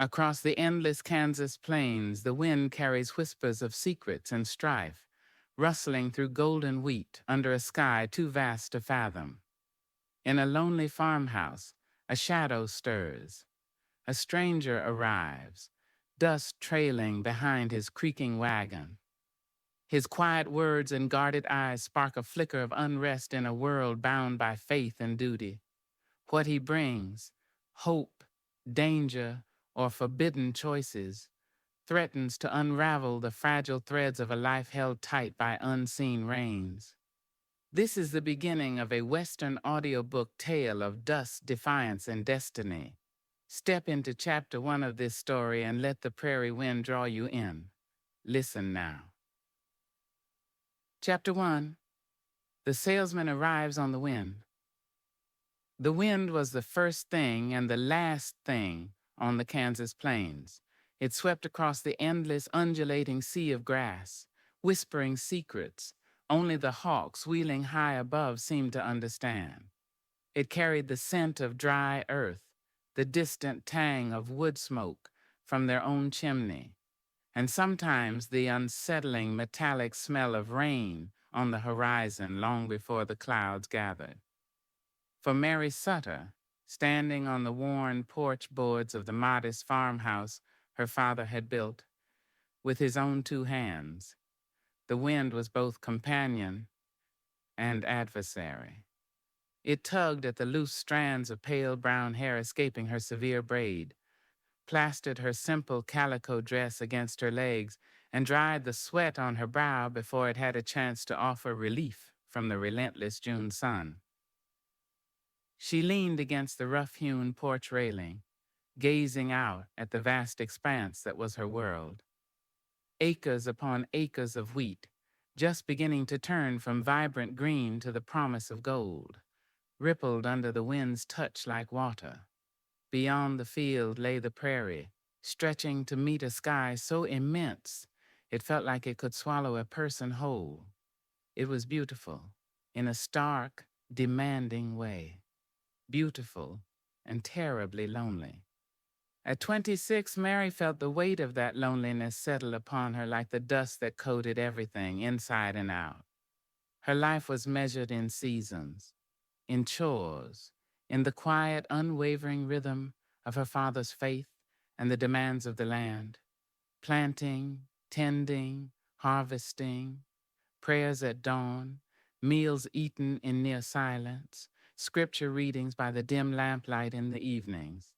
Across the endless Kansas plains, the wind carries whispers of secrets and strife, rustling through golden wheat under a sky too vast to fathom. In a lonely farmhouse, a shadow stirs. A stranger arrives, dust trailing behind his creaking wagon. His quiet words and guarded eyes spark a flicker of unrest in a world bound by faith and duty. What he brings, hope, danger, or forbidden choices, threatens to unravel the fragile threads of a life held tight by unseen reins. This is the beginning of a Western audiobook tale of dust, defiance, and destiny. Step into chapter 1 of this story and let the prairie wind draw you in. Listen now. Chapter 1. The salesman arrives on the wind. The wind was the first thing and the last thing on the Kansas plains. It swept across the endless, undulating sea of grass, whispering secrets only the hawks wheeling high above seemed to understand. It carried the scent of dry earth, the distant tang of wood smoke from their own chimney, and sometimes the unsettling metallic smell of rain on the horizon long before the clouds gathered. For Mary Sutter, standing on the worn porch boards of the modest farmhouse her father had built, with his own 2 hands, the wind was both companion and adversary. It tugged at the loose strands of pale brown hair escaping her severe braid, plastered her simple calico dress against her legs, and dried the sweat on her brow before it had a chance to offer relief from the relentless June sun. She leaned against the rough-hewn porch railing, gazing out at the vast expanse that was her world. Acres upon acres of wheat, just beginning to turn from vibrant green to the promise of gold, rippled under the wind's touch like water. Beyond the field lay the prairie, stretching to meet a sky so immense it felt like it could swallow a person whole. It was beautiful, in a stark, demanding way. Beautiful and terribly lonely. At 26, Mary felt the weight of that loneliness settle upon her like the dust that coated everything, inside and out. Her life was measured in seasons, in chores, in the quiet, unwavering rhythm of her father's faith and the demands of the land. Planting, tending, harvesting, prayers at dawn, meals eaten in near silence, scripture readings by the dim lamplight in the evenings.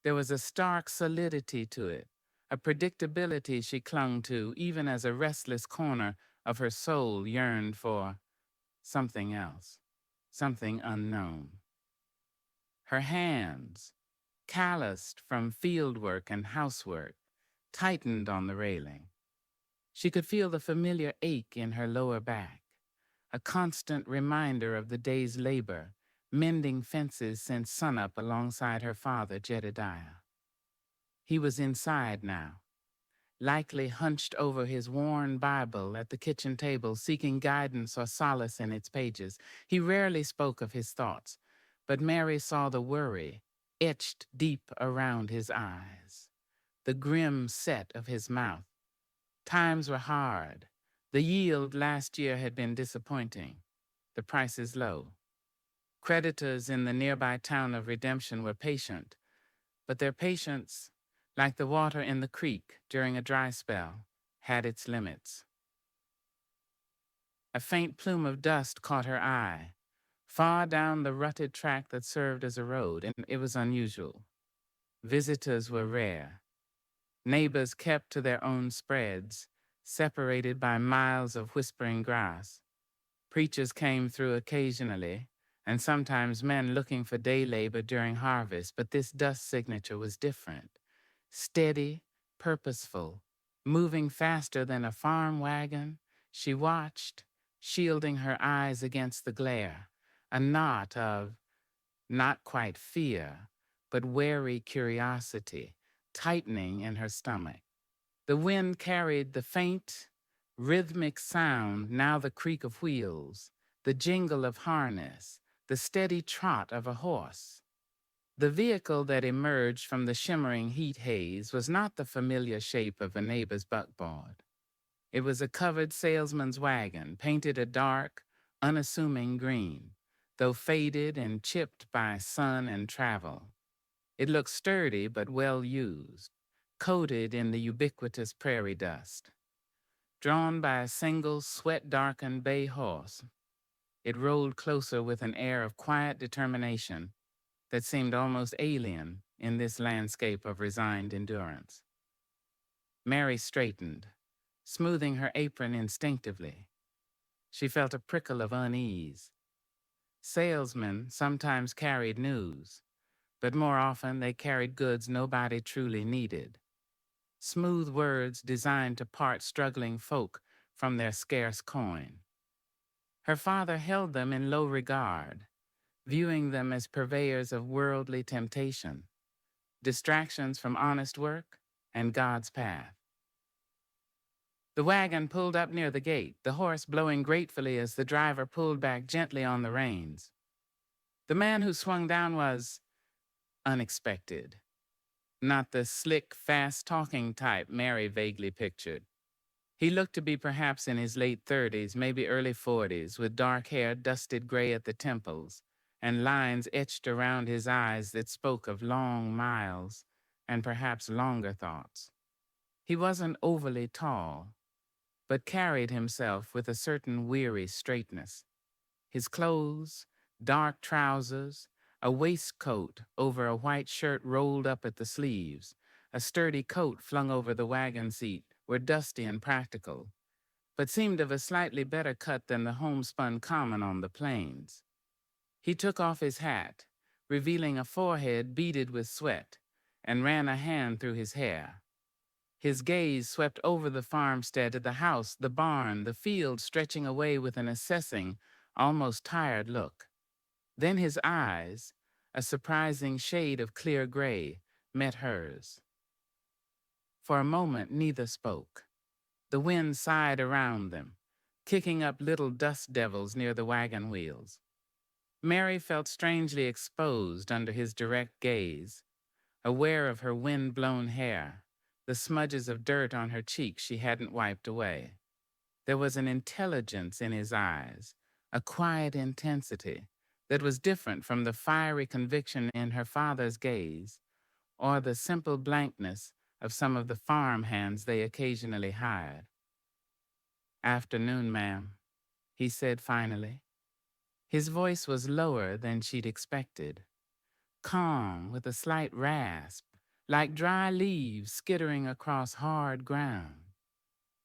There was a stark solidity to it, a predictability she clung to even as a restless corner of her soul yearned for something else, something unknown. Her hands, calloused from fieldwork and housework, tightened on the railing. She could feel the familiar ache in her lower back, a constant reminder of the day's labor, mending fences since sunup alongside her father, Jedediah. He was inside now, likely hunched over his worn Bible at the kitchen table, seeking guidance or solace in its pages. He rarely spoke of his thoughts, but Mary saw the worry etched deep around his eyes, the grim set of his mouth. Times were hard. The yield last year had been disappointing. The prices low. Creditors in the nearby town of Redemption were patient, but their patience, like the water in the creek during a dry spell, had its limits. A faint plume of dust caught her eye, far down the rutted track that served as a road, and it was unusual. Visitors were rare. Neighbors kept to their own spreads, separated by miles of whispering grass. Preachers came through occasionally, and sometimes men looking for day labor during harvest, but this dust signature was different. Steady, purposeful, moving faster than a farm wagon, she watched, shielding her eyes against the glare, a knot of, not quite fear, but wary curiosity, tightening in her stomach. The wind carried the faint, rhythmic sound, now the creak of wheels, the jingle of harness, the steady trot of a horse. The vehicle that emerged from the shimmering heat haze was not the familiar shape of a neighbor's buckboard. It was a covered salesman's wagon, painted a dark, unassuming green, though faded and chipped by sun and travel. It looked sturdy but well used, coated in the ubiquitous prairie dust. Drawn by a single sweat-darkened bay horse, it rolled closer with an air of quiet determination that seemed almost alien in this landscape of resigned endurance. Mary straightened, smoothing her apron instinctively. She felt a prickle of unease. Salesmen sometimes carried news, but more often they carried goods nobody truly needed. Smooth words designed to part struggling folk from their scarce coin. Her father held them in low regard, viewing them as purveyors of worldly temptation, distractions from honest work and God's path. The wagon pulled up near the gate, the horse blowing gratefully as the driver pulled back gently on the reins. The man who swung down was unexpected. Not the slick, fast-talking type Mary vaguely pictured. He looked to be perhaps in his late 30s, maybe early 40s, with dark hair dusted gray at the temples and lines etched around his eyes that spoke of long miles and perhaps longer thoughts. He wasn't overly tall, but carried himself with a certain weary straightness. His clothes, dark trousers, a waistcoat over a white shirt rolled up at the sleeves, a sturdy coat flung over the wagon seat, were dusty and practical, but seemed of a slightly better cut than the homespun common on the plains. He took off his hat, revealing a forehead beaded with sweat, and ran a hand through his hair. His gaze swept over the farmstead to the house, the barn, the field, stretching away with an assessing, almost tired look. Then his eyes, a surprising shade of clear gray, met hers. For a moment, neither spoke. The wind sighed around them, kicking up little dust devils near the wagon wheels. Mary felt strangely exposed under his direct gaze, aware of her wind-blown hair, the smudges of dirt on her cheeks she hadn't wiped away. There was an intelligence in his eyes, a quiet intensity that was different from the fiery conviction in her father's gaze or the simple blankness of some of the farm hands they occasionally hired. "Afternoon, ma'am," he said finally. His voice was lower than she'd expected, calm with a slight rasp, like dry leaves skittering across hard ground.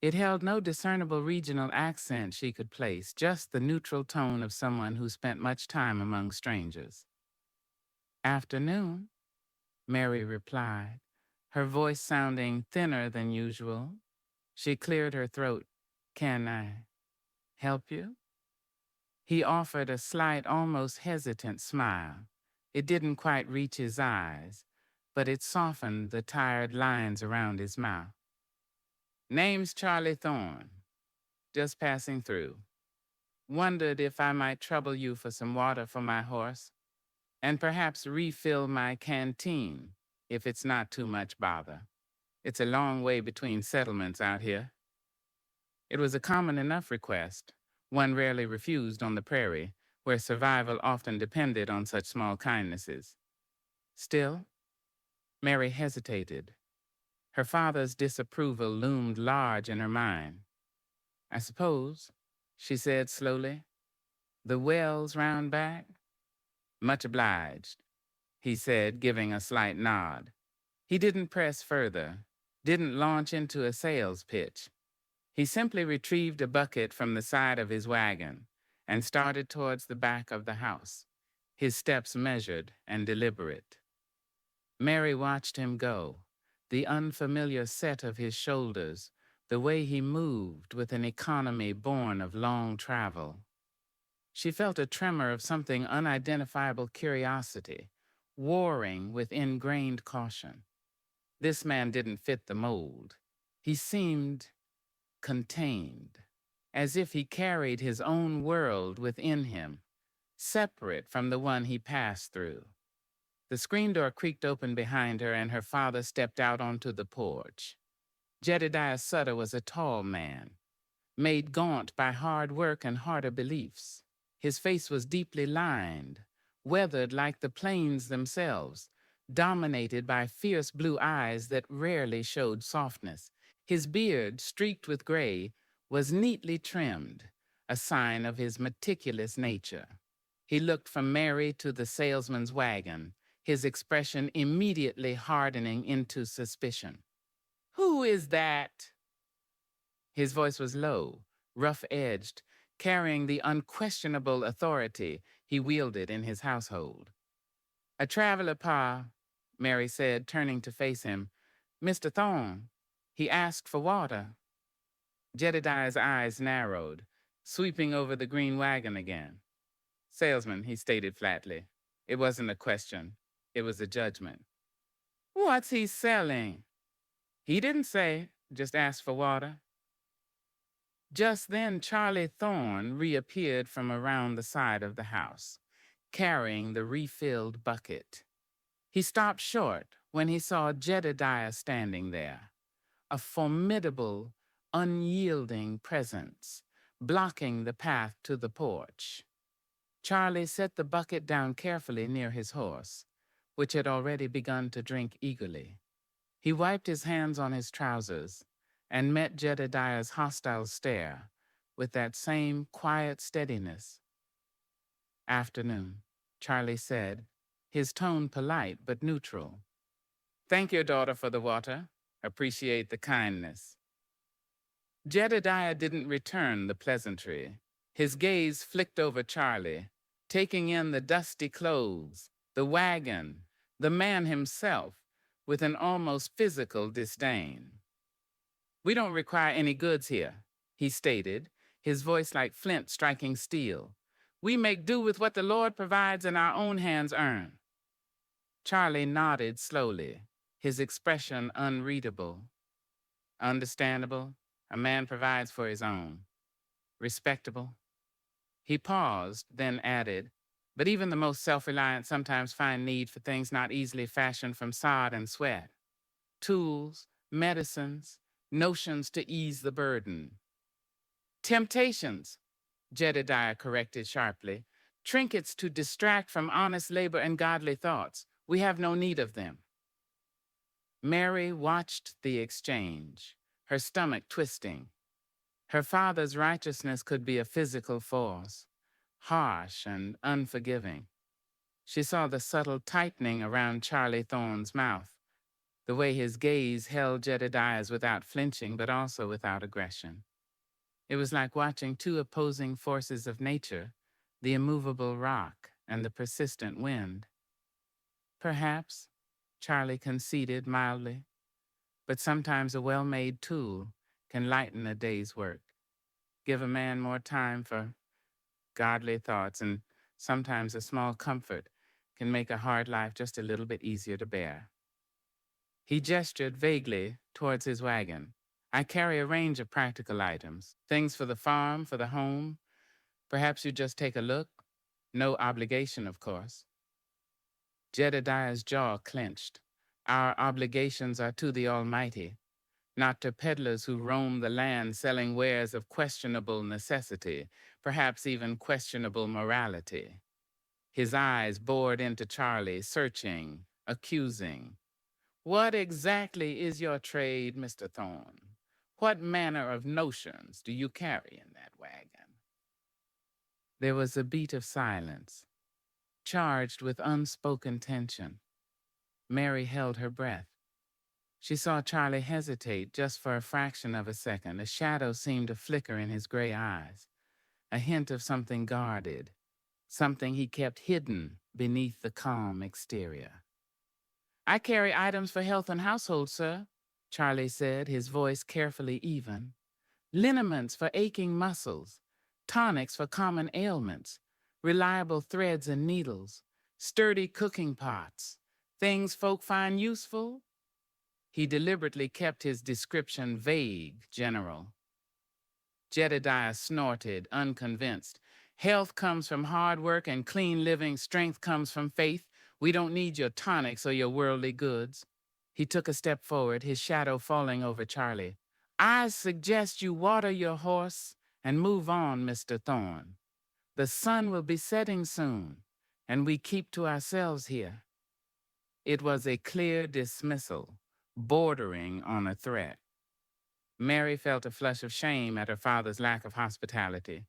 It held no discernible regional accent she could place, just the neutral tone of someone who spent much time among strangers. "Afternoon," Mary replied, her voice sounding thinner than usual. She cleared her throat. "Can I help you?" He offered a slight, almost hesitant smile. It didn't quite reach his eyes, but it softened the tired lines around his mouth. "Name's Charlie Thorne. Just passing through. Wondered if I might trouble you for some water for my horse, and perhaps refill my canteen, if it's not too much bother. It's a long way between settlements out here." It was a common enough request, one rarely refused on the prairie, where survival often depended on such small kindnesses. Still, Mary hesitated. Her father's disapproval loomed large in her mind. "I suppose," she said slowly, "the wells round back?" "Much obliged," he said, giving a slight nod. He didn't press further, didn't launch into a sales pitch. He simply retrieved a bucket from the side of his wagon and started towards the back of the house, his steps measured and deliberate. Mary watched him go, the unfamiliar set of his shoulders, the way he moved with an economy born of long travel. She felt a tremor of something unidentifiable curiosity, warring with ingrained caution. This man didn't fit the mold. He seemed contained, as if he carried his own world within him, separate from the one he passed through. The screen door creaked open behind her, and her father stepped out onto the porch. Jedediah Sutter was a tall man, made gaunt by hard work and harder beliefs. His face was deeply lined, weathered like the plains themselves, dominated by fierce blue eyes that rarely showed softness. His beard, streaked with gray, was neatly trimmed, a sign of his meticulous nature. He looked from Mary to the salesman's wagon, his expression immediately hardening into suspicion. "Who is that?" His voice was low, rough-edged, carrying the unquestionable authority he wielded in his household. "A traveler, Pa," Mary said, turning to face him. "Mr. Thorne. He asked for water." Jedediah's eyes narrowed, sweeping over the green wagon again. "Salesman," he stated flatly. It wasn't a question. It was a judgment. "What's he selling?" "He didn't say, just asked for water." Just then, Charlie Thorne reappeared from around the side of the house, carrying the refilled bucket. He stopped short when he saw Jedediah standing there, a formidable, unyielding presence, blocking the path to the porch. Charlie set the bucket down carefully near his horse, which had already begun to drink eagerly. He wiped his hands on his trousers and met Jedediah's hostile stare with that same quiet steadiness. "Afternoon," Charlie said, his tone polite but neutral. "Thank your daughter for the water. Appreciate the kindness." Jedediah didn't return the pleasantry. His gaze flicked over Charlie, taking in the dusty clothes, the wagon, the man himself, with an almost physical disdain. "We don't require any goods here," he stated, his voice like flint striking steel. "We make do with what the Lord provides and our own hands earn." Charlie nodded slowly, his expression unreadable. "Understandable. A man provides for his own. Respectable." He paused, then added, "But even the most self-reliant sometimes find need for things not easily fashioned from sod and sweat. Tools, medicines, notions to ease the burden." "Temptations," Jedediah corrected sharply. "Trinkets to distract from honest labor and godly thoughts. We have no need of them." Mary watched the exchange, her stomach twisting. Her father's righteousness could be a physical force, harsh and unforgiving. She saw the subtle tightening around Charlie Thorne's mouth, the way his gaze held Jedediah's without flinching but also without aggression. It was like watching two opposing forces of nature, the immovable rock and the persistent wind. "Perhaps," Charlie conceded mildly, "but sometimes a well-made tool can lighten a day's work, give a man more time for godly thoughts, and sometimes a small comfort can make a hard life just a little bit easier to bear." He gestured vaguely towards his wagon. "I carry a range of practical items, things for the farm, for the home. Perhaps you just take a look. No obligation, of course." Jedediah's jaw clenched. "Our obligations are to the Almighty, not to peddlers who roam the land selling wares of questionable necessity, perhaps even questionable morality." His eyes bored into Charlie, searching, accusing. "What exactly is your trade, Mr. Thorne? What manner of notions do you carry in that wagon?" There was a beat of silence, charged with unspoken tension. Mary held her breath. She saw Charlie hesitate just for a fraction of a second. A shadow seemed to flicker in his gray eyes, a hint of something guarded, something he kept hidden beneath the calm exterior. "I carry items for health and household, sir," Charlie said, his voice carefully even. "Liniments for aching muscles, tonics for common ailments, reliable threads and needles, sturdy cooking pots, things folk find useful." He deliberately kept his description vague, general. Jedediah snorted, unconvinced. "Health comes from hard work and clean living. Strength comes from faith. We don't need your tonics or your worldly goods. He took a step forward, his shadow falling over Charlie. I suggest you water your horse and move on, Mr. Thorne. The sun will be setting soon, and we keep to ourselves here. It was a clear dismissal, bordering on a threat. Mary felt a flush of shame at her father's lack of hospitality,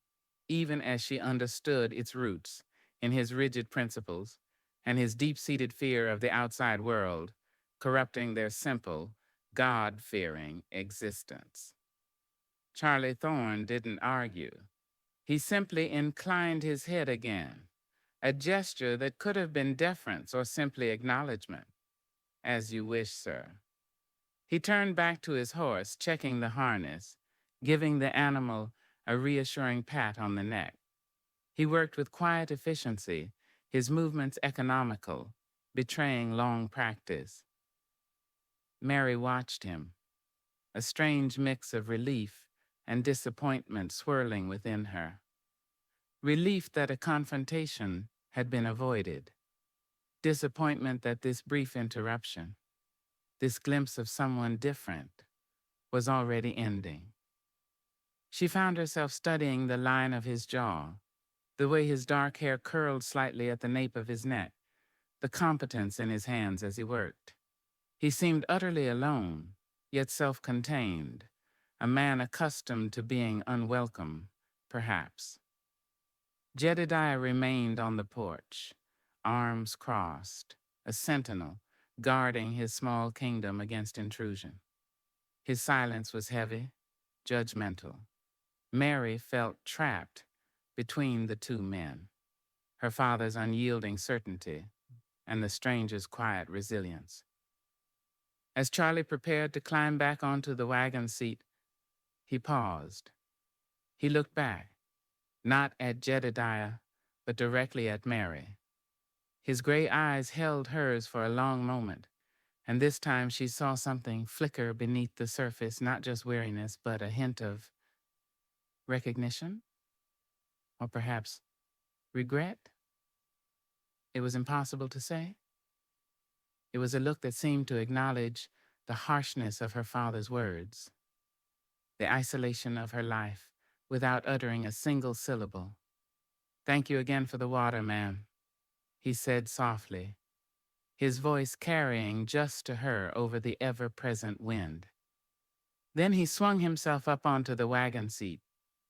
even as she understood its roots in his rigid principles and his deep-seated fear of the outside world, corrupting their simple, God-fearing existence. Charlie Thorne didn't argue. He simply inclined his head again, a gesture that could have been deference or simply acknowledgement. As you wish, sir. He turned back to his horse, checking the harness, giving the animal a reassuring pat on the neck. He worked with quiet efficiency, his movements economical, betraying long practice. Mary watched him, a strange mix of relief and disappointment swirling within her. Relief that a confrontation had been avoided. Disappointment that this brief interruption, this glimpse of someone different, was already ending. She found herself studying the line of his jaw, the way his dark hair curled slightly at the nape of his neck, the competence in his hands as he worked. He seemed utterly alone, yet self-contained, a man accustomed to being unwelcome, perhaps. Jedediah remained on the porch, arms crossed, a sentinel, guarding his small kingdom against intrusion. His silence was heavy, judgmental. Mary felt trapped between the two men, her father's unyielding certainty and the stranger's quiet resilience. As Charlie prepared to climb back onto the wagon seat, he paused. He looked back, not at Jedediah, but directly at Mary. His gray eyes held hers for a long moment, and this time she saw something flicker beneath the surface, not just weariness, but a hint of recognition, or perhaps regret. It was impossible to say. It was a look that seemed to acknowledge the harshness of her father's words, the isolation of her life, without uttering a single syllable. "Thank you again for the water, ma'am," he said softly, his voice carrying just to her over the ever-present wind. Then he swung himself up onto the wagon seat,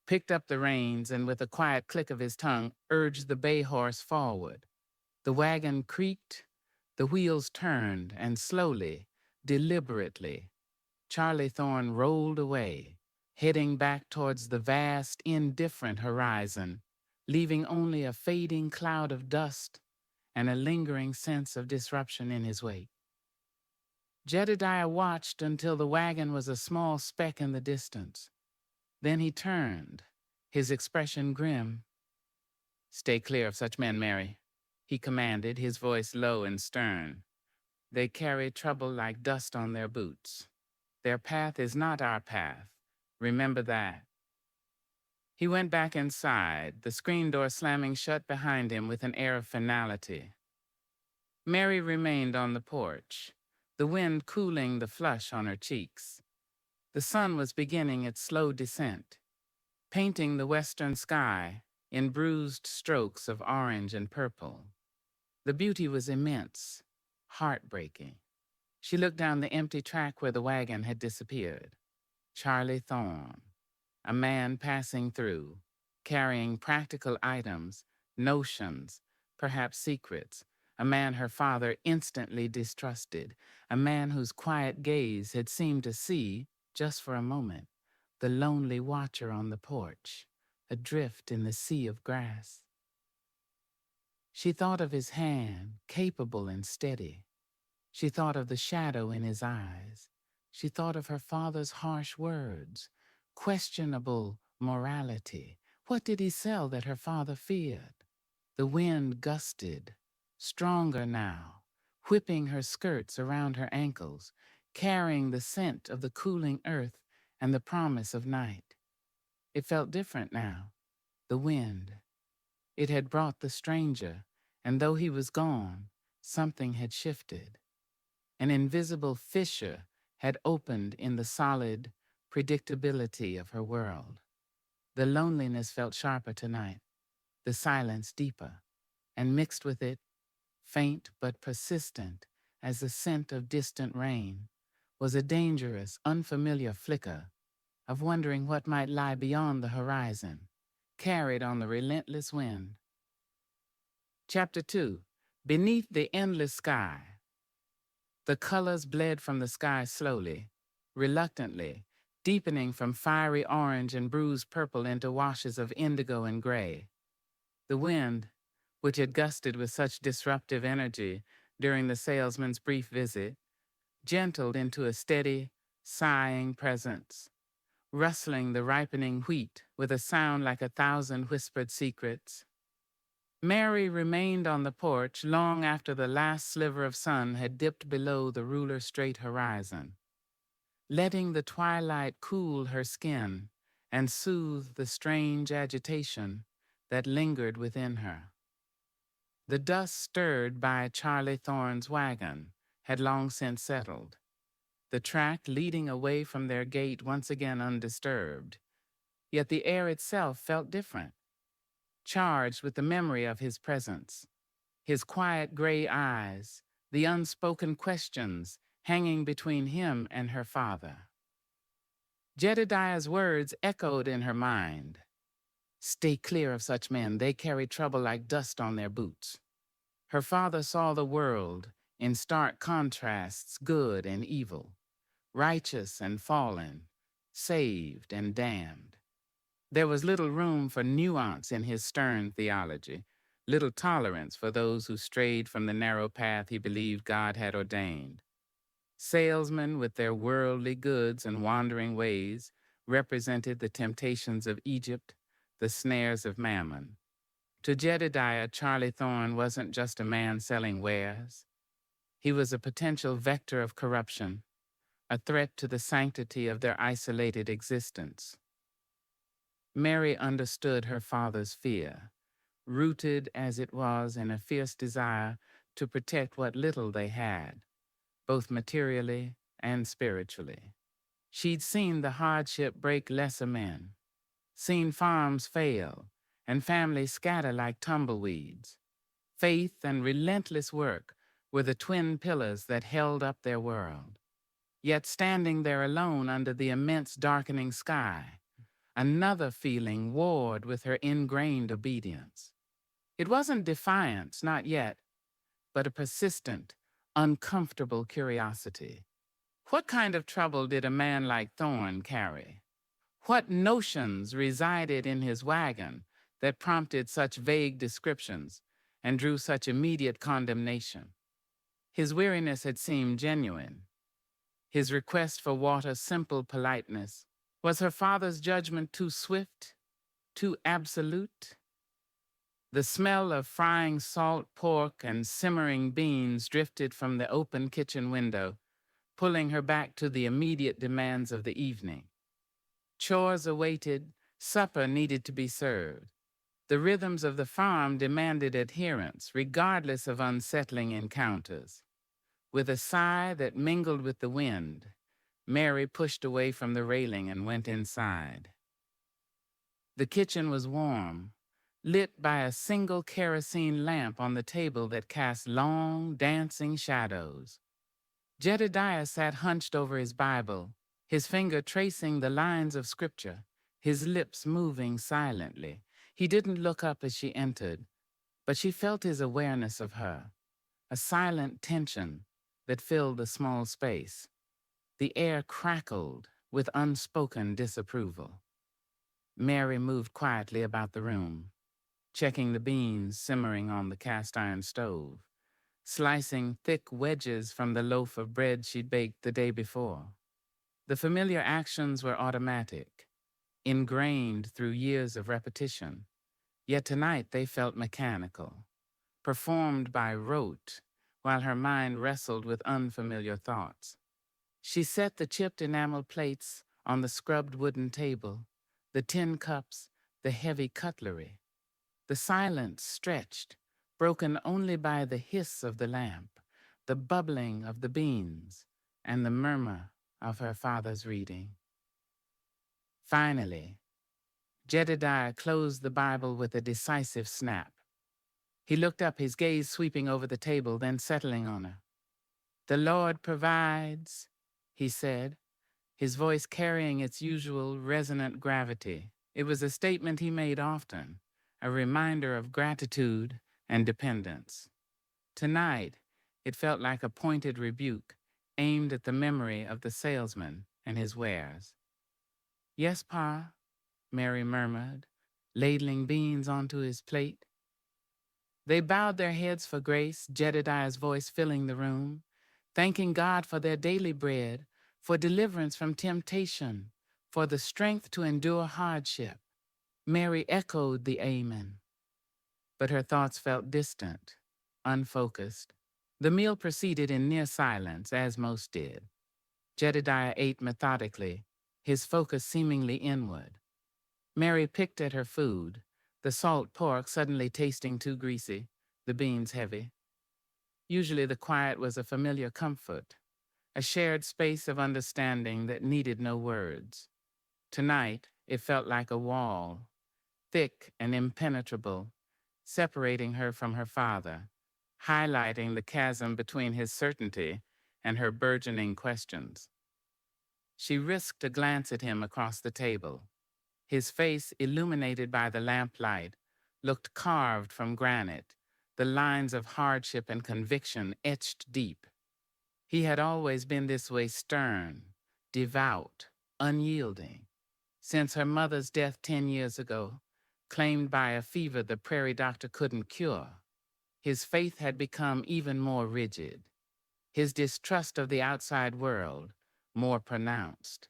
picked up the reins, and with a quiet click of his tongue, urged the bay horse forward. The wagon creaked, the wheels turned, and slowly, deliberately, Charlie Thorne rolled away, heading back towards the vast, indifferent horizon, leaving only a fading cloud of dust and a lingering sense of disruption in his wake. Jedediah watched until the wagon was a small speck in the distance. Then he turned, his expression grim. "Stay clear of such men, Mary," he commanded, his voice low and stern. "They carry trouble like dust on their boots. Their path is not our path. Remember that." He went back inside, the screen door slamming shut behind him with an air of finality. Mary remained on the porch, the wind cooling the flush on her cheeks. The sun was beginning its slow descent, painting the western sky in bruised strokes of orange and purple. The beauty was immense, heartbreaking. She looked down the empty track where the wagon had disappeared. Charlie Thorne, a man passing through, carrying practical items, notions, perhaps secrets, a man her father instantly distrusted, a man whose quiet gaze had seemed to see, just for a moment, the lonely watcher on the porch, adrift in the sea of grass. She thought of his hand, capable and steady. She thought of the shadow in his eyes. She thought of her father's harsh words, questionable morality. What did he sell that her father feared? The wind gusted, stronger now, whipping her skirts around her ankles, carrying the scent of the cooling earth and the promise of night. It felt different now, the wind. It had brought the stranger, and though he was gone, something had shifted. An invisible fissure had opened in the solid predictability of her world. The loneliness felt sharper tonight, the silence deeper, and mixed with it, faint but persistent as the scent of distant rain, was a dangerous, unfamiliar flicker of wondering what might lie beyond the horizon, carried on the relentless wind. Chapter 2. Beneath the endless sky. The colors bled from the sky slowly, reluctantly, deepening from fiery orange and bruised purple into washes of indigo and gray. The wind, which had gusted with such disruptive energy during the salesman's brief visit, gentled into a steady, sighing presence, rustling the ripening wheat with a sound like 1,000 whispered secrets. Mary remained on the porch long after the last sliver of sun had dipped below the ruler-straight horizon, letting the twilight cool her skin and soothe the strange agitation that lingered within her. The dust stirred by Charlie Thorne's wagon had long since settled, the track leading away from their gate once again undisturbed, yet the air itself felt different, charged with the memory of his presence, his quiet gray eyes, the unspoken questions hanging between him and her father. Jedediah's words echoed in her mind. Stay clear of such men. They carry trouble like dust on their boots. Her father saw the world in stark contrasts, good and evil, righteous and fallen, saved and damned. There was little room for nuance in his stern theology, little tolerance for those who strayed from the narrow path he believed God had ordained. Salesmen with their worldly goods and wandering ways represented the temptations of Egypt, the snares of Mammon. To Jedediah, Charlie Thorne wasn't just a man selling wares. He was a potential vector of corruption, a threat to the sanctity of their isolated existence. Mary understood her father's fear, rooted as it was in a fierce desire to protect what little they had, both materially and spiritually. She'd seen the hardship break lesser men, seen farms fail and families scatter like tumbleweeds. Faith and relentless work were the twin pillars that held up their world. Yet standing there alone under the immense darkening sky, another feeling warred with her ingrained obedience. It wasn't defiance, not yet, but a persistent, uncomfortable curiosity. What kind of trouble did a man like Thorne carry? What notions resided in his wagon that prompted such vague descriptions and drew such immediate condemnation? His weariness had seemed genuine. His request for water simple politeness. Was her father's judgment too swift, too absolute? The smell of frying salt pork and simmering beans drifted from the open kitchen window, pulling her back to the immediate demands of the evening. Chores awaited, supper needed to be served. The rhythms of the farm demanded adherence, regardless of unsettling encounters. With a sigh that mingled with the wind, Mary pushed away from the railing and went inside. The kitchen was warm, lit by a single kerosene lamp on the table that cast long, dancing shadows. Jedediah sat hunched over his Bible, his finger tracing the lines of scripture, his lips moving silently. He didn't look up as she entered, but she felt his awareness of her, a silent tension that filled the small space. The air crackled with unspoken disapproval. Mary moved quietly about the room, checking the beans simmering on the cast-iron stove, slicing thick wedges from the loaf of bread she'd baked the day before. The familiar actions were automatic, ingrained through years of repetition, yet tonight they felt mechanical, performed by rote, while her mind wrestled with unfamiliar thoughts. She set the chipped enamel plates on the scrubbed wooden table, the tin cups, the heavy cutlery. The silence stretched, broken only by the hiss of the lamp, the bubbling of the beans, and the murmur of her father's reading. Finally, Jedediah closed the Bible with a decisive snap. He looked up, his gaze sweeping over the table, then settling on her. "The Lord provides," he said, his voice carrying its usual resonant gravity. It was a statement he made often, a reminder of gratitude and dependence. Tonight, it felt like a pointed rebuke aimed at the memory of the salesman and his wares. "Yes, Pa," Mary murmured, ladling beans onto his plate. They bowed their heads for grace, Jedediah's voice filling the room, thanking God for their daily bread, for deliverance from temptation, for the strength to endure hardship. Mary echoed the amen, but her thoughts felt distant, unfocused. The meal proceeded in near silence, as most did. Jedediah ate methodically, his focus seemingly inward. Mary picked at her food, the salt pork suddenly tasting too greasy, the beans heavy. Usually the quiet was a familiar comfort, a shared space of understanding that needed no words. Tonight, it felt like a wall, thick and impenetrable, separating her from her father, highlighting the chasm between his certainty and her burgeoning questions. She risked a glance at him across the table. His face, illuminated by the lamplight, looked carved from granite, the lines of hardship and conviction etched deep. He had always been this way, stern, devout, unyielding. Since her mother's death 10 years ago, claimed by a fever the prairie doctor couldn't cure, his faith had become even more rigid, his distrust of the outside world more pronounced.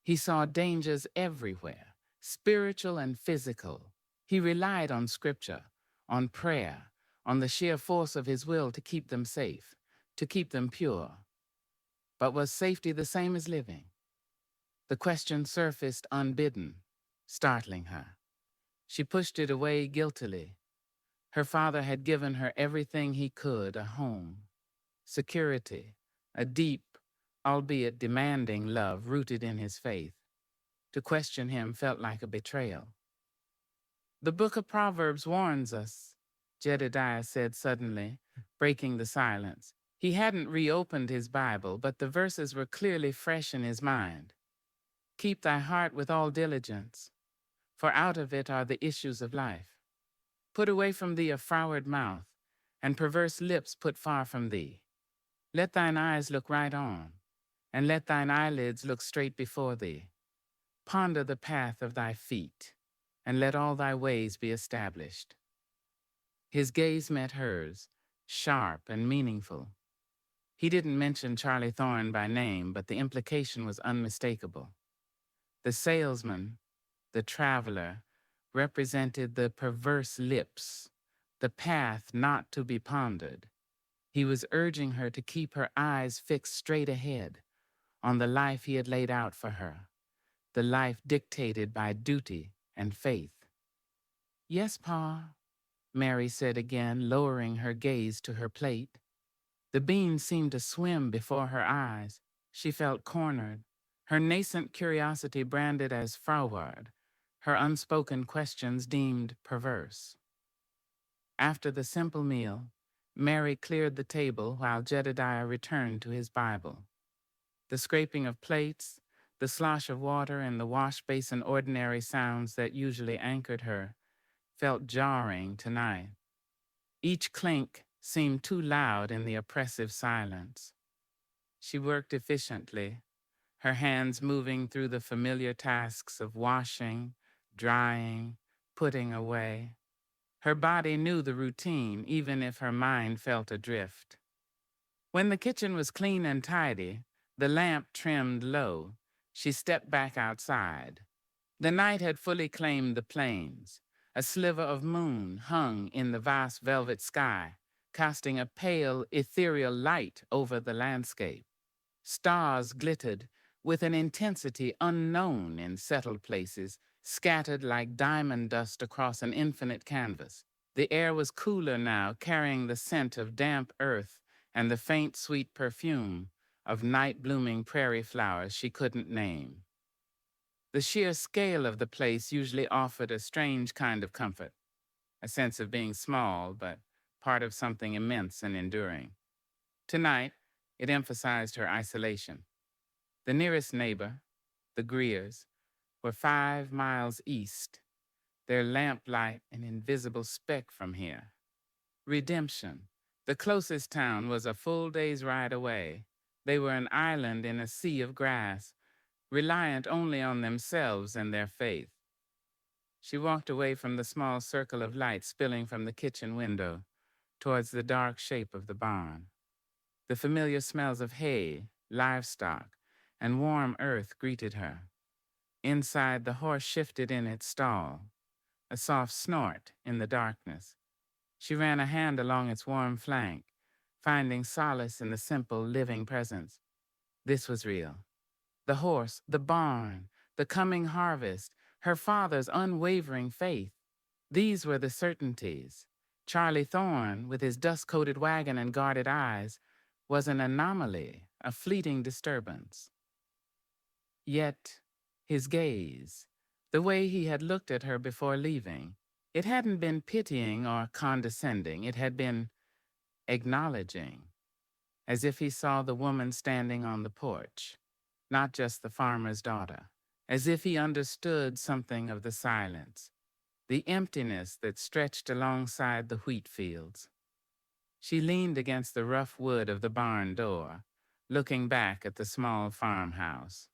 He saw dangers everywhere, spiritual and physical. He relied on scripture, on prayer, on the sheer force of his will to keep them safe, to keep them pure. But was safety the same as living? The question surfaced unbidden, startling her. She pushed it away guiltily. Her father had given her everything he could, a home, security, a deep, albeit demanding love rooted in his faith. To question him felt like a betrayal. "The book of Proverbs warns us," Jedediah said suddenly, breaking the silence. He hadn't reopened his Bible, but the verses were clearly fresh in his mind. "Keep thy heart with all diligence, for out of it are the issues of life. Put away from thee a froward mouth, and perverse lips put far from thee. Let thine eyes look right on, and let thine eyelids look straight before thee. Ponder the path of thy feet, and let all thy ways be established." His gaze met hers, sharp and meaningful. He didn't mention Charlie Thorne by name, but the implication was unmistakable. The salesman, the traveler, represented the perverse lips, the path not to be pondered. He was urging her to keep her eyes fixed straight ahead on the life he had laid out for her, the life dictated by duty and faith. "Yes, Pa," Mary said again, lowering her gaze to her plate. The beans seemed to swim before her eyes. She felt cornered, her nascent curiosity branded as froward, her unspoken questions deemed perverse. After the simple meal, Mary cleared the table while Jedediah returned to his Bible. The scraping of plates, the slosh of water, and the wash basin ordinary sounds that usually anchored her felt jarring tonight. Each clink seemed too loud in the oppressive silence. She worked efficiently, her hands moving through the familiar tasks of washing, drying, putting away. Her body knew the routine, even if her mind felt adrift. When the kitchen was clean and tidy, the lamp trimmed low, she stepped back outside. The night had fully claimed the plains. A sliver of moon hung in the vast velvet sky, casting a pale, ethereal light over the landscape. Stars glittered with an intensity unknown in settled places, scattered like diamond dust across an infinite canvas. The air was cooler now, carrying the scent of damp earth and the faint, sweet perfume of night-blooming prairie flowers she couldn't name. The sheer scale of the place usually offered a strange kind of comfort, a sense of being small, but part of something immense and enduring. Tonight, it emphasized her isolation. The nearest neighbor, the Greers, were 5 miles east, their lamplight an invisible speck from here. Redemption. The closest town was a full day's ride away. They were an island in a sea of grass, reliant only on themselves and their faith. She walked away from the small circle of light spilling from the kitchen window towards the dark shape of the barn. The familiar smells of hay, livestock, and warm earth greeted her. Inside, the horse shifted in its stall, a soft snort in the darkness. She ran a hand along its warm flank, finding solace in the simple, living presence. This was real. The horse, the barn, the coming harvest, her father's unwavering faith. These were the certainties. Charlie Thorne, with his dust-coated wagon and guarded eyes, was an anomaly, a fleeting disturbance. Yet, his gaze, the way he had looked at her before leaving, it hadn't been pitying or condescending. It had been acknowledging, as if he saw the woman standing on the porch, not just the farmer's daughter, as if he understood something of the silence, the emptiness that stretched alongside the wheat fields. She leaned against the rough wood of the barn door, looking back at the small farmhouse.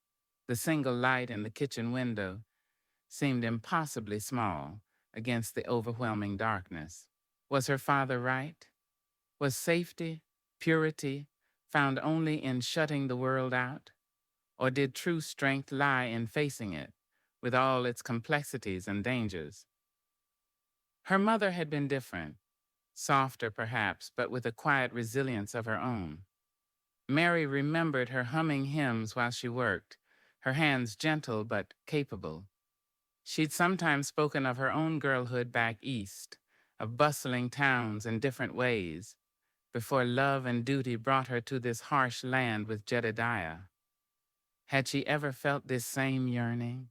The single light in the kitchen window seemed impossibly small against the overwhelming darkness. Was her father right? Was safety, purity, found only in shutting the world out? Or did true strength lie in facing it, with all its complexities and dangers? Her mother had been different, softer perhaps, but with a quiet resilience of her own. Mary remembered her humming hymns while she worked, her hands gentle but capable. She'd sometimes spoken of her own girlhood back east, of bustling towns and different ways, before love and duty brought her to this harsh land with Jedediah. Had she ever felt this same yearning,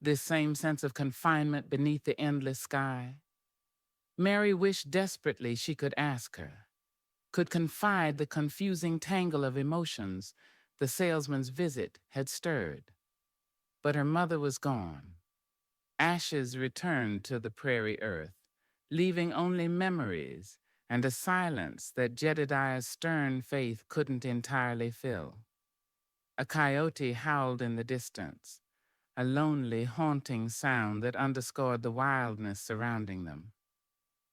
this same sense of confinement beneath the endless sky? Mary wished desperately she could ask her, could confide the confusing tangle of emotions the salesman's visit had stirred. But her mother was gone. Ashes returned to the prairie earth, leaving only memories and a silence that Jedediah's stern faith couldn't entirely fill. A coyote howled in the distance, a lonely, haunting sound that underscored the wildness surrounding them.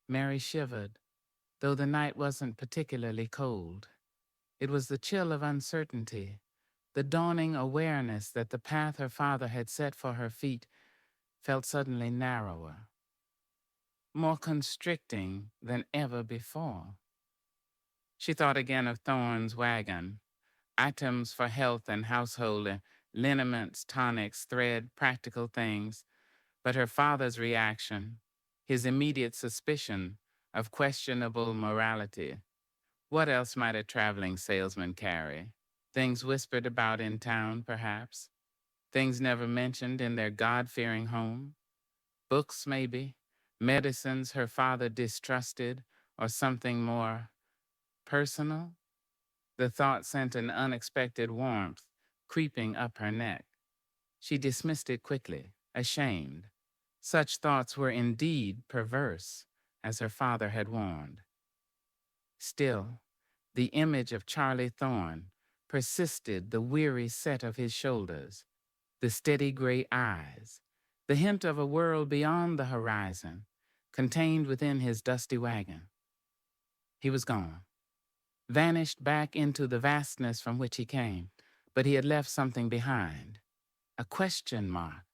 Mary shivered, though the night wasn't particularly cold. It was the chill of uncertainty, the dawning awareness that the path her father had set for her feet felt suddenly narrower, more constricting than ever before. She thought again of Thorne's wagon, items for health and household, liniments, tonics, thread, practical things, but her father's reaction, his immediate suspicion of questionable morality. What else might a traveling salesman carry? Things whispered about in town, perhaps? Things never mentioned in their God-fearing home? Books, maybe? Medicines her father distrusted, or something more personal? The thought sent an unexpected warmth creeping up her neck. She dismissed it quickly, ashamed. Such thoughts were indeed perverse, as her father had warned. Still, the image of Charlie Thorne persisted, the weary set of his shoulders, the steady gray eyes, the hint of a world beyond the horizon, contained within his dusty wagon. He was gone, vanished back into the vastness from which he came, but he had left something behind, a question mark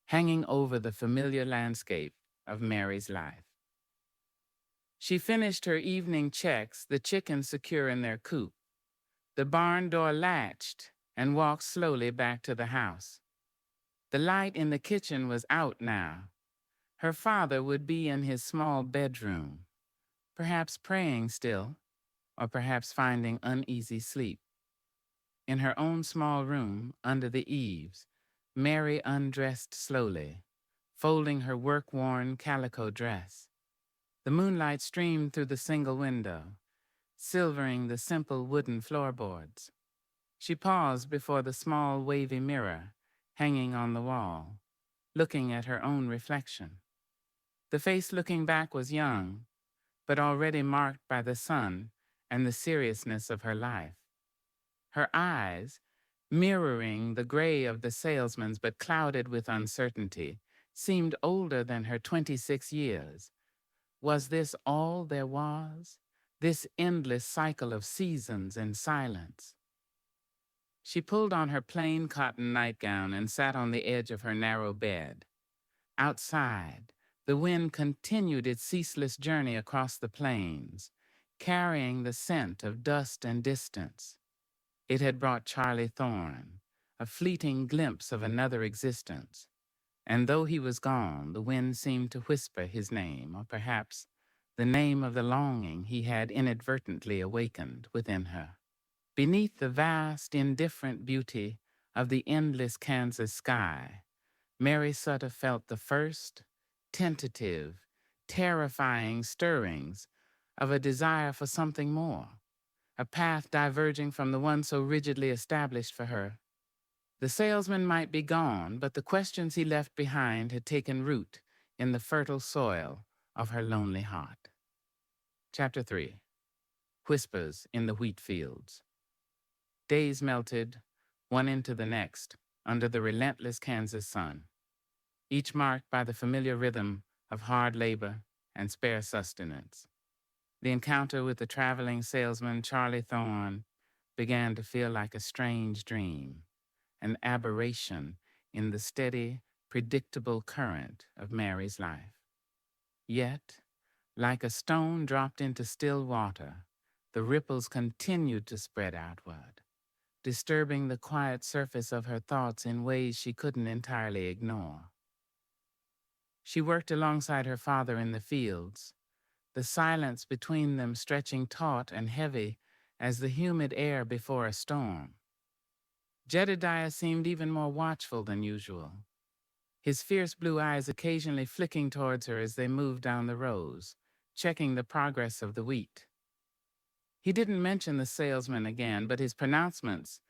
hanging over the familiar landscape of Mary's life. She finished her evening checks, the chickens secure in their coop. The barn door latched and walked slowly back to the house. The light in the kitchen was out now, Her father would be in his small bedroom, perhaps praying still, or perhaps finding uneasy sleep. In her own small room, under the eaves, Mary undressed slowly, folding her work-worn calico dress. The moonlight streamed through the single window, silvering the simple wooden floorboards. She paused before the small wavy mirror hanging on the wall, looking at her own reflection. The face looking back was young, but already marked by the sun and the seriousness of her life. Her eyes, mirroring the gray of the salesman's but clouded with uncertainty, seemed older than her 26 years. Was this all there was? This endless cycle of seasons and silence? She pulled on her plain cotton nightgown and sat on the edge of her narrow bed. Outside, the wind continued its ceaseless journey across the plains, carrying the scent of dust and distance. It had brought Charlie Thorne, a fleeting glimpse of another existence, and though he was gone, the wind seemed to whisper his name, or perhaps the name of the longing he had inadvertently awakened within her. Beneath the vast, indifferent beauty of the endless Kansas sky, Mary Sutter felt the first, tentative, terrifying stirrings of a desire for something more, a path diverging from the one so rigidly established for her. The salesman might be gone, but the questions he left behind had taken root in the fertile soil of her lonely heart. Chapter 3. Whispers in the Wheat Fields. Days melted, one into the next, under the relentless Kansas sun, each marked by the familiar rhythm of hard labor and spare sustenance. The encounter with the traveling salesman, Charlie Thorne, began to feel like a strange dream, an aberration in the steady, predictable current of Mary's life. Yet, like a stone dropped into still water, the ripples continued to spread outward, disturbing the quiet surface of her thoughts in ways she couldn't entirely ignore. She worked alongside her father in the fields, the silence between them stretching taut and heavy as the humid air before a storm. Jedediah seemed even more watchful than usual, his fierce blue eyes occasionally flicking towards her as they moved down the rows, checking the progress of the wheat. He didn't mention the salesman again, but his pronouncements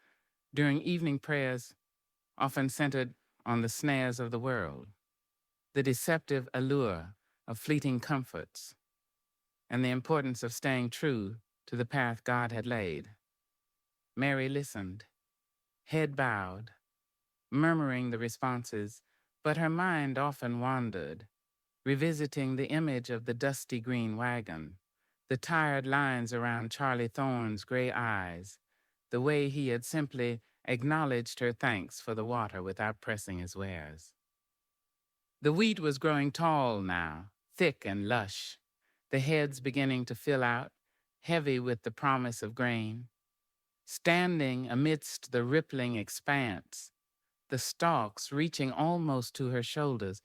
during evening prayers often centered on the snares of the world, the deceptive allure of fleeting comforts, and the importance of staying true to the path God had laid. Mary listened, head bowed, murmuring the responses, but her mind often wandered, revisiting the image of the dusty green wagon, the tired lines around Charlie Thorne's gray eyes, the way he had simply acknowledged her thanks for the water without pressing his wares. The wheat was growing tall now, thick and lush, the heads beginning to fill out, heavy with the promise of grain. Standing amidst the rippling expanse, the stalks reaching almost to her shoulders,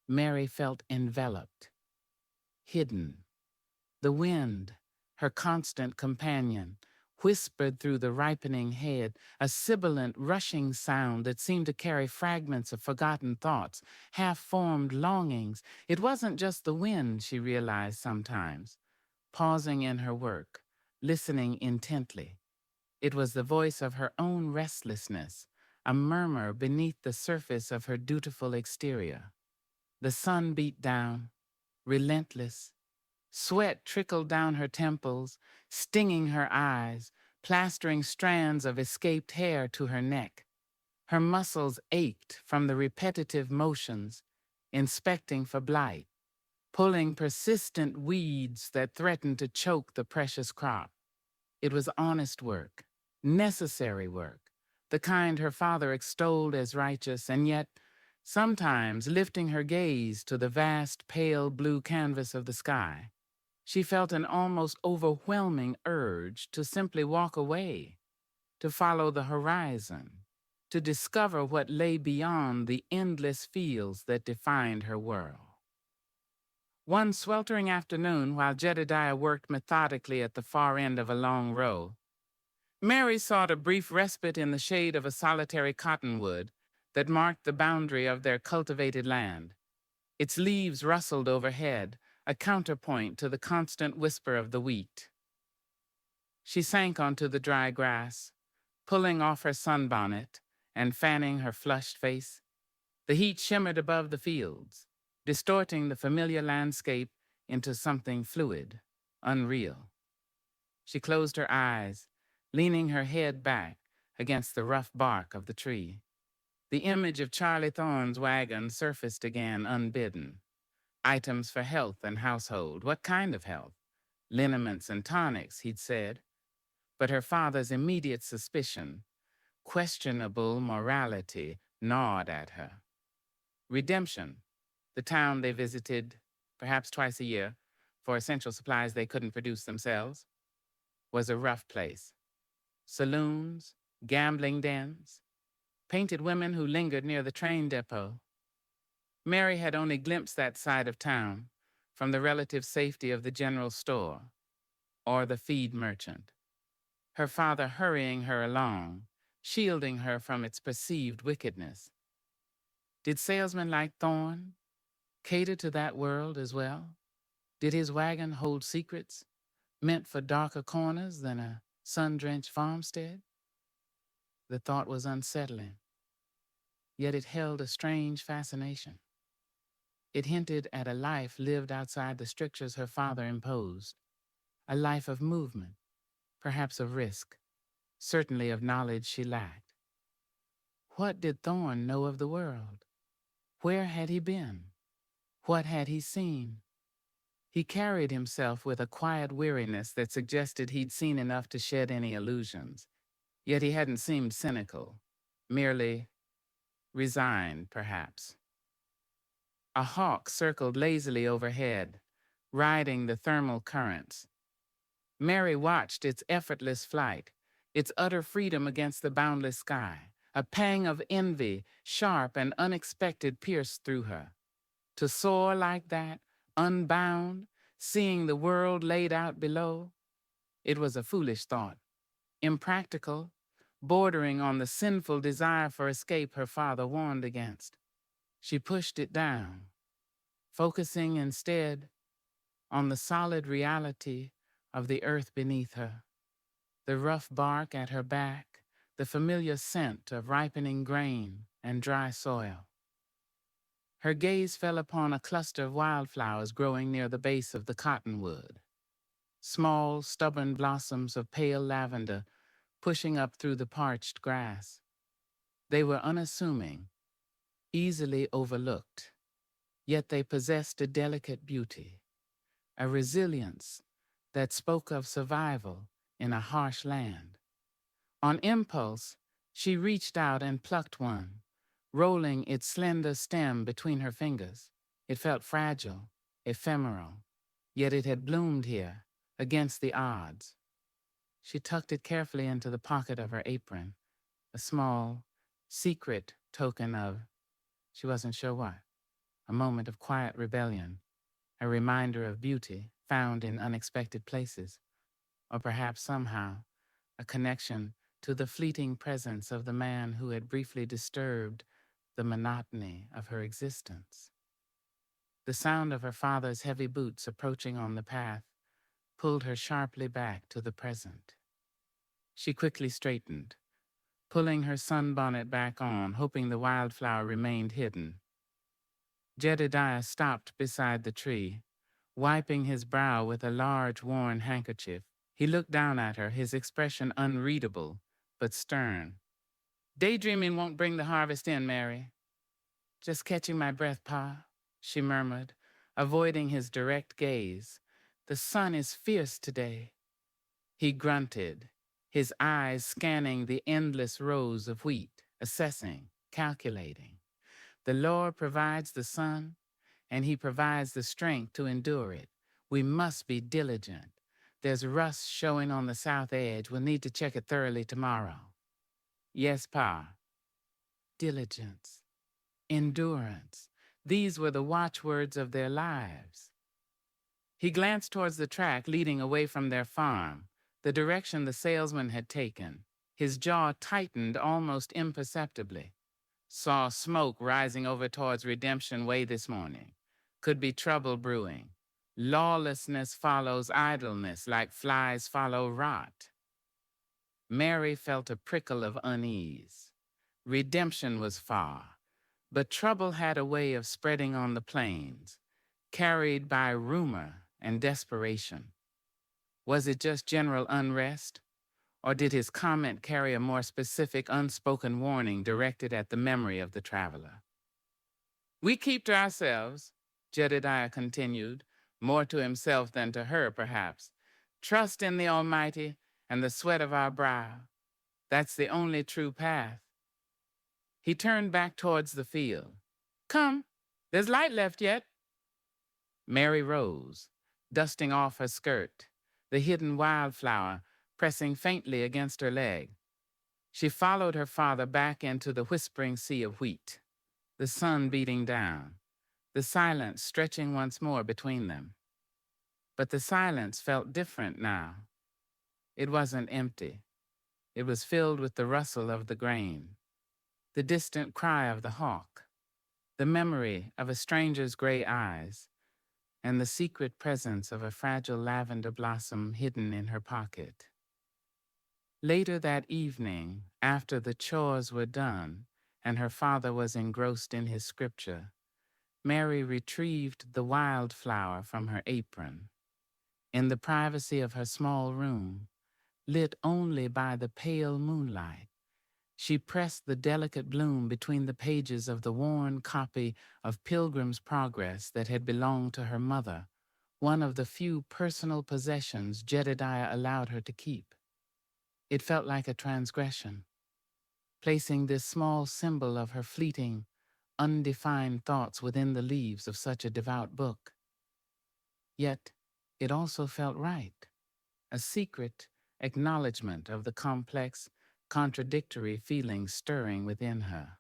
Mary felt enveloped, hidden. The wind, her constant companion, whispered through the ripening head, a sibilant, rushing sound that seemed to carry fragments of forgotten thoughts, half-formed longings. It wasn't just the wind, she realized sometimes, pausing in her work, listening intently. It was the voice of her own restlessness, a murmur beneath the surface of her dutiful exterior. The sun beat down, relentless. Sweat trickled down her temples, stinging her eyes, plastering strands of escaped hair to her neck. Her muscles ached from the repetitive motions, inspecting for blight, pulling persistent weeds that threatened to choke the precious crop. It was honest work, necessary work, the kind her father extolled as righteous, and yet, sometimes lifting her gaze to the vast pale blue canvas of the sky, she felt an almost overwhelming urge to simply walk away, to follow the horizon, to discover what lay beyond the endless fields that defined her world. One sweltering afternoon, while Jedediah worked methodically at the far end of a long row, Mary sought a brief respite in the shade of a solitary cottonwood that marked the boundary of their cultivated land. Its leaves rustled overhead, a counterpoint to the constant whisper of the wheat. She sank onto the dry grass, pulling off her sunbonnet and fanning her flushed face. The heat shimmered above the fields, distorting the familiar landscape into something fluid, unreal. She closed her eyes, leaning her head back against the rough bark of the tree. The image of Charlie Thorne's wagon surfaced again unbidden. Items for health and household. What kind of health? Liniments and tonics, he'd said. But her father's immediate suspicion, questionable morality, gnawed at her. Redemption, the town they visited perhaps twice a year for essential supplies they couldn't produce themselves, was a rough place. Saloons, gambling dens, painted women who lingered near the train depot. Mary had only glimpsed that side of town from the relative safety of the general store or the feed merchant. Her father hurrying her along, shielding her from its perceived wickedness. Did salesmen like Thorne cater to that world as well? Did his wagon hold secrets meant for darker corners than a sun-drenched farmstead? The thought was unsettling, yet it held a strange fascination. It hinted at a life lived outside the strictures her father imposed, a life of movement, perhaps of risk, certainly of knowledge she lacked. What did Thorne know of the world? Where had he been? What had he seen? He carried himself with a quiet weariness that suggested he'd seen enough to shed any illusions. Yet he hadn't seemed cynical, merely resigned, perhaps. A hawk circled lazily overhead, riding the thermal currents. Mary watched its effortless flight, its utter freedom against the boundless sky. A pang of envy, sharp and unexpected, pierced through her. To soar like that, unbound, seeing the world laid out below, it was a foolish thought, impractical, bordering on the sinful desire for escape her father warned against. She pushed it down, focusing instead on the solid reality of the earth beneath her, the rough bark at her back, the familiar scent of ripening grain and dry soil. Her gaze fell upon a cluster of wildflowers growing near the base of the cottonwood, small, stubborn blossoms of pale lavender pushing up through the parched grass. They were unassuming, easily overlooked, yet they possessed a delicate beauty, a resilience that spoke of survival in a harsh land. On impulse, she reached out and plucked one, rolling its slender stem between her fingers. It felt fragile, ephemeral, yet it had bloomed here, against the odds. She tucked it carefully into the pocket of her apron, a small, secret token of, she wasn't sure what, a moment of quiet rebellion, a reminder of beauty found in unexpected places, or perhaps somehow a connection to the fleeting presence of the man who had briefly disturbed the monotony of her existence. The sound of her father's heavy boots approaching on the path pulled her sharply back to the present. She quickly straightened, pulling her sunbonnet back on, hoping the wildflower remained hidden. Jedediah stopped beside the tree, wiping his brow with a large worn handkerchief. He looked down at her, his expression unreadable but stern. Daydreaming won't bring the harvest in, Mary. Just catching my breath, Pa, she murmured, avoiding his direct gaze. The sun is fierce today. He grunted, his eyes scanning the endless rows of wheat, assessing, calculating. The Lord provides the sun, and he provides the strength to endure it. We must be diligent. There's rust showing on the south edge. We'll need to check it thoroughly tomorrow. Yes, Pa. Diligence. Endurance. These were the watchwords of their lives. He glanced towards the track leading away from their farm, the direction the salesman had taken. His jaw tightened almost imperceptibly. Saw smoke rising over towards Redemption Way this morning. Could be trouble brewing. Lawlessness follows idleness like flies follow rot. Mary felt a prickle of unease. Redemption was far, but trouble had a way of spreading on the plains, carried by rumor and desperation. Was it just general unrest, or did his comment carry a more specific unspoken warning directed at the memory of the traveler? We keep to ourselves, Jedediah continued, more to himself than to her, perhaps. Trust in the Almighty and the sweat of our brow. That's the only true path. He turned back towards the field. Come, there's light left yet. Mary rose, dusting off her skirt, the hidden wildflower pressing faintly against her leg. She followed her father back into the whispering sea of wheat, the sun beating down, the silence stretching once more between them. But the silence felt different now. It wasn't empty. It was filled with the rustle of the grain, the distant cry of the hawk, the memory of a stranger's gray eyes, and the secret presence of a fragile lavender blossom hidden in her pocket. Later that evening, after the chores were done and her father was engrossed in his scripture, Mary retrieved the wildflower from her apron. In the privacy of her small room, lit only by the pale moonlight, she pressed the delicate bloom between the pages of the worn copy of Pilgrim's Progress that had belonged to her mother, one of the few personal possessions Jedediah allowed her to keep. It felt like a transgression, placing this small symbol of her fleeting, undefined thoughts within the leaves of such a devout book. Yet it also felt right, a secret acknowledgement of the complex, contradictory feelings stirring within her.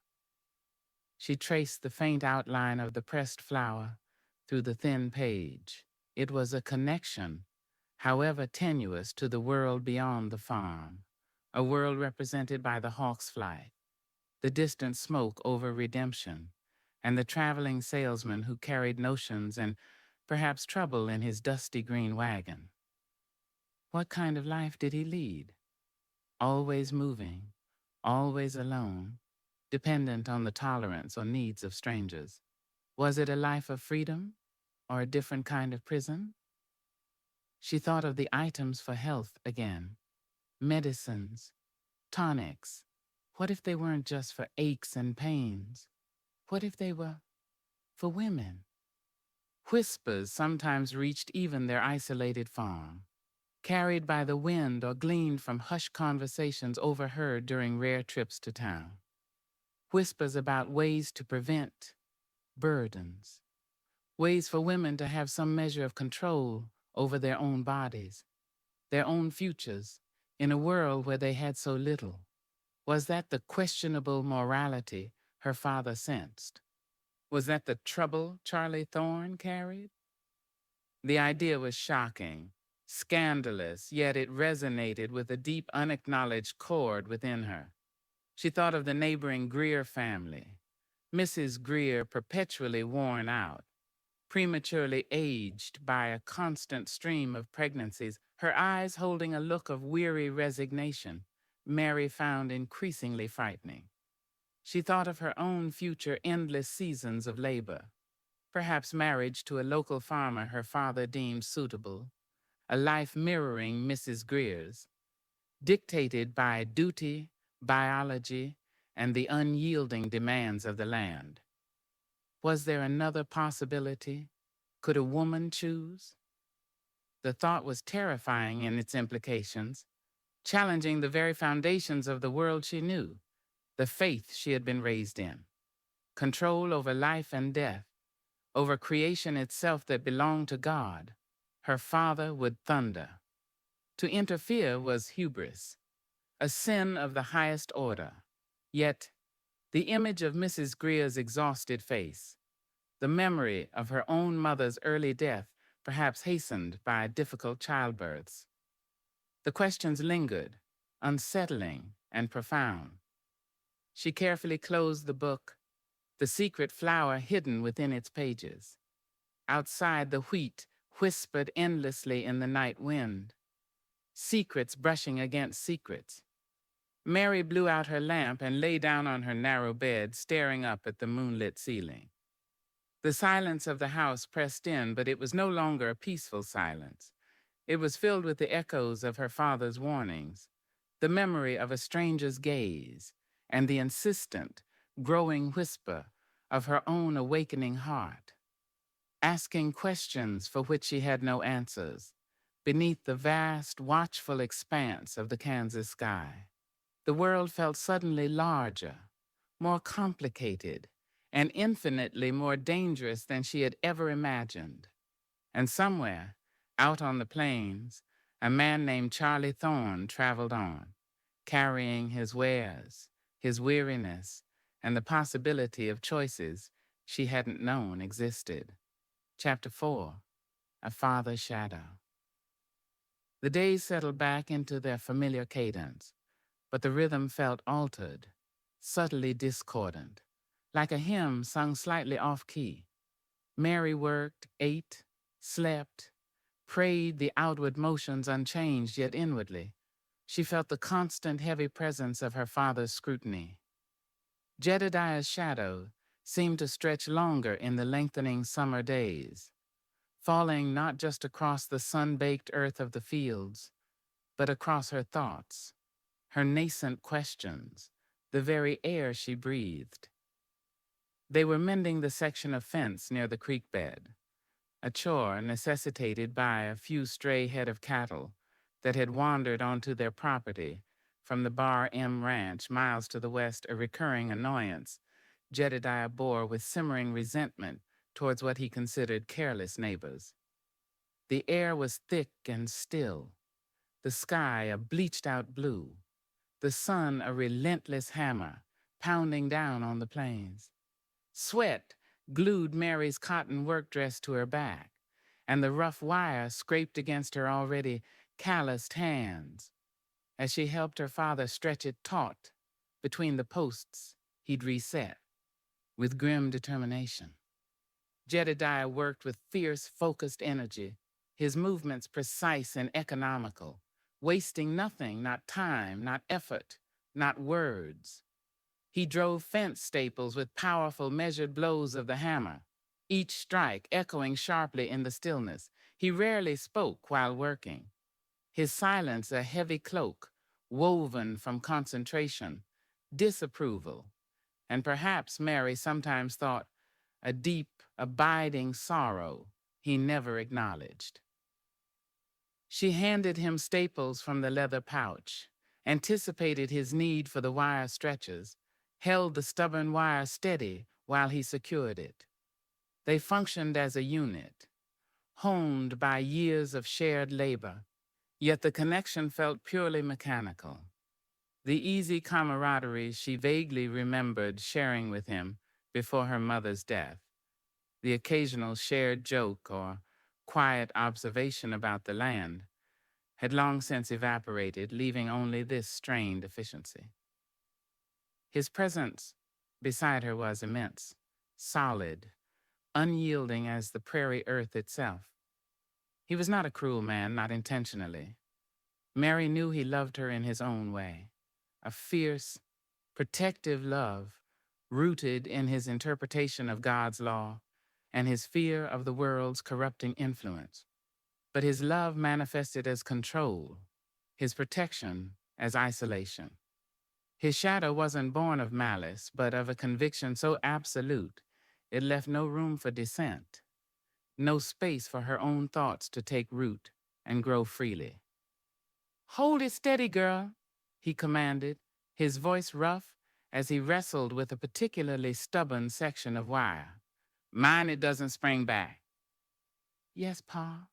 She traced the faint outline of the pressed flower through the thin page. It was a connection, however tenuous, to the world beyond the farm, a world represented by the hawk's flight, the distant smoke over Redemption, and the traveling salesman who carried notions and perhaps trouble in his dusty green wagon. What kind of life did he lead? Always moving, always alone, dependent on the tolerance or needs of strangers. Was it a life of freedom or a different kind of prison? She thought of the items for health again. Medicines, tonics. What if they weren't just for aches and pains? What if they were for women? Whispers sometimes reached even their isolated farm, carried by the wind or gleaned from hushed conversations overheard during rare trips to town. Whispers about ways to prevent burdens, ways for women to have some measure of control over their own bodies, their own futures, in a world where they had so little. Was that the questionable morality her father sensed? Was that the trouble Charlie Thorne carried? The idea was shocking, scandalous, yet it resonated with a deep, unacknowledged chord within her. She thought of the neighboring Greer family, Mrs. Greer perpetually worn out, prematurely aged by a constant stream of pregnancies, her eyes holding a look of weary resignation Mary found increasingly frightening. She thought of her own future endless seasons of labor, perhaps marriage to a local farmer her father deemed suitable, a life mirroring Mrs. Greer's, dictated by duty, biology, and the unyielding demands of the land. Was there another possibility? Could a woman choose? The thought was terrifying in its implications, challenging the very foundations of the world she knew, the faith she had been raised in. Control over life and death, over creation itself that belonged to God. Her father would thunder. To interfere was hubris, a sin of the highest order. Yet, the image of Mrs. Greer's exhausted face, the memory of her own mother's early death perhaps hastened by difficult childbirths. The questions lingered, unsettling and profound. She carefully closed the book, the secret flower hidden within its pages. Outside, the wheat whispered endlessly in the night wind, secrets brushing against secrets. Mary blew out her lamp and lay down on her narrow bed, staring up at the moonlit ceiling. The silence of the house pressed in, but it was no longer a peaceful silence. It was filled with the echoes of her father's warnings, the memory of a stranger's gaze, and the insistent, growing whisper of her own awakening heart, asking questions for which she had no answers, beneath the vast, watchful expanse of the Kansas sky. The world felt suddenly larger, more complicated, and infinitely more dangerous than she had ever imagined. And somewhere, out on the plains, a man named Charlie Thorne traveled on, carrying his wares, his weariness, and the possibility of choices she hadn't known existed. Chapter 4, A Father's Shadow. The days settled back into their familiar cadence, but the rhythm felt altered, subtly discordant, like a hymn sung slightly off-key. Mary worked, ate, slept, prayed, the outward motions unchanged, yet inwardly she felt the constant heavy presence of her father's scrutiny. Jedediah's shadow seemed to stretch longer in the lengthening summer days, falling not just across the sun-baked earth of the fields, but across her thoughts, her nascent questions, the very air she breathed. They were mending the section of fence near the creek bed, a chore necessitated by a few stray head of cattle that had wandered onto their property from the Bar M Ranch miles to the west, a recurring annoyance Jedediah bore with simmering resentment towards what he considered careless neighbors. The air was thick and still, the sky a bleached-out blue, the sun a relentless hammer pounding down on the plains. Sweat glued Mary's cotton work dress to her back, and the rough wire scraped against her already calloused hands as she helped her father stretch it taut between the posts he'd reset with grim determination. Jedediah worked with fierce, focused energy, his movements precise and economical, wasting nothing, not time, not effort, not words. He drove fence staples with powerful, measured blows of the hammer, each strike echoing sharply in the stillness. He rarely spoke while working, his silence a heavy cloak woven from concentration, disapproval, and perhaps, Mary sometimes thought, a deep, abiding sorrow he never acknowledged. She handed him staples from the leather pouch, anticipated his need for the wire stretchers, held the stubborn wire steady while he secured it. They functioned as a unit, honed by years of shared labor, yet the connection felt purely mechanical. The easy camaraderie she vaguely remembered sharing with him before her mother's death, the occasional shared joke or quiet observation about the land, had long since evaporated, leaving only this strained efficiency. His presence beside her was immense, solid, unyielding as the prairie earth itself. He was not a cruel man, not intentionally. Mary knew he loved her in his own way, a fierce, protective love rooted in his interpretation of God's law and his fear of the world's corrupting influence. But his love manifested as control, his protection as isolation. His shadow wasn't born of malice, but of a conviction so absolute it left no room for dissent, no space for her own thoughts to take root and grow freely. "Hold it steady, girl," he commanded, his voice rough as he wrestled with a particularly stubborn section of wire. "Mind it doesn't spring back." "Yes, Pa,"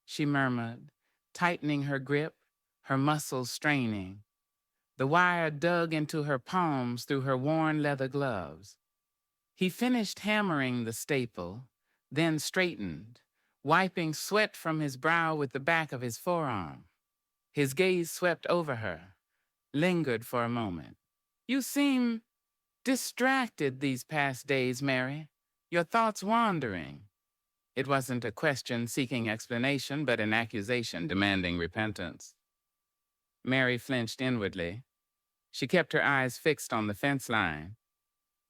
she murmured, tightening her grip, her muscles straining. The wire dug into her palms through her worn leather gloves. He finished hammering the staple, then straightened, wiping sweat from his brow with the back of his forearm. His gaze swept over her, lingered for a moment. You seem distracted these past days, Mary. Your thoughts wandering. It wasn't a question seeking explanation, but an accusation demanding repentance. Mary flinched inwardly. She kept her eyes fixed on the fence line.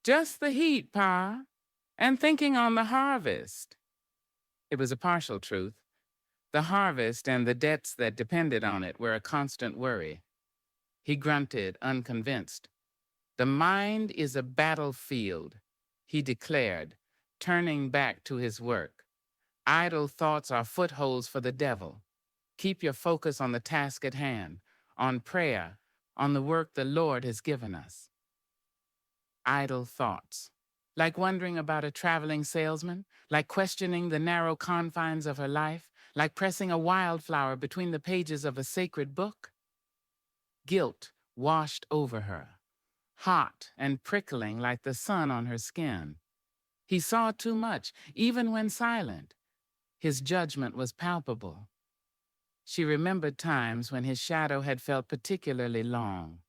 Just the heat, Pa, and thinking on the harvest. It was a partial truth. The harvest and the debts that depended on it were a constant worry. He grunted, unconvinced. The mind is a battlefield, he declared, turning back to his work. Idle thoughts are footholds for the devil. Keep your focus on the task at hand, on prayer, on the work the Lord has given us. Idle thoughts. Like wondering about a traveling salesman, like questioning the narrow confines of her life, like pressing a wildflower between the pages of a sacred book. Guilt washed over her, hot and prickling like the sun on her skin. He saw too much, even when silent. His judgment was palpable. She remembered times when his shadow had felt particularly long,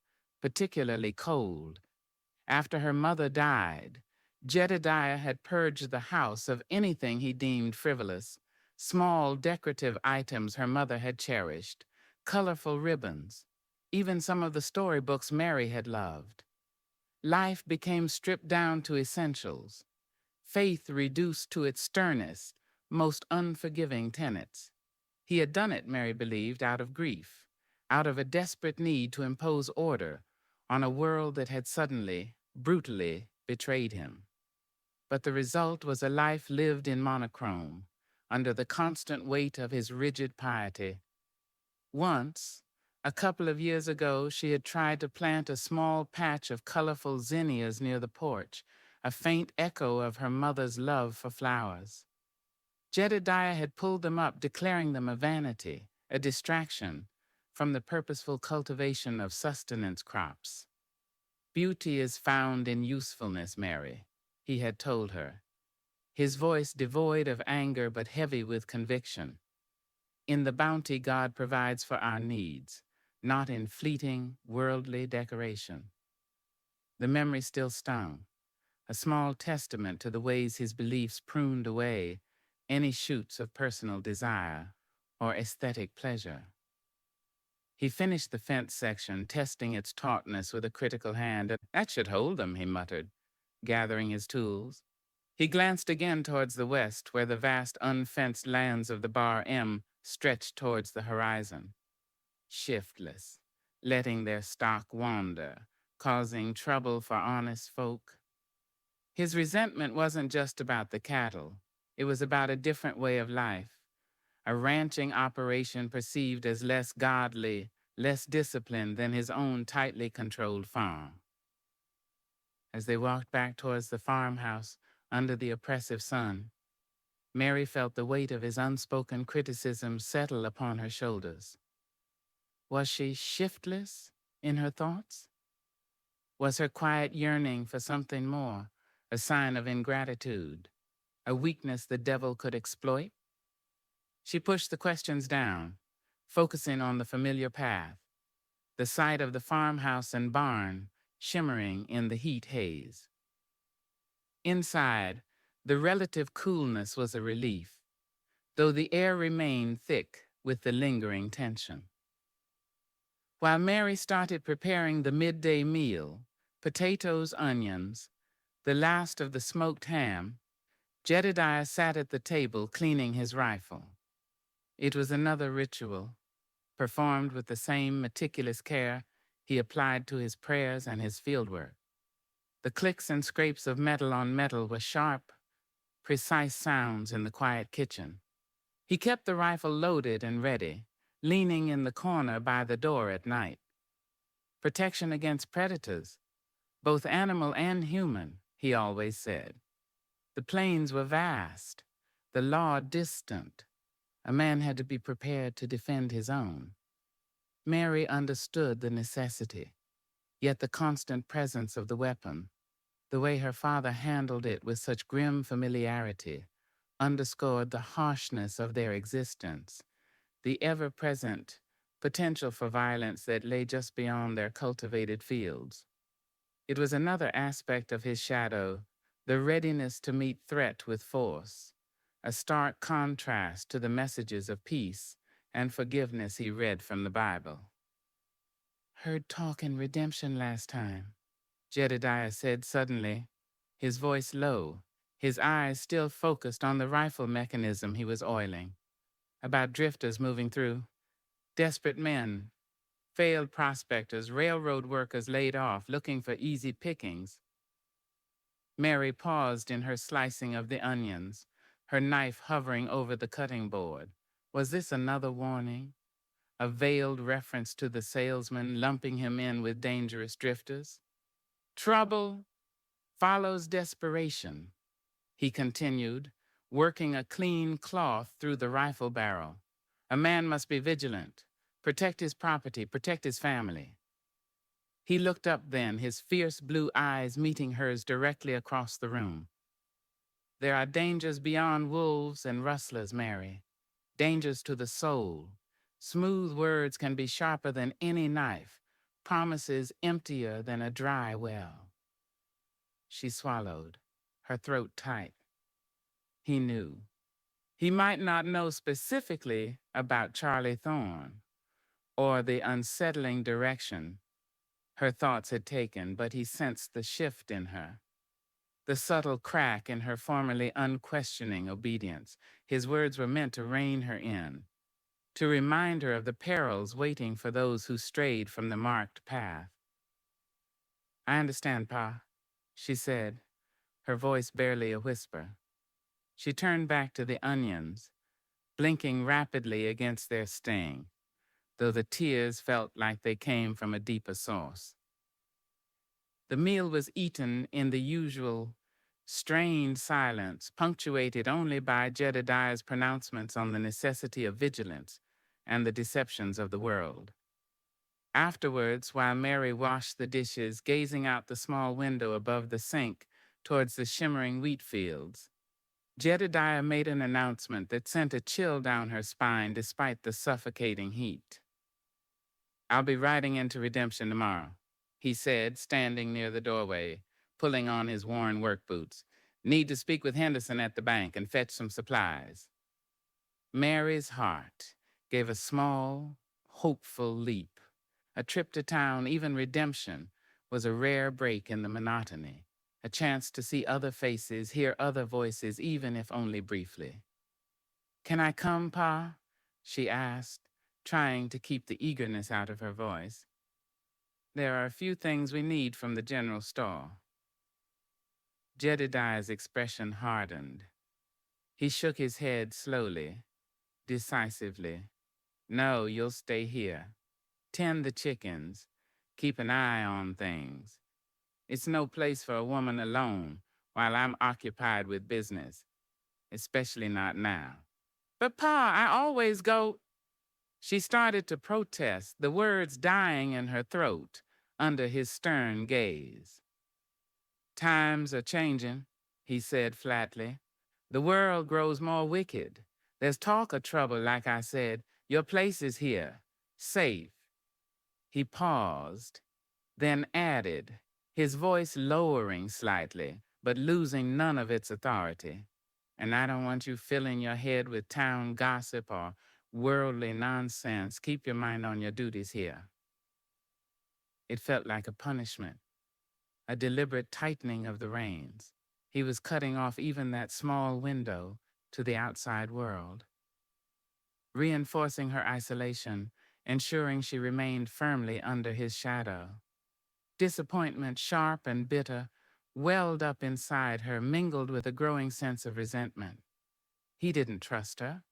particularly cold. After her mother died, Jedediah had purged the house of anything he deemed frivolous, small decorative items her mother had cherished, colorful ribbons, even some of the storybooks Mary had loved. Life became stripped down to essentials, faith reduced to its sternest, most unforgiving tenets. He had done it, Mary believed, out of grief, out of a desperate need to impose order on a world that had suddenly, brutally betrayed him. But the result was a life lived in monochrome, under the constant weight of his rigid piety. Once, a couple of years ago, she had tried to plant a small patch of colorful zinnias near the porch, a faint echo of her mother's love for flowers. Jedediah had pulled them up, declaring them a vanity, a distraction from the purposeful cultivation of sustenance crops. Beauty is found in usefulness, Mary, he had told her, his voice devoid of anger but heavy with conviction. In the bounty God provides for our needs, not in fleeting, worldly decoration. The memory still stung, a small testament to the ways his beliefs pruned away any shoots of personal desire or aesthetic pleasure. He finished the fence section, testing its tautness with a critical hand. That should hold them, he muttered, gathering his tools. He glanced again towards the west, where the vast unfenced lands of the Bar M stretched towards the horizon. Shiftless, letting their stock wander, causing trouble for honest folk. His resentment wasn't just about the cattle. It was about a different way of life, a ranching operation perceived as less godly, less disciplined than his own tightly controlled farm. As they walked back towards the farmhouse under the oppressive sun, Mary felt the weight of his unspoken criticism settle upon her shoulders. Was she shiftless in her thoughts? Was her quiet yearning for something more a sign of ingratitude, a weakness the devil could exploit? She pushed the questions down, focusing on the familiar path, the sight of the farmhouse and barn shimmering in the heat haze. Inside, the relative coolness was a relief, though the air remained thick with the lingering tension. While Mary started preparing the midday meal, potatoes, onions, the last of the smoked ham, Jedediah sat at the table cleaning his rifle. It was another ritual, performed with the same meticulous care he applied to his prayers and his fieldwork. The clicks and scrapes of metal on metal were sharp, precise sounds in the quiet kitchen. He kept the rifle loaded and ready, leaning in the corner by the door at night. Protection against predators, both animal and human, he always said. The plains were vast, the law distant. A man had to be prepared to defend his own. Mary understood the necessity, yet the constant presence of the weapon, the way her father handled it with such grim familiarity, underscored the harshness of their existence, the ever-present potential for violence that lay just beyond their cultivated fields. It was another aspect of his shadow, the readiness to meet threat with force, a stark contrast to the messages of peace and forgiveness he read from the Bible. "Heard talk in redemption last time," Jedediah said suddenly, his voice low, his eyes still focused on the rifle mechanism he was oiling. "About drifters moving through. Desperate men, failed prospectors, railroad workers laid off, looking for easy pickings." Mary paused in her slicing of the onions, her knife hovering over the cutting board. Was this another warning? A veiled reference to the salesman lumping him in with dangerous drifters? "Trouble follows desperation," he continued, working a clean cloth through the rifle barrel. "A man must be vigilant, protect his property, protect his family." He looked up then, his fierce blue eyes meeting hers directly across the room. "There are dangers beyond wolves and rustlers, Mary. Dangers to the soul. Smooth words can be sharper than any knife, promises emptier than a dry well." She swallowed, her throat tight. He knew. He might not know specifically about Charlie Thorne or the unsettling direction her thoughts had taken, but he sensed the shift in her, the subtle crack in her formerly unquestioning obedience. His words were meant to rein her in, to remind her of the perils waiting for those who strayed from the marked path. "I understand, Pa," she said, her voice barely a whisper. She turned back to the onions, blinking rapidly against their sting, though the tears felt like they came from a deeper source. The meal was eaten in the usual strained silence, punctuated only by Jedediah's pronouncements on the necessity of vigilance and the deceptions of the world. Afterwards, while Mary washed the dishes, gazing out the small window above the sink towards the shimmering wheat fields, Jedediah made an announcement that sent a chill down her spine despite the suffocating heat. "I'll be riding into Redemption tomorrow," he said, standing near the doorway, pulling on his worn work boots. "Need to speak with Henderson at the bank and fetch some supplies." Mary's heart gave a small, hopeful leap. A trip to town, even Redemption, was a rare break in the monotony, a chance to see other faces, hear other voices, even if only briefly. "Can I come, Pa?" she asked, trying to keep the eagerness out of her voice. "There are a few things we need from the general store." Jedediah's expression hardened. He shook his head slowly, decisively. "No, you'll stay here. Tend the chickens. Keep an eye on things. It's no place for a woman alone while I'm occupied with business, especially not now." "But Pa, I always go—" She started to protest, the words dying in her throat under his stern gaze. "Times are changing," he said flatly. "The world grows more wicked. There's talk of trouble, like I said. Your place is here, safe." He paused, then added, his voice lowering slightly, but losing none of its authority. "And I don't want you filling your head with town gossip or worldly nonsense. Keep your mind on your duties here." It felt like a punishment, a deliberate tightening of the reins. He was cutting off even that small window to the outside world, reinforcing her isolation, ensuring she remained firmly under his shadow. Disappointment, sharp and bitter, welled up inside her, mingled with a growing sense of resentment. He didn't trust her.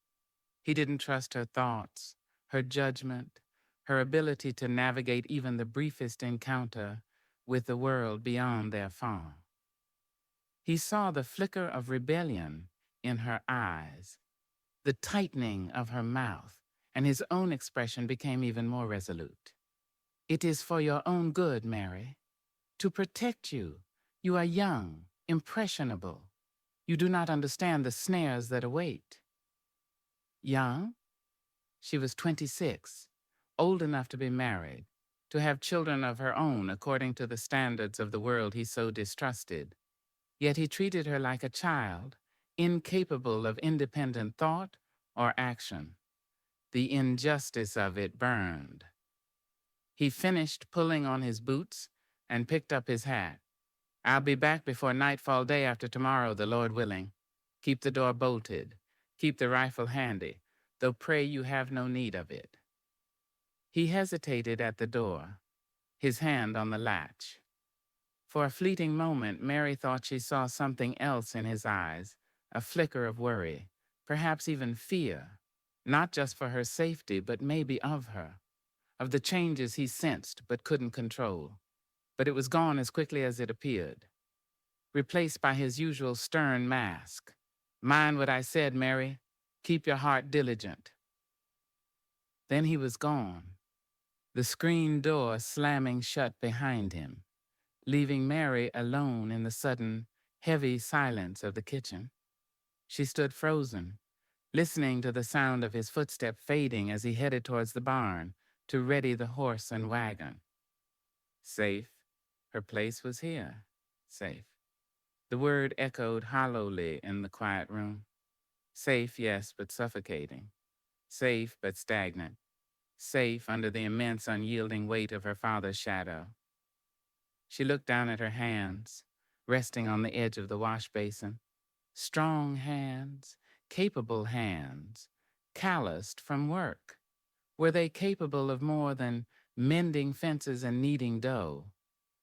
He didn't trust her thoughts, her judgment, her ability to navigate even the briefest encounter with the world beyond their farm. He saw the flicker of rebellion in her eyes, the tightening of her mouth, and his own expression became even more resolute. "It is for your own good, Mary. To protect you. You are young, impressionable. You do not understand the snares that await. Young? She was 26, old enough to be married, to have children of her own according to the standards of the world he so distrusted. Yet he treated her like a child, incapable of independent thought or action. The injustice of it burned. He finished pulling on his boots and picked up his hat. I'll be back before nightfall day after tomorrow, the Lord willing. Keep the door bolted. Keep the rifle handy, though pray you have no need of it. He hesitated at the door, his hand on the latch. For a fleeting moment, Mary thought she saw something else in his eyes, a flicker of worry, perhaps even fear, not just for her safety, but maybe of her, of the changes he sensed but couldn't control. But it was gone as quickly as it appeared, replaced by his usual stern mask. Mind what I said, Mary. Keep your heart diligent. Then he was gone, the screen door slamming shut behind him, leaving Mary alone in the sudden, heavy silence of the kitchen. She stood frozen, listening to the sound of his footstep fading as he headed towards the barn to ready the horse and wagon. Safe. Her place was here. Safe. The word echoed hollowly in the quiet room. Safe, yes, but suffocating. Safe, but stagnant. Safe under the immense, unyielding weight of her father's shadow. She looked down at her hands, resting on the edge of the wash basin. Strong hands, capable hands, calloused from work. Were they capable of more than mending fences and kneading dough?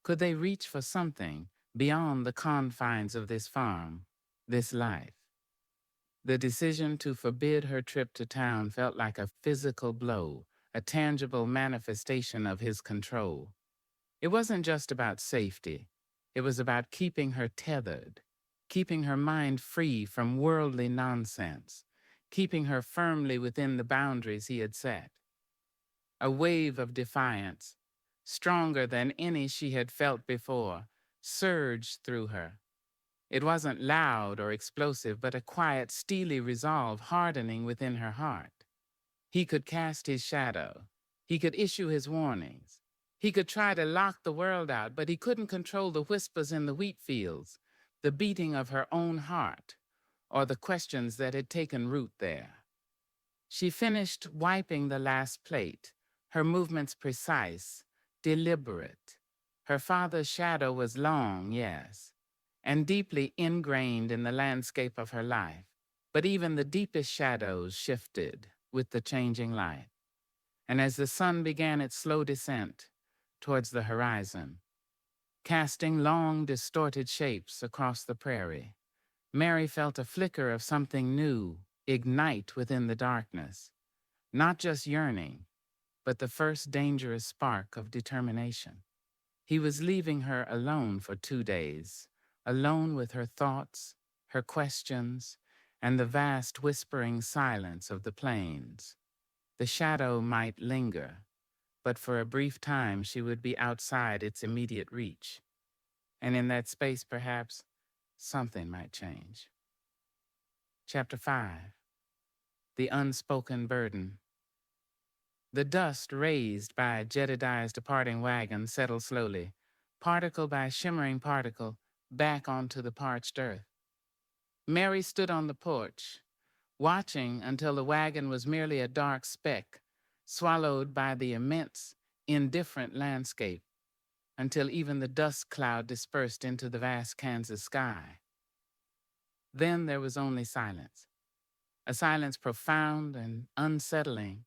Could they reach for something beyond the confines of this farm, this life? The decision to forbid her trip to town felt like a physical blow, a tangible manifestation of his control. It wasn't just about safety. It was about keeping her tethered, keeping her mind free from worldly nonsense, keeping her firmly within the boundaries he had set. A wave of defiance, stronger than any she had felt before, surged through her. It wasn't loud or explosive, but a quiet, steely resolve hardening within her heart. He could cast his shadow. He could issue his warnings. He could try to lock the world out, but he couldn't control the whispers in the wheat fields, the beating of her own heart, or the questions that had taken root there. She finished wiping the last plate, her movements precise, deliberate. Her father's shadow was long, yes, and deeply ingrained in the landscape of her life. But even the deepest shadows shifted with the changing light. And as the sun began its slow descent towards the horizon, casting long, distorted shapes across the prairie, Mary felt a flicker of something new ignite within the darkness, not just yearning, but the first dangerous spark of determination. He was leaving her alone for 2 days, alone with her thoughts, her questions, and the vast whispering silence of the plains. The shadow might linger, but for a brief time she would be outside its immediate reach. And in that space, perhaps, something might change. Chapter 5. The Unspoken Burden. The dust raised by Jedediah's departing wagon settled slowly, particle by shimmering particle, back onto the parched earth. Mary stood on the porch, watching until the wagon was merely a dark speck, swallowed by the immense, indifferent landscape, until even the dust cloud dispersed into the vast Kansas sky. Then there was only silence, a silence profound and unsettling,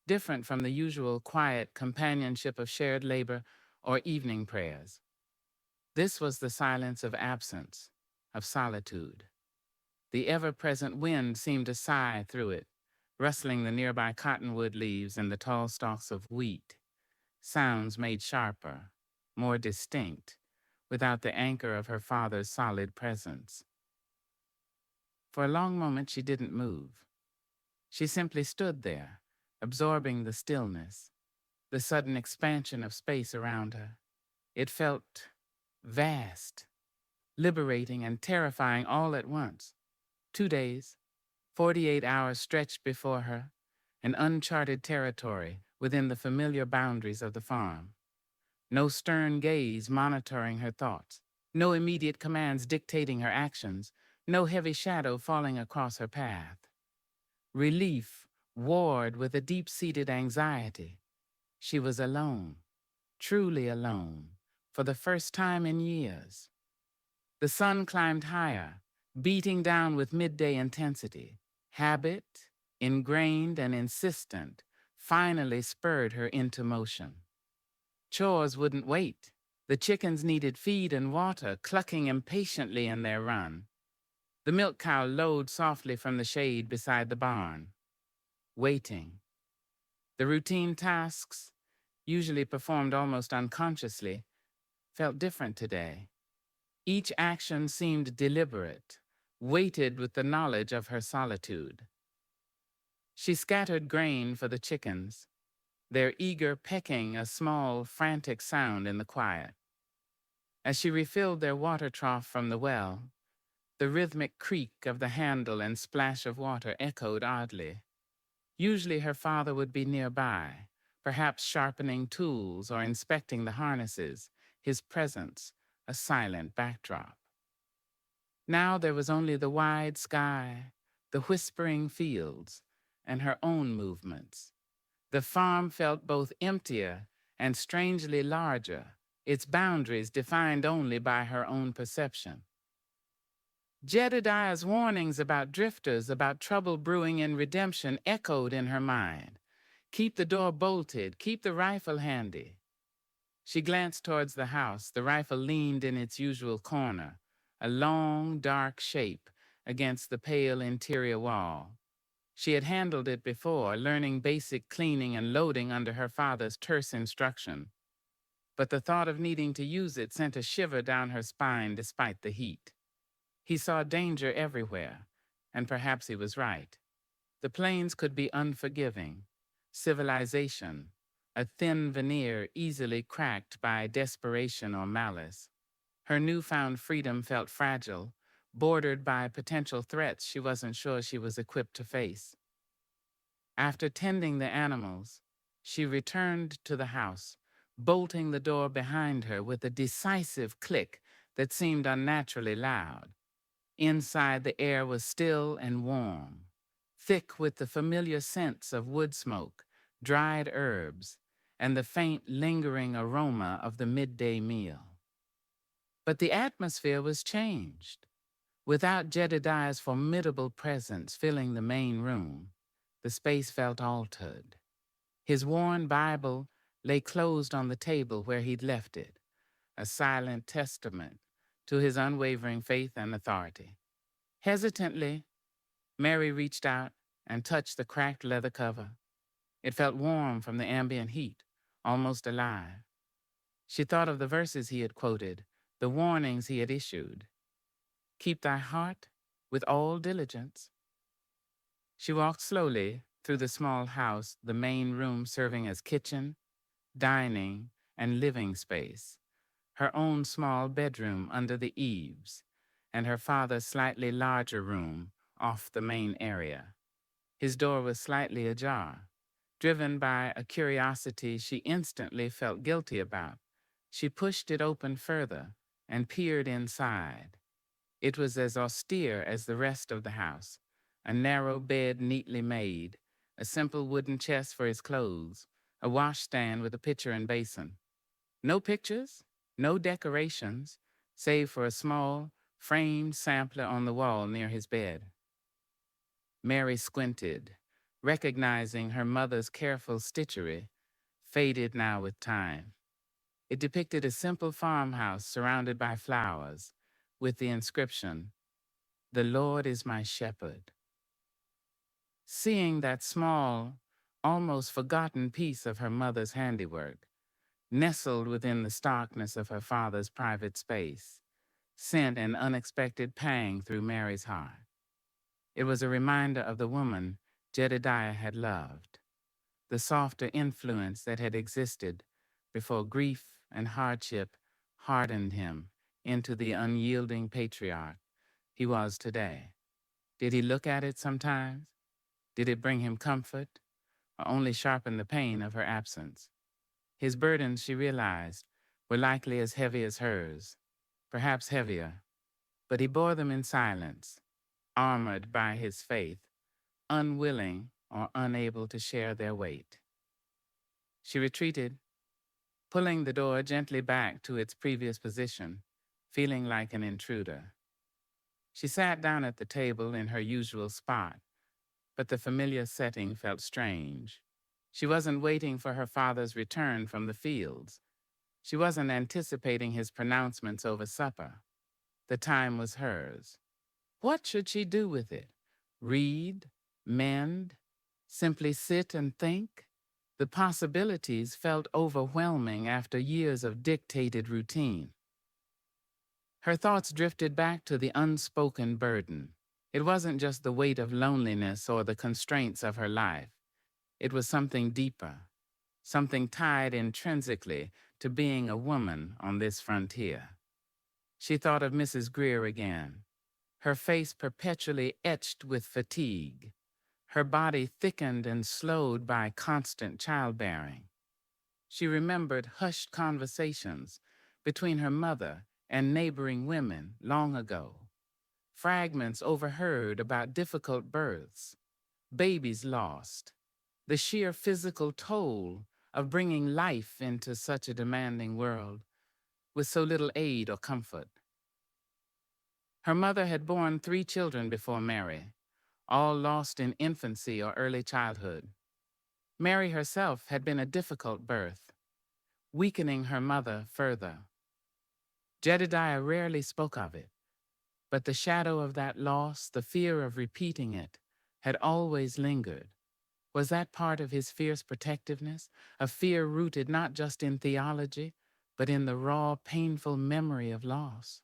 different from the usual quiet companionship of shared labor or evening prayers. This was the silence of absence, of solitude. The ever-present wind seemed to sigh through it, rustling the nearby cottonwood leaves and the tall stalks of wheat. Sounds made sharper, more distinct, without the anchor of her father's solid presence. For a long moment she didn't move. She simply stood there, absorbing the stillness, the sudden expansion of space around her. It felt vast, liberating and terrifying all at once. 2 days, 48 hours stretched before her, an uncharted territory within the familiar boundaries of the farm. No stern gaze monitoring her thoughts, no immediate commands dictating her actions, no heavy shadow falling across her path. Relief warred with a deep-seated anxiety. She was alone, truly alone, for the first time in years. The sun climbed higher, beating down with midday intensity. Habit, ingrained and insistent, finally spurred her into motion. Chores wouldn't wait. The chickens needed feed and water, clucking impatiently in their run. The milk cow lowed softly from the shade beside the barn, waiting. The routine tasks, usually performed almost unconsciously, felt different today. Each action seemed deliberate, weighted with the knowledge of her solitude. She scattered grain for the chickens, their eager pecking a small, frantic sound in the quiet. As she refilled their water trough from the well, the rhythmic creak of the handle and splash of water echoed oddly. Usually her father would be nearby, perhaps sharpening tools or inspecting the harnesses, his presence a silent backdrop. Now there was only the wide sky, the whispering fields, and her own movements. The farm felt both emptier and strangely larger, its boundaries defined only by her own perception. Jedediah's warnings about drifters, about trouble brewing in redemption, echoed in her mind. Keep the door bolted, keep the rifle handy. She glanced towards the house. The rifle leaned in its usual corner, a long, dark shape against the pale interior wall. She had handled it before, learning basic cleaning and loading under her father's terse instruction. But the thought of needing to use it sent a shiver down her spine despite the heat. He saw danger everywhere, and perhaps he was right. The plains could be unforgiving. Civilization, a thin veneer easily cracked by desperation or malice. Her newfound freedom felt fragile, bordered by potential threats she wasn't sure she was equipped to face. After tending the animals, she returned to the house, bolting the door behind her with a decisive click that seemed unnaturally loud. Inside, the air was still and warm, thick with the familiar scents of wood smoke, dried herbs, and the faint, lingering aroma of the midday meal. But the atmosphere was changed. Without Jedediah's formidable presence filling the main room, the space felt altered. His worn Bible lay closed on the table where he'd left it, a silent testament to his unwavering faith and authority. Hesitantly, Mary reached out and touched the cracked leather cover. It felt warm from the ambient heat, almost alive. She thought of the verses he had quoted, the warnings he had issued. Keep thy heart with all diligence. She walked slowly through the small house, the main room serving as kitchen, dining, and living space, her own small bedroom under the eaves, and her father's slightly larger room off the main area. His door was slightly ajar. Driven by a curiosity she instantly felt guilty about, she pushed it open further and peered inside. It was as austere as the rest of the house, a narrow bed neatly made, a simple wooden chest for his clothes, a washstand with a pitcher and basin. No pictures, no decorations, save for a small, framed sampler on the wall near his bed. Mary squinted, recognizing her mother's careful stitchery, faded now with time. It depicted a simple farmhouse surrounded by flowers, with the inscription, "The Lord is my shepherd." Seeing that small, almost forgotten piece of her mother's handiwork, nestled within the starkness of her father's private space, sent an unexpected pang through Mary's heart. It was a reminder of the woman Jedediah had loved, the softer influence that had existed before grief and hardship hardened him into the unyielding patriarch he was today. Did he look at it sometimes? Did it bring him comfort, or only sharpen the pain of her absence? His burdens, she realized, were likely as heavy as hers, perhaps heavier, but he bore them in silence, armored by his faith, unwilling or unable to share their weight. She retreated, pulling the door gently back to its previous position, feeling like an intruder. She sat down at the table in her usual spot, but the familiar setting felt strange. She wasn't waiting for her father's return from the fields. She wasn't anticipating his pronouncements over supper. The time was hers. What should she do with it? Read? Mend? Simply sit and think? The possibilities felt overwhelming after years of dictated routine. Her thoughts drifted back to the unspoken burden. It wasn't just the weight of loneliness or the constraints of her life. It was something deeper, something tied intrinsically to being a woman on this frontier. She thought of Mrs. Greer again, her face perpetually etched with fatigue, her body thickened and slowed by constant childbearing. She remembered hushed conversations between her mother and neighboring women long ago, fragments overheard about difficult births, babies lost, the sheer physical toll of bringing life into such a demanding world with so little aid or comfort. Her mother had borne 3 children before Mary, all lost in infancy or early childhood. Mary herself had been a difficult birth, weakening her mother further. Jedediah rarely spoke of it, but the shadow of that loss, the fear of repeating it, had always lingered. Was that part of his fierce protectiveness, a fear rooted not just in theology, but in the raw, painful memory of loss?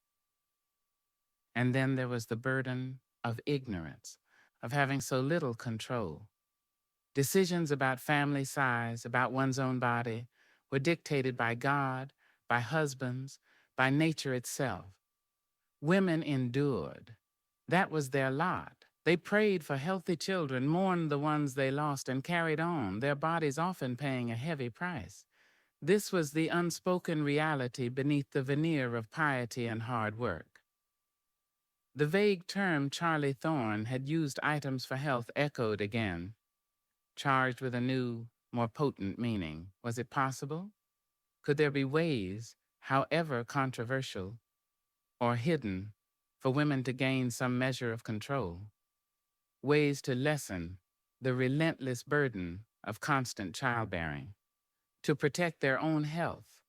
And then there was the burden of ignorance, of having so little control. Decisions about family size, about one's own body, were dictated by God, by husbands, by nature itself. Women endured. That was their lot. They prayed for healthy children, mourned the ones they lost, and carried on, their bodies often paying a heavy price. This was the unspoken reality beneath the veneer of piety and hard work. The vague term Charlie Thorne had used items for health echoed again, charged with a new, more potent meaning. Was it possible? Could there be ways, however controversial or hidden, for women to gain some measure of control? Ways to lessen the relentless burden of constant childbearing, to protect their own health,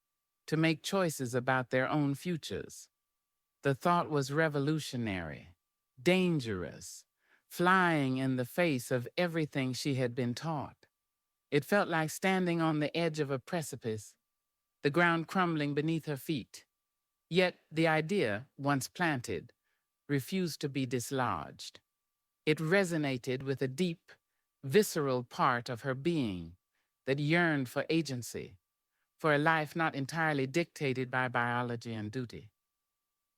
to make choices about their own futures. The thought was revolutionary, dangerous, flying in the face of everything she had been taught. It felt like standing on the edge of a precipice, the ground crumbling beneath her feet. Yet the idea, once planted, refused to be dislodged. It resonated with a deep, visceral part of her being that yearned for agency, for a life not entirely dictated by biology and duty.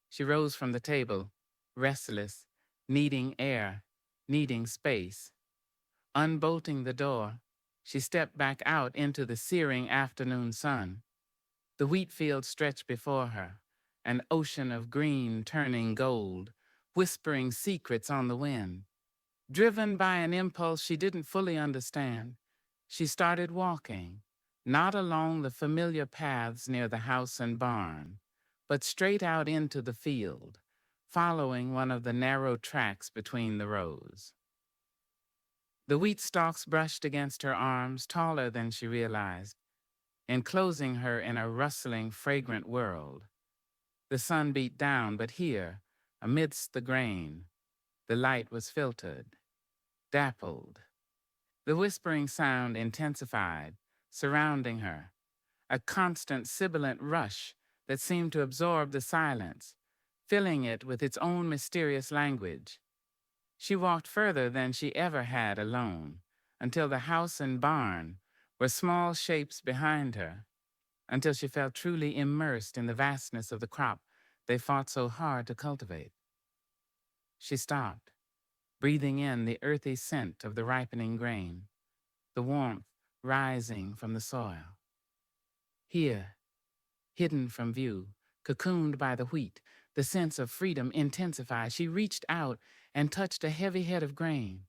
She rose from the table, restless, needing air, needing space. Unbolting the door, she stepped back out into the searing afternoon sun. The wheat field stretched before her, an ocean of green turning gold, whispering secrets on the wind. Driven by an impulse she didn't fully understand, she started walking, not along the familiar paths near the house and barn, but straight out into the field, following one of the narrow tracks between the rows. The wheat stalks brushed against her arms, taller than she realized, enclosing her in a rustling, fragrant world. The sun beat down, but here, amidst the grain, the light was filtered, dappled. The whispering sound intensified, surrounding her, a constant sibilant rush that seemed to absorb the silence, filling it with its own mysterious language. She walked further than she ever had alone, until the house and barn were small shapes behind her, until she felt truly immersed in the vastness of the crop they fought so hard to cultivate. She stopped, breathing in the earthy scent of the ripening grain, the warmth rising from the soil. Here, hidden from view, cocooned by the wheat, the sense of freedom intensified. She reached out and touched a heavy head of grain,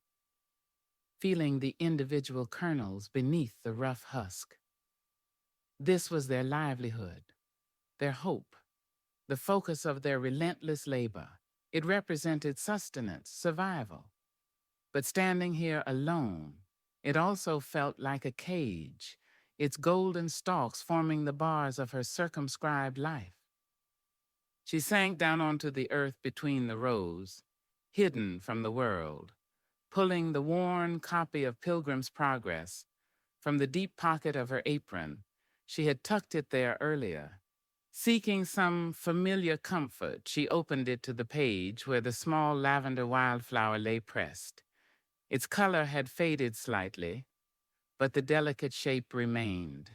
feeling the individual kernels beneath the rough husk. This was their livelihood, their hope, the focus of their relentless labor. It represented sustenance, survival. But standing here alone, it also felt like a cage, its golden stalks forming the bars of her circumscribed life. She sank down onto the earth between the rows, hidden from the world, pulling the worn copy of Pilgrim's Progress from the deep pocket of her apron. She had tucked it there earlier. Seeking some familiar comfort, she opened it to the page where the small lavender wildflower lay pressed. Its color had faded slightly, but the delicate shape remained,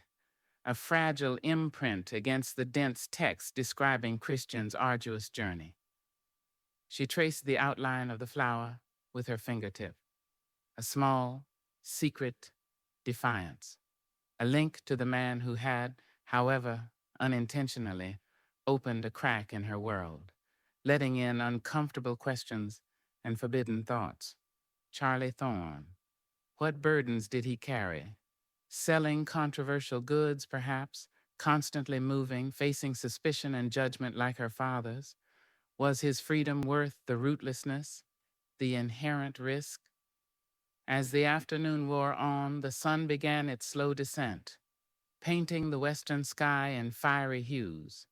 a fragile imprint against the dense text describing Christian's arduous journey. She traced the outline of the flower with her fingertip, a small, secret defiance, a link to the man who had, however unintentionally, opened a crack in her world, letting in uncomfortable questions and forbidden thoughts. Charlie Thorne. What burdens did he carry? Selling controversial goods, perhaps, constantly moving, facing suspicion and judgment like her father's? Was his freedom worth the rootlessness, the inherent risk? As the afternoon wore on, the sun began its slow descent, painting the western sky in fiery hues.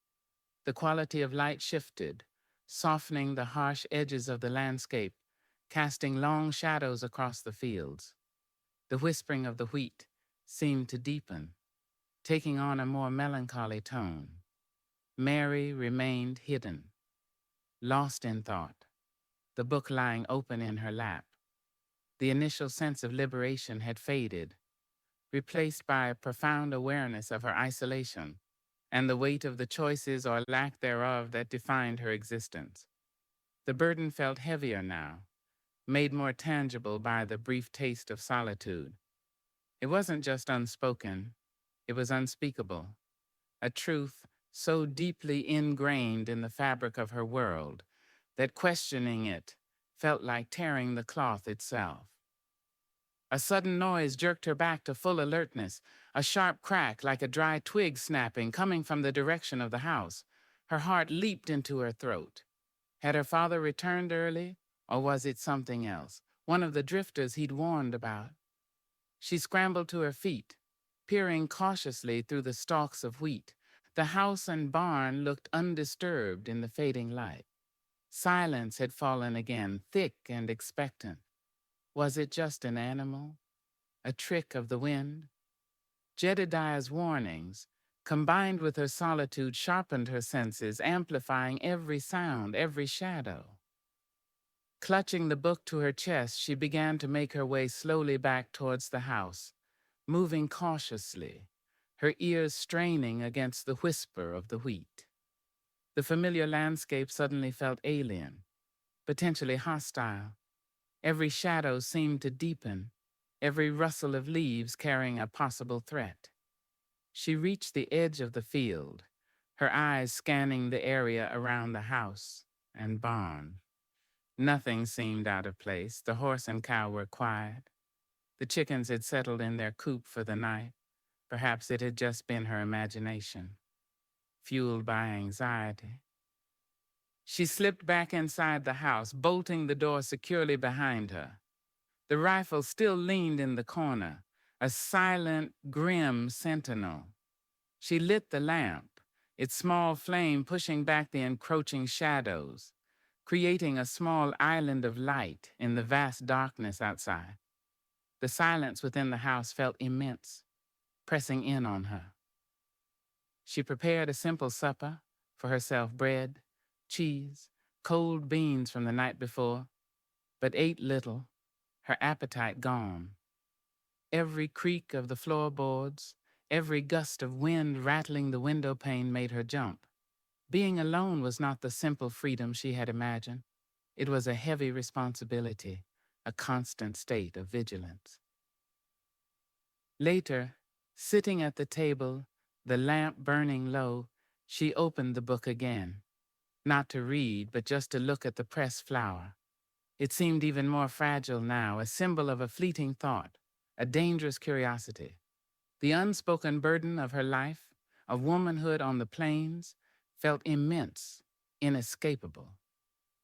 The quality of light shifted, softening the harsh edges of the landscape, casting long shadows across the fields. The whispering of the wheat seemed to deepen, taking on a more melancholy tone. Mary remained hidden, lost in thought, the book lying open in her lap. The initial sense of liberation had faded, replaced by a profound awareness of her isolation and the weight of the choices or lack thereof that defined her existence. The burden felt heavier now, made more tangible by the brief taste of solitude. It wasn't just unspoken, it was unspeakable, a truth so deeply ingrained in the fabric of her world that questioning it felt like tearing the cloth itself. A sudden noise jerked her back to full alertness, a sharp crack like a dry twig snapping coming from the direction of the house. Her heart leaped into her throat. Had her father returned early, or was it something else, one of the drifters he'd warned about? She scrambled to her feet, peering cautiously through the stalks of wheat. The house and barn looked undisturbed in the fading light. Silence had fallen again, thick and expectant. Was it just an animal? A trick of the wind? Jedediah's warnings, combined with her solitude, sharpened her senses, amplifying every sound, every shadow. Clutching the book to her chest, she began to make her way slowly back towards the house, moving cautiously, her ears straining against the whisper of the wheat. The familiar landscape suddenly felt alien, potentially hostile. Every shadow seemed to deepen, every rustle of leaves carrying a possible threat. She reached the edge of the field, her eyes scanning the area around the house and barn. Nothing seemed out of place. The horse and cow were quiet. The chickens had settled in their coop for the night. Perhaps it had just been her imagination, fueled by anxiety. She slipped back inside the house, bolting the door securely behind her. The rifle still leaned in the corner, a silent, grim sentinel. She lit the lamp, its small flame pushing back the encroaching shadows, creating a small island of light in the vast darkness outside. The silence within the house felt immense, pressing in on her. She prepared a simple supper for herself: bread, cheese, cold beans from the night before, but ate little, her appetite gone. Every creak of the floorboards, every gust of wind rattling the window pane made her jump. Being alone was not the simple freedom she had imagined. It was a heavy responsibility, a constant state of vigilance. Later, sitting at the table, the lamp burning low, she opened the book again, not to read, but just to look at the pressed flower. It seemed even more fragile now, a symbol of a fleeting thought, a dangerous curiosity. The unspoken burden of her life, of womanhood on the plains, felt immense, inescapable.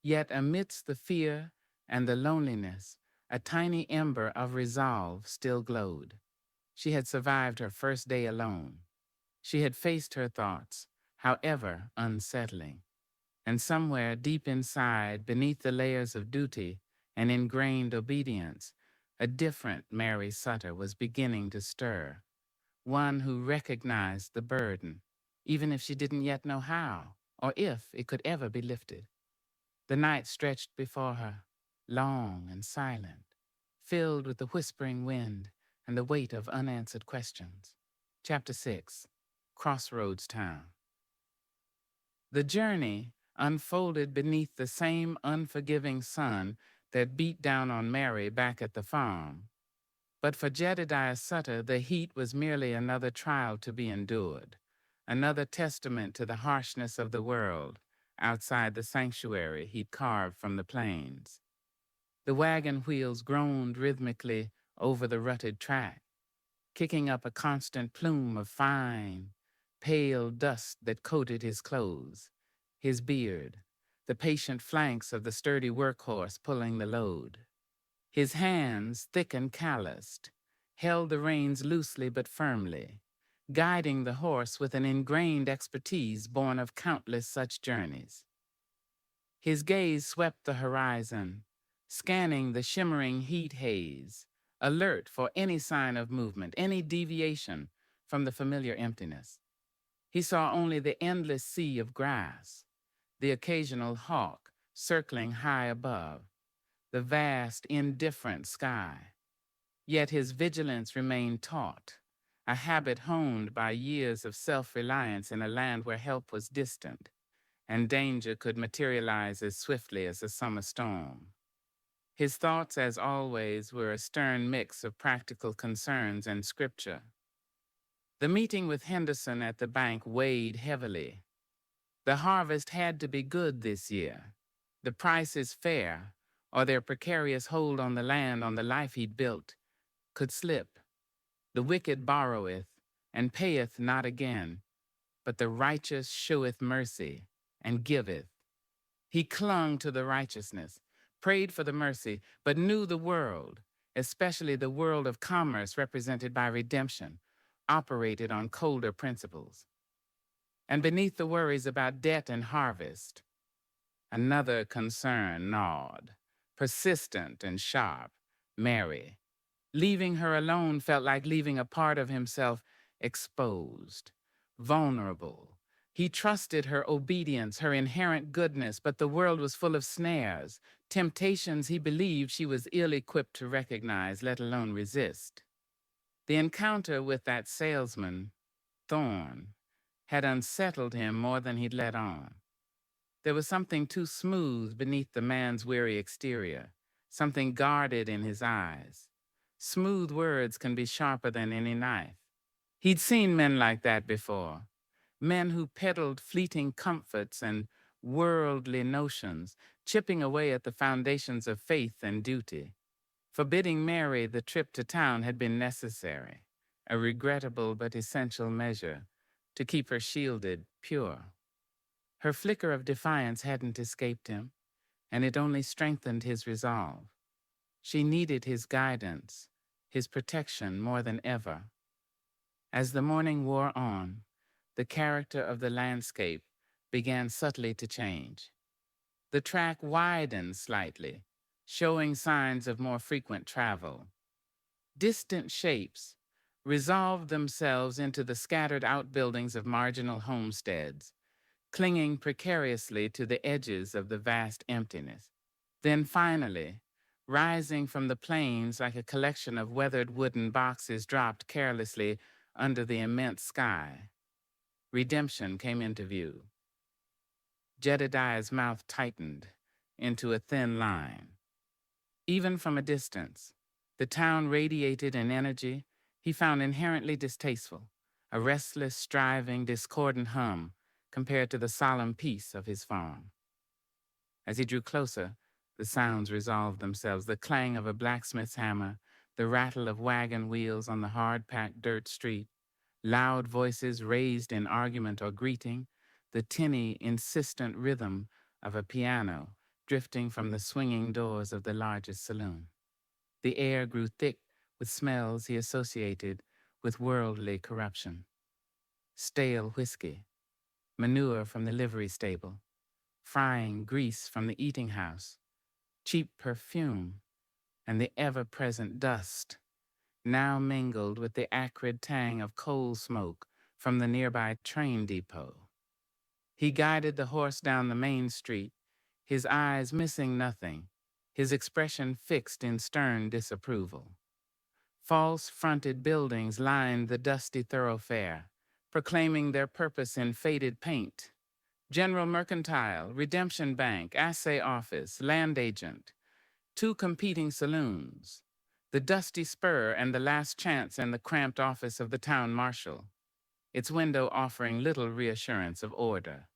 Yet amidst the fear and the loneliness, a tiny ember of resolve still glowed. She had survived her first day alone. She had faced her thoughts, however unsettling. And somewhere deep inside, beneath the layers of duty and ingrained obedience, a different Mary Sutter was beginning to stir, one who recognized the burden, even if she didn't yet know how or if it could ever be lifted. The night stretched before her, long and silent, filled with the whispering wind and the weight of unanswered questions. Chapter 6, Crossroads Town. The journey unfolded beneath the same unforgiving sun that beat down on Mary back at the farm. But for Jedediah Sutter, the heat was merely another trial to be endured, another testament to the harshness of the world outside the sanctuary he'd carved from the plains. The wagon wheels groaned rhythmically over the rutted track, kicking up a constant plume of fine, pale dust that coated his clothes, his beard, the patient flanks of the sturdy workhorse pulling the load. His hands, thick and calloused, held the reins loosely but firmly, guiding the horse with an ingrained expertise born of countless such journeys. His gaze swept the horizon, scanning the shimmering heat haze, alert for any sign of movement, any deviation from the familiar emptiness. He saw only the endless sea of grass, the occasional hawk circling high above, the vast, indifferent sky. Yet his vigilance remained taut, a habit honed by years of self-reliance in a land where help was distant, and danger could materialize as swiftly as a summer storm. His thoughts, as always, were a stern mix of practical concerns and scripture. The meeting with Henderson at the bank weighed heavily. The harvest had to be good this year. The prices fair, or their precarious hold on the land, on the life he'd built, could slip. The wicked borroweth, and payeth not again, but the righteous showeth mercy, and giveth. He clung to the righteousness, prayed for the mercy, but knew the world, especially the world of commerce represented by redemption, operated on colder principles. And beneath the worries about debt and harvest, another concern gnawed, persistent and sharp, Mary. Leaving her alone felt like leaving a part of himself exposed, vulnerable. He trusted her obedience, her inherent goodness, but the world was full of snares, temptations he believed she was ill-equipped to recognize, let alone resist. The encounter with that salesman, Thorne, had unsettled him more than he'd let on. There was something too smooth beneath the man's weary exterior, something guarded in his eyes. Smooth words can be sharper than any knife. He'd seen men like that before, men who peddled fleeting comforts and worldly notions, chipping away at the foundations of faith and duty. Forbidding Mary the trip to town had been necessary, a regrettable but essential measure to keep her shielded, pure. Her flicker of defiance hadn't escaped him, and it only strengthened his resolve. She needed his guidance, his protection more than ever. As the morning wore on, the character of the landscape began subtly to change. The track widened slightly, showing signs of more frequent travel. Distant shapes resolved themselves into the scattered outbuildings of marginal homesteads, clinging precariously to the edges of the vast emptiness. Then finally, rising from the plains like a collection of weathered wooden boxes dropped carelessly under the immense sky, redemption came into view. Jedediah's mouth tightened into a thin line. Even from a distance, the town radiated an energy he found inherently distasteful, a restless, striving, discordant hum compared to the solemn peace of his farm. As he drew closer, the sounds resolved themselves: the clang of a blacksmith's hammer, the rattle of wagon wheels on the hard-packed dirt street, loud voices raised in argument or greeting, the tinny, insistent rhythm of a piano drifting from the swinging doors of the largest saloon. The air grew thick with smells he associated with worldly corruption: stale whiskey, manure from the livery stable, frying grease from the eating house, cheap perfume, and the ever-present dust, now mingled with the acrid tang of coal smoke from the nearby train depot. He guided the horse down the main street, his eyes missing nothing, his expression fixed in stern disapproval. False-fronted buildings lined the dusty thoroughfare, proclaiming their purpose in faded paint: General Mercantile, Redemption Bank, Assay Office, Land Agent, 2 competing saloons, the Dusty Spur and the Last Chance, and the cramped office of the town marshal, its window offering little reassurance of order.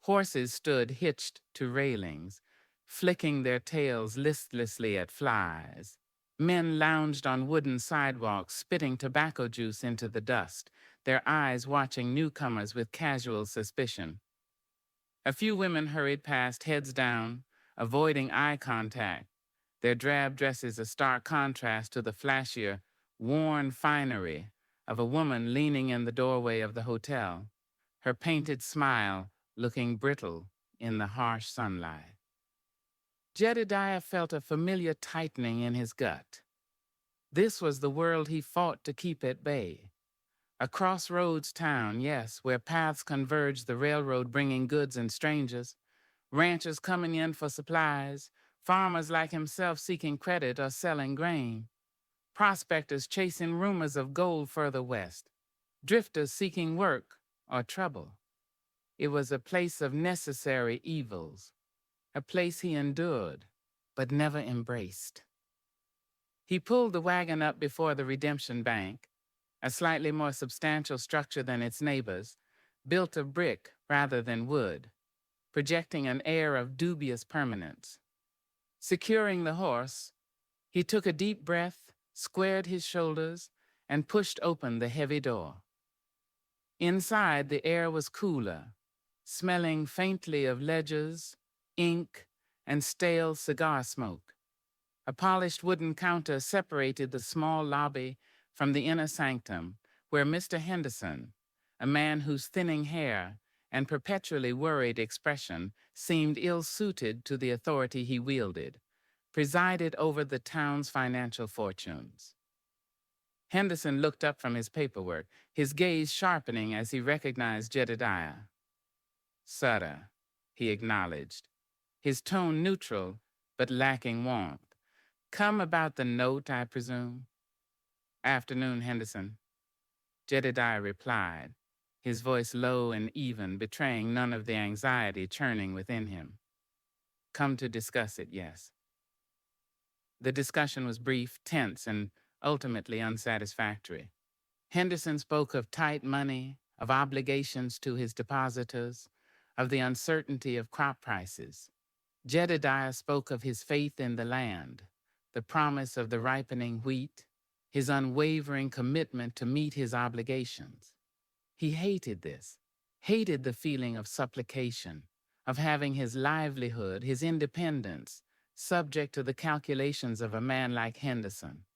Horses stood hitched to railings, flicking their tails listlessly at flies. Men lounged on wooden sidewalks, spitting tobacco juice into the dust, their eyes watching newcomers with casual suspicion. A few women hurried past, heads down, avoiding eye contact, their drab dresses a stark contrast to the flashier, worn finery of a woman leaning in the doorway of the hotel, her painted smile looking brittle in the harsh sunlight. Jedediah felt a familiar tightening in his gut. This was the world he fought to keep at bay. A crossroads town, yes, where paths converged, the railroad bringing goods and strangers, ranchers coming in for supplies, farmers like himself seeking credit or selling grain, prospectors chasing rumors of gold further west, drifters seeking work or trouble. It was a place of necessary evils, a place he endured but never embraced. He pulled the wagon up before the Redemption Bank, a slightly more substantial structure than its neighbors, built of brick rather than wood, projecting an air of dubious permanence. Securing the horse, he took a deep breath, squared his shoulders, and pushed open the heavy door. Inside, the air was cooler, smelling faintly of ledgers, ink, and stale cigar smoke. A polished wooden counter separated the small lobby from the inner sanctum, where Mr. Henderson, a man whose thinning hair and perpetually worried expression seemed ill-suited to the authority he wielded, presided over the town's financial fortunes. Henderson looked up from his paperwork, his gaze sharpening as he recognized Jedediah. "Sutter," he acknowledged, his tone neutral but lacking warmth. "Come about the note, I presume?" "Afternoon, Henderson," Jedediah replied, his voice low and even, betraying none of the anxiety churning within him. "Come to discuss it, yes." The discussion was brief, tense, and ultimately unsatisfactory. Henderson spoke of tight money, of obligations to his depositors, of the uncertainty of crop prices. Jedediah spoke of his faith in the land, the promise of the ripening wheat, his unwavering commitment to meet his obligations. He hated this, hated the feeling of supplication, of having his livelihood, his independence, subject to the calculations of a man like Henderson,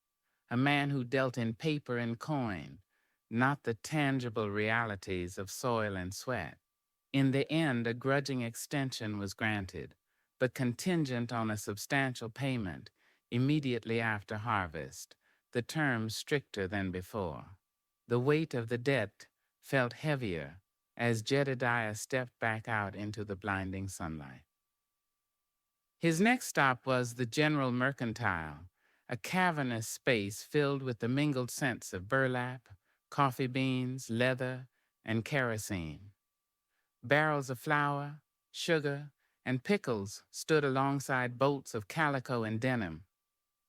a man who dealt in paper and coin, not the tangible realities of soil and sweat. In the end, a grudging extension was granted, but contingent on a substantial payment immediately after harvest, the terms stricter than before. The weight of the debt felt heavier as Jedediah stepped back out into the blinding sunlight. His next stop was the General Mercantile, a cavernous space filled with the mingled scents of burlap, coffee beans, leather, and kerosene. Barrels of flour, sugar, and pickles stood alongside bolts of calico and denim.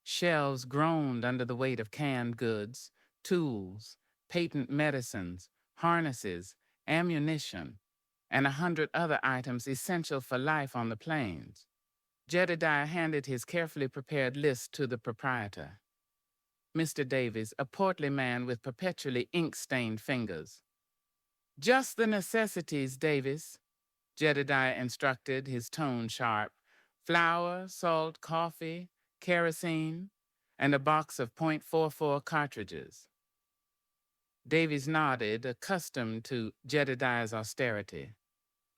Shelves groaned under the weight of canned goods, tools, patent medicines, harnesses, ammunition, and 100 other items essential for life on the plains. Jedediah handed his carefully prepared list to the proprietor. Mr. Davies, a portly man with perpetually ink-stained fingers. Just the necessities, Davies, Jedediah instructed, his tone sharp. Flour, salt, coffee, kerosene, and a box of .44 cartridges. Davies nodded, accustomed to Jedediah's austerity.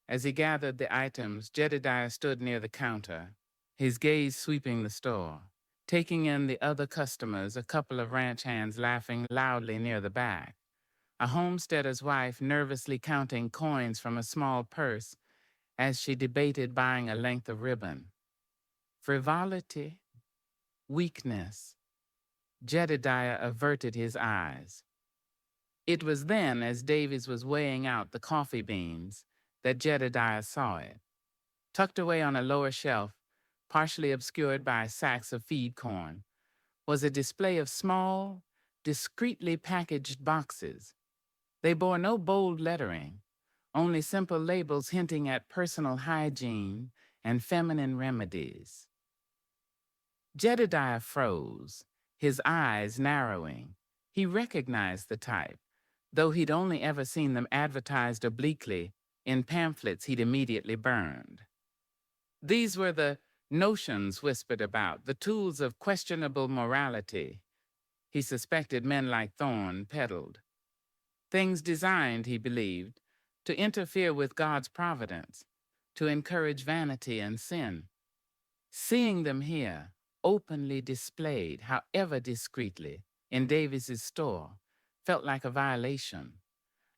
As he gathered the items, Jedediah stood near the counter, his gaze sweeping the store, taking in the other customers, a couple of ranch hands laughing loudly near the back, a homesteader's wife nervously counting coins from a small purse as she debated buying a length of ribbon. Frivolity, weakness. Jedediah averted his eyes. It was then, as Davies was weighing out the coffee beans, that Jedediah saw it. Tucked away on a lower shelf, partially obscured by sacks of feed corn, was a display of small, discreetly packaged boxes. They bore no bold lettering, only simple labels hinting at personal hygiene and feminine remedies. Jedediah froze, his eyes narrowing. He recognized the type, though he'd only ever seen them advertised obliquely in pamphlets he'd immediately burned. These were the notions whispered about, the tools of questionable morality he suspected men like Thorne peddled. Things designed, he believed, to interfere with God's providence, to encourage vanity and sin. Seeing them here, openly displayed, however discreetly, in Davies's store, felt like a violation,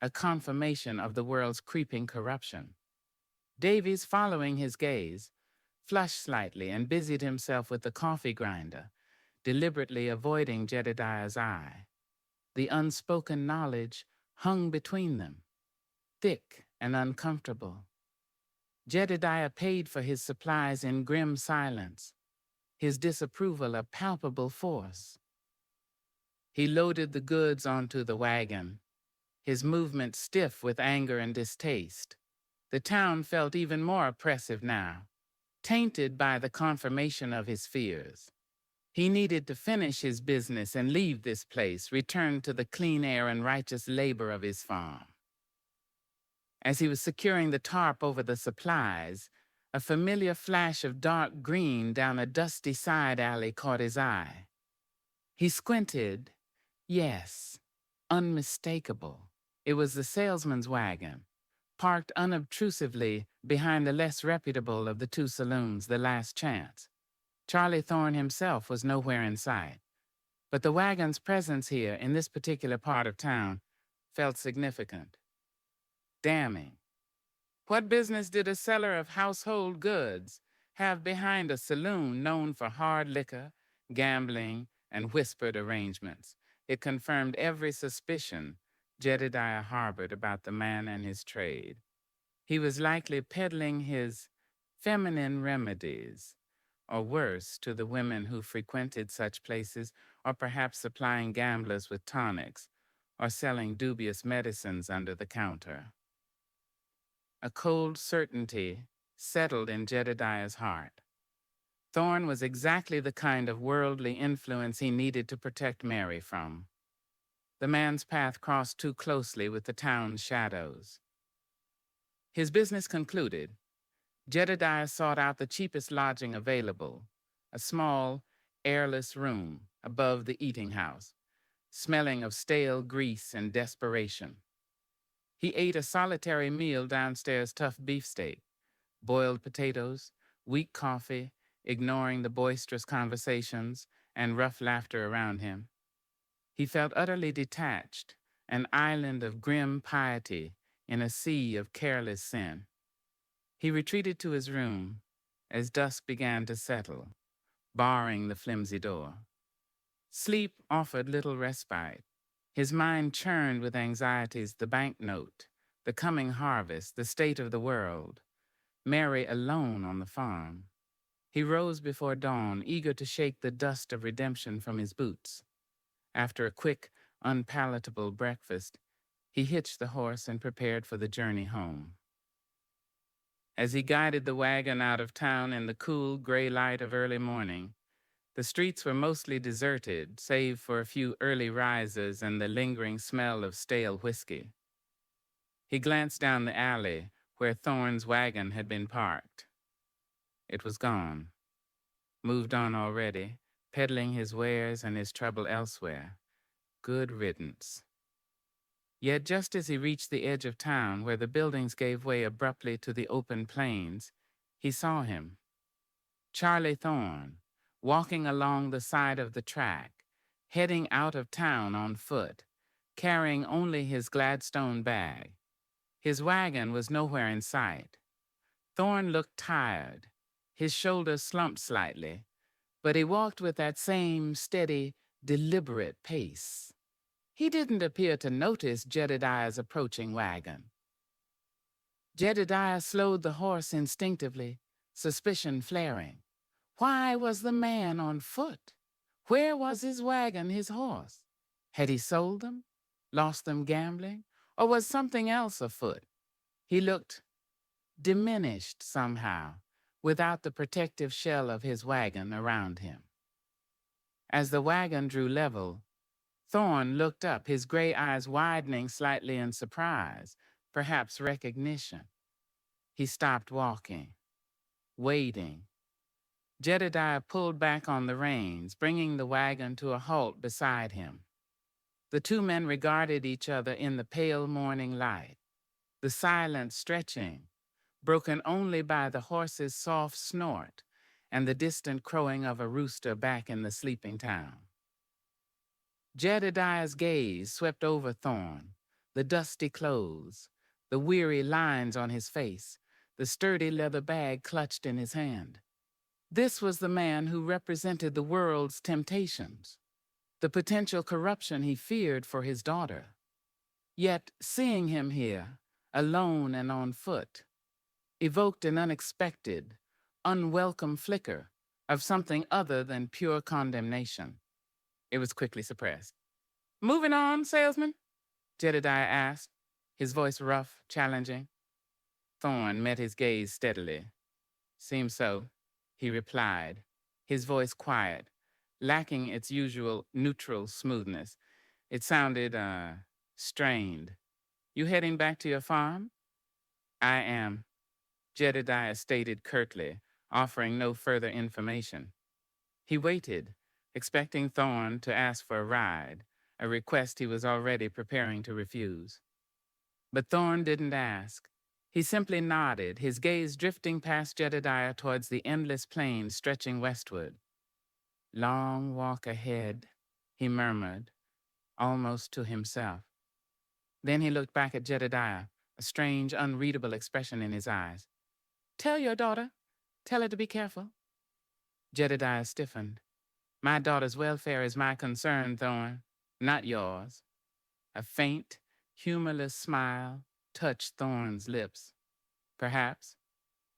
a confirmation of the world's creeping corruption. Davies, following his gaze, flushed slightly and busied himself with the coffee grinder, deliberately avoiding Jedediah's eye. The unspoken knowledge hung between them, thick and uncomfortable. Jedediah paid for his supplies in grim silence, his disapproval a palpable force. He loaded the goods onto the wagon, his movement stiff with anger and distaste. The town felt even more oppressive now, tainted by the confirmation of his fears. He needed to finish his business and leave this place, return to the clean air and righteous labor of his farm. As he was securing the tarp over the supplies, a familiar flash of dark green down a dusty side alley caught his eye. He squinted. Yes, unmistakable. It was the salesman's wagon, parked unobtrusively behind the less reputable of the two saloons, the Last Chance. Charlie Thorne himself was nowhere in sight, but the wagon's presence here in this particular part of town felt significant. Damning. What business did a seller of household goods have behind a saloon known for hard liquor, gambling, and whispered arrangements? It confirmed every suspicion Jedediah harbored about the man and his trade. He was likely peddling his feminine remedies, or worse, to the women who frequented such places, or perhaps supplying gamblers with tonics, or selling dubious medicines under the counter. A cold certainty settled in Jedediah's heart. Thorne was exactly the kind of worldly influence he needed to protect Mary from. The man's path crossed too closely with the town's shadows. His business concluded, Jedediah sought out the cheapest lodging available, a small, airless room above the eating house, smelling of stale grease and desperation. He ate a solitary meal downstairs, tough beefsteak, boiled potatoes, weak coffee, ignoring the boisterous conversations and rough laughter around him. He felt utterly detached, an island of grim piety in a sea of careless sin. He retreated to his room as dusk began to settle, barring the flimsy door. Sleep offered little respite. His mind churned with anxieties, the banknote, the coming harvest, the state of the world. Mary alone on the farm. He rose before dawn, eager to shake the dust of redemption from his boots. After a quick, unpalatable breakfast, he hitched the horse and prepared for the journey home. As he guided the wagon out of town in the cool, gray light of early morning, the streets were mostly deserted, save for a few early risers and the lingering smell of stale whiskey. He glanced down the alley where Thorne's wagon had been parked. It was gone. Moved on already, peddling his wares and his trouble elsewhere. Good riddance. Yet just as he reached the edge of town, where the buildings gave way abruptly to the open plains, he saw him. Charlie Thorne, walking along the side of the track, heading out of town on foot, carrying only his Gladstone bag. His wagon was nowhere in sight. Thorne looked tired, his shoulders slumped slightly, but he walked with that same steady, deliberate pace. He didn't appear to notice Jedediah's approaching wagon. Jedediah slowed the horse instinctively, suspicion flaring. Why was the man on foot? Where was his wagon, his horse? Had he sold them, lost them gambling, or was something else afoot? He looked diminished somehow, without the protective shell of his wagon around him. As the wagon drew level, Thorne looked up, his gray eyes widening slightly in surprise, perhaps recognition. He stopped walking, waiting. Jedediah pulled back on the reins, bringing the wagon to a halt beside him. The two men regarded each other in the pale morning light, the silence stretching, broken only by the horse's soft snort and the distant crowing of a rooster back in the sleeping town. Jedediah's gaze swept over Thorne, the dusty clothes, the weary lines on his face, the sturdy leather bag clutched in his hand. This was the man who represented the world's temptations, the potential corruption he feared for his daughter. Yet seeing him here, alone and on foot, evoked an unexpected, unwelcome flicker of something other than pure condemnation. It was quickly suppressed. "Moving on, salesman?" Jedediah asked, his voice rough, challenging. Thorne met his gaze steadily. "Seems so," he replied, his voice quiet, lacking its usual neutral smoothness. It sounded, strained. "You heading back to your farm?" "I am," Jedediah stated curtly, offering no further information. He waited, expecting Thorne to ask for a ride, a request he was already preparing to refuse. But Thorne didn't ask. He simply nodded, his gaze drifting past Jedediah towards the endless plain stretching westward. "Long walk ahead," he murmured, almost to himself. Then he looked back at Jedediah, a strange, unreadable expression in his eyes. "Tell your daughter. Tell her to be careful." Jedediah stiffened. "My daughter's welfare is my concern, Thorne, not yours." A faint, humorless smile touched Thorne's lips. "Perhaps,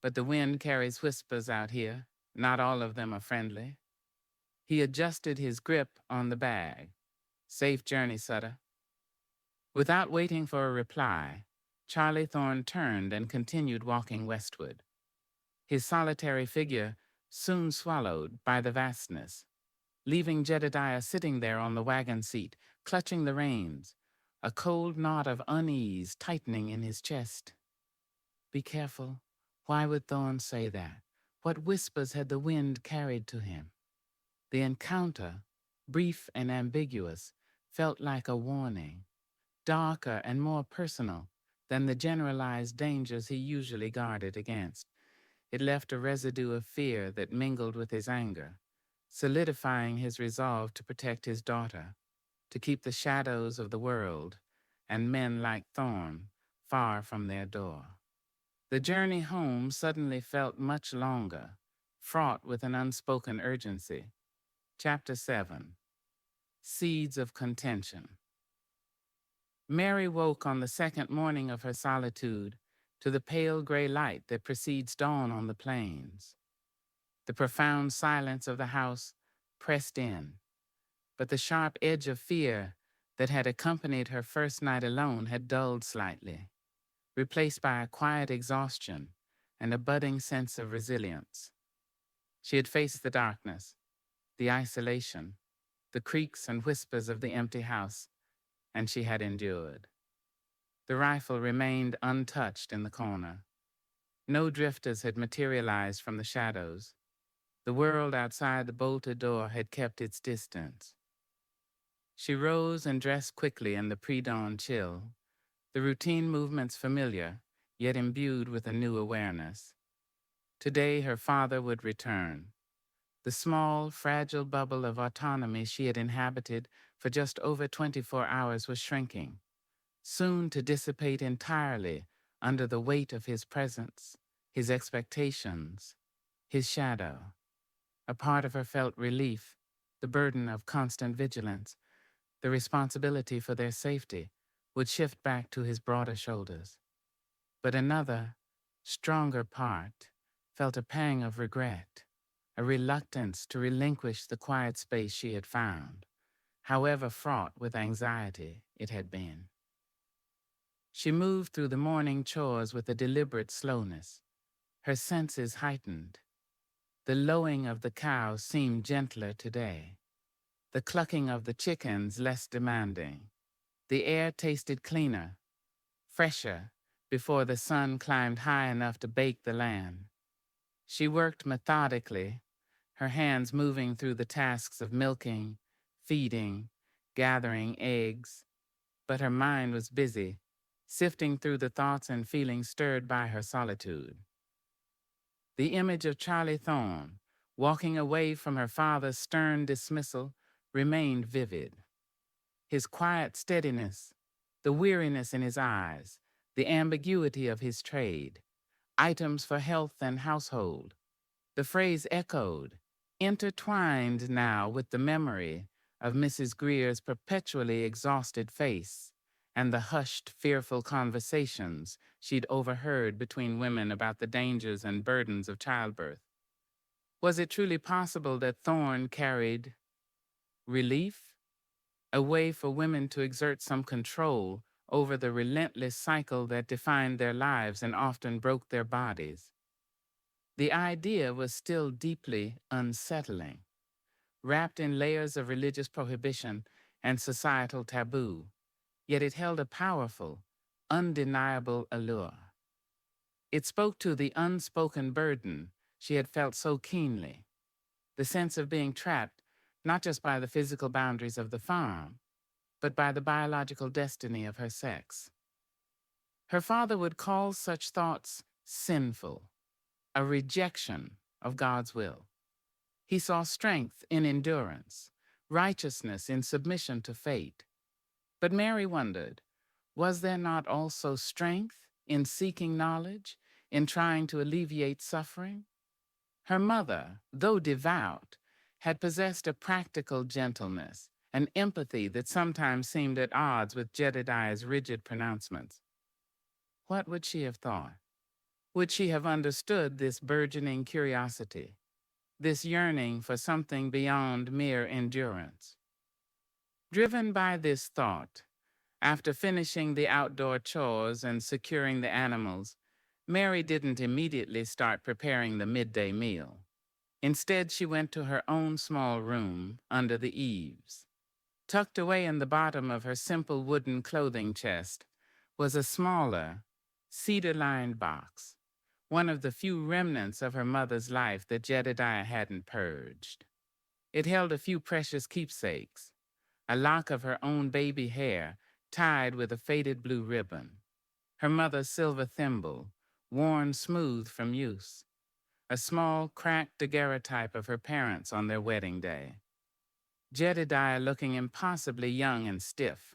but the wind carries whispers out here. Not all of them are friendly." He adjusted his grip on the bag. "Safe journey, Sutter." Without waiting for a reply, Charlie Thorne turned and continued walking westward, his solitary figure soon swallowed by the vastness, leaving Jedediah sitting there on the wagon seat, clutching the reins, a cold knot of unease tightening in his chest. Be careful. Why would Thorne say that? What whispers had the wind carried to him? The encounter, brief and ambiguous, felt like a warning, darker and more personal than the generalized dangers he usually guarded against. It left a residue of fear that mingled with his anger, solidifying his resolve to protect his daughter, to keep the shadows of the world and men like Thorne far from their door. The journey home suddenly felt much longer, fraught with an unspoken urgency. Chapter 7. Seeds of Contention. Mary woke on the second morning of her solitude to the pale gray light that precedes dawn on the plains. The profound silence of the house pressed in, but the sharp edge of fear that had accompanied her first night alone had dulled slightly, replaced by a quiet exhaustion and a budding sense of resilience. She had faced the darkness, the isolation, the creaks and whispers of the empty house, and she had endured. The rifle remained untouched in the corner. No drifters had materialized from the shadows. The world outside the bolted door had kept its distance. She rose and dressed quickly in the pre-dawn chill, the routine movements familiar, yet imbued with a new awareness. Today her father would return. The small, fragile bubble of autonomy she had inhabited for just over 24 hours was shrinking, soon to dissipate entirely under the weight of his presence, his expectations, his shadow. A part of her felt relief, the burden of constant vigilance, the responsibility for their safety would shift back to his broader shoulders. But another, stronger part felt a pang of regret, a reluctance to relinquish the quiet space she had found, however fraught with anxiety it had been. She moved through the morning chores with a deliberate slowness, her senses heightened. The lowing of the cow seemed gentler today, the clucking of the chickens less demanding. The air tasted cleaner, fresher, before the sun climbed high enough to bake the land. She worked methodically, her hands moving through the tasks of milking, feeding, gathering eggs, but her mind was busy, sifting through the thoughts and feelings stirred by her solitude. The image of Charlie Thorne, walking away from her father's stern dismissal, remained vivid. His quiet steadiness, the weariness in his eyes, the ambiguity of his trade, items for health and household. The phrase echoed, intertwined now with the memory of Mrs. Greer's perpetually exhausted face and the hushed, fearful conversations she'd overheard between women about the dangers and burdens of childbirth. Was it truly possible that Thorne carried relief? A way for women to exert some control over the relentless cycle that defined their lives and often broke their bodies. The idea was still deeply unsettling, wrapped in layers of religious prohibition and societal taboo, yet it held a powerful, undeniable allure. It spoke to the unspoken burden she had felt so keenly, the sense of being trapped not just by the physical boundaries of the farm, but by the biological destiny of her sex. Her father would call such thoughts sinful, a rejection of God's will. He saw strength in endurance, righteousness in submission to fate. But Mary wondered, was there not also strength in seeking knowledge, in trying to alleviate suffering? Her mother, though devout, had possessed a practical gentleness, an empathy that sometimes seemed at odds with Jedediah's rigid pronouncements. What would she have thought? Would she have understood this burgeoning curiosity, this yearning for something beyond mere endurance? Driven by this thought, after finishing the outdoor chores and securing the animals, Mary didn't immediately start preparing the midday meal. Instead, she went to her own small room under the eaves. Tucked away in the bottom of her simple wooden clothing chest was a smaller, cedar-lined box, one of the few remnants of her mother's life that Jedediah hadn't purged. It held a few precious keepsakes, a lock of her own baby hair tied with a faded blue ribbon, her mother's silver thimble, worn smooth from use, a small, cracked daguerreotype of her parents on their wedding day. Jedediah looking impossibly young and stiff,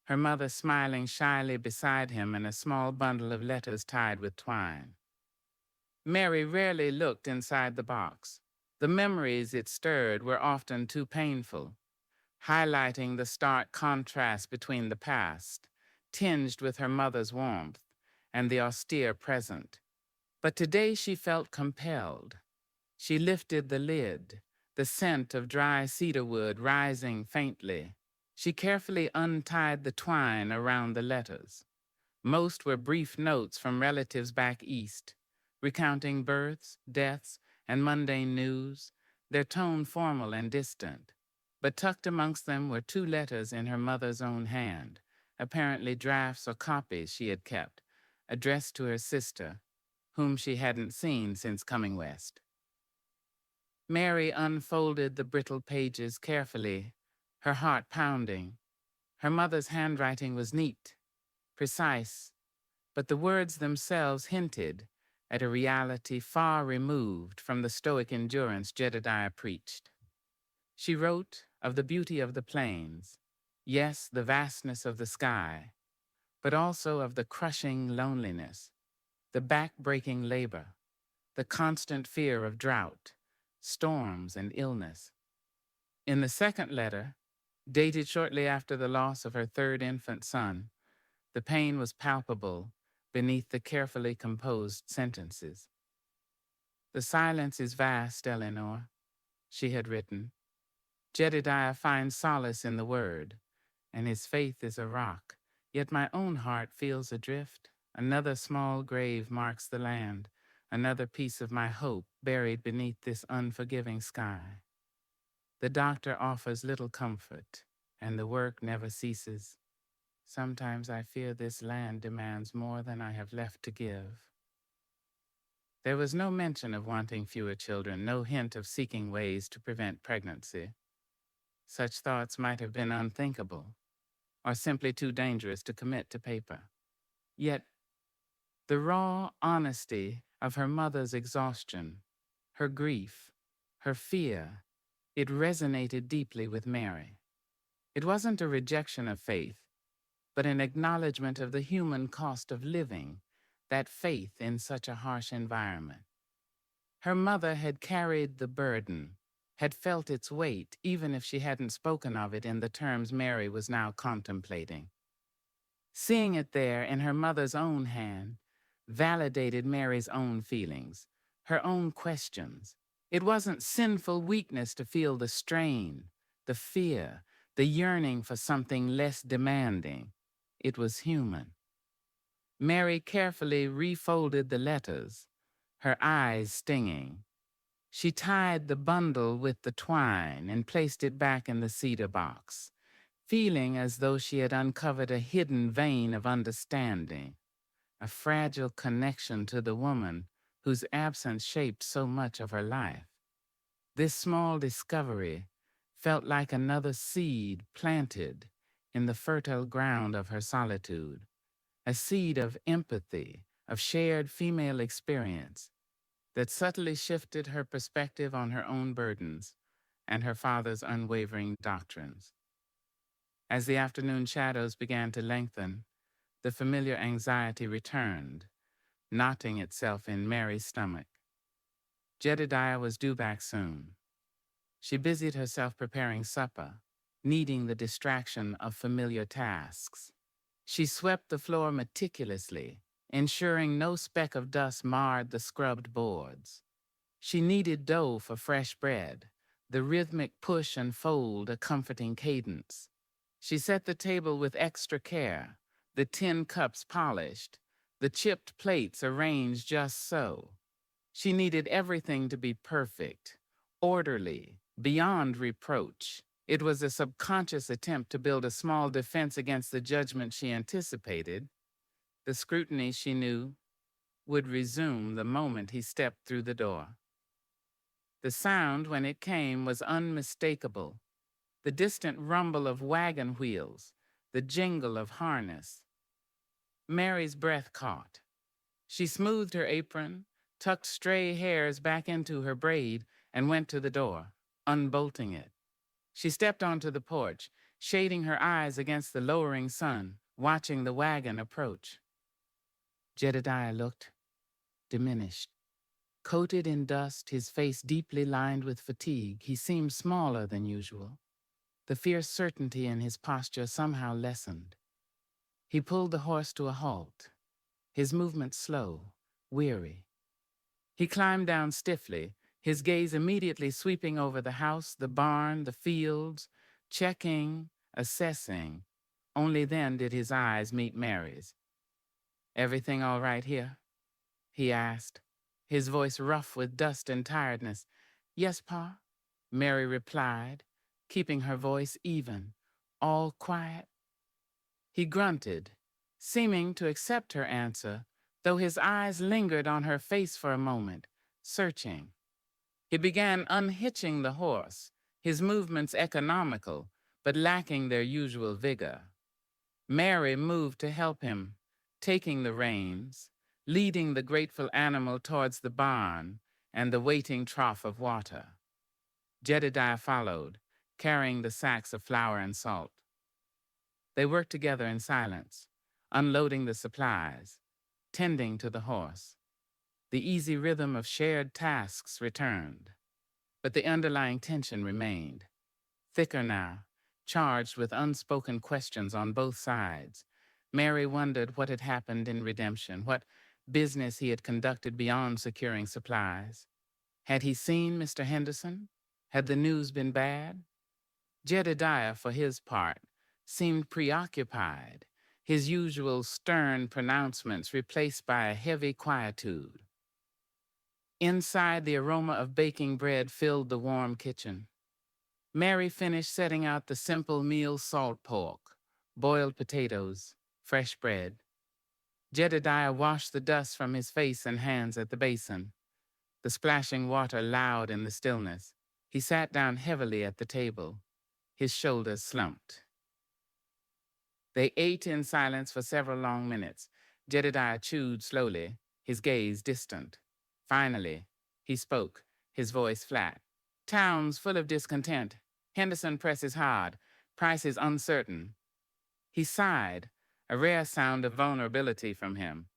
her mother smiling shyly beside him in a small bundle of letters tied with twine. Mary rarely looked inside the box. The memories it stirred were often too painful, highlighting the stark contrast between the past, tinged with her mother's warmth, and the austere present. But today she felt compelled. She lifted the lid, the scent of dry cedar wood rising faintly. She carefully untied the twine around the letters. Most were brief notes from relatives back east, recounting births, deaths, and mundane news, their tone formal and distant. But tucked amongst them were 2 letters in her mother's own hand, apparently drafts or copies she had kept, addressed to her sister, whom she hadn't seen since coming west. Mary unfolded the brittle pages carefully, her heart pounding. Her mother's handwriting was neat, precise, but the words themselves hinted at a reality far removed from the stoic endurance Jedediah preached. She wrote of the beauty of the plains, yes, the vastness of the sky, but also of the crushing loneliness, the back-breaking labor, the constant fear of drought, storms, and illness. In the second letter, dated shortly after the loss of her 3rd infant son, the pain was palpable beneath the carefully composed sentences. "The silence is vast, Eleanor," she had written. "Jedediah finds solace in the word, and his faith is a rock. Yet my own heart feels adrift. Another small grave marks the land, another piece of my hope buried beneath this unforgiving sky. The doctor offers little comfort, and the work never ceases. Sometimes I fear this land demands more than I have left to give." There was no mention of wanting fewer children, no hint of seeking ways to prevent pregnancy. Such thoughts might have been unthinkable, or simply too dangerous to commit to paper. Yet, the raw honesty of her mother's exhaustion, her grief, her fear, it resonated deeply with Mary. It wasn't a rejection of faith, but an acknowledgement of the human cost of living, that faith in such a harsh environment. Her mother had carried the burden, had felt its weight, even if she hadn't spoken of it in the terms Mary was now contemplating. Seeing it there in her mother's own hand validated Mary's own feelings, her own questions. It wasn't sinful weakness to feel the strain, the fear, the yearning for something less demanding. It was human. Mary carefully refolded the letters, her eyes stinging. She tied the bundle with the twine and placed it back in the cedar box, feeling as though she had uncovered a hidden vein of understanding, a fragile connection to the woman whose absence shaped so much of her life. This small discovery felt like another seed planted in the fertile ground of her solitude, a seed of empathy, of shared female experience that subtly shifted her perspective on her own burdens and her father's unwavering doctrines. As the afternoon shadows began to lengthen, the familiar anxiety returned, knotting itself in Mary's stomach. Jedediah was due back soon. She busied herself preparing supper, needing the distraction of familiar tasks. She swept the floor meticulously, ensuring no speck of dust marred the scrubbed boards. She kneaded dough for fresh bread, the rhythmic push and fold a comforting cadence. She set the table with extra care, the tin cups polished, the chipped plates arranged just so. She needed everything to be perfect, orderly, beyond reproach. It was a subconscious attempt to build a small defense against the judgment she anticipated, the scrutiny she knew would resume the moment he stepped through the door. The sound, when it came, was unmistakable. The distant rumble of wagon wheels, the jingle of harness. Mary's breath caught. She smoothed her apron, tucked stray hairs back into her braid, and went to the door, unbolting it. She stepped onto the porch, shading her eyes against the lowering sun, watching the wagon approach. Jedediah looked diminished. Coated in dust, his face deeply lined with fatigue, he seemed smaller than usual. The fierce certainty in his posture somehow lessened. He pulled the horse to a halt. his movements slow, weary. He climbed down stiffly, his gaze immediately sweeping over the house, the barn, the fields, checking, assessing. Only then did his eyes meet Mary's. "Everything all right here?" he asked, his voice rough with dust and tiredness. "Yes, Pa," Mary replied, keeping her voice even. "All quiet?" He grunted, seeming to accept her answer, though his eyes lingered on her face for a moment, searching. He began unhitching the horse, his movements economical, but lacking their usual vigor. Mary moved to help him, taking the reins, leading the grateful animal towards the barn and the waiting trough of water. Jedediah followed, carrying the sacks of flour and salt. They worked together in silence, unloading the supplies, tending to the horse. The easy rhythm of shared tasks returned, but the underlying tension remained, thicker now, charged with unspoken questions on both sides. Mary wondered what had happened in redemption, what business he had conducted beyond securing supplies. Had he seen Mr. Henderson? Had the news been bad? Jedediah, for his part, seemed preoccupied, his usual stern pronouncements replaced by a heavy quietude. Inside, the aroma of baking bread filled the warm kitchen. Mary finished setting out the simple meal: salt pork, boiled potatoes, fresh bread. Jedediah washed the dust from his face and hands at the basin, the splashing water loud in the stillness. He sat down heavily at the table, his shoulders slumped. They ate in silence for several long minutes. Jedediah chewed slowly, his gaze distant. Finally, he spoke, his voice flat. "Town's full of discontent. Henderson presses hard. Price is uncertain." He sighed, a rare sound of vulnerability from him.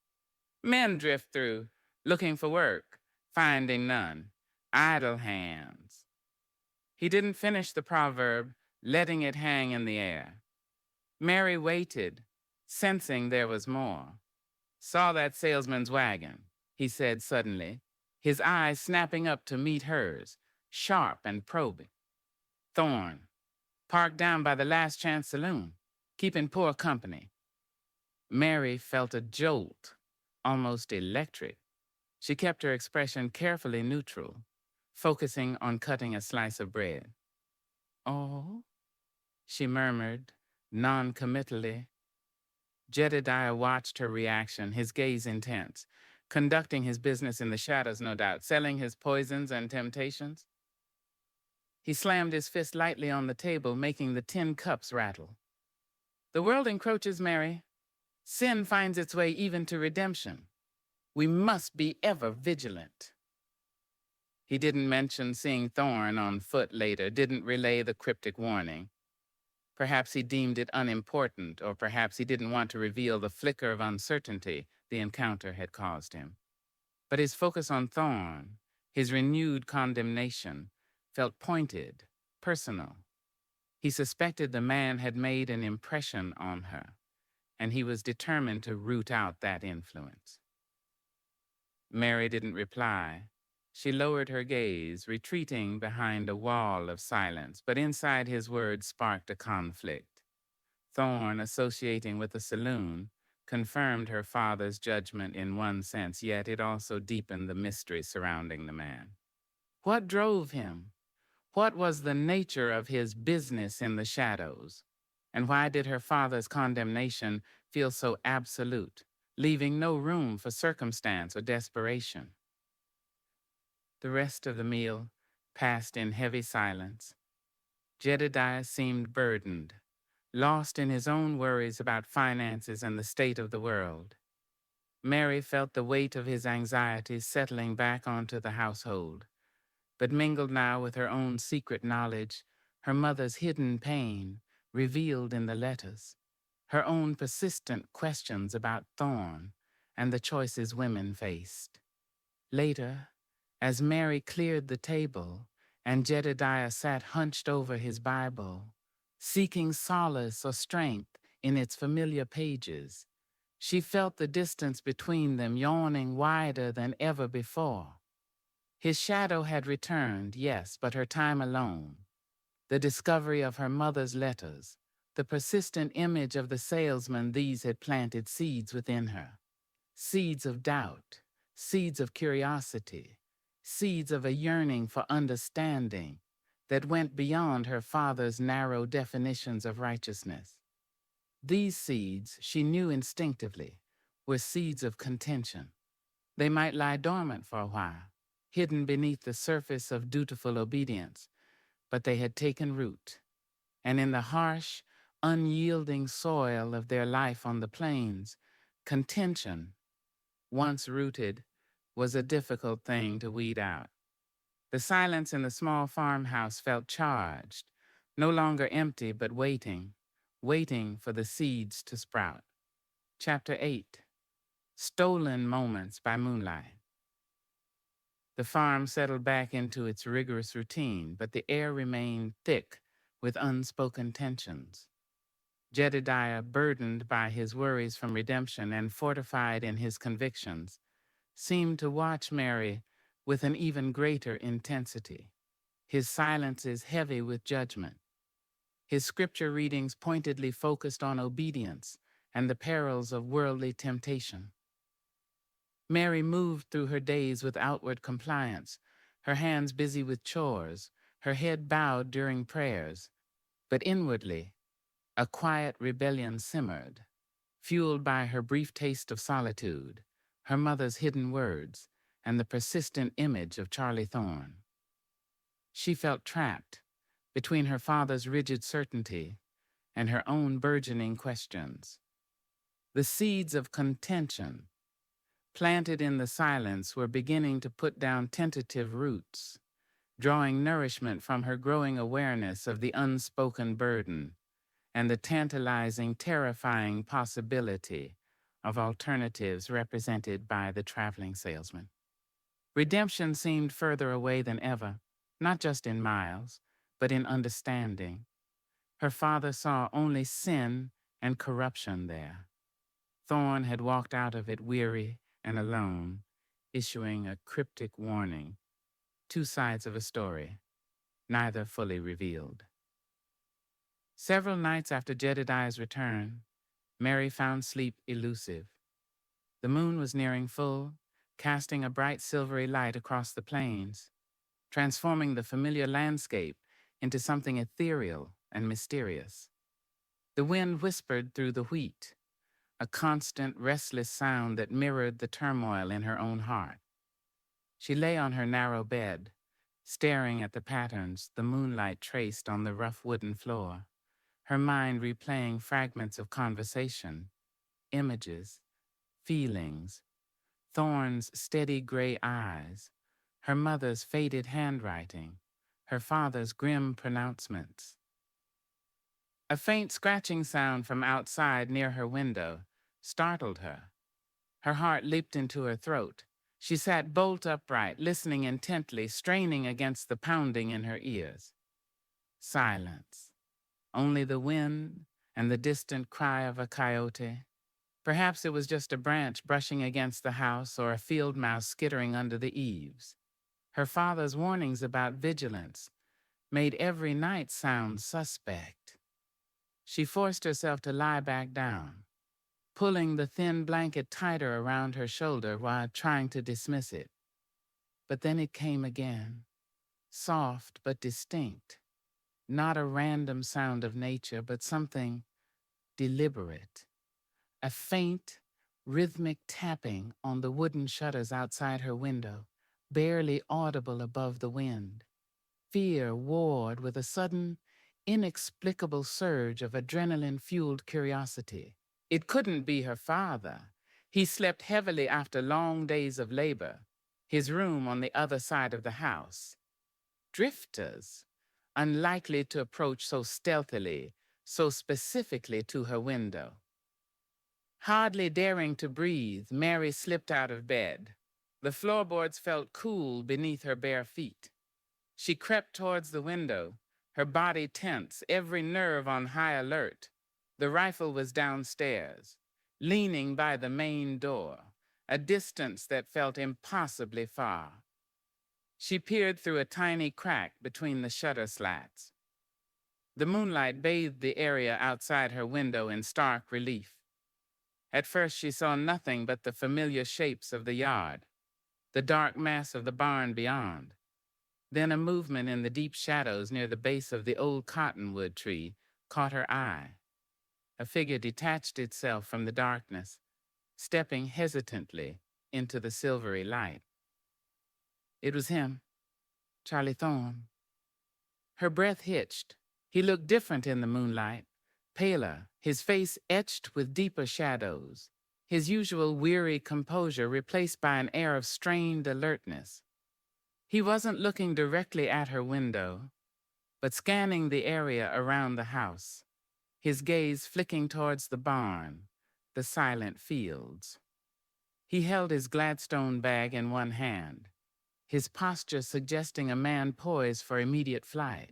"Men drift through, looking for work, finding none. Idle hands." He didn't finish the proverb, letting it hang in the air. Mary waited, sensing there was more. "Saw that salesman's wagon," he said suddenly, his eyes snapping up to meet hers, sharp and probing. "Thorne, parked down by the Last Chance Saloon, keeping poor company." Mary felt a jolt, almost electric. She kept her expression carefully neutral, focusing on cutting a slice of bread. "Oh?" she murmured, non-committally. Jedediah watched her reaction, his gaze intense, conducting his business in the shadows, no doubt, selling his poisons and temptations. He slammed his fist lightly on the table, making the tin cups rattle. "The world encroaches, Mary. Sin finds its way even to redemption. We must be ever vigilant." He didn't mention seeing Thorne on foot later, didn't relay the cryptic warning. Perhaps he deemed it unimportant, or perhaps he didn't want to reveal the flicker of uncertainty the encounter had caused him. But his focus on Thorne, his renewed condemnation, felt pointed, personal. He suspected the man had made an impression on her, and he was determined to root out that influence. Mary didn't reply. She lowered her gaze, retreating behind a wall of silence, but inside his words sparked a conflict. Thorne, associating with the saloon, confirmed her father's judgment in one sense, yet it also deepened the mystery surrounding the man. What drove him? What was the nature of his business in the shadows? And why did her father's condemnation feel so absolute, leaving no room for circumstance or desperation? The rest of the meal passed in heavy silence. Jedediah seemed burdened, lost in his own worries about finances and the state of the world. Mary felt the weight of his anxieties settling back onto the household, but mingled now with her own secret knowledge, her mother's hidden pain revealed in the letters, her own persistent questions about Thorne and the choices women faced. Later, as Mary cleared the table and Jedediah sat hunched over his Bible, seeking solace or strength in its familiar pages, She felt the distance between them yawning wider than ever before. His shadow had returned, yes, but her time alone. The discovery of her mother's letters, the persistent image of the salesman, these had planted seeds within her. Seeds of doubt, seeds of curiosity, seeds of a yearning for understanding that went beyond her father's narrow definitions of righteousness. These seeds, she knew instinctively, were seeds of contention. They might lie dormant for a while, hidden beneath the surface of dutiful obedience, but they had taken root. And in the harsh, unyielding soil of their life on the plains, contention, once rooted, was a difficult thing to weed out. The silence in the small farmhouse felt charged, no longer empty but waiting, waiting for the seeds to sprout. Chapter 8. Stolen Moments by Moonlight. The farm settled back into its rigorous routine, but the air remained thick with unspoken tensions. Jedediah, burdened by his worries from redemption and fortified in his convictions, seemed to watch Mary with an even greater intensity. His silences heavy with judgment. His scripture readings pointedly focused on obedience and the perils of worldly temptation. Mary moved through her days with outward compliance, her hands busy with chores, her head bowed during prayers, but inwardly, a quiet rebellion simmered, fueled by her brief taste of solitude, her mother's hidden words, and the persistent image of Charlie Thorne. She felt trapped between her father's rigid certainty and her own burgeoning questions. The seeds of contention, planted in the silence, were beginning to put down tentative roots, drawing nourishment from her growing awareness of the unspoken burden and the tantalizing, terrifying possibility of alternatives represented by the traveling salesman. Redemption seemed further away than ever, not just in miles, but in understanding. Her father saw only sin and corruption there. Thorne had walked out of it weary and alone, issuing a cryptic warning. Two sides of a story, neither fully revealed. Several nights after Jedediah's return, Mary found sleep elusive. The moon was nearing full, casting a bright silvery light across the plains, transforming the familiar landscape into something ethereal and mysterious. The wind whispered through the wheat, a constant, restless sound that mirrored the turmoil in her own heart. She lay on her narrow bed, staring at the patterns the moonlight traced on the rough wooden floor, her mind replaying fragments of conversation, images, feelings, Thorne's steady gray eyes, her mother's faded handwriting, her father's grim pronouncements. A faint scratching sound from outside near her window startled her. Her heart leaped into her throat. She sat bolt upright, listening intently, straining against the pounding in her ears. Silence. Only the wind and the distant cry of a coyote. Perhaps it was just a branch brushing against the house or a field mouse skittering under the eaves. Her father's warnings about vigilance made every night sound suspect. She forced herself to lie back down, pulling the thin blanket tighter around her shoulder while trying to dismiss it. But then it came again, soft but distinct, not a random sound of nature, but something deliberate. A faint, rhythmic tapping on the wooden shutters outside her window, barely audible above the wind. Fear warred with a sudden, inexplicable surge of adrenaline-fueled curiosity. It couldn't be her father. He slept heavily after long days of labor, his room on the other side of the house. Drifters, unlikely to approach so stealthily, so specifically to her window. Hardly daring to breathe, Mary slipped out of bed. The floorboards felt cool beneath her bare feet. She crept towards the window, her body tense, every nerve on high alert. The rifle was downstairs. leaning by the main door, a distance that felt impossibly far. She peered through a tiny crack between the shutter slats. The moonlight bathed the area outside her window in stark relief. At first she saw nothing but the familiar shapes of the yard, the dark mass of the barn beyond. Then a movement in the deep shadows near the base of the old cottonwood tree caught her eye. A figure detached itself from the darkness, stepping hesitantly into the silvery light. It was him, Charlie Thorne. Her breath hitched. He looked different in the moonlight, paler, his face etched with deeper shadows, his usual weary composure replaced by an air of strained alertness. He wasn't looking directly at her window, but scanning the area around the house, his gaze flicking towards the barn, the silent fields. He held his Gladstone bag in one hand, his posture suggesting a man poised for immediate flight.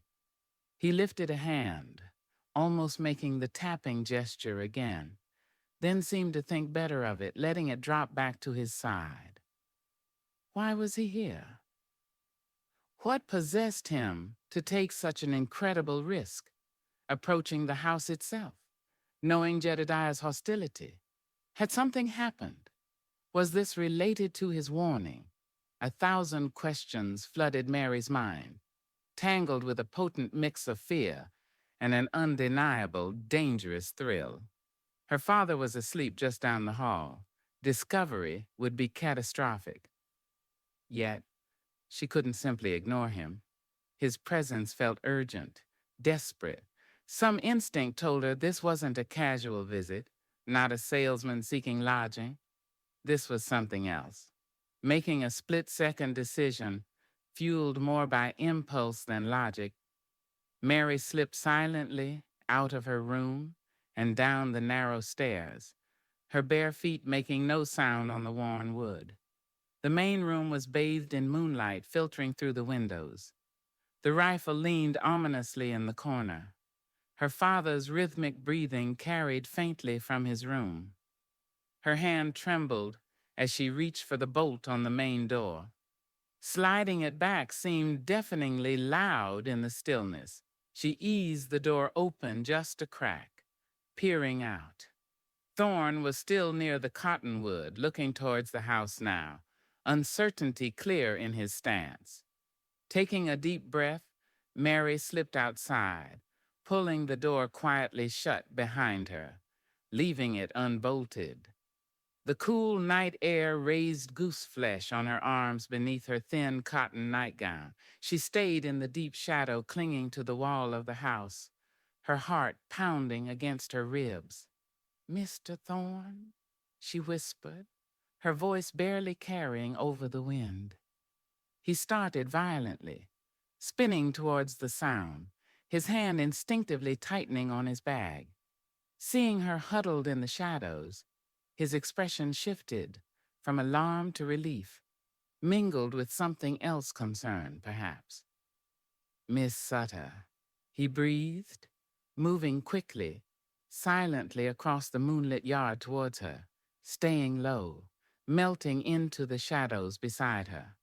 He lifted a hand, almost making the tapping gesture again, then seemed to think better of it, letting it drop back to his side. Why was he here? What possessed him to take such an incredible risk, approaching the house itself, knowing Jedediah's hostility? Had something happened? Was this related to his warning? 1,000 questions flooded Mary's mind, tangled with a potent mix of fear and an undeniable, dangerous thrill. Her father was asleep just down the hall. Discovery would be catastrophic. Yet, she couldn't simply ignore him. His presence felt urgent, desperate. Some instinct told her this wasn't a casual visit, not a salesman seeking lodging. This was something else. Making a split-second decision, fueled more by impulse than logic, Mary slipped silently out of her room and down the narrow stairs, her bare feet making no sound on the worn wood. The main room was bathed in moonlight filtering through the windows. The rifle leaned ominously in the corner. Her father's rhythmic breathing carried faintly from his room. Her hand trembled as she reached for the bolt on the main door. Sliding it back seemed deafeningly loud in the stillness. She eased the door open just a crack, peering out. Thorne was still near the cottonwood, looking towards the house now, uncertainty clear in his stance. Taking a deep breath, Mary slipped outside, pulling the door quietly shut behind her, leaving it unbolted. The cool night air raised goose flesh on her arms beneath her thin cotton nightgown. She stayed in the deep shadow, clinging to the wall of the house, her heart pounding against her ribs. "Mr. Thorne," she whispered, her voice barely carrying over the wind. He started violently, spinning towards the sound, his hand instinctively tightening on his bag. Seeing her huddled in the shadows, his expression shifted from alarm to relief, mingled with something else concern, perhaps. "Miss Sutter," he breathed, moving quickly, silently across the moonlit yard towards her, staying low, melting into the shadows beside her.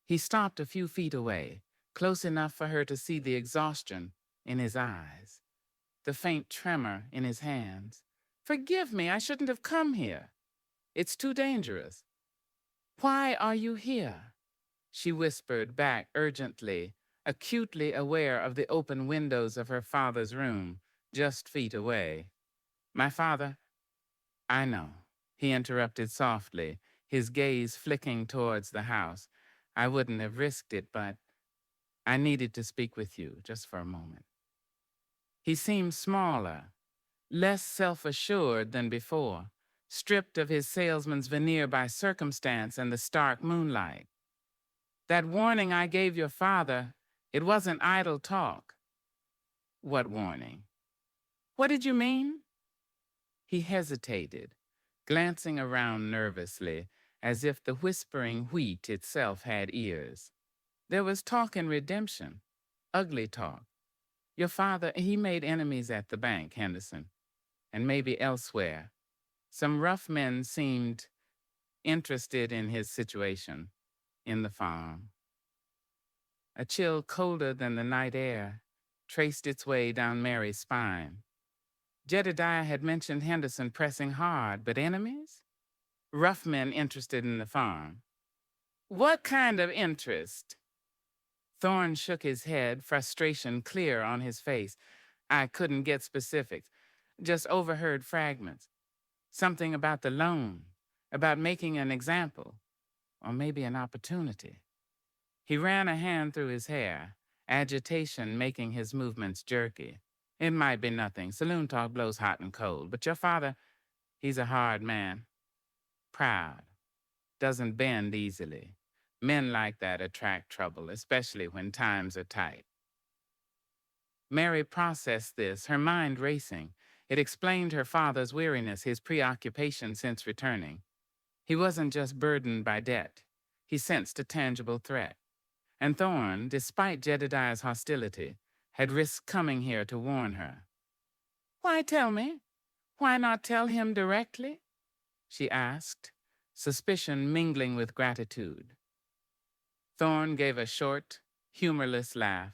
He stopped a few feet away, close enough for her to see the exhaustion in his eyes, the faint tremor in his hands. "Forgive me, I shouldn't have come here. It's too dangerous." "Why are you here?" she whispered back urgently, acutely aware of the open windows of her father's room, just feet away. "My father—" "I know," he interrupted softly, his gaze flicking towards the house. "I wouldn't have risked it, but I needed to speak with you just for a moment." He seemed smaller, less self-assured than before, stripped of his salesman's veneer by circumstance and the stark moonlight. "That warning I gave your father, it wasn't idle talk." "What warning?" "What did you mean?" He hesitated, glancing around nervously, as if the whispering wheat itself had ears. "There was talk in redemption, ugly talk. Your father, he made enemies at the bank, Henderson, and maybe elsewhere. Some rough men seemed interested in his situation in the farm. A chill colder than the night air traced its way down Mary's spine. Jedediah had mentioned Henderson pressing hard, but enemies? Rough men interested in the farm. What kind of interest? Thorne shook his head, frustration clear on his face. I couldn't get specifics, just overheard fragments. Something about the loan, about making an example, or maybe an opportunity. He ran a hand through his hair, agitation making his movements jerky. It might be nothing. Saloon talk blows hot and cold. But your father, he's a hard man. Proud. Doesn't bend easily. Men like that attract trouble, especially when times are tight. Mary processed this, her mind racing. It explained her father's weariness, his preoccupation since returning. He wasn't just burdened by debt. He sensed a tangible threat. And Thorne, despite Jedediah's hostility, had risked coming here to warn her. Why tell me? Why not tell him directly? She asked, suspicion mingling with gratitude. Thorne gave a short, humorless laugh.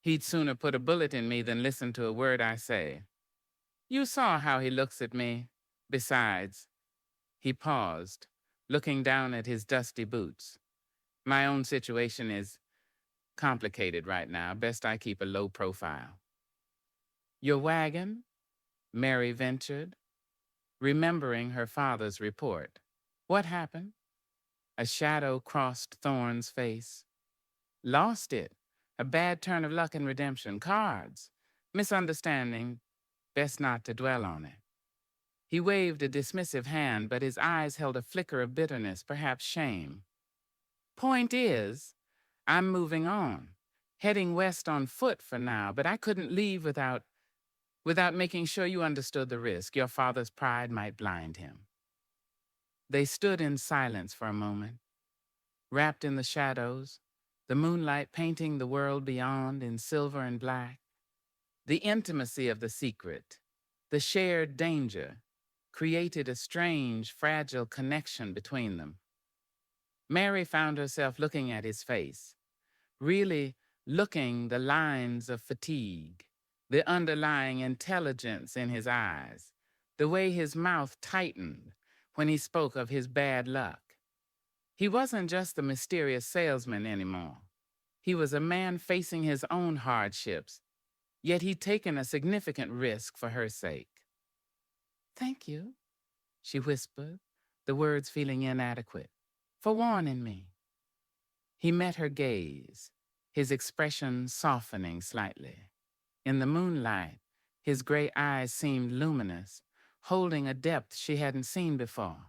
He'd sooner put a bullet in me than listen to a word I say. You saw how he looks at me. Besides, he paused, looking down at his dusty boots. My own situation is complicated right now. Best I keep a low profile. Your wagon? Mary ventured, remembering her father's report. What happened? A shadow crossed Thorne's face. Lost it. A bad turn of luck and redemption. Cards. Misunderstanding. Best not to dwell on it. He waved a dismissive hand, but his eyes held a flicker of bitterness, perhaps shame. Point is, I'm moving on, heading west on foot for now, but I couldn't leave without making sure you understood the risk. Your father's pride might blind him. They stood in silence for a moment, wrapped in the shadows, the moonlight painting the world beyond in silver and black. The intimacy of the secret, the shared danger, created a strange, fragile connection between them. Mary found herself looking at his face, really looking the lines of fatigue, the underlying intelligence in his eyes, the way his mouth tightened when he spoke of his bad luck. He wasn't just the mysterious salesman anymore. He was a man facing his own hardships, yet he'd taken a significant risk for her sake. Thank you, she whispered, the words feeling inadequate, for warning me. He met her gaze, his expression softening slightly. In the moonlight, his gray eyes seemed luminous, holding a depth she hadn't seen before.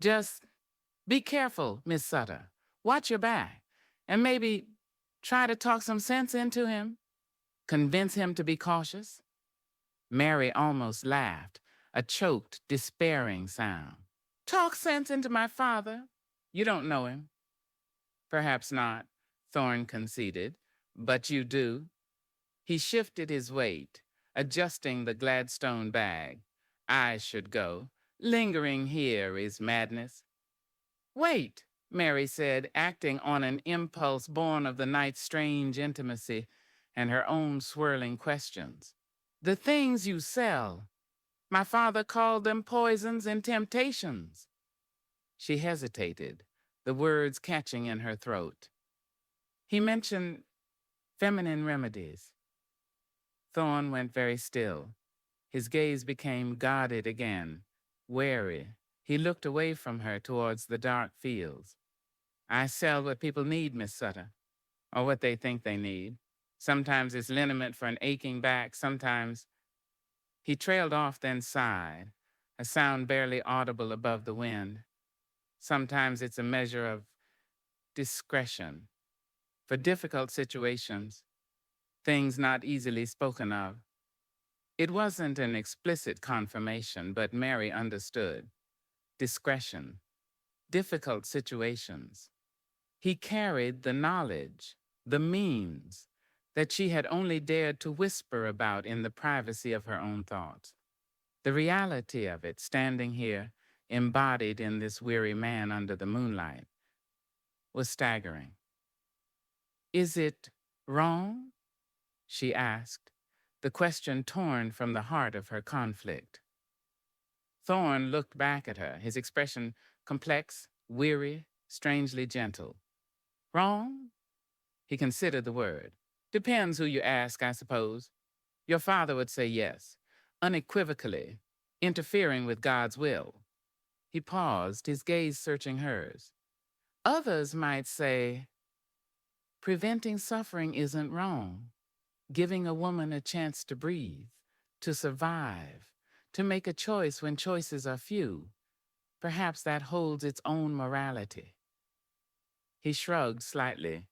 Just be careful, Miss Sutter. Watch your back, and maybe try to talk some sense into him. Convince him to be cautious. Mary almost laughed, a choked, despairing sound. Talk sense into my father? You don't know him. Perhaps not, Thorne conceded, but you do. He shifted his weight, adjusting the Gladstone bag. I should go. Lingering here is madness. Wait, Mary said, acting on an impulse born of the night's strange intimacy and her own swirling questions. The things you sell, my father called them poisons and temptations. She hesitated, the words catching in her throat. He mentioned feminine remedies. Thorne went very still. His gaze became guarded again, wary. He looked away from her towards the dark fields. I sell what people need, Miss Sutter, or what they think they need. Sometimes it's liniment for an aching back, sometimes... He trailed off, then sighed, a sound barely audible above the wind. Sometimes it's a measure of discretion. For difficult situations, things not easily spoken of. It wasn't an explicit confirmation, but Mary understood. Discretion. Difficult situations. He carried the knowledge, the means, that she had only dared to whisper about in the privacy of her own thoughts. The reality of it, standing here, embodied in this weary man under the moonlight, was staggering. "Is it wrong?" she asked, the question torn from the heart of her conflict. Thorn looked back at her, his expression complex, weary, strangely gentle. "Wrong?" He considered the word. "Depends who you ask, I suppose. Your father would say yes, unequivocally, interfering with God's will." He paused, his gaze searching hers. "Others might say, preventing suffering isn't wrong. Giving a woman a chance to breathe, to survive, to make a choice when choices are few. Perhaps that holds its own morality." He shrugged slightly.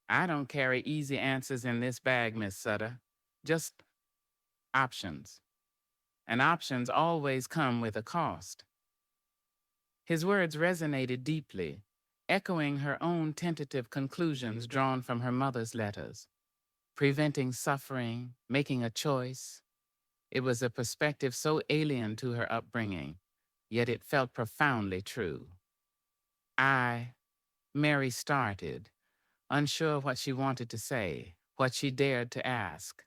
"I don't carry easy answers in this bag, Miss Sutter. Just options. And options always come with a cost." His words resonated deeply, echoing her own tentative conclusions drawn from her mother's letters. Preventing suffering, making a choice. It was a perspective so alien to her upbringing, yet it felt profoundly true. Mary started, unsure what she wanted to say, what she dared to ask.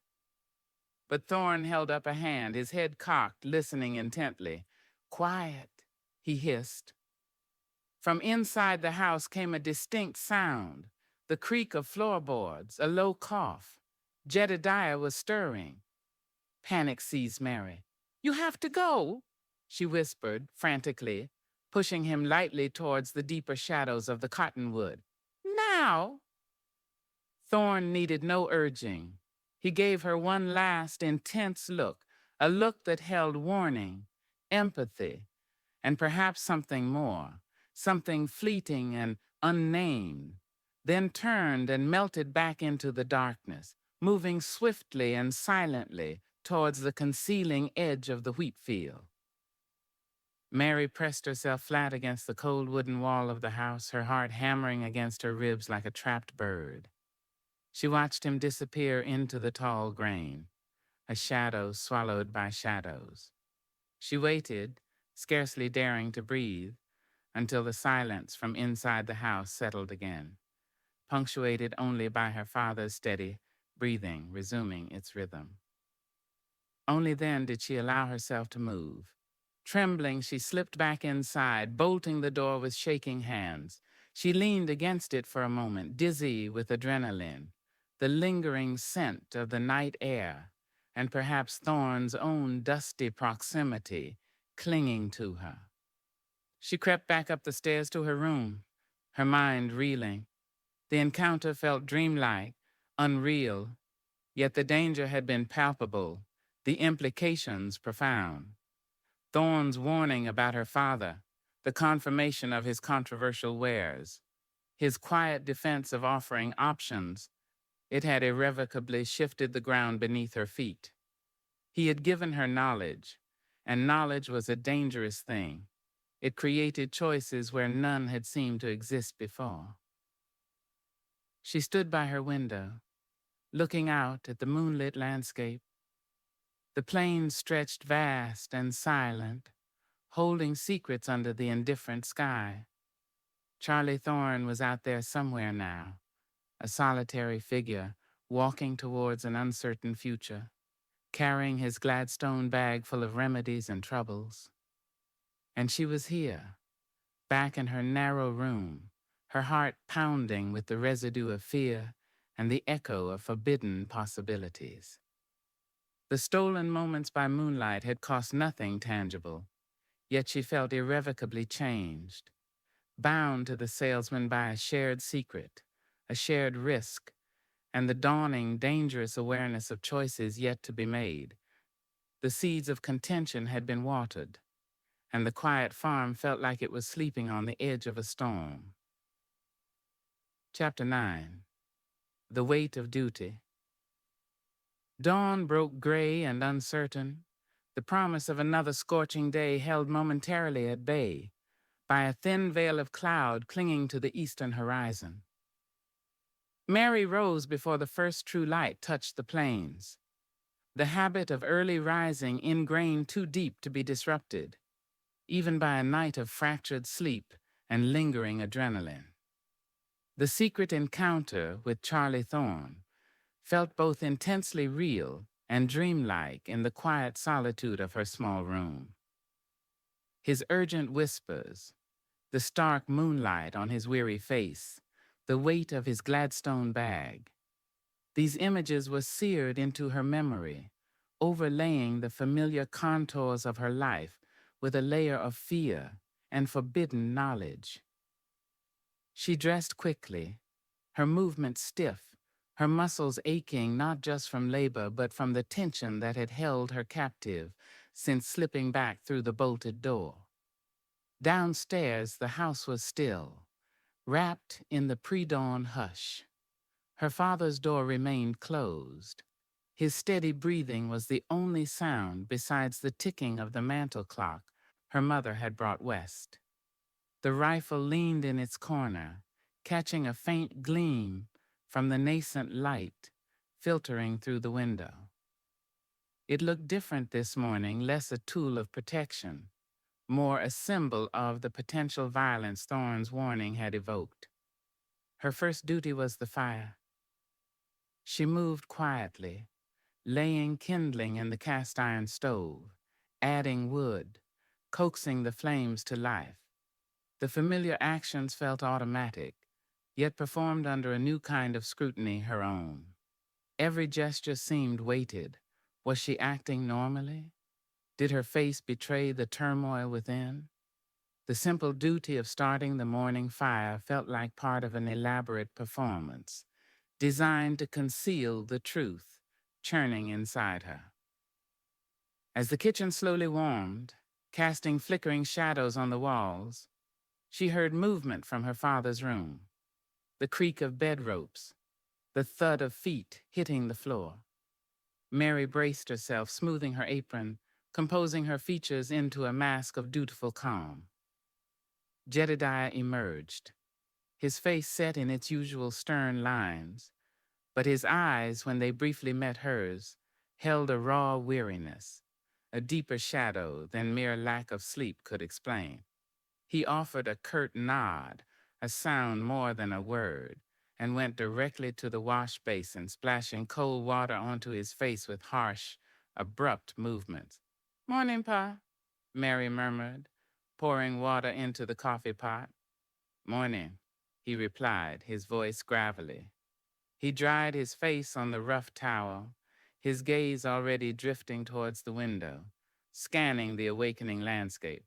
But Thorne held up a hand, his head cocked, listening intently. "Quiet," he hissed. From inside the house came a distinct sound, the creak of floorboards, a low cough. Jedediah was stirring. Panic seized Mary. "You have to go," she whispered frantically, pushing him lightly towards the deeper shadows of the cottonwood. "Now!" Thorne needed no urging. He gave her one last intense look, a look that held warning, empathy, and perhaps something more, something fleeting and unnamed, then turned and melted back into the darkness, moving swiftly and silently towards the concealing edge of the wheat field. Mary pressed herself flat against the cold wooden wall of the house, her heart hammering against her ribs like a trapped bird. She watched him disappear into the tall grain, a shadow swallowed by shadows. She waited, scarcely daring to breathe, until the silence from inside the house settled again, punctuated only by her father's steady breathing resuming its rhythm. Only then did she allow herself to move. Trembling, she slipped back inside, bolting the door with shaking hands. She leaned against it for a moment, dizzy with adrenaline, the lingering scent of the night air, and perhaps Thorne's own dusty proximity clinging to her. She crept back up the stairs to her room, her mind reeling. The encounter felt dreamlike, unreal, yet the danger had been palpable, the implications profound. Thorne's warning about her father, the confirmation of his controversial wares, his quiet defense of offering options, it had irrevocably shifted the ground beneath her feet. He had given her knowledge, and knowledge was a dangerous thing. It created choices where none had seemed to exist before. She stood by her window, looking out at the moonlit landscape. The plains stretched vast and silent, holding secrets under the indifferent sky. Charlie Thorne was out there somewhere now, a solitary figure walking towards an uncertain future, carrying his Gladstone bag full of remedies and troubles. And she was here, back in her narrow room, her heart pounding with the residue of fear and the echo of forbidden possibilities. The stolen moments by moonlight had cost nothing tangible, yet she felt irrevocably changed, bound to the salesman by a shared secret, a shared risk, and the dawning, dangerous awareness of choices yet to be made. The seeds of contention had been watered, and the quiet farm felt like it was sleeping on the edge of a storm. Chapter 9. The Weight of Duty. Dawn broke gray and uncertain, the promise of another scorching day held momentarily at bay by a thin veil of cloud clinging to the eastern horizon. Mary rose before the first true light touched the plains. the habit of early rising ingrained too deep to be disrupted, even by a night of fractured sleep and lingering adrenaline. The secret encounter with Charlie Thorne felt both intensely real and dreamlike in the quiet solitude of her small room. His urgent whispers, the stark moonlight on his weary face, the weight of his Gladstone bag. These images were seared into her memory, overlaying the familiar contours of her life with a layer of fear and forbidden knowledge. She dressed quickly, her movements stiff, her muscles aching not just from labor but from the tension that had held her captive since slipping back through the bolted door. Downstairs, the house was still, wrapped in the pre-dawn hush. Her father's door remained closed. His steady breathing was the only sound besides the ticking of the mantel clock her mother had brought west. The rifle leaned in its corner, catching a faint gleam from the nascent light filtering through the window. It looked different this morning, less a tool of protection, more a symbol of the potential violence Thorne's warning had evoked. Her first duty was the fire. She moved quietly, laying kindling in the cast-iron stove, adding wood, coaxing the flames to life. The familiar actions felt automatic, yet performed under a new kind of scrutiny, her own. Every gesture seemed weighted. Was she acting normally? Did her face betray the turmoil within? The simple duty of starting the morning fire felt like part of an elaborate performance, designed to conceal the truth churning inside her. As the kitchen slowly warmed, casting flickering shadows on the walls, she heard movement from her father's room, the creak of bed ropes, the thud of feet hitting the floor. Mary braced herself, smoothing her apron, composing her features into a mask of dutiful calm. Jedediah emerged, his face set in its usual stern lines, but his eyes, when they briefly met hers, held a raw weariness, a deeper shadow than mere lack of sleep could explain. He offered a curt nod, a sound more than a word, and went directly to the wash basin, splashing cold water onto his face with harsh, abrupt movements. "Morning, Pa," Mary murmured, pouring water into the coffee pot. "Morning," he replied, his voice gravelly. He dried his face on the rough towel, his gaze already drifting towards the window, scanning the awakening landscape.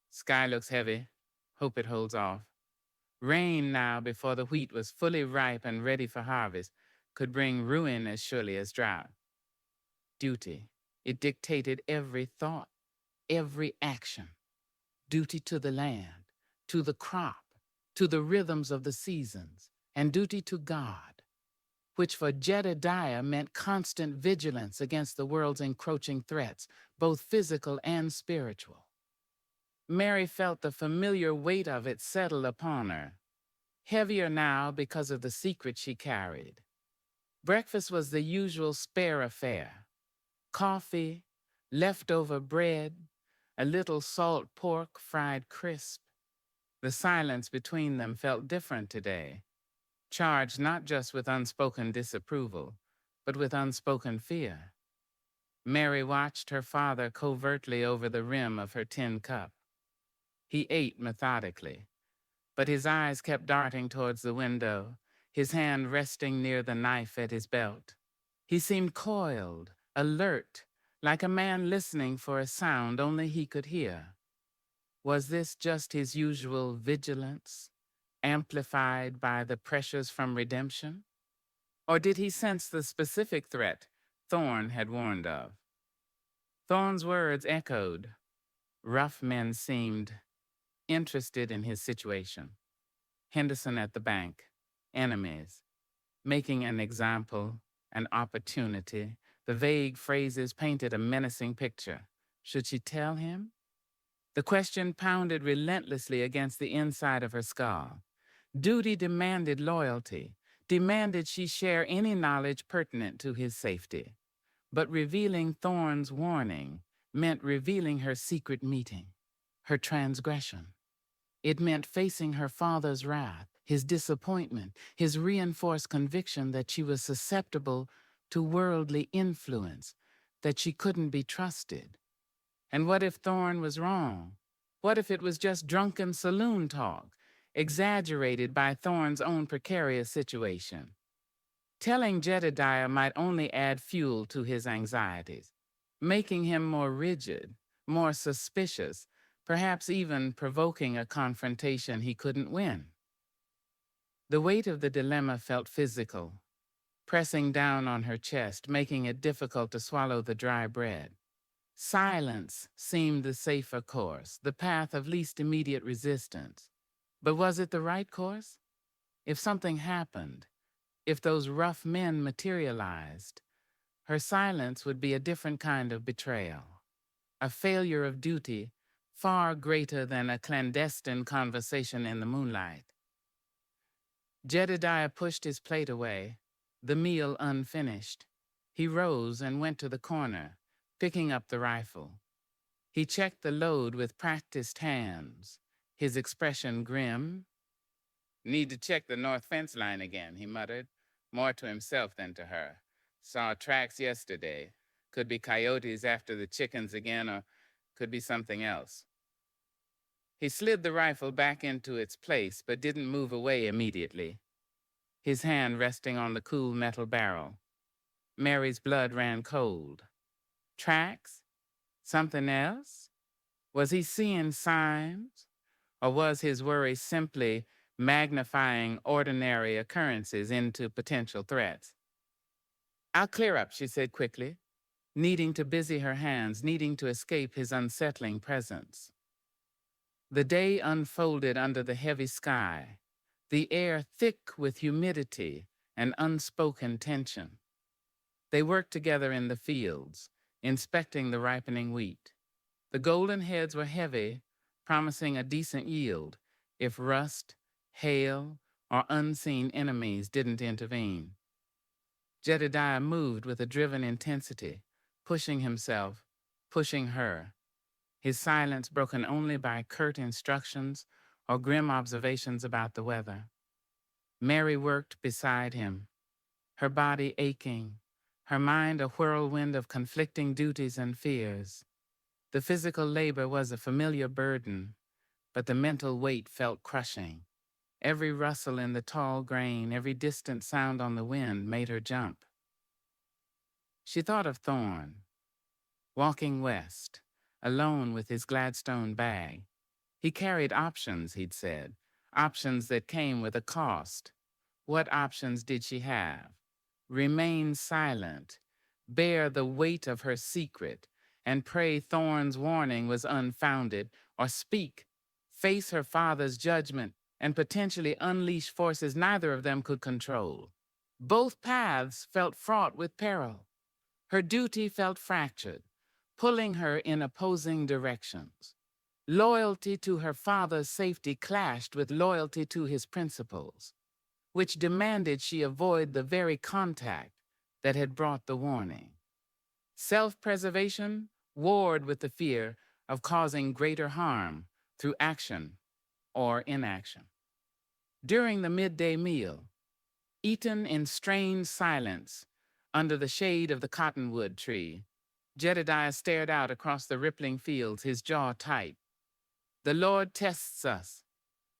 "Sky looks heavy. Hope it holds off." Rain now, before the wheat was fully ripe and ready for harvest, could bring ruin as surely as drought. Duty. It dictated every thought, every action. Duty to the land, to the crop, to the rhythms of the seasons, and duty to God, which for Jedediah meant constant vigilance against the world's encroaching threats, both physical and spiritual. Mary felt the familiar weight of it settle upon her, heavier now because of the secret she carried. Breakfast was the usual spare affair: coffee, leftover bread, a little salt pork fried crisp. The silence between them felt different today, charged not just with unspoken disapproval, but with unspoken fear. Mary watched her father covertly over the rim of her tin cup. He ate methodically, but his eyes kept darting towards the window, his hand resting near the knife at his belt. He seemed coiled, alert, like a man listening for a sound only he could hear. Was this just his usual vigilance, amplified by the pressures from redemption? Or did he sense the specific threat Thorne had warned of? Thorne's words echoed. Rough men seemed interested in his situation. Henderson at the bank, enemies, making an example, an opportunity. The vague phrases painted a menacing picture. Should she tell him? The question pounded relentlessly against the inside of her skull. Duty demanded loyalty, demanded she share any knowledge pertinent to his safety. But revealing Thorn's warning meant revealing her secret meeting, her transgression. It meant facing her father's wrath, his disappointment, his reinforced conviction that she was susceptible to worldly influence, that she couldn't be trusted. And what if Thorn was wrong? What if it was just drunken saloon talk, exaggerated by Thorn's own precarious situation? Telling Jedediah might only add fuel to his anxieties, making him more rigid, more suspicious, perhaps even provoking a confrontation he couldn't win. The weight of the dilemma felt physical, pressing down on her chest, making it difficult to swallow the dry bread. Silence seemed the safer course, the path of least immediate resistance. But was it the right course? If something happened, if those rough men materialized, her silence would be a different kind of betrayal, a failure of duty far greater than a clandestine conversation in the moonlight. Jedediah pushed his plate away, the meal unfinished. He rose and went to the corner, picking up the rifle. He checked the load with practiced hands, his expression grim. "Need to check the north fence line again," he muttered, more to himself than to her. "Saw tracks yesterday. Could be coyotes after the chickens again, or could be something else." He slid the rifle back into its place, but didn't move away immediately, his hand resting on the cool metal barrel. Mary's blood ran cold. Tracks? Something else? Was he seeing signs? Or was his worry simply magnifying ordinary occurrences into potential threats? "I'll clear up," she said quickly, needing to busy her hands, needing to escape his unsettling presence. The day unfolded under the heavy sky, the air thick with humidity and unspoken tension. They worked together in the fields, inspecting the ripening wheat. The golden heads were heavy, promising a decent yield if rust, hail, or unseen enemies didn't intervene. Jedediah moved with a driven intensity, pushing himself, pushing her, his silence broken only by curt instructions or grim observations about the weather. Mary worked beside him, her body aching, her mind a whirlwind of conflicting duties and fears. The physical labor was a familiar burden, but the mental weight felt crushing. Every rustle in the tall grain, every distant sound on the wind made her jump. She thought of Thorn, walking west, alone with his Gladstone bag. He carried options, he'd said, options that came with a cost. What options did she have? Remain silent, bear the weight of her secret, and pray Thorn's warning was unfounded, or speak, face her father's judgment, and potentially unleash forces neither of them could control. Both paths felt fraught with peril. Her duty felt fractured, pulling her in opposing directions. Loyalty to her father's safety clashed with loyalty to his principles, which demanded she avoid the very contact that had brought the warning. Self-preservation warred with the fear of causing greater harm through action or inaction. During the midday meal, eaten in strained silence under the shade of the cottonwood tree, Jedediah stared out across the rippling fields, his jaw tight. "The Lord tests us,"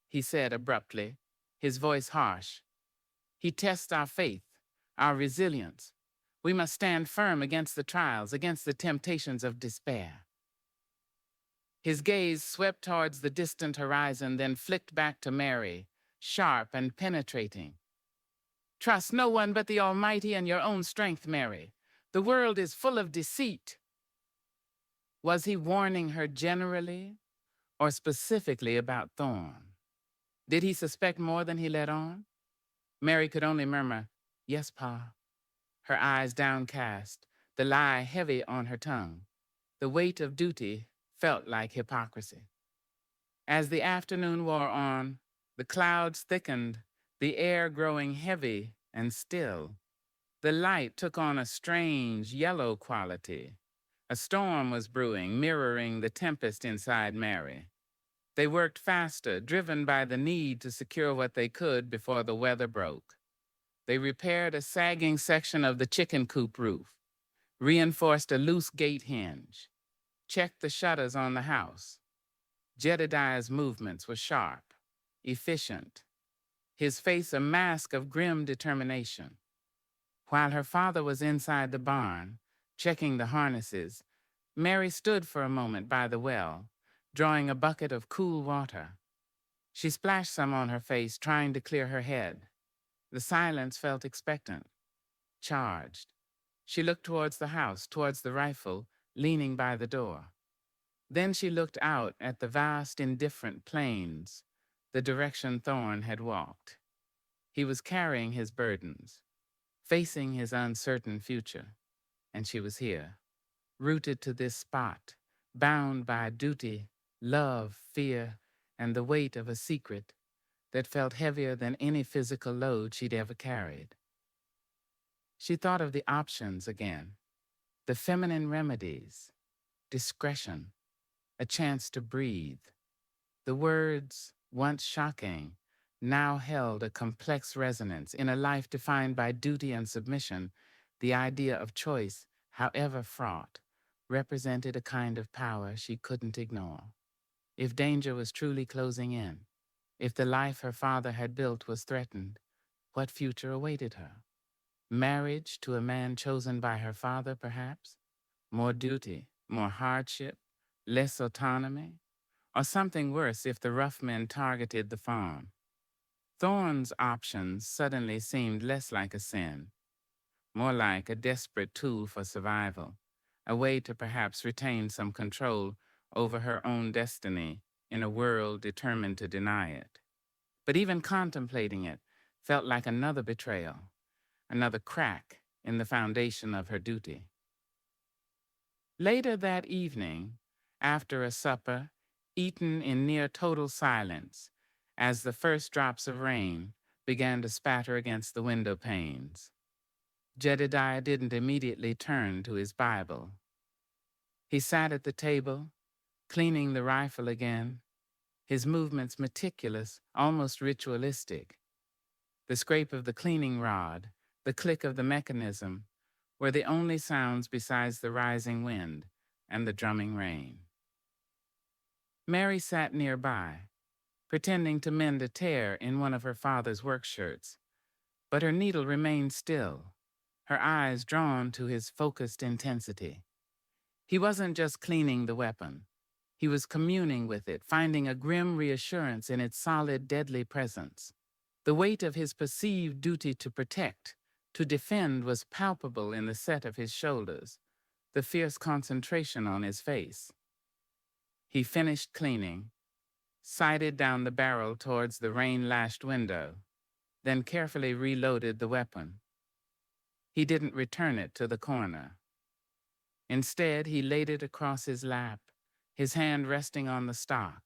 he said abruptly, his voice harsh. "He tests our faith, our resilience. We must stand firm against the trials, against the temptations of despair." His gaze swept towards the distant horizon, then flicked back to Mary, sharp and penetrating. "Trust no one but the Almighty and your own strength, Mary. The world is full of deceit." Was he warning her generally or specifically about Thorn? Did he suspect more than he let on? Mary could only murmur, "Yes, Pa," her eyes downcast, the lie heavy on her tongue. The weight of duty felt like hypocrisy. As the afternoon wore on, the clouds thickened, the air growing heavy and still. The light took on a strange yellow quality. A storm was brewing, mirroring the tempest inside Mary. They worked faster, driven by the need to secure what they could before the weather broke. They repaired a sagging section of the chicken coop roof, reinforced a loose gate hinge, checked the shutters on the house. Jedediah's movements were sharp, efficient, his face a mask of grim determination. While her father was inside the barn, checking the harnesses, Mary stood for a moment by the well, drawing a bucket of cool water. She splashed some on her face, trying to clear her head. The silence felt expectant, charged. She looked towards the house, towards the rifle, leaning by the door. Then she looked out at the vast, indifferent plains, the direction Thorne had walked. He was carrying his burdens, facing his uncertain future, and she was here, rooted to this spot, bound by duty, love, fear, and the weight of a secret that felt heavier than any physical load she'd ever carried. She thought of the options again, the feminine remedies, discretion, a chance to breathe. The words, once shocking, now held a complex resonance. In a life defined by duty and submission, the idea of choice, however fraught, represented a kind of power she couldn't ignore. If danger was truly closing in, if the life her father had built was threatened, what future awaited her? Marriage to a man chosen by her father, perhaps? More duty, more hardship, less autonomy? Or something worse if the rough men targeted the farm? Thorne's options suddenly seemed less like a sin, more like a desperate tool for survival, a way to perhaps retain some control over her own destiny in a world determined to deny it. But even contemplating it felt like another betrayal, another crack in the foundation of her duty. Later that evening, after a supper, eaten in near total silence, as the first drops of rain began to spatter against the window panes, Jedediah didn't immediately turn to his Bible. He sat at the table, cleaning the rifle again, his movements meticulous, almost ritualistic. The scrape of the cleaning rod, the click of the mechanism, were the only sounds besides the rising wind and the drumming rain. Mary sat nearby, pretending to mend a tear in one of her father's work shirts, but her needle remained still, her eyes drawn to his focused intensity. He wasn't just cleaning the weapon. He was communing with it, finding a grim reassurance in its solid, deadly presence. The weight of his perceived duty to protect, to defend, was palpable in the set of his shoulders, the fierce concentration on his face. He finished cleaning, sighted down the barrel towards the rain-lashed window, then carefully reloaded the weapon. He didn't return it to the corner. Instead, he laid it across his lap, his hand resting on the stock.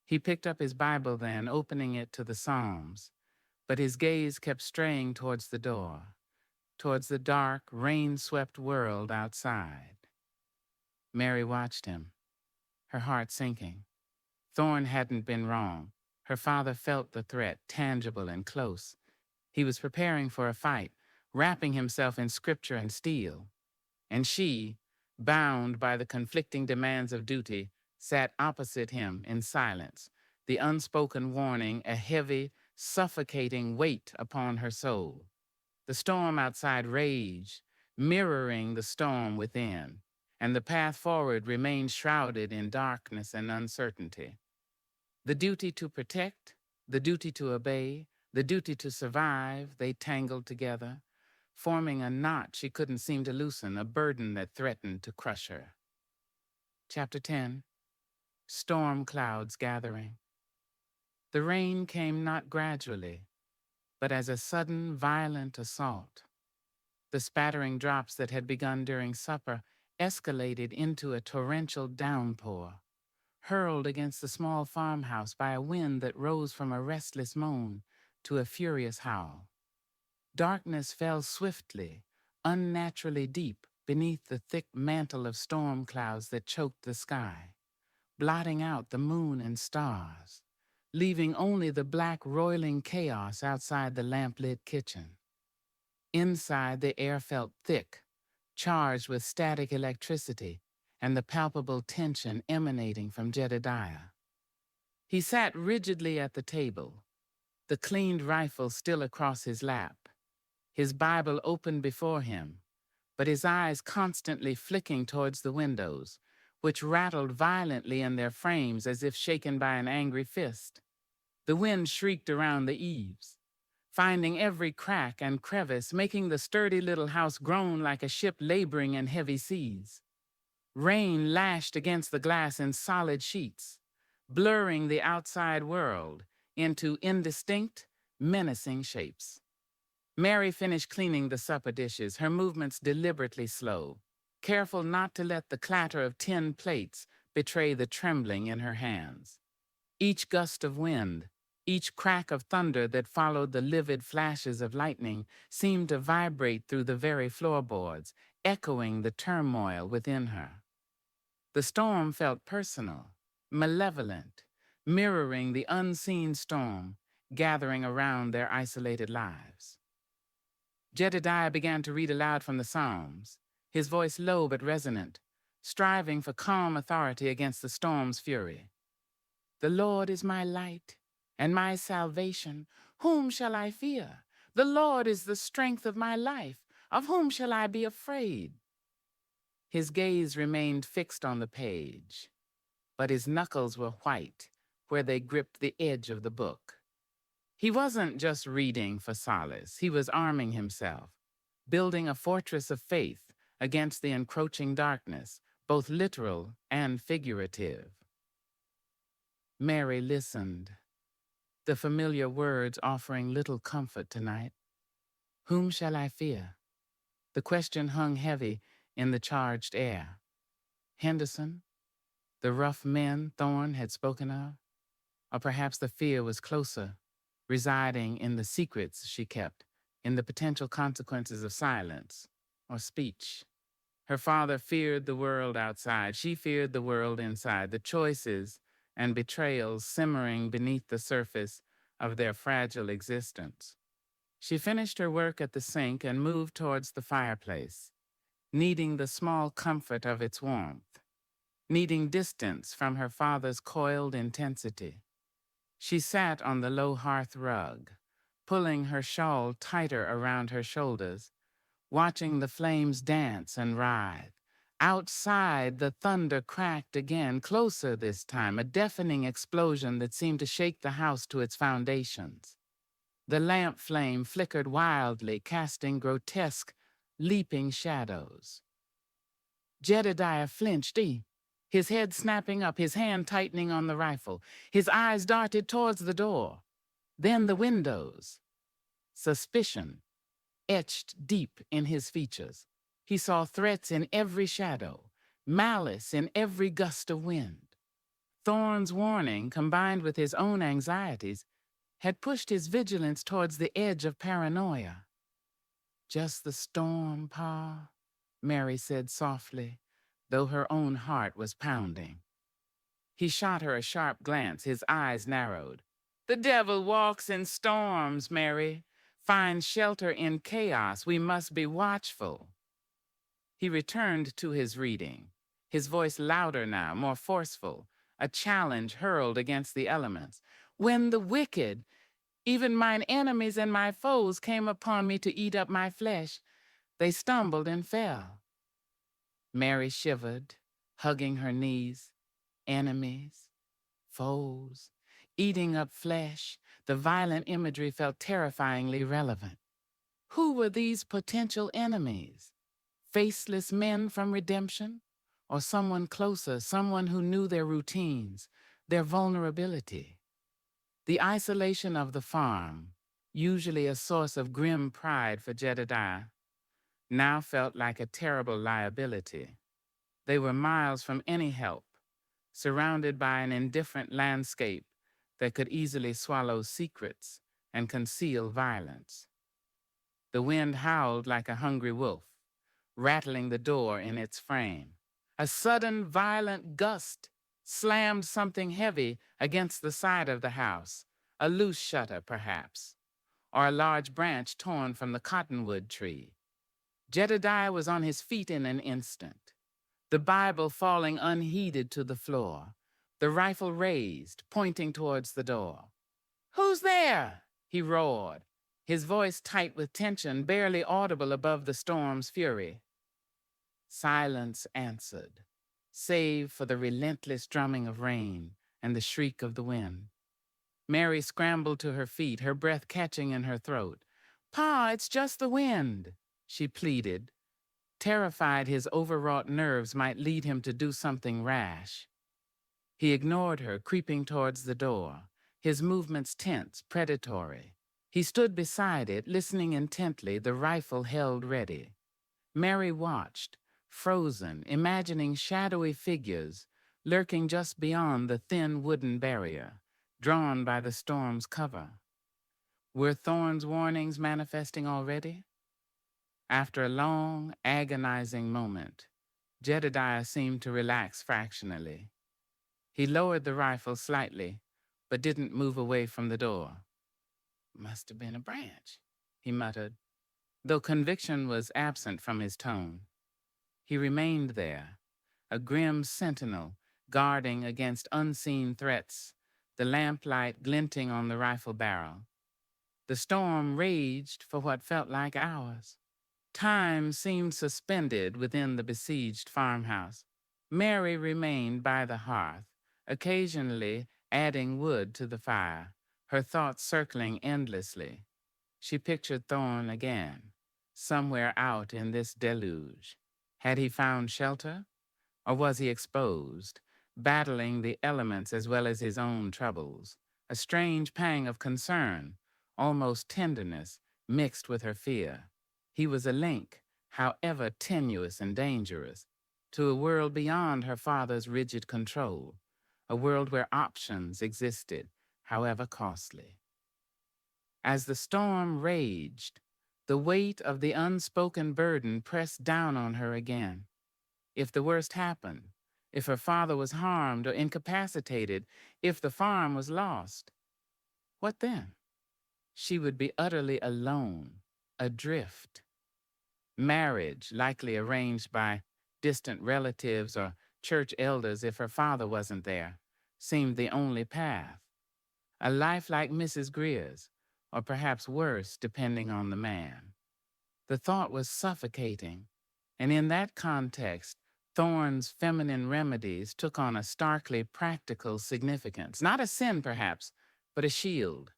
He picked up his Bible then, opening it to the Psalms, but his gaze kept straying towards the door, towards the dark, rain-swept world outside. Mary watched him, her heart sinking. Thorne hadn't been wrong. Her father felt the threat, tangible and close. He was preparing for a fight, wrapping himself in scripture and steel. And she, bound by the conflicting demands of duty, sat opposite him in silence, the unspoken warning a heavy, suffocating weight upon her soul. The storm outside raged, mirroring the storm within, and the path forward remained shrouded in darkness and uncertainty. The duty to protect, the duty to obey, the duty to survive, they tangled together, forming a knot she couldn't seem to loosen, a burden that threatened to crush her. Chapter 10. Storm clouds gathering. The rain came not gradually, but as a sudden, violent assault. The spattering drops that had begun during supper escalated into a torrential downpour, hurled against the small farmhouse by a wind that rose from a restless moan to a furious howl. Darkness fell swiftly, unnaturally deep beneath the thick mantle of storm clouds that choked the sky, blotting out the moon and stars, leaving only the black roiling chaos outside the lamp-lit kitchen. Inside, the air felt thick, charged with static electricity and the palpable tension emanating from Jedediah. He sat rigidly at the table, the cleaned rifle still across his lap, his Bible open before him, but his eyes constantly flicking towards the windows, which rattled violently in their frames as if shaken by an angry fist. The wind shrieked around the eaves, finding every crack and crevice, making the sturdy little house groan like a ship laboring in heavy seas. Rain lashed against the glass in solid sheets, blurring the outside world into indistinct, menacing shapes. Mary finished cleaning the supper dishes, her movements deliberately slow, careful not to let the clatter of tin plates betray the trembling in her hands. Each gust of wind, each crack of thunder that followed the livid flashes of lightning seemed to vibrate through the very floorboards, echoing the turmoil within her. The storm felt personal, malevolent, mirroring the unseen storm gathering around their isolated lives. Jedediah began to read aloud from the Psalms, his voice low but resonant, striving for calm authority against the storm's fury. The Lord is my light and my salvation. Whom shall I fear? The Lord is the strength of my life. Of whom shall I be afraid? His gaze remained fixed on the page, but his knuckles were white where they gripped the edge of the book. He wasn't just reading for solace. He was arming himself, building a fortress of faith against the encroaching darkness, both literal and figurative. Mary listened, the familiar words offering little comfort tonight. Whom shall I fear? The question hung heavy in the charged air. Henderson? The rough men Thorne had spoken of? Or perhaps the fear was closer, residing in the secrets she kept, in the potential consequences of silence or speech. Her father feared the world outside. She feared the world inside, the choices and betrayals simmering beneath the surface of their fragile existence. She finished her work at the sink and moved towards the fireplace, needing the small comfort of its warmth, needing distance from her father's coiled intensity. She sat on the low hearth rug, pulling her shawl tighter around her shoulders, watching the flames dance and writhe. Outside, the thunder cracked again, closer this time, a deafening explosion that seemed to shake the house to its foundations. The lamp flame flickered wildly, casting grotesque, leaping shadows. Jedediah flinched, his head snapping up, his hand tightening on the rifle. His eyes darted towards the door, then the windows. Suspicion etched deep in his features. He saw threats in every shadow, malice in every gust of wind. Thorne's warning, combined with his own anxieties, had pushed his vigilance towards the edge of paranoia. Just the storm, Pa, Mary said softly, though her own heart was pounding. He shot her a sharp glance, his eyes narrowed. The devil walks in storms, Mary. Finds shelter in chaos. We must be watchful. He returned to his reading, his voice louder now, more forceful, a challenge hurled against the elements. When the wicked, even mine enemies and my foes, came upon me to eat up my flesh, they stumbled and fell. Mary shivered, hugging her knees. Enemies, foes, eating up flesh. The violent imagery felt terrifyingly relevant. Who were these potential enemies? Faceless men from redemption? Or someone closer, someone who knew their routines, their vulnerability? The isolation of the farm, usually a source of grim pride for Jedediah, now felt like a terrible liability. They were miles from any help, surrounded by an indifferent landscape that could easily swallow secrets and conceal violence. The wind howled like a hungry wolf, rattling the door in its frame. A sudden, violent gust slammed something heavy against the side of the house, a loose shutter, perhaps, or a large branch torn from the cottonwood tree. Jedediah was on his feet in an instant, the Bible falling unheeded to the floor, the rifle raised, pointing towards the door. "Who's there?" he roared, his voice tight with tension, barely audible above the storm's fury. Silence answered, save for the relentless drumming of rain and the shriek of the wind. Mary scrambled to her feet, her breath catching in her throat. "Pa, it's just the wind," she pleaded, terrified his overwrought nerves might lead him to do something rash. He ignored her, creeping towards the door, his movements tense, predatory. He stood beside it, listening intently, the rifle held ready. Mary watched, frozen, imagining shadowy figures lurking just beyond the thin wooden barrier, drawn by the storm's cover. Were Thorne's warnings manifesting already? After a long, agonizing moment, Jedediah seemed to relax fractionally. He lowered the rifle slightly, but didn't move away from the door. "Must have been a branch," he muttered, though conviction was absent from his tone. He remained there, a grim sentinel guarding against unseen threats, the lamplight glinting on the rifle barrel. The storm raged for what felt like hours. Time seemed suspended within the besieged farmhouse. Mary remained by the hearth, occasionally adding wood to the fire, her thoughts circling endlessly. She pictured Thorne again, somewhere out in this deluge. Had he found shelter, or was he exposed, battling the elements as well as his own troubles? A strange pang of concern, almost tenderness, mixed with her fear. He was a link, however tenuous and dangerous, to a world beyond her father's rigid control, a world where options existed, however costly. As the storm raged, the weight of the unspoken burden pressed down on her again. If the worst happened, if her father was harmed or incapacitated, if the farm was lost, what then? She would be utterly alone, adrift. Marriage, likely arranged by distant relatives or church elders if her father wasn't there, seemed the only path. A life like Mrs. Greer's, or perhaps worse, depending on the man. The thought was suffocating, and in that context, Thorne's feminine remedies took on a starkly practical significance. Not a sin, perhaps, but a shield,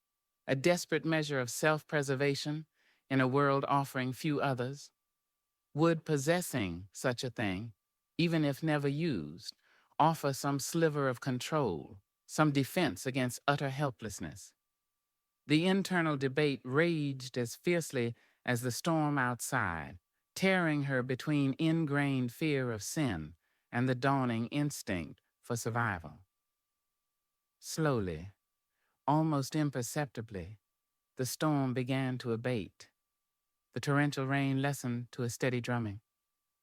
a desperate measure of self-preservation in a world offering few others. Would possessing such a thing, even if never used, offer some sliver of control, some defense against utter helplessness? The internal debate raged as fiercely as the storm outside, tearing her between ingrained fear of sin and the dawning instinct for survival. Slowly, almost imperceptibly, the storm began to abate. The torrential rain lessened to a steady drumming.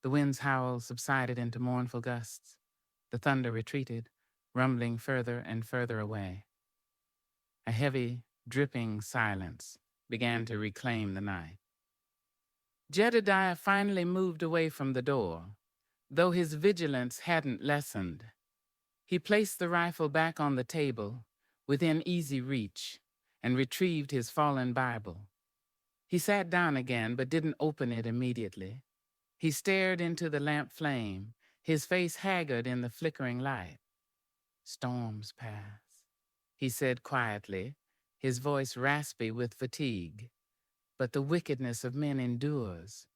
The wind's howls subsided into mournful gusts. The thunder retreated, rumbling further and further away. A heavy, dripping silence began to reclaim the night. Jedediah finally moved away from the door, though his vigilance hadn't lessened. He placed the rifle back on the table, within easy reach, and retrieved his fallen Bible. He sat down again, but didn't open it immediately. He stared into the lamp flame, his face haggard in the flickering light. "Storms pass," he said quietly, his voice raspy with fatigue. "But the wickedness of men endures."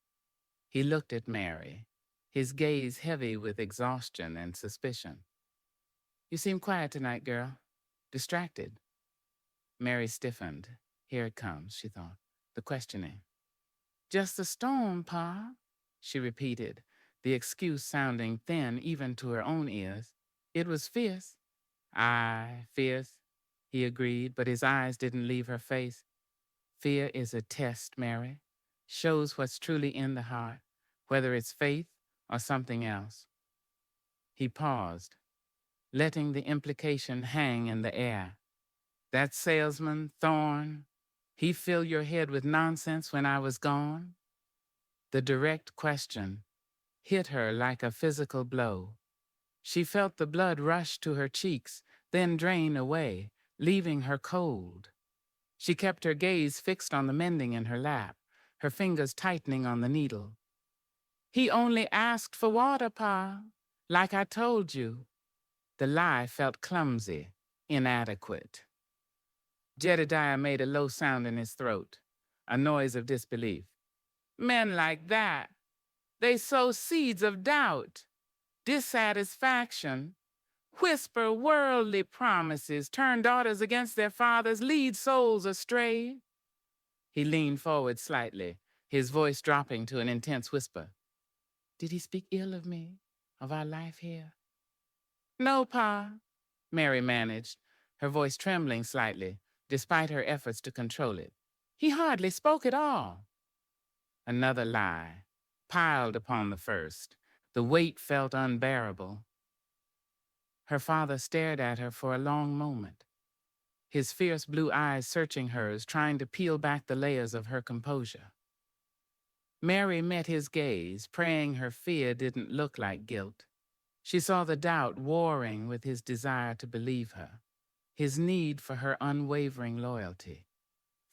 He looked at Mary, his gaze heavy with exhaustion and suspicion. "You seem quiet tonight, girl. Distracted." Mary stiffened. Here it comes, she thought, the questioning. "Just the storm, Pa," she repeated, the excuse sounding thin even to her own ears. "It was fierce." "Aye, fierce," he agreed, but his eyes didn't leave her face. "Fear is a test, Mary. Shows what's truly in the heart, whether it's faith or something else. He paused, letting the implication hang in the air. That salesman, Thorne, he filled your head with nonsense when I was gone? The direct question hit her like a physical blow. She felt the blood rush to her cheeks, then drain away, leaving her cold. She kept her gaze fixed on the mending in her lap, her fingers tightening on the needle. He only asked for water, Pa, like I told you. The lie felt clumsy, inadequate. Jedediah made a low sound in his throat, a noise of disbelief. Men like that, they sow seeds of doubt, dissatisfaction, whisper worldly promises, turn daughters against their fathers, lead souls astray. He leaned forward slightly, his voice dropping to an intense whisper. Did he speak ill of me, of our life here? No, Pa, Mary managed, her voice trembling slightly, despite her efforts to control it. He hardly spoke at all. Another lie, piled upon the first. The weight felt unbearable. Her father stared at her for a long moment, his fierce blue eyes searching hers, trying to peel back the layers of her composure. Mary met his gaze, praying her fear didn't look like guilt. She saw the doubt warring with his desire to believe her, his need for her unwavering loyalty.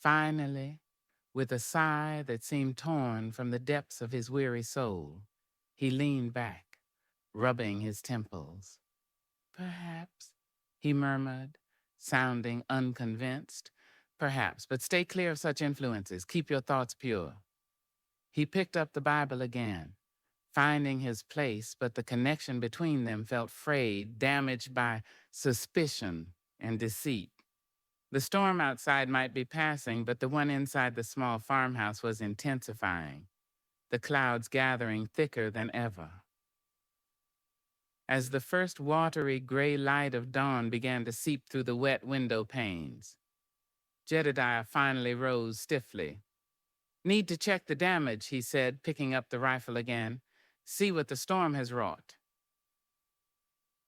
Finally, with a sigh that seemed torn from the depths of his weary soul, he leaned back, rubbing his temples. Perhaps, he murmured, sounding unconvinced. Perhaps, but stay clear of such influences. Keep your thoughts pure. He picked up the Bible again, finding his place, but the connection between them felt frayed, damaged by suspicion and deceit. The storm outside might be passing, but the one inside the small farmhouse was intensifying, the clouds gathering thicker than ever. As the first watery gray light of dawn began to seep through the wet window panes, Jedediah finally rose stiffly. Need to check the damage, he said, picking up the rifle again. See what the storm has wrought.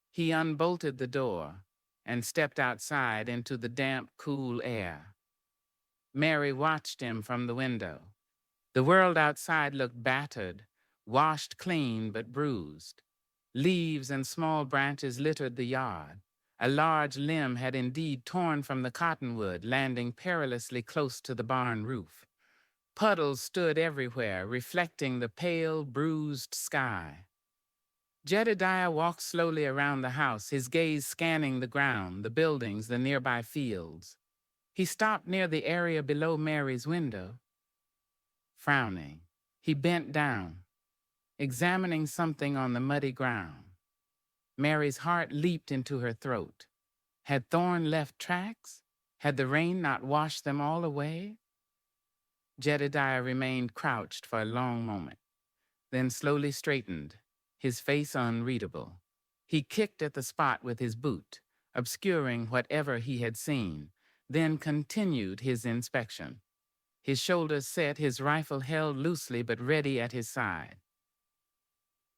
He unbolted the door and stepped outside into the damp, cool air. Mary watched him from the window. The world outside looked battered, washed clean but bruised. Leaves and small branches littered the yard. A large limb had indeed torn from the cottonwood, landing perilously close to the barn roof. Puddles stood everywhere, reflecting the pale, bruised sky. Jedediah walked slowly around the house, his gaze scanning the ground, the buildings, the nearby fields. He stopped near the area below Mary's window. Frowning, he bent down, examining something on the muddy ground. Mary's heart leaped into her throat. Had Thorne left tracks? Had the rain not washed them all away? Jedediah remained crouched for a long moment, then slowly straightened, his face unreadable. He kicked at the spot with his boot, obscuring whatever he had seen, then continued his inspection. His shoulders set, his rifle held loosely but ready at his side.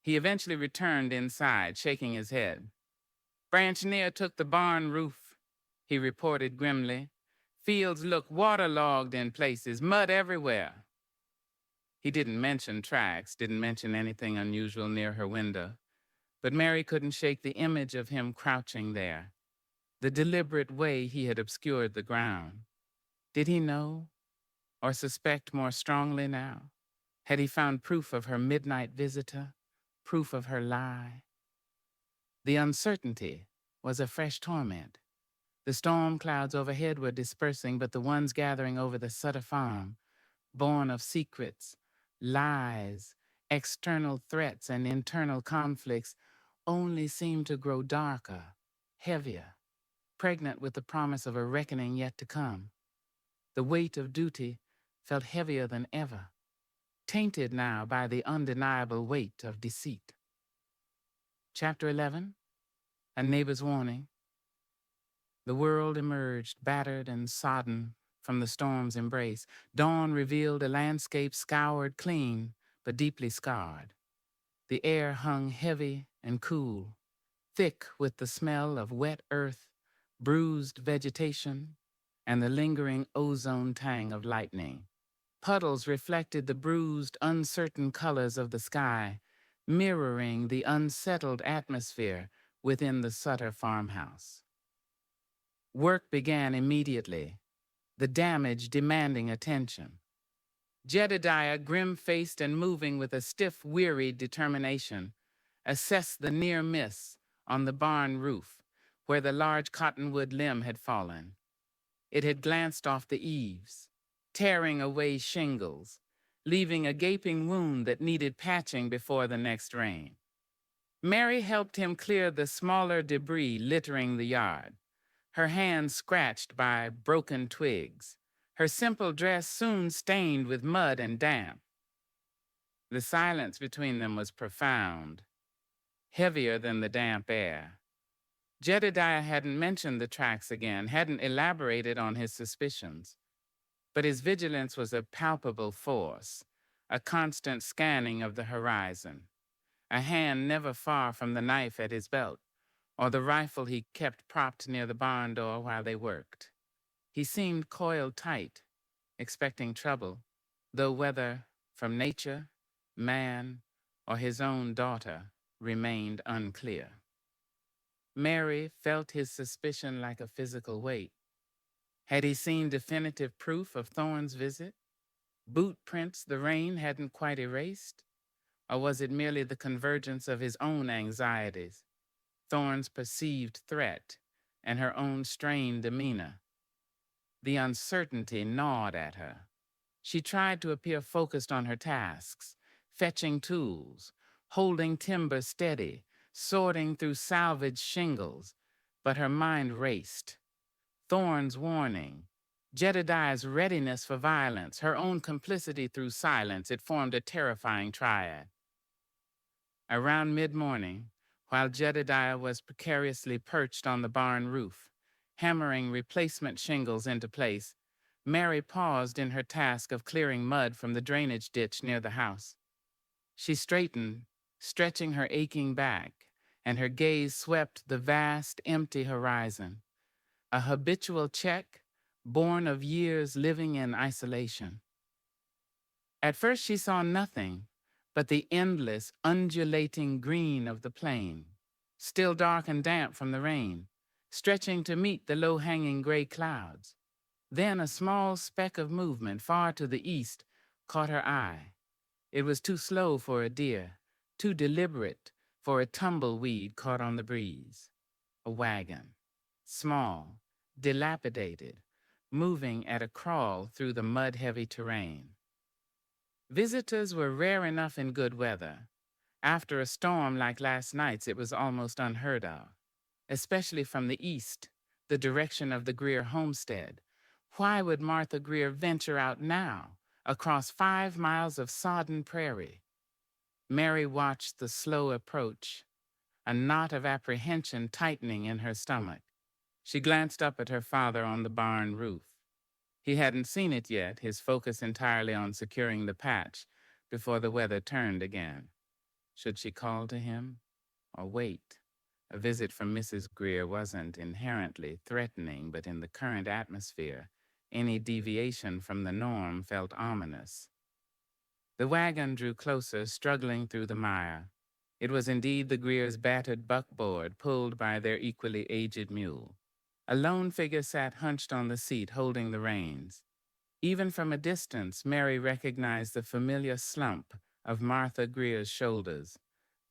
He eventually returned inside, shaking his head. Branch near took the barn roof, he reported grimly. Fields look waterlogged in places, mud everywhere. He didn't mention tracks, didn't mention anything unusual near her window, but Mary couldn't shake the image of him crouching there, the deliberate way he had obscured the ground. Did he know or suspect more strongly now? Had he found proof of her midnight visitor, proof of her lie? The uncertainty was a fresh torment. The storm clouds overhead were dispersing, but the ones gathering over the Sutter farm, born of secrets, lies, external threats, and internal conflicts, only seemed to grow darker, heavier, pregnant with the promise of a reckoning yet to come. The weight of duty felt heavier than ever, tainted now by the undeniable weight of deceit. Chapter 11, A Neighbor's Warning. The world emerged, battered and sodden, from the storm's embrace. Dawn revealed a landscape scoured clean, but deeply scarred. The air hung heavy and cool, thick with the smell of wet earth, bruised vegetation, and the lingering ozone tang of lightning. Puddles reflected the bruised, uncertain colors of the sky, mirroring the unsettled atmosphere within the Sutter farmhouse. Work began immediately, the damage demanding attention. Jedediah, grim-faced and moving with a stiff, wearied determination, assessed the near miss on the barn roof, where the large cottonwood limb had fallen. It had glanced off the eaves, tearing away shingles, leaving a gaping wound that needed patching before the next rain. Mary helped him clear the smaller debris littering the yard, her hands scratched by broken twigs, her simple dress soon stained with mud and damp. The silence between them was profound, heavier than the damp air. Jedediah hadn't mentioned the tracks again, hadn't elaborated on his suspicions. But his vigilance was a palpable force, a constant scanning of the horizon, a hand never far from the knife at his belt, or the rifle he kept propped near the barn door while they worked. He seemed coiled tight, expecting trouble, though whether from nature, man, or his own daughter remained unclear. Mary felt his suspicion like a physical weight. Had he seen definitive proof of Thorne's visit? Boot prints the rain hadn't quite erased? Or was it merely the convergence of his own anxieties, Thorne's perceived threat, and her own strained demeanor? The uncertainty gnawed at her. She tried to appear focused on her tasks, fetching tools, holding timber steady, sorting through salvaged shingles, but her mind raced. Thorne's warning, Jedediah's readiness for violence, her own complicity through silence, it formed a terrifying triad. Around mid-morning, while Jedediah was precariously perched on the barn roof, hammering replacement shingles into place, Mary paused in her task of clearing mud from the drainage ditch near the house. She straightened, stretching her aching back, and her gaze swept the vast, empty horizon, a habitual check born of years living in isolation. At first she saw nothing but the endless, undulating green of the plain, still dark and damp from the rain, stretching to meet the low-hanging gray clouds. Then a small speck of movement far to the east caught her eye. It was too slow for a deer, too deliberate for a tumbleweed caught on the breeze. A wagon, small, dilapidated, moving at a crawl through the mud-heavy terrain. Visitors were rare enough in good weather. After a storm like last night's, it was almost unheard of, especially from the east, the direction of the Greer homestead. Why would Martha Greer venture out now, across 5 miles of sodden prairie? Mary watched the slow approach, a knot of apprehension tightening in her stomach. She glanced up at her father on the barn roof. He hadn't seen it yet, his focus entirely on securing the patch before the weather turned again. Should she call to him or wait? A visit from Mrs. Greer wasn't inherently threatening, but in the current atmosphere, any deviation from the norm felt ominous. The wagon drew closer, struggling through the mire. It was indeed the Greers' battered buckboard, pulled by their equally aged mule. A lone figure sat hunched on the seat, holding the reins. Even from a distance, Mary recognized the familiar slump of Martha Greer's shoulders,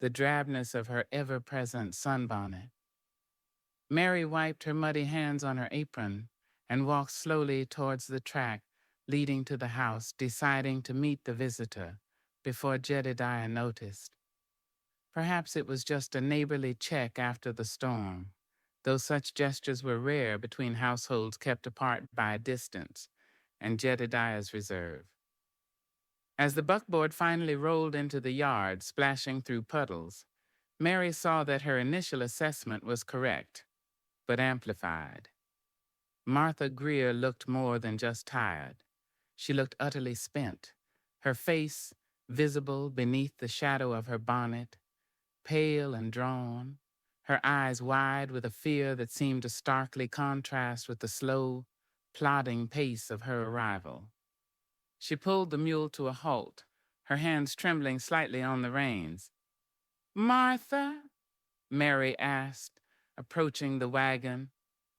the drabness of her ever-present sunbonnet. Mary wiped her muddy hands on her apron and walked slowly towards the track leading to the house, deciding to meet the visitor before Jedediah noticed. Perhaps it was just a neighborly check after the storm, though such gestures were rare between households kept apart by a distance, and Jedediah's reserve. As the buckboard finally rolled into the yard, splashing through puddles, Mary saw that her initial assessment was correct, but amplified. Martha Greer looked more than just tired. She looked utterly spent, her face visible beneath the shadow of her bonnet, pale and drawn, her eyes wide with a fear that seemed to starkly contrast with the slow, plodding pace of her arrival. She pulled the mule to a halt, her hands trembling slightly on the reins. "Martha?" Mary asked, approaching the wagon,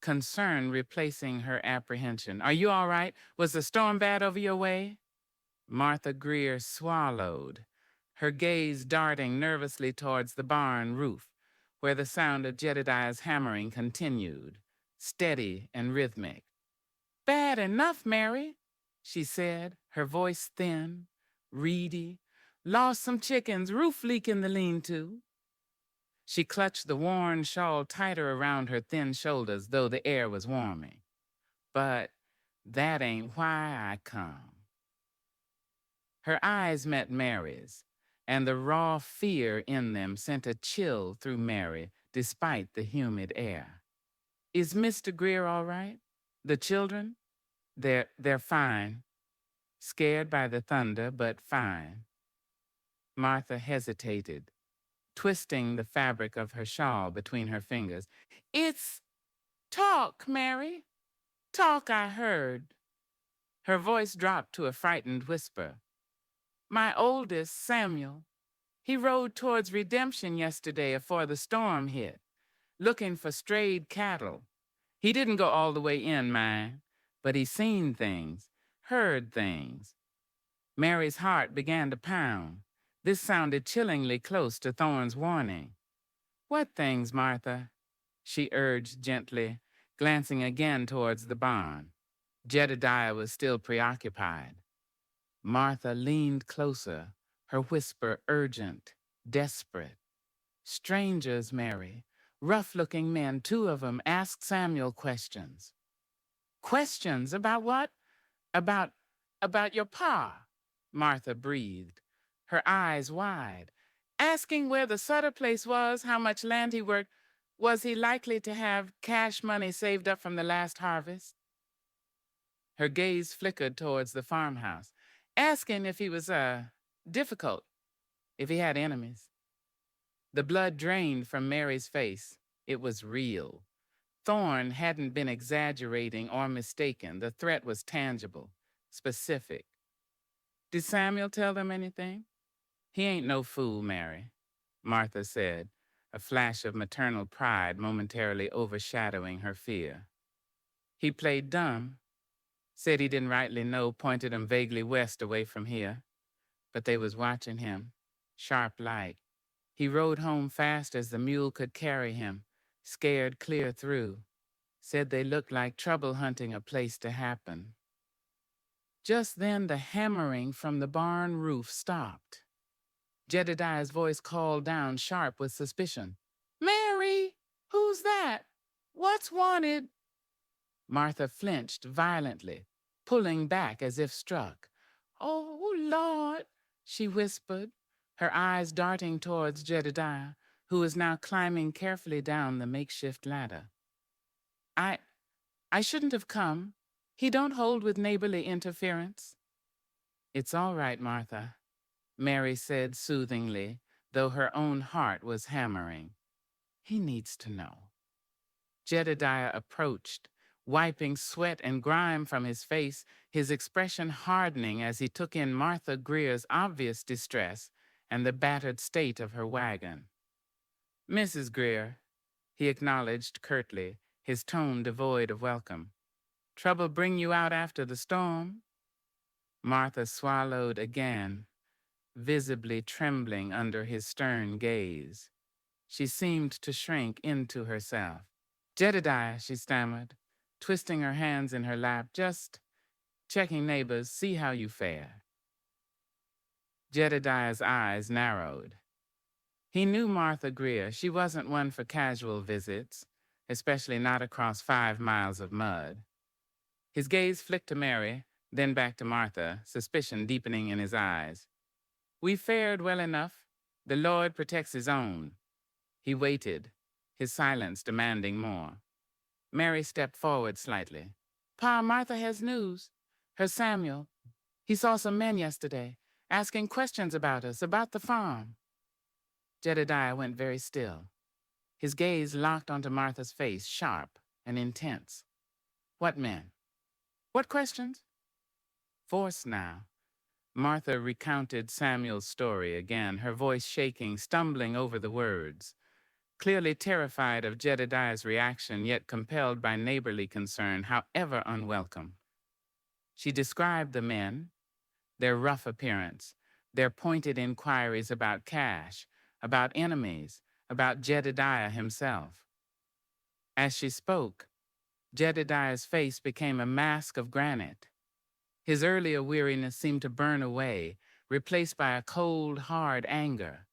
concern replacing her apprehension. "Are you all right? Was the storm bad over your way?" Martha Greer swallowed, her gaze darting nervously towards the barn roof, where the sound of Jedediah's hammering continued, steady and rhythmic. "Bad enough, Mary," she said, her voice thin, reedy. "Lost some chickens, roof leak in the lean-to." She clutched the worn shawl tighter around her thin shoulders, though the air was warming. "But that ain't why I come." Her eyes met Mary's, and the raw fear in them sent a chill through Mary, despite the humid air. "Is Mr. Greer all right? The children? They're fine. Scared by the thunder, but fine." Martha hesitated, twisting the fabric of her shawl between her fingers. "It's talk, Mary. Talk I heard." Her voice dropped to a frightened whisper. "My oldest, Samuel, he rode towards Redemption yesterday afore the storm hit, looking for strayed cattle. He didn't go all the way in, mind, but he seen things, heard things." Mary's heart began to pound. This sounded chillingly close to Thorne's warning. "What things, Martha?" she urged gently, glancing again towards the barn. Jedediah was still preoccupied. Martha leaned closer, her whisper urgent, desperate. "Strangers, Mary, rough-looking men, 2 of 'em, asked Samuel questions." "Questions? About what?" About, about your pa," Martha breathed, her eyes wide. "Asking where the Sutter place was, how much land he worked, was he likely to have cash money saved up from the last harvest?" Her gaze flickered towards the farmhouse. "Asking if he was, difficult, if he had enemies." The blood drained from Mary's face. It was real. Thorne hadn't been exaggerating or mistaken. The threat was tangible, specific. "Did Samuel tell them anything?" "He ain't no fool, Mary," Martha said, a flash of maternal pride momentarily overshadowing her fear. "He played dumb. Said he didn't rightly know, pointed 'em vaguely west away from here. But they was watching him, sharp-like. He rode home fast as the mule could carry him, scared clear through. Said they looked like trouble hunting a place to happen." Just then the hammering from the barn roof stopped. Jedediah's voice called down sharp with suspicion. "Mary, who's that? What's wanted?" Martha flinched violently, pulling back as if struck. "Oh, Lord," she whispered, her eyes darting towards Jedediah, who was now climbing carefully down the makeshift ladder. I shouldn't have come. He don't hold with neighborly interference." "It's all right, Martha," Mary said soothingly, though her own heart was hammering. "He needs to know." Jedediah approached, wiping sweat and grime from his face, his expression hardening as he took in Martha Greer's obvious distress and the battered state of her wagon. "Mrs. Greer," he acknowledged curtly, his tone devoid of welcome. "Trouble bring you out after the storm?" Martha swallowed again, visibly trembling under his stern gaze. She seemed to shrink into herself. "Jedediah," she stammered, twisting her hands in her lap, "just checking neighbors, see how you fare." Jedediah's eyes narrowed. He knew Martha Greer. She wasn't one for casual visits, especially not across 5 miles of mud. His gaze flicked to Mary, then back to Martha, suspicion deepening in his eyes. "We fared well enough. The Lord protects his own." He waited, his silence demanding more. Mary stepped forward slightly. "Pa, Martha has news. Her Samuel. He saw some men yesterday. asking questions about us, about the farm. Jedediah went very still. His gaze locked onto Martha's face, sharp and intense. What men? What questions? Forced now. Martha recounted Samuel's story again, her voice shaking, stumbling over the words. Clearly terrified of Jedediah's reaction, yet compelled by neighborly concern, however unwelcome. She described the men, their rough appearance, their pointed inquiries about cash, about enemies, about Jedediah himself. As she spoke, Jedediah's face became a mask of granite. His earlier weariness seemed to burn away, replaced by a cold, hard anger.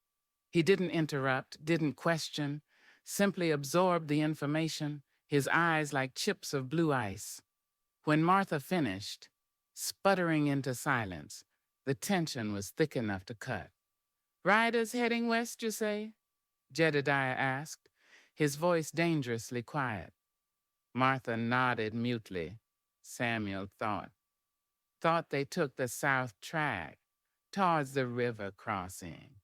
He didn't interrupt, didn't question, simply absorbed the information, his eyes like chips of blue ice. When Martha finished, sputtering into silence, the tension was thick enough to cut. "Riders heading west, you say?" Jedediah asked, his voice dangerously quiet. Martha nodded mutely. Samuel thought they took the south track, towards the river crossing.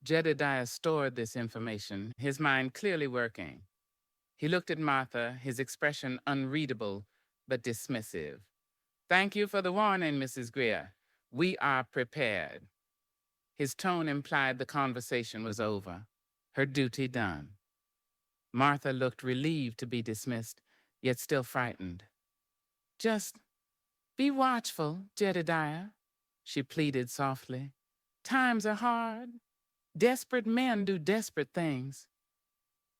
Jedediah stored this information, his mind clearly working. He looked at Martha, his expression unreadable but dismissive. "Thank you for the warning, Mrs. Greer. We are prepared." His tone implied the conversation was over, her duty done. Martha looked relieved to be dismissed, yet still frightened. "Just be watchful, Jedediah," she pleaded softly. "Times are hard. Desperate men do desperate things."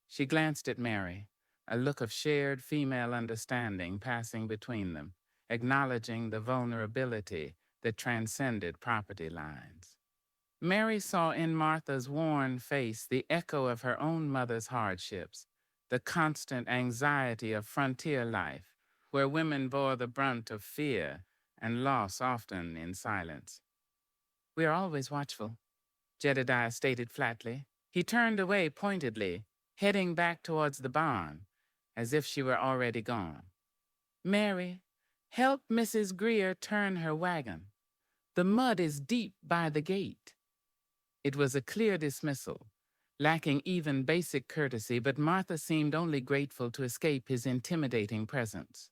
She glanced at Mary, a look of shared female understanding passing between them, acknowledging the vulnerability that transcended property lines. Mary saw in Martha's worn face the echo of her own mother's hardships, the constant anxiety of frontier life, where women bore the brunt of fear and loss often in silence. "We are always watchful," Jedediah stated flatly. He turned away pointedly, heading back towards the barn, as if she were already gone. "Mary, help Mrs. Greer turn her wagon. The mud is deep by the gate." It was a clear dismissal, lacking even basic courtesy, but Martha seemed only grateful to escape his intimidating presence.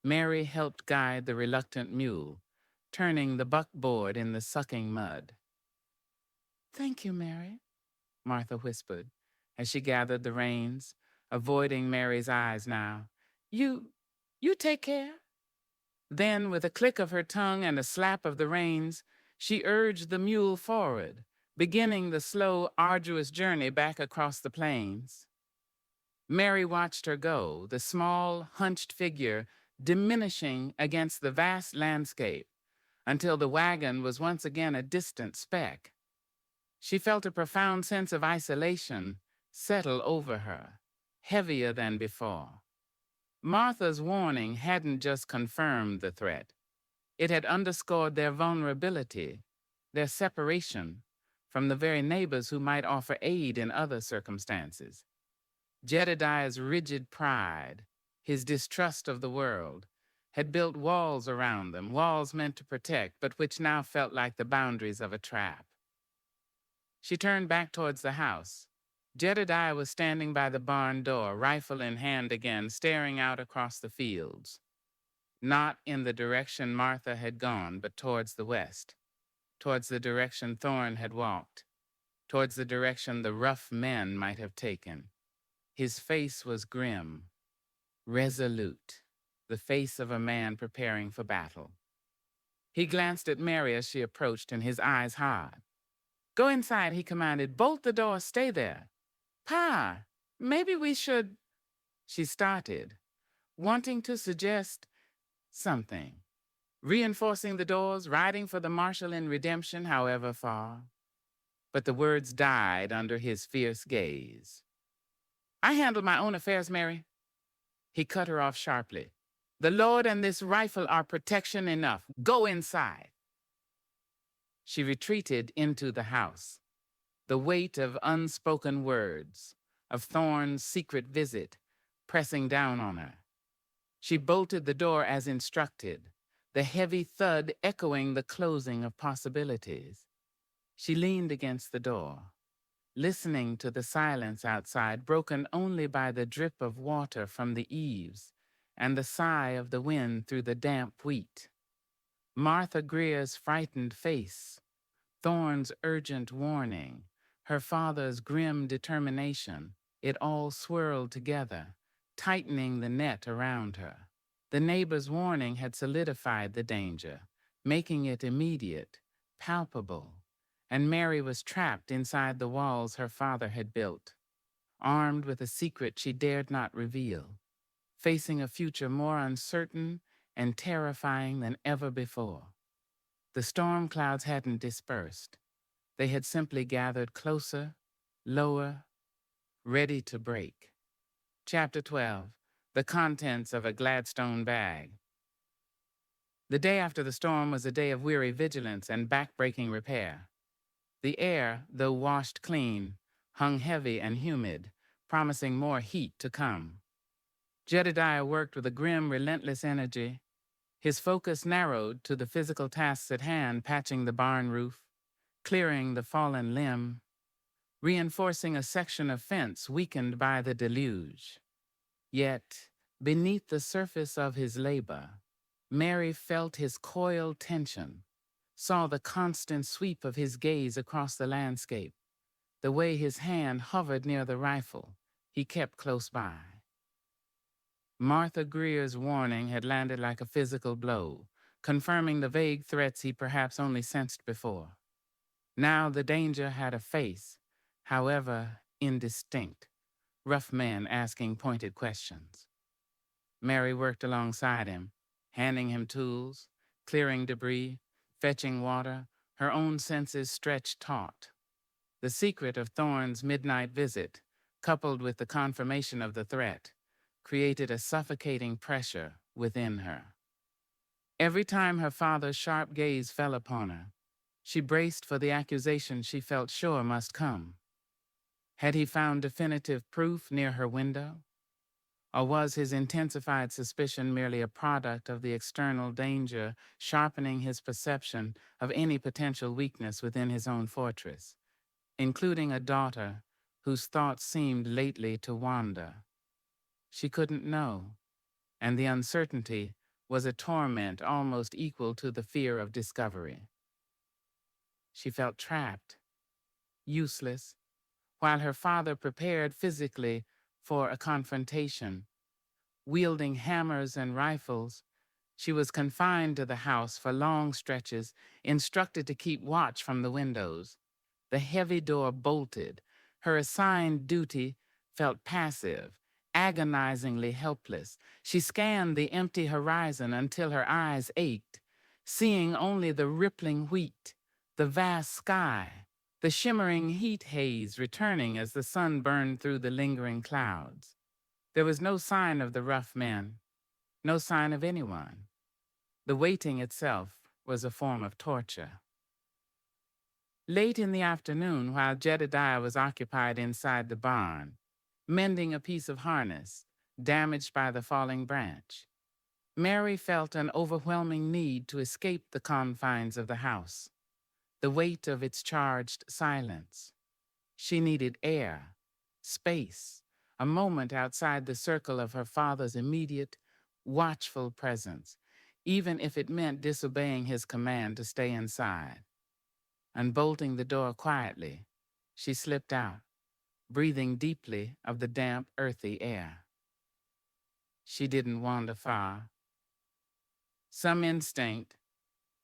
Mary helped guide the reluctant mule, turning the buckboard in the sucking mud. "Thank you, Mary," Martha whispered, as she gathered the reins, avoiding Mary's eyes now. You take care." Then, with a click of her tongue and a slap of the reins, she urged the mule forward, beginning the slow, arduous journey back across the plains. Mary watched her go, the small, hunched figure diminishing against the vast landscape, until the wagon was once again a distant speck. She felt a profound sense of isolation settle over her, heavier than before. Martha's warning hadn't just confirmed the threat. It had underscored their vulnerability, their separation from the very neighbors who might offer aid in other circumstances. Jedediah's rigid pride, his distrust of the world, had built walls around them, walls meant to protect, but which now felt like the boundaries of a trap. She turned back towards the house. Jedediah was standing by the barn door, rifle in hand again, staring out across the fields. Not in the direction Martha had gone, but towards the west, towards the direction Thorne had walked, towards the direction the rough men might have taken. His face was grim, resolute, the face of a man preparing for battle. He glanced at Mary as she approached, and his eyes hard. "Go inside," he commanded. "Bolt the door, stay there." "Pa, maybe we should—" she started, wanting to suggest something. Reinforcing the doors, riding for the marshal in redemption, however far. But the words died under his fierce gaze. "I handle my own affairs, Mary." He cut her off sharply. "The Lord and this rifle are protection enough. Go inside." She retreated into the house. The weight of unspoken words, of Thorne's secret visit, pressing down on her. She bolted the door as instructed, the heavy thud echoing the closing of possibilities. She leaned against the door, listening to the silence outside, broken only by the drip of water from the eaves and the sigh of the wind through the damp wheat. Martha Greer's frightened face, Thorne's urgent warning, her father's grim determination, it all swirled together, tightening the net around her. The neighbor's warning had solidified the danger, making it immediate, palpable, and Mary was trapped inside the walls her father had built, armed with a secret she dared not reveal, facing a future more uncertain and terrifying than ever before. The storm clouds hadn't dispersed. They had simply gathered closer, lower, ready to break. Chapter 12. The Contents of a Gladstone Bag. The day after the storm was a day of weary vigilance and back-breaking repair. The air, though washed clean, hung heavy and humid, promising more heat to come. Jedediah worked with a grim, relentless energy. His focus narrowed to the physical tasks at hand, patching the barn roof, clearing the fallen limb, reinforcing a section of fence weakened by the deluge. Yet, beneath the surface of his labor, Mary felt his coiled tension, saw the constant sweep of his gaze across the landscape, the way his hand hovered near the rifle he kept close by. Martha Greer's warning had landed like a physical blow, confirming the vague threats he perhaps only sensed before. Now the danger had a face, however indistinct, rough men asking pointed questions. Mary worked alongside him, handing him tools, clearing debris, fetching water, her own senses stretched taut. The secret of Thorne's midnight visit, coupled with the confirmation of the threat, created a suffocating pressure within her. Every time her father's sharp gaze fell upon her, she braced for the accusation she felt sure must come. Had he found definitive proof near her window? Or was his intensified suspicion merely a product of the external danger sharpening his perception of any potential weakness within his own fortress, including a daughter whose thoughts seemed lately to wander? She couldn't know, and the uncertainty was a torment almost equal to the fear of discovery. She felt trapped, useless, while her father prepared physically for a confrontation. Wielding hammers and rifles, she was confined to the house for long stretches, instructed to keep watch from the windows. The heavy door bolted. Her assigned duty felt passive, agonizingly helpless. She scanned the empty horizon until her eyes ached, seeing only the rippling wheat, the vast sky, the shimmering heat haze returning as the sun burned through the lingering clouds. There was no sign of the rough men, no sign of anyone. The waiting itself was a form of torture. Late in the afternoon, while Jedediah was occupied inside the barn, mending a piece of harness damaged by the falling branch, Mary felt an overwhelming need to escape the confines of the house, the weight of its charged silence. She needed air, space, a moment outside the circle of her father's immediate, watchful presence, even if it meant disobeying his command to stay inside. Unbolting the door quietly, she slipped out, breathing deeply of the damp, earthy air. She didn't wander far. Some instinct,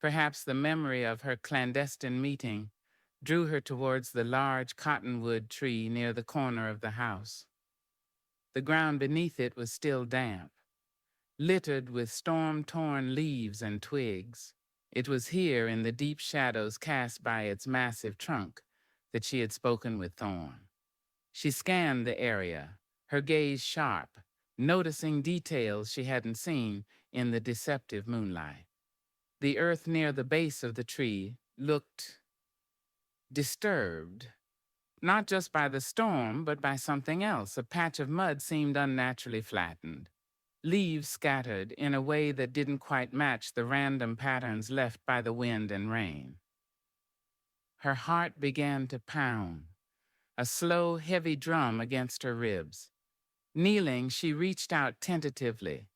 perhaps the memory of her clandestine meeting, drew her towards the large cottonwood tree near the corner of the house. The ground beneath it was still damp, littered with storm-torn leaves and twigs. It was here, in the deep shadows cast by its massive trunk, that she had spoken with Thorne. She scanned the area, her gaze sharp, noticing details she hadn't seen in the deceptive moonlight. The earth near the base of the tree looked disturbed, not just by the storm, but by something else. A patch of mud seemed unnaturally flattened. leaves scattered in a way that didn't quite match the random patterns left by the wind and rain. Her heart began to pound, a slow, heavy drum against her ribs. Kneeling, she reached out tentatively,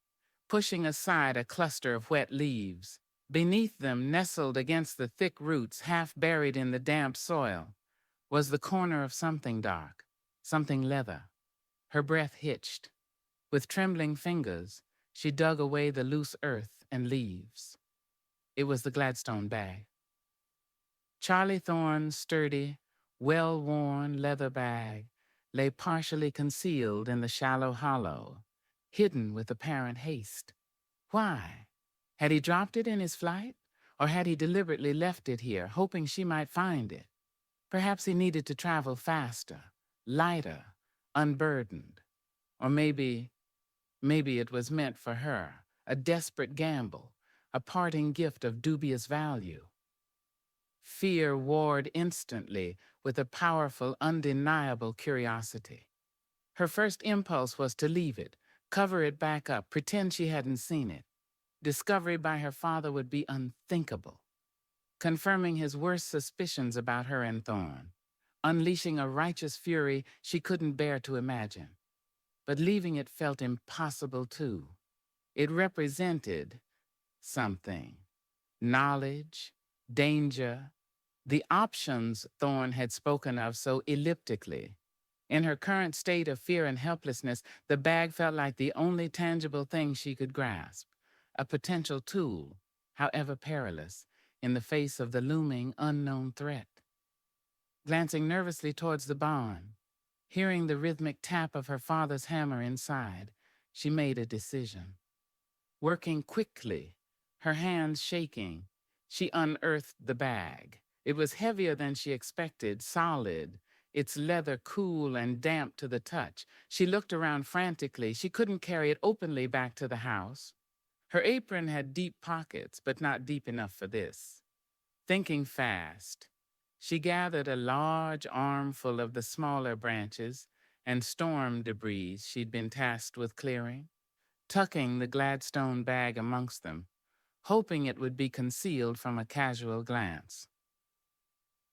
pushing aside a cluster of wet leaves. Beneath them, nestled against the thick roots half buried in the damp soil, was the corner of something dark, something leather. Her breath hitched. With trembling fingers, she dug away the loose earth and leaves. It was the Gladstone bag. Charlie Thorne's sturdy, well-worn leather bag lay partially concealed in the shallow hollow, hidden with apparent haste. Why? Had he dropped it in his flight? Or had he deliberately left it here, hoping she might find it? Perhaps he needed to travel faster, lighter, unburdened. Or maybe it was meant for her, a desperate gamble, a parting gift of dubious value. Fear warred instantly with a powerful, undeniable curiosity. Her first impulse was to leave it, cover it back up, pretend she hadn't seen it. Discovery by her father would be unthinkable, confirming his worst suspicions about her and Thorne, unleashing a righteous fury she couldn't bear to imagine. But leaving it felt impossible too. It represented something: knowledge, danger, the options Thorne had spoken of so elliptically. In her current state of fear and helplessness, the bag felt like the only tangible thing she could grasp, a potential tool, however perilous, in the face of the looming unknown threat. Glancing nervously towards the barn, hearing the rhythmic tap of her father's hammer inside, she made a decision. Working quickly, her hands shaking, she unearthed the bag. It was heavier than she expected, solid, its leather cool and damp to the touch. She looked around frantically. She couldn't carry it openly back to the house. Her apron had deep pockets, but not deep enough for this. Thinking fast, she gathered a large armful of the smaller branches and storm debris she'd been tasked with clearing, tucking the Gladstone bag amongst them, hoping it would be concealed from a casual glance.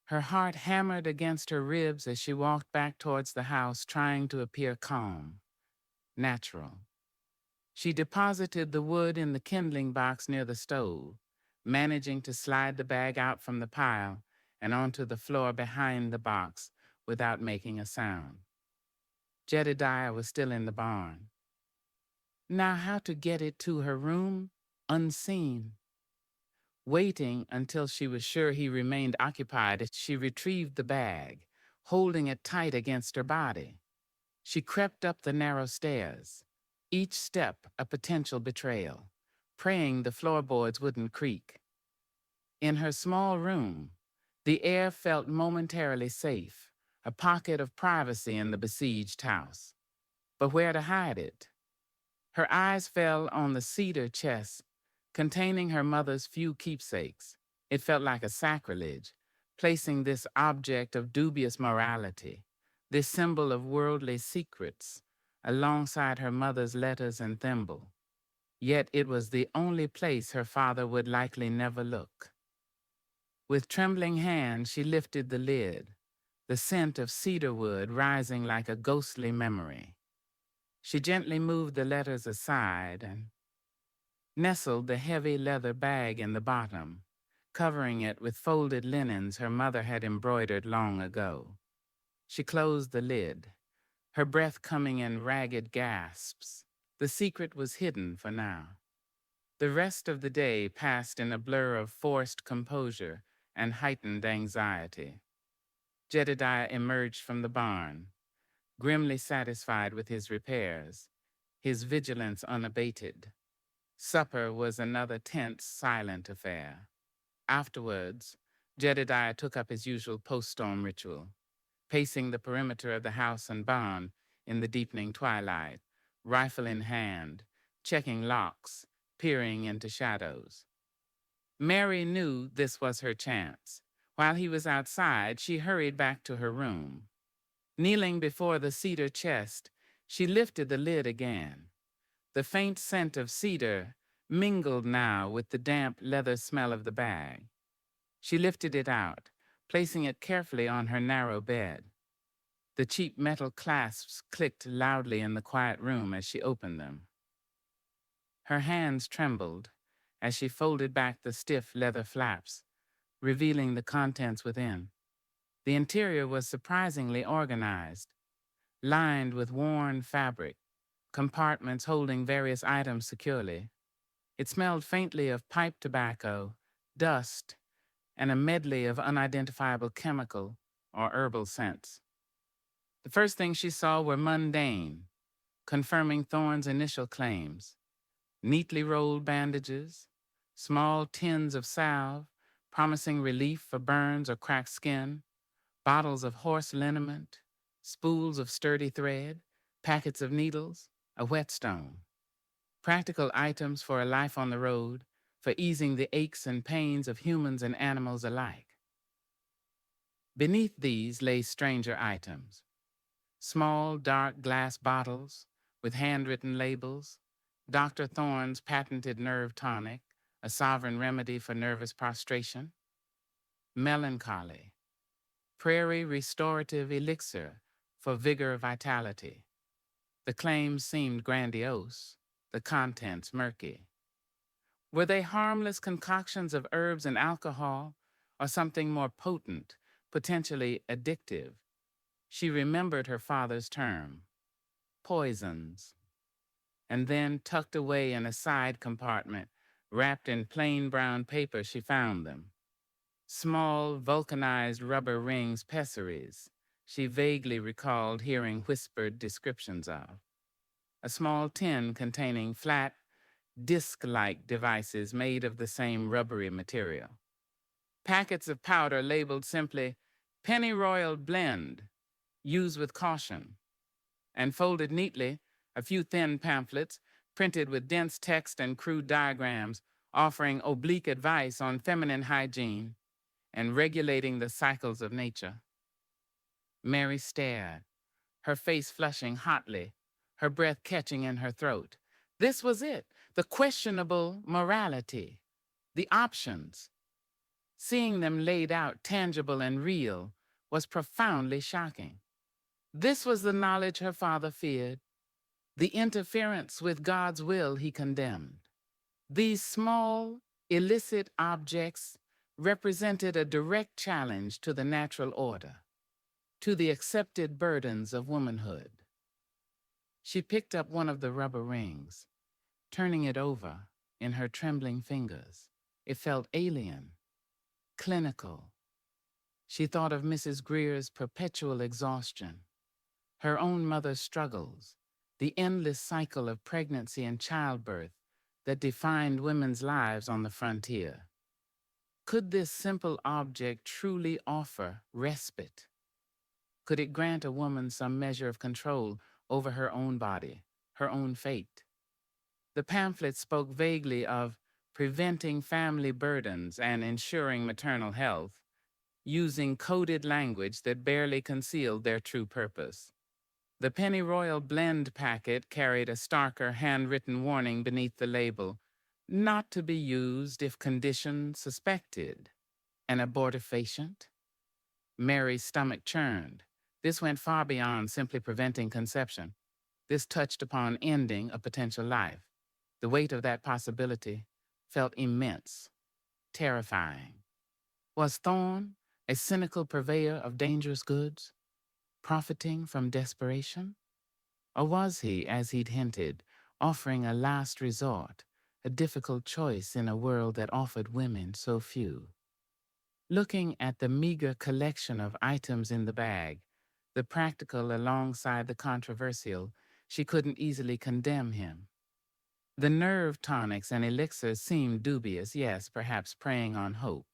Her heart hammered against her ribs as she walked back towards the house, trying to appear calm, natural. She deposited the wood in the kindling box near the stove, managing to slide the bag out from the pile and onto the floor behind the box without making a sound. Jedediah was still in the barn. Now how to get it to her room unseen? Waiting until she was sure he remained occupied, she retrieved the bag, holding it tight against her body. She crept up the narrow stairs, each step a potential betrayal, praying the floorboards wouldn't creak. In her small room, the air felt momentarily safe, a pocket of privacy in the besieged house. But where to hide it? Her eyes fell on the cedar chest containing her mother's few keepsakes. It felt like a sacrilege, placing this object of dubious morality, this symbol of worldly secrets, alongside her mother's letters and thimble. Yet it was the only place her father would likely never look. With trembling hands, she lifted the lid, the scent of cedarwood rising like a ghostly memory. She gently moved the letters aside and nestled the heavy leather bag in the bottom, covering it with folded linens her mother had embroidered long ago. She closed the lid, her breath coming in ragged gasps. The secret was hidden for now. The rest of the day passed in a blur of forced composure and heightened anxiety. Jedediah emerged from the barn, grimly satisfied with his repairs, his vigilance unabated. Supper was another tense, silent affair. Afterwards, Jedediah took up his usual post-storm ritual, pacing the perimeter of the house and barn in the deepening twilight, rifle in hand, checking locks, peering into shadows. Mary knew this was her chance. While he was outside, she hurried back to her room. Kneeling before the cedar chest, she lifted the lid again. The faint scent of cedar mingled now with the damp leather smell of the bag. She lifted it out, placing it carefully on her narrow bed. The cheap metal clasps clicked loudly in the quiet room as she opened them. Her hands trembled as she folded back the stiff leather flaps, revealing the contents within. The interior was surprisingly organized, lined with worn fabric, compartments holding various items securely. It smelled faintly of pipe tobacco, dust, and a medley of unidentifiable chemical or herbal scents. The first things she saw were mundane, confirming Thorne's initial claims. Neatly rolled bandages, small tins of salve, promising relief for burns or cracked skin, bottles of horse liniment, spools of sturdy thread, packets of needles, a whetstone. Practical items for a life on the road, for easing the aches and pains of humans and animals alike. Beneath these lay stranger items. Small, dark glass bottles with handwritten labels, Dr. Thorne's patented nerve tonic, a sovereign remedy for nervous prostration. Melancholy, prairie restorative elixir for vigor vitality. The claims seemed grandiose, the contents murky. Were they harmless concoctions of herbs and alcohol, or something more potent, potentially addictive? She remembered her father's term, poisons. And then, tucked away in a side compartment, wrapped in plain brown paper, she found them. Small, vulcanized rubber rings, pessaries, she vaguely recalled hearing whispered descriptions of. A small tin containing flat, disc-like devices made of the same rubbery material. Packets of powder labeled simply, "Pennyroyal Blend, use with caution." And folded neatly, a few thin pamphlets, printed with dense text and crude diagrams, offering oblique advice on feminine hygiene and regulating the cycles of nature. Mary stared, her face flushing hotly, her breath catching in her throat. This was it, the questionable morality, the options. Seeing them laid out, tangible and real, was profoundly shocking. This was the knowledge her father feared, the interference with God's will he condemned. These small, illicit objects represented a direct challenge to the natural order, to the accepted burdens of womanhood. She picked up one of the rubber rings, turning it over in her trembling fingers. It felt alien, clinical. She thought of Mrs. Greer's perpetual exhaustion, her own mother's struggles, the endless cycle of pregnancy and childbirth that defined women's lives on the frontier. Could this simple object truly offer respite? Could it grant a woman some measure of control over her own body, her own fate? The pamphlet spoke vaguely of preventing family burdens and ensuring maternal health, using coded language that barely concealed their true purpose. The Pennyroyal Blend packet carried a starker handwritten warning beneath the label, not to be used if condition suspected. An abortifacient? Mary's stomach churned. This went far beyond simply preventing conception. This touched upon ending a potential life. The weight of that possibility felt immense, terrifying. Was Thorne a cynical purveyor of dangerous goods, profiting from desperation? Or was he, as he'd hinted, offering a last resort, a difficult choice in a world that offered women so few? Looking at the meager collection of items in the bag, the practical alongside the controversial, she couldn't easily condemn him. The nerve tonics and elixirs seemed dubious, yes, perhaps preying on hope.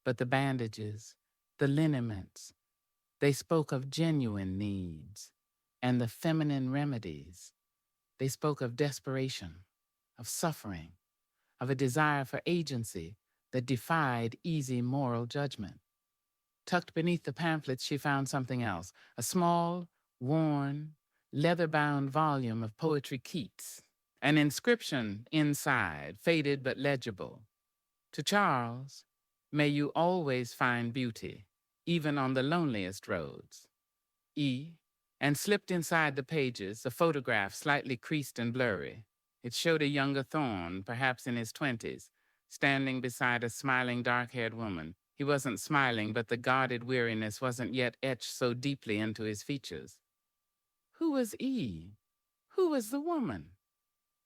But the bandages, the liniments, they spoke of genuine needs. And the feminine remedies, they spoke of desperation, of suffering, of a desire for agency that defied easy moral judgment. Tucked beneath the pamphlets, she found something else, a small, worn, leather-bound volume of poetry Keats. An inscription inside, faded but legible. To Charles, may you always find beauty, even on the loneliest roads. E. And slipped inside the pages, a photograph slightly creased and blurry. It showed a younger Thorne, perhaps in his 20s, standing beside a smiling dark-haired woman. He wasn't smiling, but the guarded weariness wasn't yet etched so deeply into his features. Who was E? Who was the woman?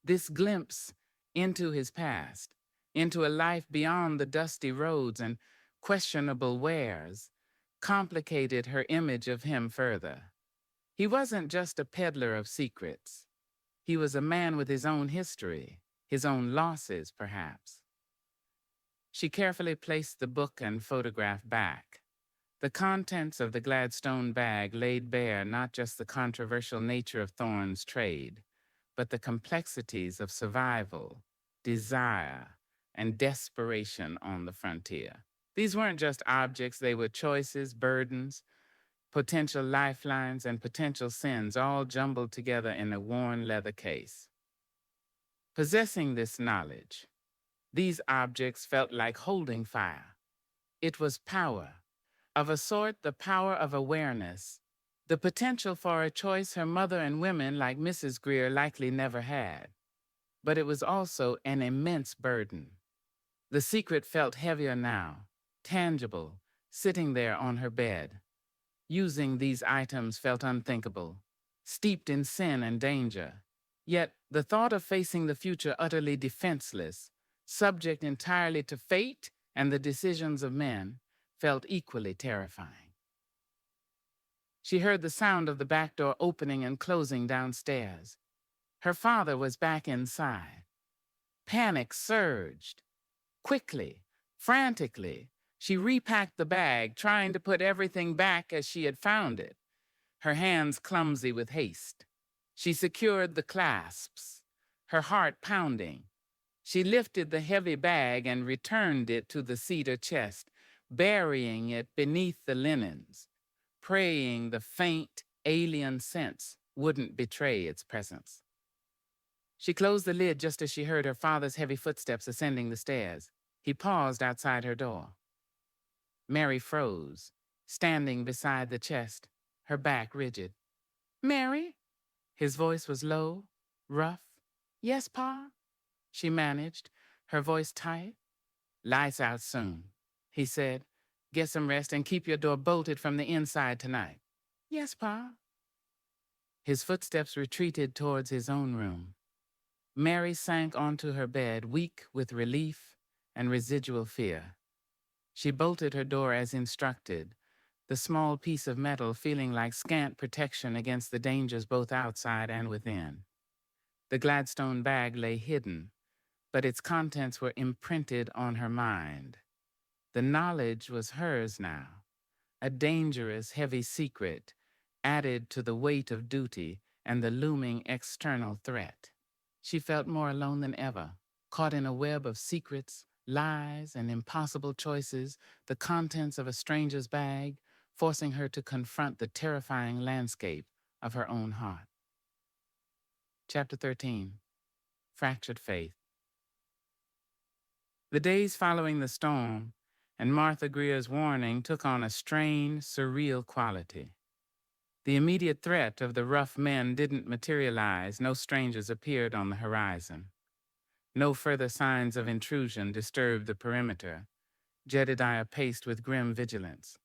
This glimpse into his past, into a life beyond the dusty roads and questionable wares, complicated her image of him further. He wasn't just a peddler of secrets. He was a man with his own history, his own losses, perhaps. She carefully placed the book and photograph back. The contents of the Gladstone bag laid bare not just the controversial nature of Thorne's trade, but the complexities of survival, desire, and desperation on the frontier. These weren't just objects, they were choices, burdens, potential lifelines, and potential sins all jumbled together in a worn leather case. Possessing this knowledge, these objects felt like holding fire. It was power, of a sort the power of awareness, the potential for a choice her mother and women like Mrs. Greer likely never had. But it was also an immense burden. The secret felt heavier now, tangible, sitting there on her bed. Using these items felt unthinkable, steeped in sin and danger. Yet the thought of facing the future utterly defenseless, subject entirely to fate and the decisions of men, felt equally terrifying. She heard the sound of the back door opening and closing downstairs. Her father was back inside. Panic surged. Quickly, frantically, she repacked the bag, trying to put everything back as she had found it, her hands clumsy with haste. She secured the clasps, her heart pounding. She lifted the heavy bag and returned it to the cedar chest, burying it beneath the linens, praying the faint, alien sense wouldn't betray its presence. She closed the lid just as she heard her father's heavy footsteps ascending the stairs. He paused outside her door. Mary froze, standing beside the chest, her back rigid. "Mary?" His voice was low, rough. "Yes, Pa?" She managed, her voice tight. "Lights out soon," he said. "Get some rest and keep your door bolted from the inside tonight." "Yes, Pa." His footsteps retreated towards his own room. Mary sank onto her bed, weak with relief and residual fear. She bolted her door as instructed, the small piece of metal feeling like scant protection against the dangers both outside and within. The Gladstone bag lay hidden, but its contents were imprinted on her mind. The knowledge was hers now, a dangerous, heavy secret, added to the weight of duty and the looming external threat. She felt more alone than ever, caught in a web of secrets, lies, and impossible choices, the contents of a stranger's bag, forcing her to confront the terrifying landscape of her own heart. Chapter 13. Fractured Faith. The days following the storm and Martha Greer's warning took on a strained, surreal quality. The immediate threat of the rough men didn't materialize. No strangers appeared on the horizon. No further signs of intrusion disturbed the perimeter. Jedediah paced with grim vigilance.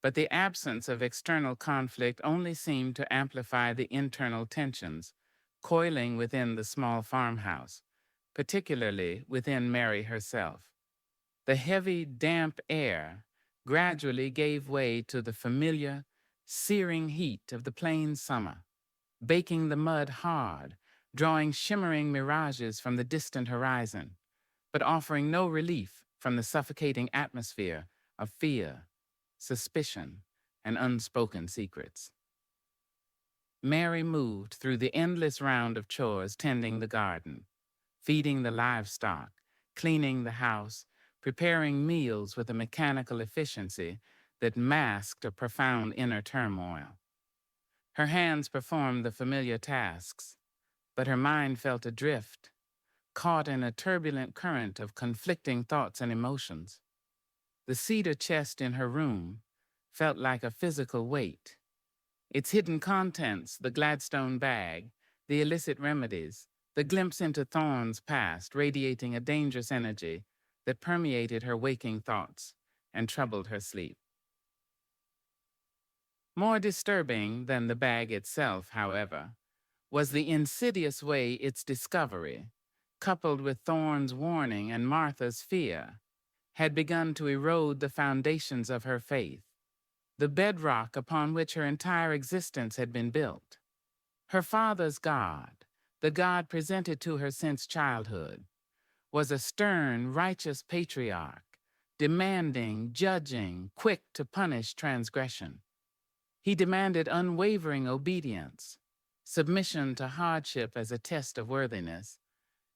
But the absence of external conflict only seemed to amplify the internal tensions, coiling within the small farmhouse, particularly within Mary herself. The heavy, damp air gradually gave way to the familiar, searing heat of the plain summer, baking the mud hard, drawing shimmering mirages from the distant horizon, but offering no relief from the suffocating atmosphere of fear, suspicion, and unspoken secrets. Mary moved through the endless round of chores, tending the garden, feeding the livestock, cleaning the house, preparing meals with a mechanical efficiency that masked a profound inner turmoil. Her hands performed the familiar tasks, but her mind felt adrift, caught in a turbulent current of conflicting thoughts and emotions. The cedar chest in her room felt like a physical weight. Its hidden contents, the Gladstone bag, the illicit remedies, the glimpse into Thorne's past, radiating a dangerous energy that permeated her waking thoughts and troubled her sleep. More disturbing than the bag itself, however, was the insidious way its discovery, coupled with Thorne's warning and Martha's fear, had begun to erode the foundations of her faith, the bedrock upon which her entire existence had been built. Her father's God, the God presented to her since childhood, was a stern, righteous patriarch, demanding, judging, quick to punish transgression. He demanded unwavering obedience, submission to hardship as a test of worthiness,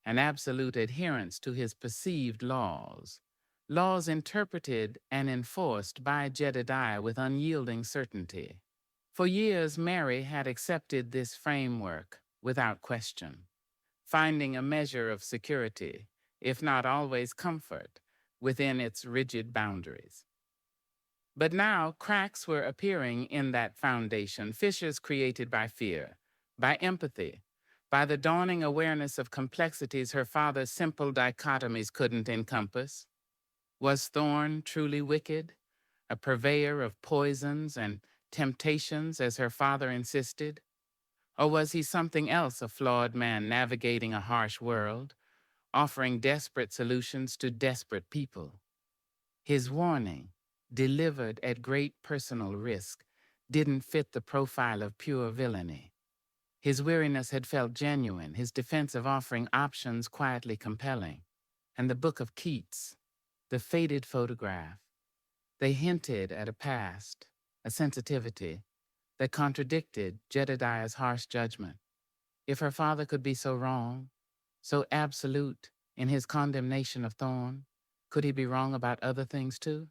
and absolute adherence to his perceived laws, laws interpreted and enforced by Jedediah with unyielding certainty. For years, Mary had accepted this framework without question, finding a measure of security, if not always comfort, within its rigid boundaries. But now cracks were appearing in that foundation, fissures created by fear, by empathy, by the dawning awareness of complexities her father's simple dichotomies couldn't encompass. Was Thorne truly wicked, a purveyor of poisons and temptations as her father insisted? Or was he something else, a flawed man navigating a harsh world, offering desperate solutions to desperate people? His warning, delivered at great personal risk, didn't fit the profile of pure villainy. His weariness had felt genuine, his defensive offering options quietly compelling. And the Book of Keats, the faded photograph, they hinted at a past, a sensitivity, that contradicted Jedediah's harsh judgment. If her father could be so wrong, so absolute in his condemnation of Thorne, could he be wrong about other things too?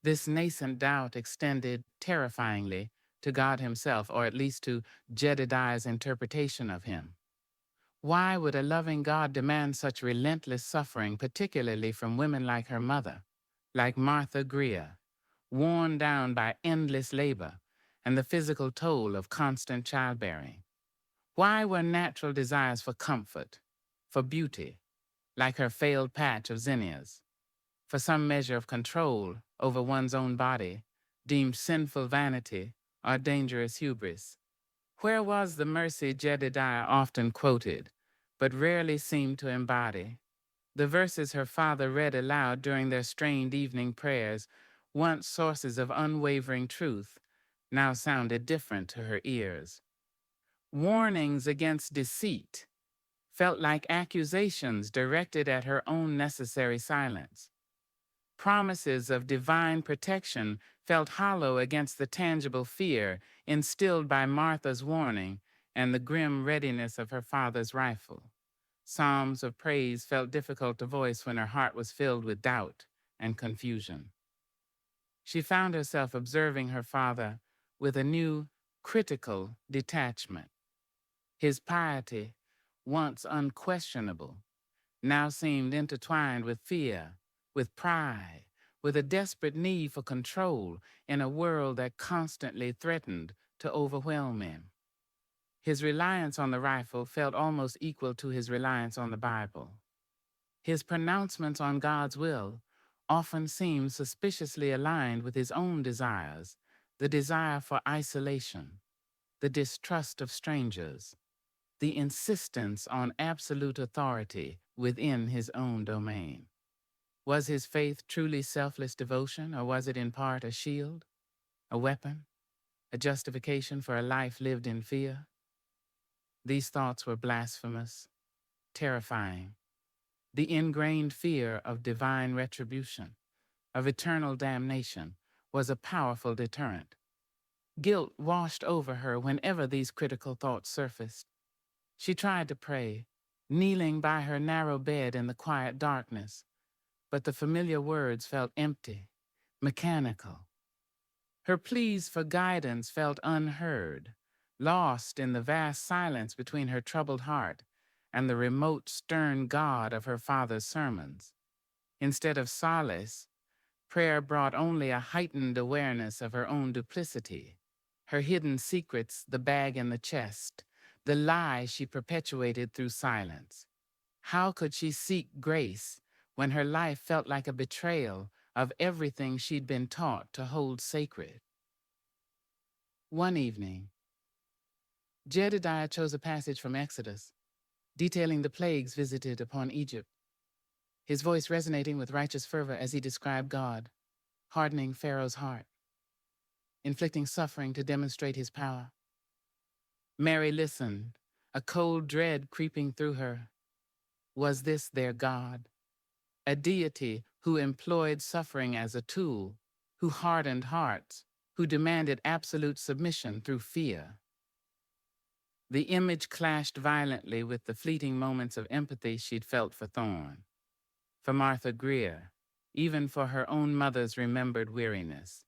This nascent doubt extended terrifyingly to God himself, or at least to Jedediah's interpretation of him. Why would a loving God demand such relentless suffering, particularly from women like her mother, like Martha Greer, worn down by endless labor and the physical toll of constant childbearing? Why were natural desires for comfort, for beauty, like her failed patch of zinnias, for some measure of control over one's own body, deemed sinful vanity or dangerous hubris? Where was the mercy Jedediah often quoted, but rarely seemed to embody? The verses her father read aloud during their strained evening prayers, once sources of unwavering truth, now sounded different to her ears. Warnings against deceit felt like accusations directed at her own necessary silence. Promises of divine protection felt hollow against the tangible fear instilled by Martha's warning and the grim readiness of her father's rifle. Psalms of praise felt difficult to voice when her heart was filled with doubt and confusion. She found herself observing her father with a new, critical detachment. His piety, once unquestionable, now seemed intertwined with fear, with pride, with a desperate need for control in a world that constantly threatened to overwhelm him. His reliance on the rifle felt almost equal to his reliance on the Bible. His pronouncements on God's will often seemed suspiciously aligned with his own desires, the desire for isolation, the distrust of strangers, the insistence on absolute authority within his own domain. Was his faith truly selfless devotion, or was it in part a shield, a weapon, a justification for a life lived in fear? These thoughts were blasphemous, terrifying. The ingrained fear of divine retribution, of eternal damnation, was a powerful deterrent. Guilt washed over her whenever these critical thoughts surfaced. She tried to pray, kneeling by her narrow bed in the quiet darkness, but the familiar words felt empty, mechanical. Her pleas for guidance felt unheard, lost in the vast silence between her troubled heart and the remote, stern God of her father's sermons. Instead of solace, prayer brought only a heightened awareness of her own duplicity, her hidden secrets, the bag in the chest, the lie she perpetuated through silence. How could she seek grace when her life felt like a betrayal of everything she'd been taught to hold sacred? One evening, Jedediah chose a passage from Exodus, detailing the plagues visited upon Egypt, his voice resonating with righteous fervor as he described God, hardening Pharaoh's heart, inflicting suffering to demonstrate his power. Mary listened, a cold dread creeping through her. Was this their God? A deity who employed suffering as a tool, who hardened hearts, who demanded absolute submission through fear. The image clashed violently with the fleeting moments of empathy she'd felt for Thorne, for Martha Greer, even for her own mother's remembered weariness.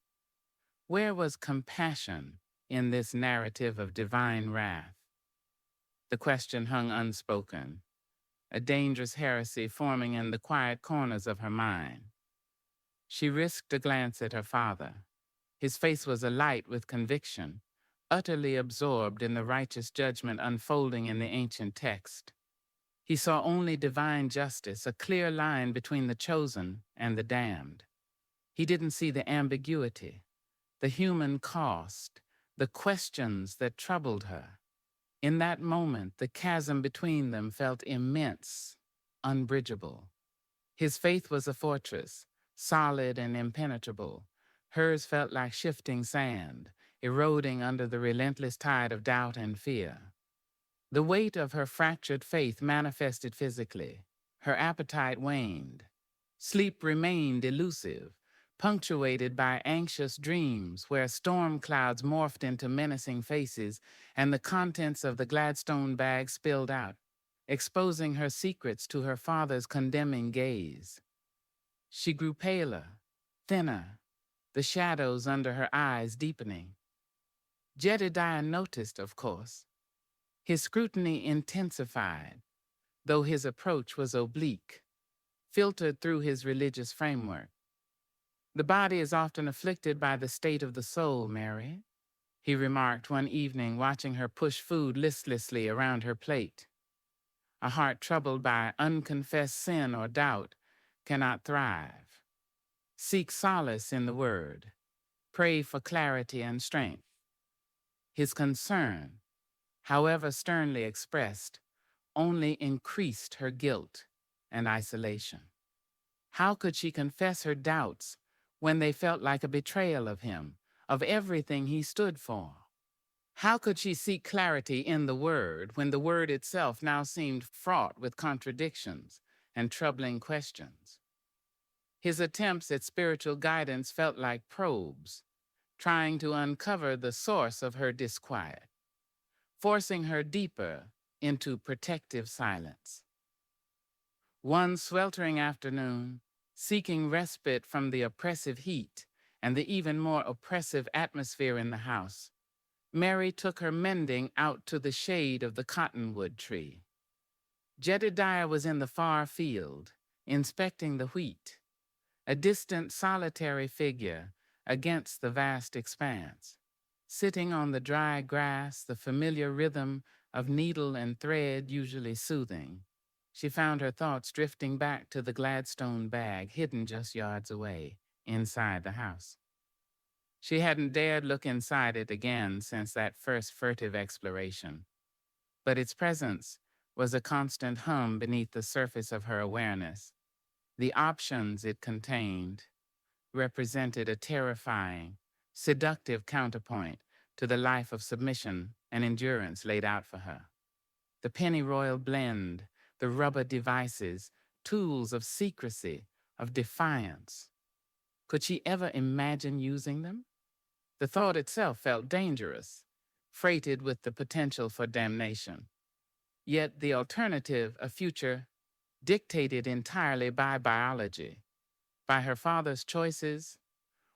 Where was compassion in this narrative of divine wrath? The question hung unspoken, a dangerous heresy forming in the quiet corners of her mind. She risked a glance at her father. His face was alight with conviction, utterly absorbed in the righteous judgment unfolding in the ancient text. He saw only divine justice, a clear line between the chosen and the damned. He didn't see the ambiguity, the human cost, the questions that troubled her. In that moment, the chasm between them felt immense, unbridgeable. His faith was a fortress, solid and impenetrable. Hers felt like shifting sand, eroding under the relentless tide of doubt and fear. The weight of her fractured faith manifested physically. Her appetite waned. Sleep remained elusive, punctuated by anxious dreams where storm clouds morphed into menacing faces and the contents of the Gladstone bag spilled out, exposing her secrets to her father's condemning gaze. She grew paler, thinner, the shadows under her eyes deepening. Jedediah noticed, of course. His scrutiny intensified, though his approach was oblique, filtered through his religious framework. The body is often afflicted by the state of the soul, Mary, he remarked one evening, watching her push food listlessly around her plate. A heart troubled by unconfessed sin or doubt cannot thrive. Seek solace in the word. Pray for clarity and strength. His concern, however sternly expressed, only increased her guilt and isolation. How could she confess her doubts when they felt like a betrayal of him, of everything he stood for? How could she seek clarity in the Word when the Word itself now seemed fraught with contradictions and troubling questions? His attempts at spiritual guidance felt like probes, trying to uncover the source of her disquiet, forcing her deeper into protective silence. One sweltering afternoon, seeking respite from the oppressive heat and the even more oppressive atmosphere in the house, Mary took her mending out to the shade of the cottonwood tree. Jedediah was in the far field, inspecting the wheat, a distant solitary figure against the vast expanse. Sitting on the dry grass, the familiar rhythm of needle and thread usually soothing, she found her thoughts drifting back to the Gladstone bag hidden just yards away, inside the house. She hadn't dared look inside it again since that first furtive exploration, but its presence was a constant hum beneath the surface of her awareness. The options it contained represented a terrifying, seductive counterpoint to the life of submission and endurance laid out for her. The pennyroyal blend, the rubber devices, tools of secrecy, of defiance. Could she ever imagine using them? The thought itself felt dangerous, freighted with the potential for damnation. Yet the alternative, a future dictated entirely by biology, by her father's choices,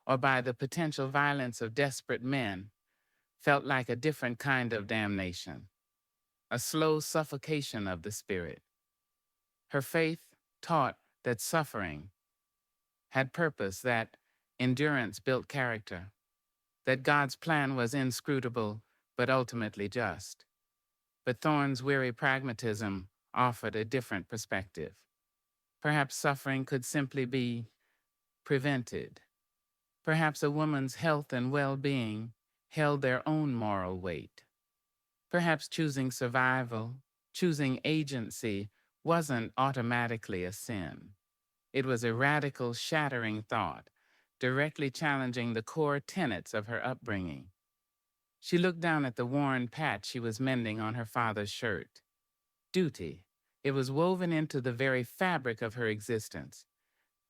or by the potential violence of desperate men, felt like a different kind of damnation, a slow suffocation of the spirit. Her faith taught that suffering had purpose, that endurance built character, that God's plan was inscrutable but ultimately just. But Thorne's weary pragmatism offered a different perspective. Perhaps suffering could simply be prevented. Perhaps a woman's health and well-being held their own moral weight. Perhaps choosing survival, choosing agency, wasn't automatically a sin. It was a radical, shattering thought, directly challenging the core tenets of her upbringing. She looked down at the worn patch she was mending on her father's shirt. Duty. It was woven into the very fabric of her existence.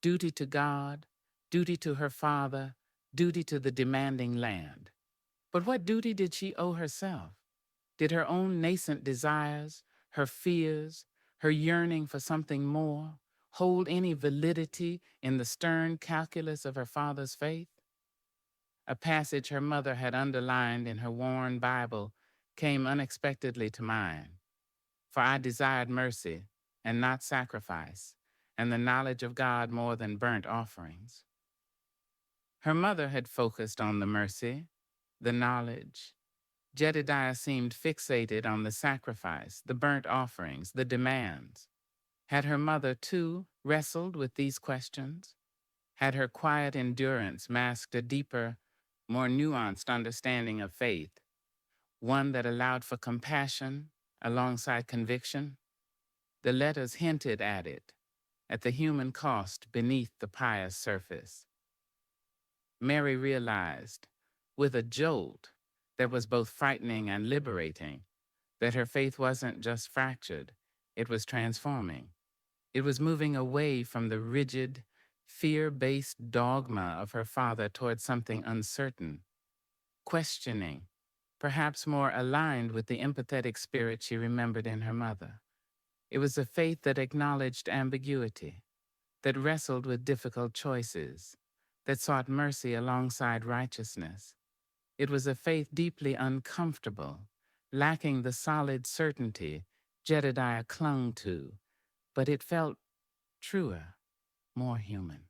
Duty to God, duty to her father, duty to the demanding land. But what duty did she owe herself? Did her own nascent desires, her fears, her yearning for something more, hold any validity in the stern calculus of her father's faith? A passage her mother had underlined in her worn Bible came unexpectedly to mind. For I desired mercy and not sacrifice, and the knowledge of God more than burnt offerings. Her mother had focused on the mercy, the knowledge. Jedediah seemed fixated on the sacrifice, the burnt offerings, the demands. Had her mother, too, wrestled with these questions? Had her quiet endurance masked a deeper, more nuanced understanding of faith, one that allowed for compassion alongside conviction? The letters hinted at it, at the human cost beneath the pious surface. Mary realized, with a jolt that was both frightening and liberating, that her faith wasn't just fractured, it was transforming. It was moving away from the rigid, fear-based dogma of her father toward something uncertain, questioning, perhaps more aligned with the empathetic spirit she remembered in her mother. It was a faith that acknowledged ambiguity, that wrestled with difficult choices, that sought mercy alongside righteousness. It was a faith deeply uncomfortable, lacking the solid certainty Jedediah clung to, but it felt truer, more human.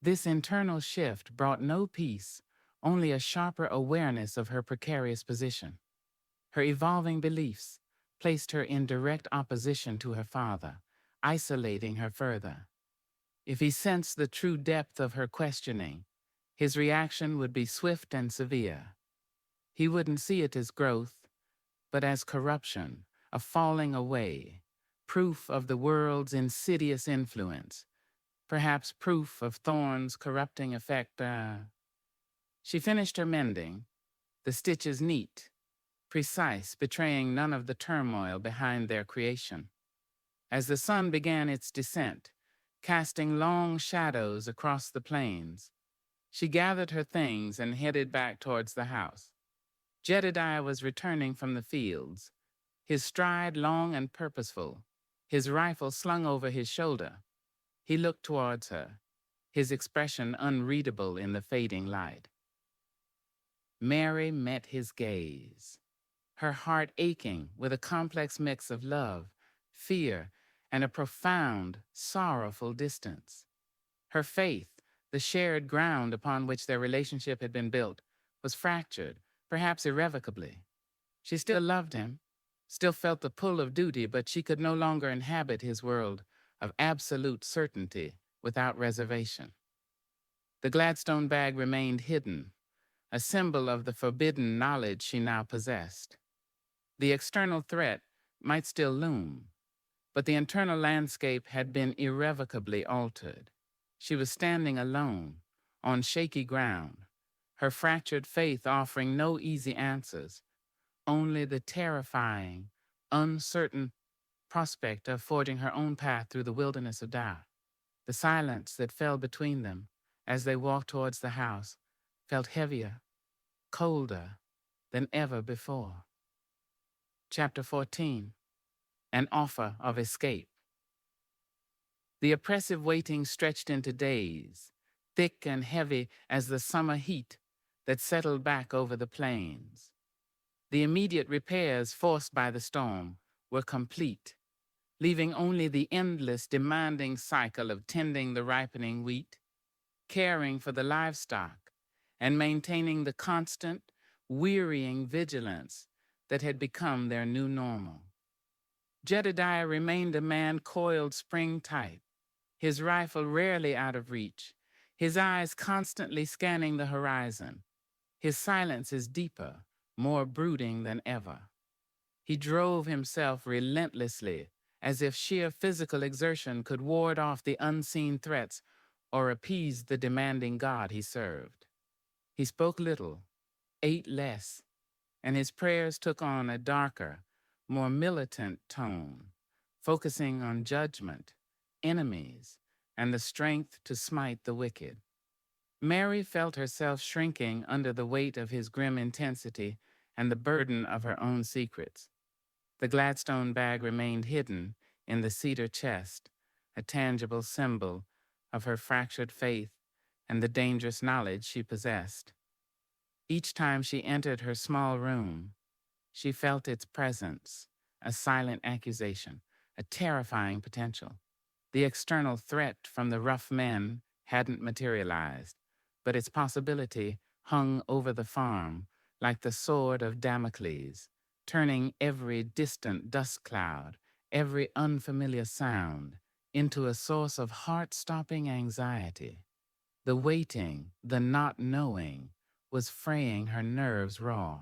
This internal shift brought no peace, only a sharper awareness of her precarious position. Her evolving beliefs placed her in direct opposition to her father, isolating her further. If he sensed the true depth of her questioning, his reaction would be swift and severe. He wouldn't see it as growth, but as corruption, a falling away, proof of the world's insidious influence, perhaps proof of Thorne's corrupting effect. She finished her mending, the stitches neat, precise, betraying none of the turmoil behind their creation. As the sun began its descent, casting long shadows across the plains, she gathered her things and headed back towards the house. Jedediah was returning from the fields, his stride long and purposeful, his rifle slung over his shoulder. He looked towards her, his expression unreadable in the fading light. Mary met his gaze, her heart aching with a complex mix of love, fear, and a profound, sorrowful distance. Her faith, the shared ground upon which their relationship had been built, was fractured, perhaps irrevocably. She still loved him, still felt the pull of duty, but she could no longer inhabit his world of absolute certainty without reservation. The Gladstone bag remained hidden, a symbol of the forbidden knowledge she now possessed. The external threat might still loom, but the internal landscape had been irrevocably altered. She was standing alone, on shaky ground, her fractured faith offering no easy answers, only the terrifying, uncertain prospect of forging her own path through the wilderness of doubt. The silence that fell between them as they walked towards the house felt heavier, colder than ever before. Chapter 14. An Offer of Escape. The oppressive waiting stretched into days, thick and heavy as the summer heat, that settled back over the plains. The immediate repairs forced by the storm were complete, leaving only the endless, demanding cycle of tending the ripening wheat, caring for the livestock, and maintaining the constant, wearying vigilance that had become their new normal. Jedediah remained a man coiled spring tight, his rifle rarely out of reach, his eyes constantly scanning the horizon. His silence is deeper, more brooding than ever. He drove himself relentlessly, as if sheer physical exertion could ward off the unseen threats or appease the demanding God he served. He spoke little, ate less, and his prayers took on a darker, more militant tone, focusing on judgment, enemies, and the strength to smite the wicked. Mary felt herself shrinking under the weight of his grim intensity and the burden of her own secrets. The Gladstone bag remained hidden in the cedar chest, a tangible symbol of her fractured faith and the dangerous knowledge she possessed. Each time she entered her small room, she felt its presence, a silent accusation, a terrifying potential. The external threat from the rough men hadn't materialized, but its possibility hung over the farm like the sword of Damocles, turning every distant dust cloud, every unfamiliar sound, into a source of heart-stopping anxiety. The waiting, the not knowing, was fraying her nerves raw.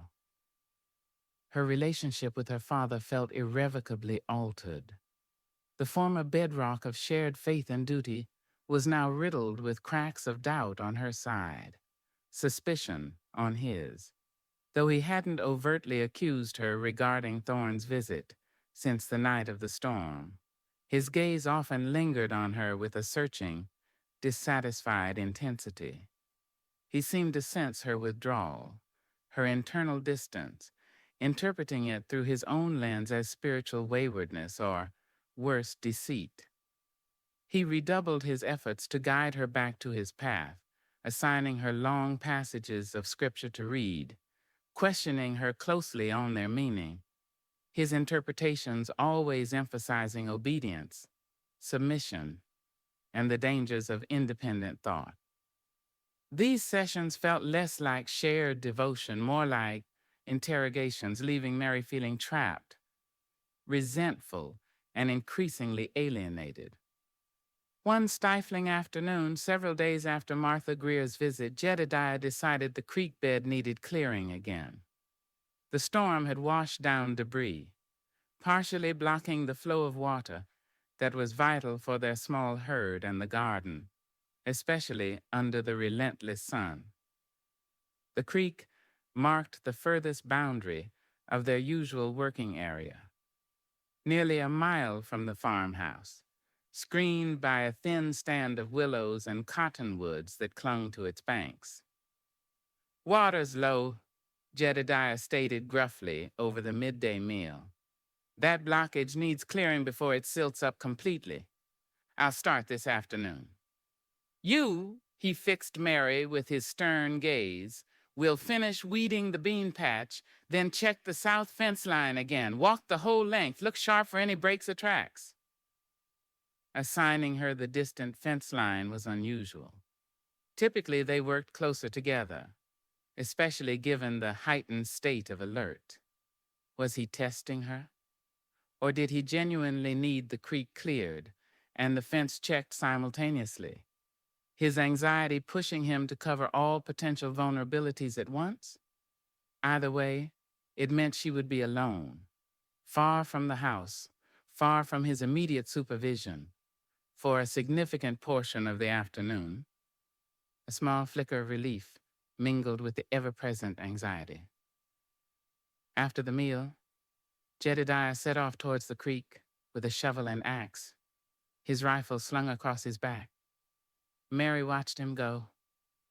Her relationship with her father felt irrevocably altered. The former bedrock of shared faith and duty was now riddled with cracks of doubt on her side, suspicion on his. Though he hadn't overtly accused her regarding Thorne's visit since the night of the storm, his gaze often lingered on her with a searching, dissatisfied intensity. He seemed to sense her withdrawal, her internal distance, interpreting it through his own lens as spiritual waywardness or, worse, deceit. He redoubled his efforts to guide her back to his path, assigning her long passages of scripture to read, questioning her closely on their meaning, his interpretations always emphasizing obedience, submission, and the dangers of independent thought. These sessions felt less like shared devotion, more like interrogations, leaving Mary feeling trapped, resentful, and increasingly alienated. One stifling afternoon, several days after Martha Greer's visit, Jedediah decided the creek bed needed clearing again. The storm had washed down debris, partially blocking the flow of water that was vital for their small herd and the garden, especially under the relentless sun. The creek marked the furthest boundary of their usual working area, nearly a mile from the farmhouse, screened by a thin stand of willows and cottonwoods that clung to its banks. "Water's low," Jedediah stated gruffly over the midday meal. "That blockage needs clearing before it silts up completely. I'll start this afternoon." "You," he fixed Mary with his stern gaze, "will finish weeding the bean patch, then check the south fence line again. Walk the whole length. Look sharp for any breaks or tracks." Assigning her the distant fence line was unusual. Typically, they worked closer together, especially given the heightened state of alert. Was he testing her? Or did he genuinely need the creek cleared and the fence checked simultaneously, his anxiety pushing him to cover all potential vulnerabilities at once? Either way, it meant she would be alone, far from the house, far from his immediate supervision, for a significant portion of the afternoon. A small flicker of relief mingled with the ever-present anxiety. After the meal, Jedediah set off towards the creek with a shovel and axe, his rifle slung across his back. Mary watched him go,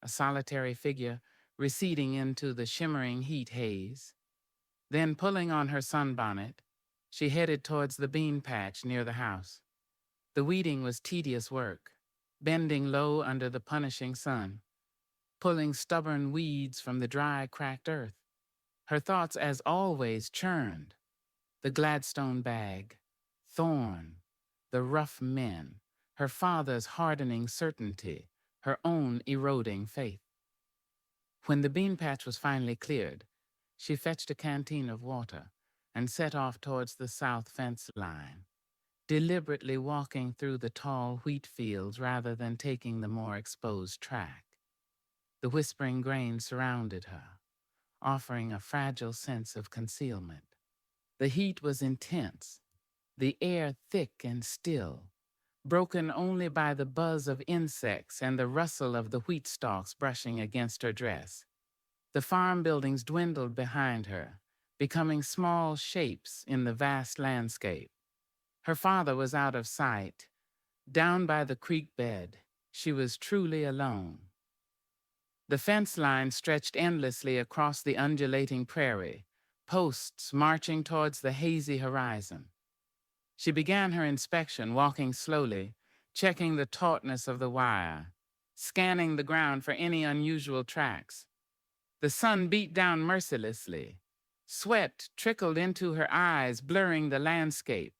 a solitary figure receding into the shimmering heat haze. Then, pulling on her sunbonnet, she headed towards the bean patch near the house. The weeding was tedious work, bending low under the punishing sun, pulling stubborn weeds from the dry, cracked earth. Her thoughts, as always, churned. The Gladstone bag, Thorn, the rough men, her father's hardening certainty, her own eroding faith. When the bean patch was finally cleared, she fetched a canteen of water and set off towards the south fence line, deliberately walking through the tall wheat fields rather than taking the more exposed track. The whispering grain surrounded her, offering a fragile sense of concealment. The heat was intense, the air thick and still, broken only by the buzz of insects and the rustle of the wheat stalks brushing against her dress. The farm buildings dwindled behind her, becoming small shapes in the vast landscape. Her father was out of sight. Down by the creek bed, she was truly alone. The fence line stretched endlessly across the undulating prairie, posts marching towards the hazy horizon. She began her inspection, walking slowly, checking the tautness of the wire, scanning the ground for any unusual tracks. The sun beat down mercilessly. Sweat trickled into her eyes, blurring the landscape.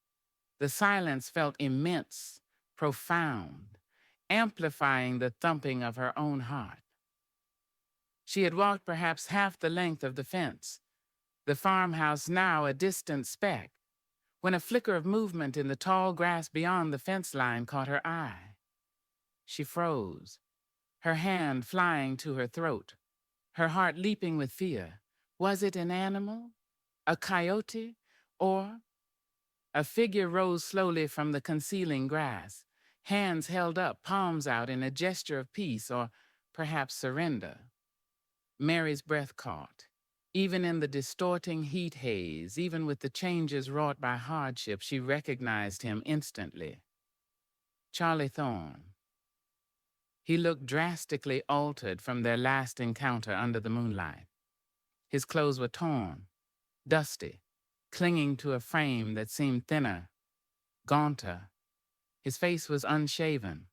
The silence felt immense, profound, amplifying the thumping of her own heart. She had walked perhaps half the length of the fence, the farmhouse now a distant speck, when a flicker of movement in the tall grass beyond the fence line caught her eye. She froze, her hand flying to her throat, her heart leaping with fear. Was it an animal? A coyote? Or? A figure rose slowly from the concealing grass, hands held up, palms out in a gesture of peace or perhaps surrender. Mary's breath caught. Even in the distorting heat haze, even with the changes wrought by hardship, she recognized him instantly. Charlie Thorne. He looked drastically altered from their last encounter under the moonlight. His clothes were torn, dusty, clinging to a frame that seemed thinner, gaunter. His face was unshaven,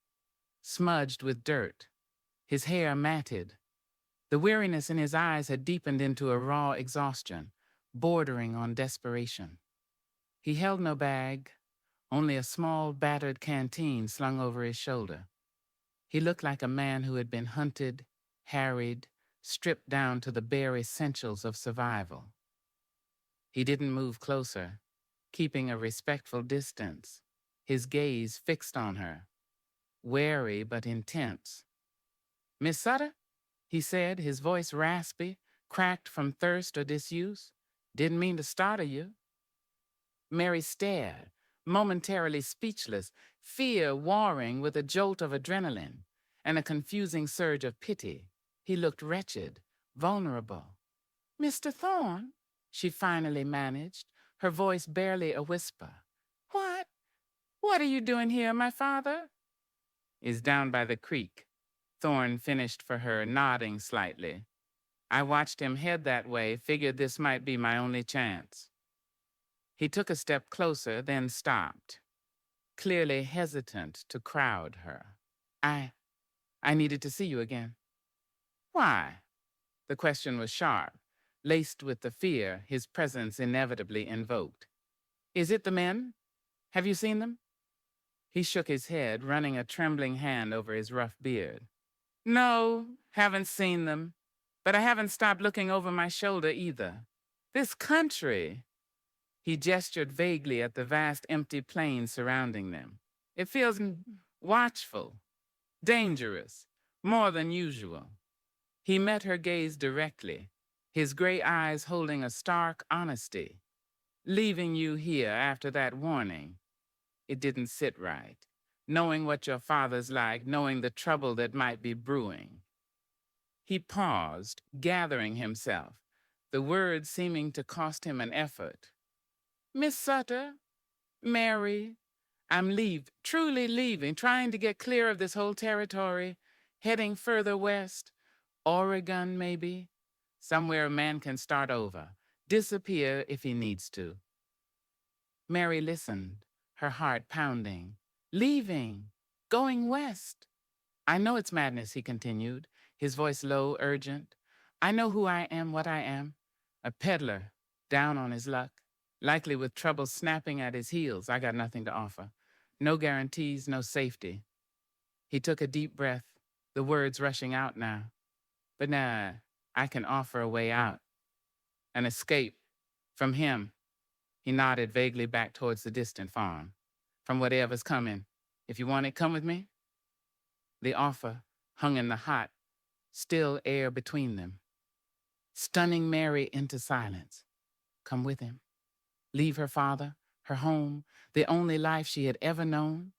smudged with dirt, his hair matted. The weariness in his eyes had deepened into a raw exhaustion, bordering on desperation. He held no bag, only a small, battered canteen slung over his shoulder. He looked like a man who had been hunted, harried, stripped down to the bare essentials of survival. He didn't move closer, keeping a respectful distance, his gaze fixed on her, wary but intense. "Miss Sutter?" he said, his voice raspy, cracked from thirst or disuse. "Didn't mean to startle you." Mary stared, momentarily speechless, fear warring with a jolt of adrenaline and a confusing surge of pity. He looked wretched, vulnerable. "Mr. Thorne," she finally managed, her voice barely a whisper. What are you doing here, my father?" "Is down by the creek," Thorne finished for her, nodding slightly. "I watched him head that way, figured this might be my only chance." He took a step closer, then stopped, clearly hesitant to crowd her. I needed to see you again." "Why?" The question was sharp, laced with the fear his presence inevitably invoked. "Is it the men? Have you seen them?" He shook his head, running a trembling hand over his rough beard. "No, haven't seen them. But I haven't stopped looking over my shoulder either. This country." He gestured vaguely at the vast empty plain surrounding them. "It feels watchful, dangerous, more than usual." He met her gaze directly, his gray eyes holding a stark honesty. "Leaving you here after that warning, it didn't sit right. Knowing what your father's like, knowing the trouble that might be brewing." He paused, gathering himself, the words seeming to cost him an effort. "Miss Sutter, Mary, I'm truly leaving, trying to get clear of this whole territory, heading further west, Oregon maybe, somewhere a man can start over, disappear if he needs to." Mary listened, her heart pounding. "Leaving, going west." "I know it's madness," he continued, his voice low, urgent. I know who I am, what I am. A peddler, down on his luck, likely with trouble snapping at his heels. I got nothing to offer. No guarantees, no safety. He took a deep breath, the words rushing out now. But nah, I can offer a way out, an escape from him. He nodded vaguely back towards the distant farm. From whatever's coming. If you want it, come with me. The offer hung in the hot, still air between them, stunning Mary into silence. Come with him. Leave her father, her home, the only life she had ever known.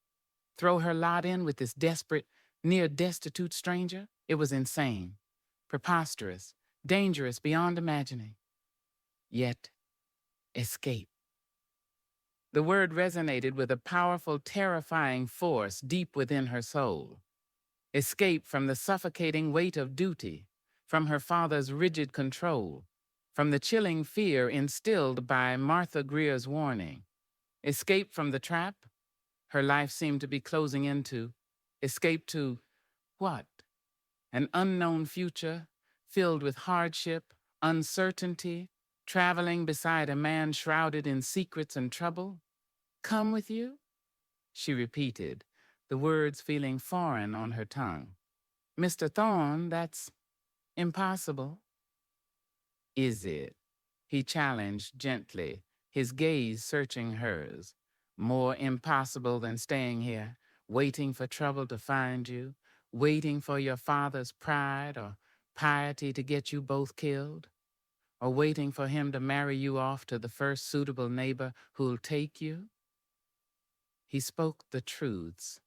Throw her lot in with this desperate, near destitute stranger? It was insane, preposterous, dangerous beyond imagining. Yet, escape. The word resonated with a powerful, terrifying force deep within her soul. Escape from the suffocating weight of duty, from her father's rigid control, from the chilling fear instilled by Martha Greer's warning. Escape from the trap her life seemed to be closing into. Escape to what? An unknown future filled with hardship, uncertainty, traveling beside a man shrouded in secrets and trouble? Come with you? She repeated, the words feeling foreign on her tongue. Mr. Thorne, that's impossible. Is it? He challenged gently, his gaze searching hers. More impossible than staying here, waiting for trouble to find you, waiting for your father's pride or piety to get you both killed, or waiting for him to marry you off to the first suitable neighbor who'll take you? He spoke the truths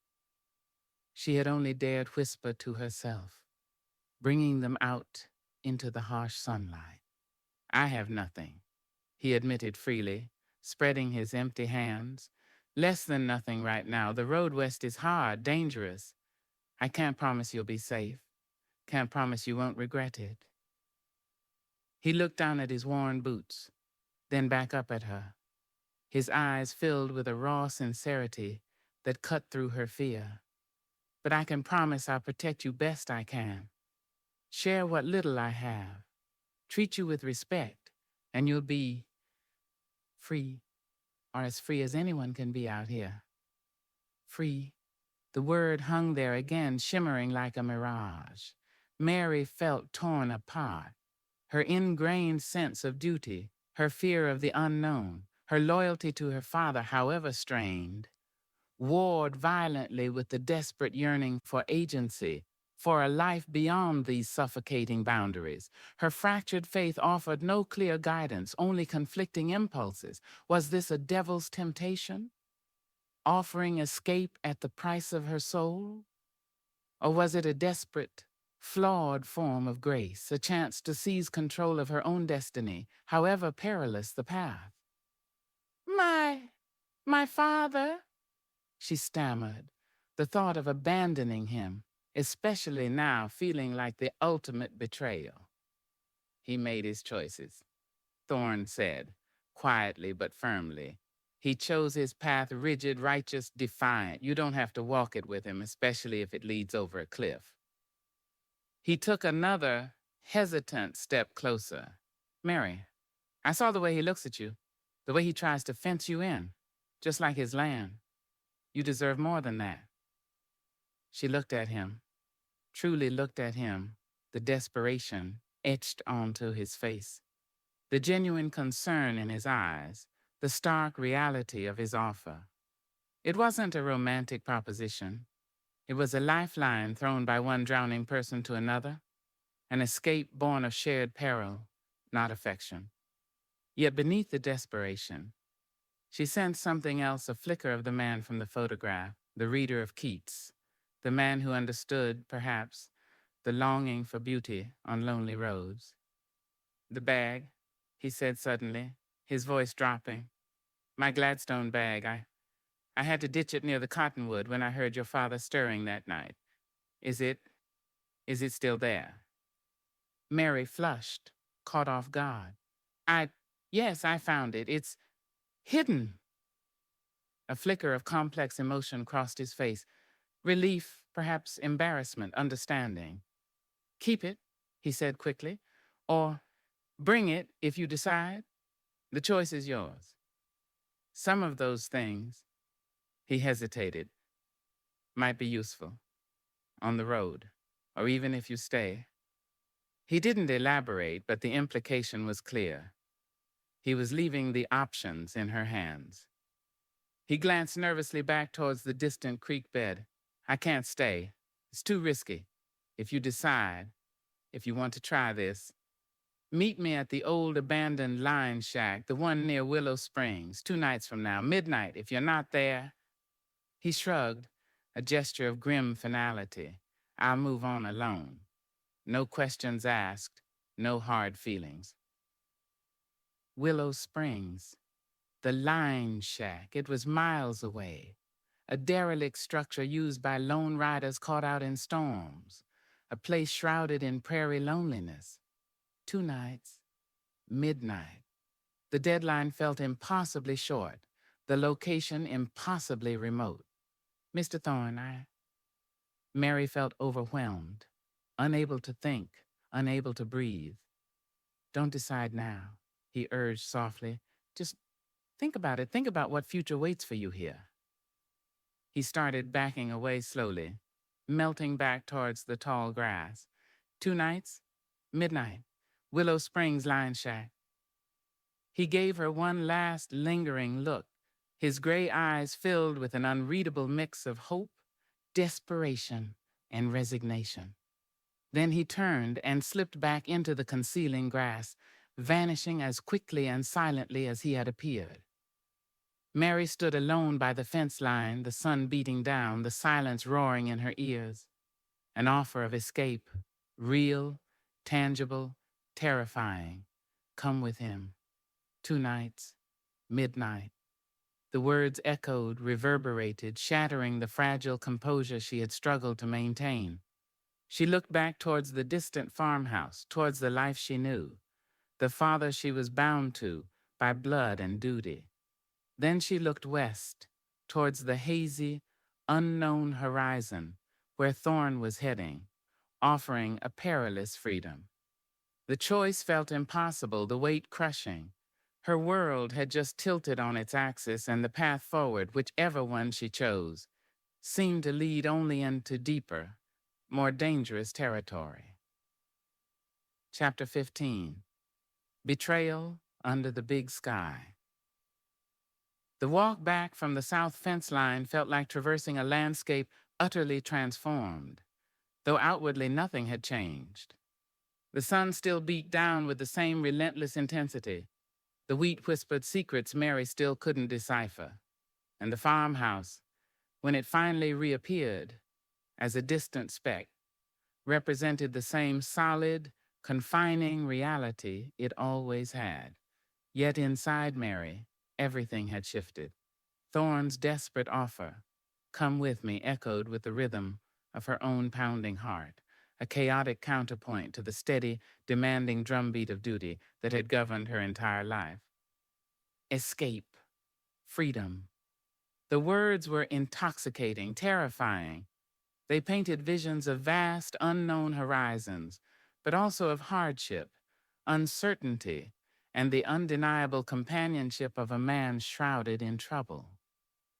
she had only dared whisper to herself, bringing them out into the harsh sunlight. I have nothing, he admitted freely, spreading his empty hands. Less than nothing right now. The road west is hard, dangerous. I can't promise you'll be safe. Can't promise you won't regret it. He looked down at his worn boots, then back up at her, his eyes filled with a raw sincerity that cut through her fear. But I can promise I'll protect you best I can. Share what little I have. Treat you with respect, and you'll be free, or as free as anyone can be out here. Free. The word hung there again, shimmering like a mirage. Mary felt torn apart. Her ingrained sense of duty, her fear of the unknown, her loyalty to her father, however strained, warred violently with the desperate yearning for agency, for a life beyond these suffocating boundaries. Her fractured faith offered no clear guidance, only conflicting impulses. Was this a devil's temptation, offering escape at the price of her soul? Or was it a desperate, flawed form of grace, a chance to seize control of her own destiny, however perilous the path? My father, she stammered, the thought of abandoning him, especially now feeling like the ultimate betrayal. He made his choices, Thorne said, quietly but firmly. He chose his path rigid, righteous, defiant. You don't have to walk it with him, especially if it leads over a cliff. He took another, hesitant step closer. Mary, I saw the way he looks at you, the way he tries to fence you in, just like his land. You deserve more than that. She looked at him, truly looked at him, the desperation etched onto his face, the genuine concern in his eyes, the stark reality of his offer. It wasn't a romantic proposition. It was a lifeline thrown by one drowning person to another, an escape born of shared peril, not affection. Yet beneath the desperation, she sensed something else, a flicker of the man from the photograph, the reader of Keats, the man who understood, perhaps, the longing for beauty on lonely roads. The bag, he said suddenly, his voice dropping. My Gladstone bag. I had to ditch it near the cottonwood when I heard your father stirring that night. Is it still there? Mary flushed, caught off guard. Yes, I found it. It's hidden. A flicker of complex emotion crossed his face. Relief, perhaps embarrassment, understanding. Keep it, he said quickly, or bring it if you decide. The choice is yours. Some of those things, he hesitated, might be useful on the road, or even if you stay. He didn't elaborate, but the implication was clear. He was leaving the options in her hands. He glanced nervously back towards the distant creek bed. I can't stay. It's too risky. If you decide, if you want to try this, meet me at the old abandoned line shack, the one near Willow Springs, 2 nights from now, midnight. If you're not there, he shrugged, a gesture of grim finality. I'll move on alone. No questions asked, no hard feelings. Willow Springs, the line shack, it was miles away. A derelict structure used by lone riders caught out in storms. A place shrouded in prairie loneliness. 2 nights, midnight. The deadline felt impossibly short, the location impossibly remote. Mr. Thorne, Mary felt overwhelmed, unable to think, unable to breathe. Don't decide now, he urged softly. Just think about it. Think about what future waits for you here. He started backing away slowly, melting back towards the tall grass. 2 nights, midnight, Willow Springs line shack. He gave her one last lingering look, his gray eyes filled with an unreadable mix of hope, desperation, and resignation. Then he turned and slipped back into the concealing grass, vanishing as quickly and silently as he had appeared. Mary stood alone by the fence line, the sun beating down, the silence roaring in her ears. An offer of escape, real, tangible, terrifying. Come with him. 2 nights, midnight. The words echoed, reverberated, shattering the fragile composure she had struggled to maintain. She looked back towards the distant farmhouse, towards the life she knew, the father she was bound to by blood and duty. Then she looked west, towards the hazy, unknown horizon where Thorne was heading, offering a perilous freedom. The choice felt impossible, the weight crushing. Her world had just tilted on its axis, and the path forward, whichever one she chose, seemed to lead only into deeper, more dangerous territory. Chapter 15. Betrayal Under the Big Sky. The walk back from the south fence line felt like traversing a landscape utterly transformed, though outwardly nothing had changed. The sun still beat down with the same relentless intensity. The wheat whispered secrets Mary still couldn't decipher. And the farmhouse, when it finally reappeared as a distant speck, represented the same solid, confining reality it always had. Yet inside Mary, everything had shifted. Thorne's desperate offer, come with me, echoed with the rhythm of her own pounding heart, a chaotic counterpoint to the steady, demanding drumbeat of duty that had governed her entire life. Escape, freedom. The words were intoxicating, terrifying. They painted visions of vast, unknown horizons, but also of hardship, uncertainty, and the undeniable companionship of a man shrouded in trouble.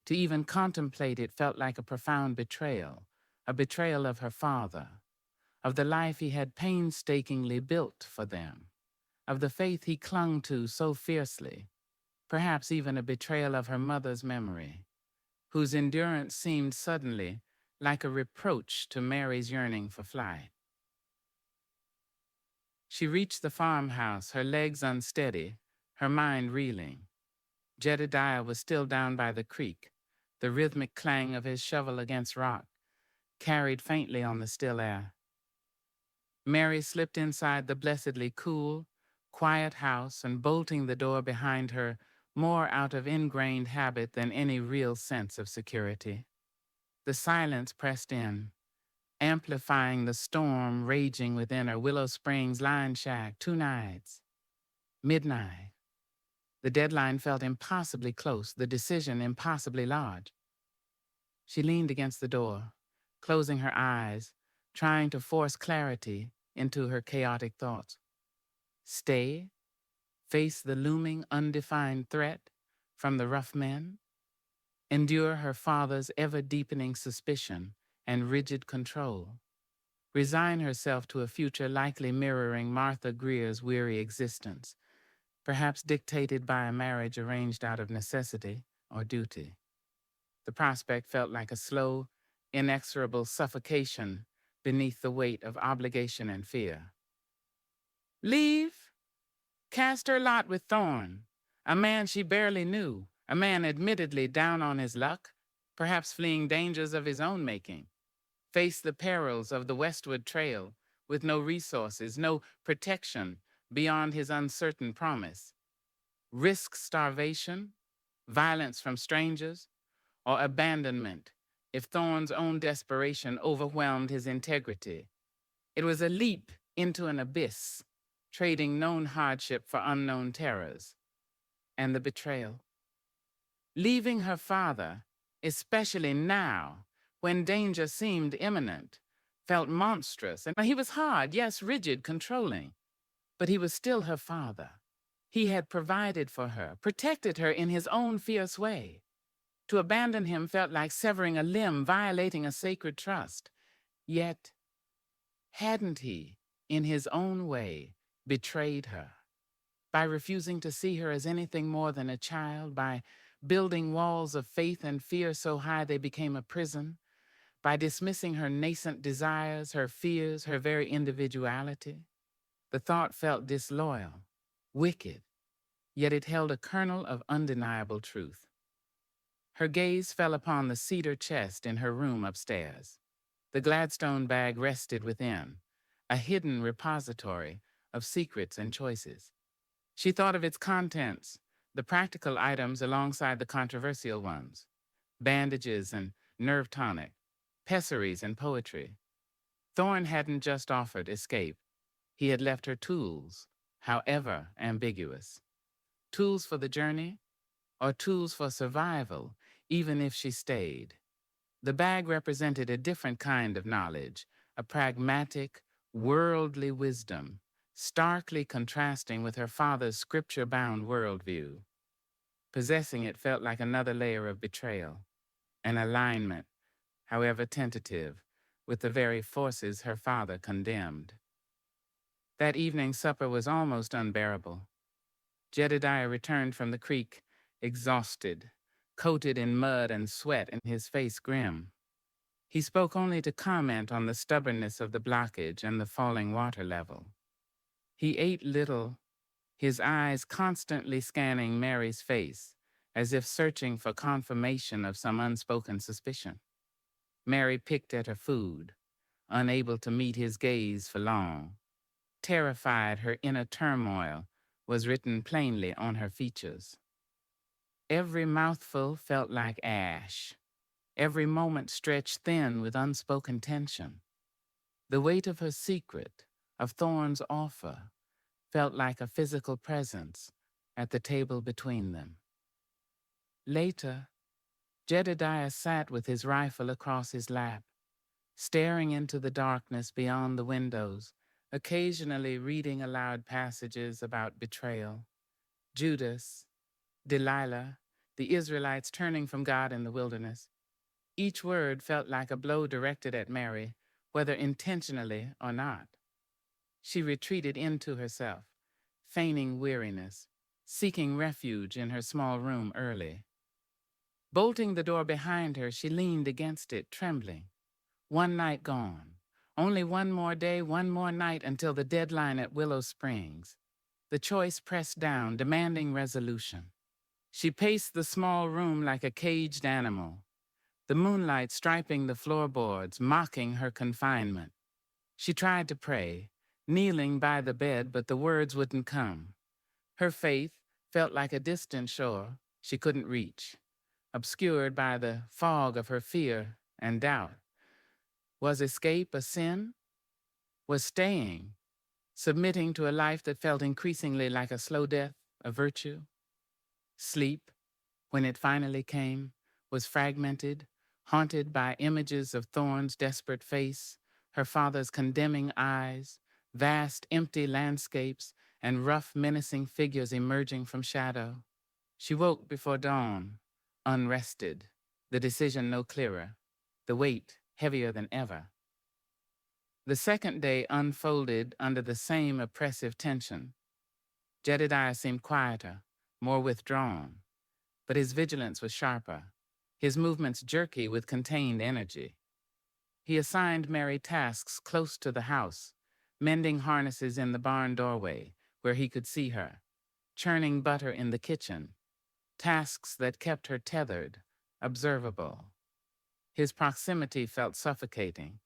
To even contemplate it felt like a profound betrayal, a betrayal of her father, of the life he had painstakingly built for them, of the faith he clung to so fiercely, perhaps even a betrayal of her mother's memory, whose endurance seemed suddenly like a reproach to Mary's yearning for flight. She reached the farmhouse, her legs unsteady, her mind reeling. Jedediah was still down by the creek, the rhythmic clang of his shovel against rock, carried faintly on the still air. Mary slipped inside the blessedly cool, quiet house and bolting the door behind her more out of ingrained habit than any real sense of security. The silence pressed in, amplifying the storm raging within her. Willow Springs line shack, 2 nights, midnight. The deadline felt impossibly close, the decision impossibly large. She leaned against the door, closing her eyes, trying to force clarity, into her chaotic thoughts. Stay, face the looming undefined threat from the rough men, endure her father's ever-deepening suspicion and rigid control, resign herself to a future likely mirroring Martha Greer's weary existence, perhaps dictated by a marriage arranged out of necessity or duty. The prospect felt like a slow, inexorable suffocation beneath the weight of obligation and fear. Leave? Cast her lot with Thorn, a man she barely knew, a man admittedly down on his luck, perhaps fleeing dangers of his own making. Face the perils of the westward trail with no resources, no protection beyond his uncertain promise. Risk starvation, violence from strangers, or abandonment if Thorn's own desperation overwhelmed his integrity. It was a leap into an abyss, trading known hardship for unknown terrors. And the betrayal. Leaving her father, especially now, when danger seemed imminent, felt monstrous. And he was hard, yes, rigid, controlling. But he was still her father. He had provided for her, protected her in his own fierce way. To abandon him felt like severing a limb, violating a sacred trust. Yet, hadn't he, in his own way, betrayed her? By refusing to see her as anything more than a child, by building walls of faith and fear so high they became a prison, by dismissing her nascent desires, her fears, her very individuality. The thought felt disloyal, wicked, yet it held a kernel of undeniable truth. Her gaze fell upon the cedar chest in her room upstairs. The Gladstone bag rested within, a hidden repository of secrets and choices. She thought of its contents, the practical items alongside the controversial ones, bandages and nerve tonic, pessaries and poetry. Thorn hadn't just offered escape. He had left her tools, however ambiguous. Tools for the journey, or tools for survival, even if she stayed. The bag represented a different kind of knowledge, a pragmatic, worldly wisdom, starkly contrasting with her father's scripture-bound worldview. Possessing it felt like another layer of betrayal, an alignment, however tentative, with the very forces her father condemned. That evening's supper was almost unbearable. Jedediah returned from the creek, exhausted, coated in mud and sweat and his face grim. He spoke only to comment on the stubbornness of the blockage and the falling water level. He ate little, his eyes constantly scanning Mary's face, as if searching for confirmation of some unspoken suspicion. Mary picked at her food, unable to meet his gaze for long. Terrified, her inner turmoil was written plainly on her features. Every mouthful felt like ash. Every moment stretched thin with unspoken tension. The weight of her secret, of Thorn's offer, felt like a physical presence at the table between them. Later, Jedediah sat with his rifle across his lap, staring into the darkness beyond the windows, occasionally reading aloud passages about betrayal, Judas, Delilah, the Israelites turning from God in the wilderness. Each word felt like a blow directed at Mary, whether intentionally or not. She retreated into herself, feigning weariness, seeking refuge in her small room early. Bolting the door behind her, she leaned against it, trembling. One night gone. Only one more day, one more night until the deadline at Willow Springs. The choice pressed down, demanding resolution. She paced the small room like a caged animal, the moonlight striping the floorboards, mocking her confinement. She tried to pray, kneeling by the bed, but the words wouldn't come. Her faith felt like a distant shore she couldn't reach, obscured by the fog of her fear and doubt. Was escape a sin? Was staying, submitting to a life that felt increasingly like a slow death, a virtue? Sleep, when it finally came, was fragmented, haunted by images of Thorn's desperate face, her father's condemning eyes, vast, empty landscapes and rough, menacing figures emerging from shadow. She woke before dawn, unrested, the decision no clearer, the weight heavier than ever. The second day unfolded under the same oppressive tension. Jedediah seemed quieter, more withdrawn, but his vigilance was sharper, his movements jerky with contained energy. He assigned Mary tasks close to the house, mending harnesses in the barn doorway where he could see her, churning butter in the kitchen, tasks that kept her tethered, observable. His proximity felt suffocating.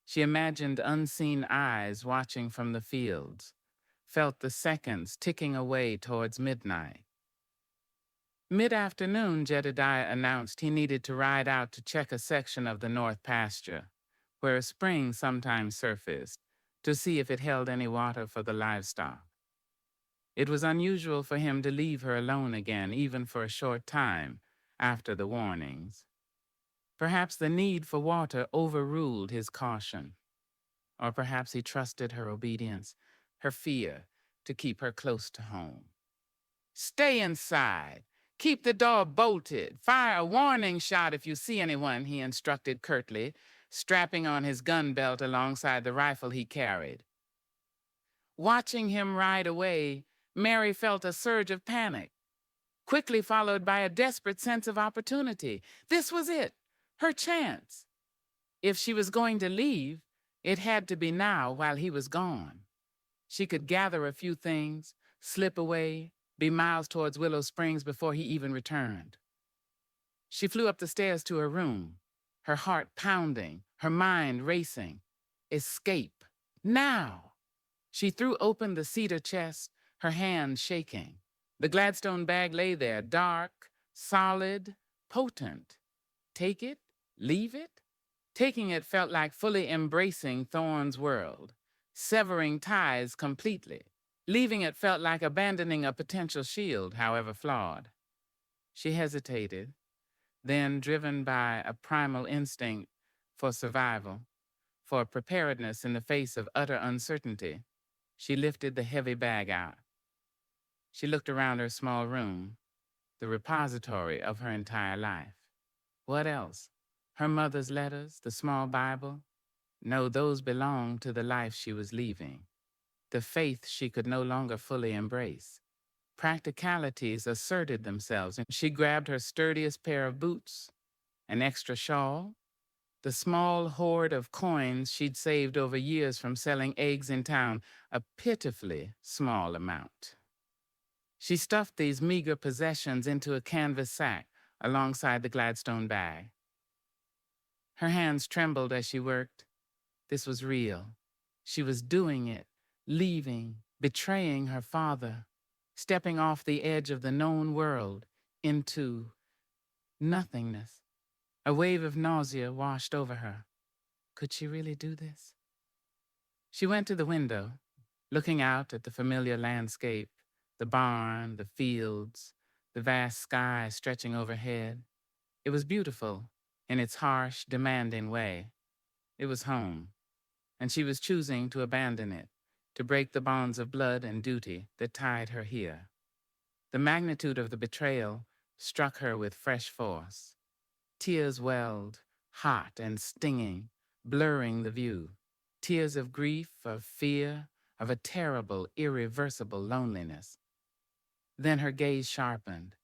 She imagined unseen eyes watching from the fields, felt the seconds ticking away towards midnight. Mid-afternoon, Jedediah announced he needed to ride out to check a section of the north pasture, where a spring sometimes surfaced, to see if it held any water for the livestock. It was unusual for him to leave her alone again, even for a short time, after the warnings. Perhaps the need for water overruled his caution, or perhaps he trusted her obedience, her fear, to keep her close to home. "Stay inside. Keep the door bolted. Fire a warning shot if you see anyone," he instructed curtly, strapping on his gun belt alongside the rifle he carried. Watching him ride away, Mary felt a surge of panic, quickly followed by a desperate sense of opportunity. This was it, her chance. If she was going to leave, it had to be now while he was gone. She could gather a few things, slip away, be miles towards Willow Springs before he even returned. She flew up the stairs to her room, her heart pounding, her mind racing. Escape. Now! She threw open the cedar chest, her hands shaking. The Gladstone bag lay there, dark, solid, potent. Take it? Leave it? Taking it felt like fully embracing Thorne's world, severing ties completely. Leaving it felt like abandoning a potential shield, however flawed. She hesitated, then, driven by a primal instinct for survival, for preparedness in the face of utter uncertainty, she lifted the heavy bag out. She looked around her small room, the repository of her entire life. What else? Her mother's letters, the small Bible? No, those belonged to the life she was leaving, the faith she could no longer fully embrace. Practicalities asserted themselves, and she grabbed her sturdiest pair of boots, an extra shawl, the small hoard of coins she'd saved over years from selling eggs in town, a pitifully small amount. She stuffed these meager possessions into a canvas sack alongside the Gladstone bag. Her hands trembled as she worked. This was real. She was doing it, leaving, betraying her father, stepping off the edge of the known world into nothingness. A wave of nausea washed over her. Could she really do this? She went to the window, looking out at the familiar landscape, the barn, the fields, the vast sky stretching overhead. It was beautiful in its harsh, demanding way. It was home, and she was choosing to abandon it, to break the bonds of blood and duty that tied her here. The magnitude of the betrayal struck her with fresh force. Tears welled, hot and stinging, blurring the view. Tears of grief, of fear, of a terrible, irreversible loneliness. Then her gaze sharpened.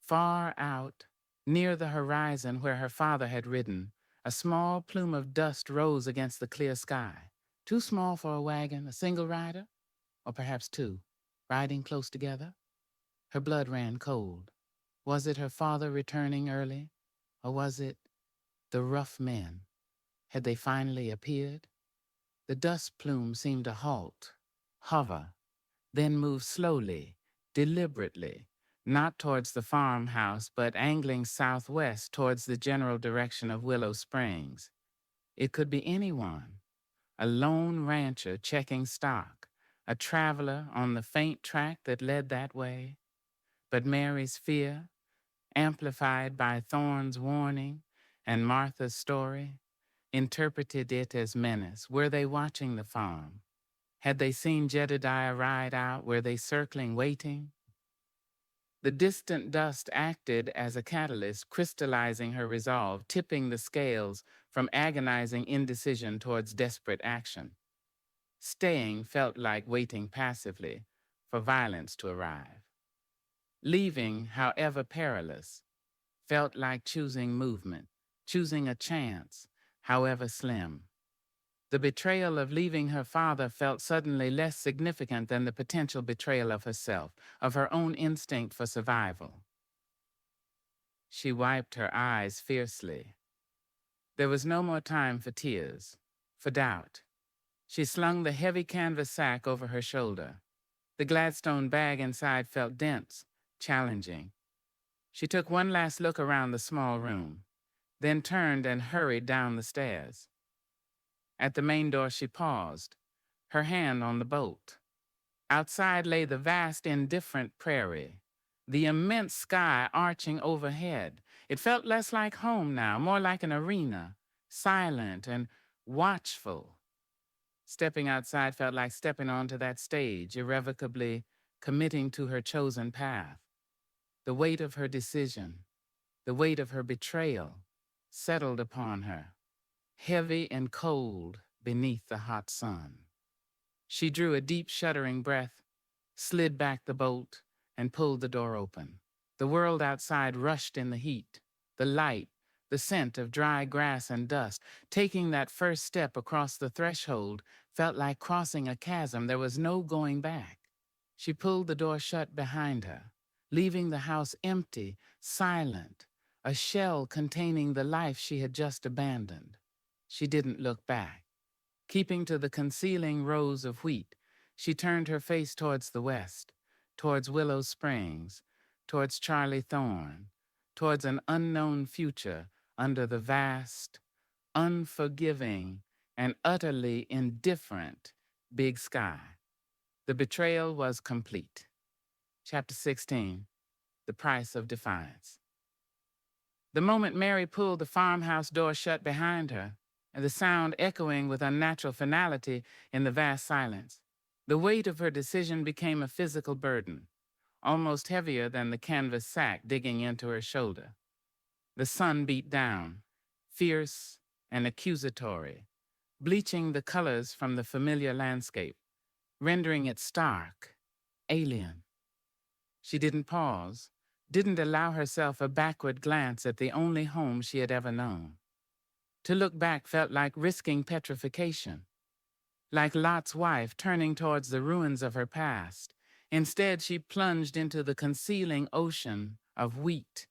Far out, near the horizon where her father had ridden, a small plume of dust rose against the clear sky. Too small for a wagon, a single rider? Or perhaps two, riding close together? Her blood ran cold. Was it her father returning early? Or was it the rough men? Had they finally appeared? The dust plume seemed to halt, hover, then move slowly, deliberately, not towards the farmhouse, but angling southwest towards the general direction of Willow Springs. It could be anyone, a lone rancher checking stock, a traveler on the faint track that led that way. But Mary's fear, amplified by Thorne's warning and Martha's story, interpreted it as menace. Were they watching the farm? Had they seen Jedediah ride out? Were they circling, waiting? The distant dust acted as a catalyst, crystallizing her resolve, tipping the scales from agonizing indecision towards desperate action. Staying felt like waiting passively for violence to arrive. Leaving, however perilous, felt like choosing movement, choosing a chance, however slim. The betrayal of leaving her father felt suddenly less significant than the potential betrayal of herself, of her own instinct for survival. She wiped her eyes fiercely. There was no more time for tears, for doubt. She slung the heavy canvas sack over her shoulder. The Gladstone bag inside felt dense, challenging. She took one last look around the small room, then turned and hurried down the stairs. At the main door she paused, her hand on the bolt. Outside lay the vast, indifferent prairie, the immense sky arching overhead. It felt less like home now, more like an arena, silent and watchful. Stepping outside felt like stepping onto that stage, irrevocably committing to her chosen path. The weight of her decision, the weight of her betrayal, settled upon her, heavy and cold beneath the hot sun. She drew a deep, shuddering breath, slid back the bolt, and pulled the door open. The world outside rushed in the heat, the light, the scent of dry grass and dust. Taking that first step across the threshold felt like crossing a chasm. There was no going back. She pulled the door shut behind her, leaving the house empty, silent, a shell containing the life she had just abandoned. She didn't look back. Keeping to the concealing rows of wheat, she turned her face towards the west, towards Willow Springs, towards Charlie Thorne, towards an unknown future under the vast, unforgiving, and utterly indifferent big sky. The betrayal was complete. Chapter 16, The Price of Defiance. The moment Mary pulled the farmhouse door shut behind her, and the sound echoing with unnatural finality in the vast silence, the weight of her decision became a physical burden, almost heavier than the canvas sack digging into her shoulder. The sun beat down, fierce and accusatory, bleaching the colors from the familiar landscape, rendering it stark, alien. She didn't pause, didn't allow herself a backward glance at the only home she had ever known. To look back felt like risking petrification, like Lot's wife turning towards the ruins of her past. Instead, she plunged into the concealing ocean of wheat,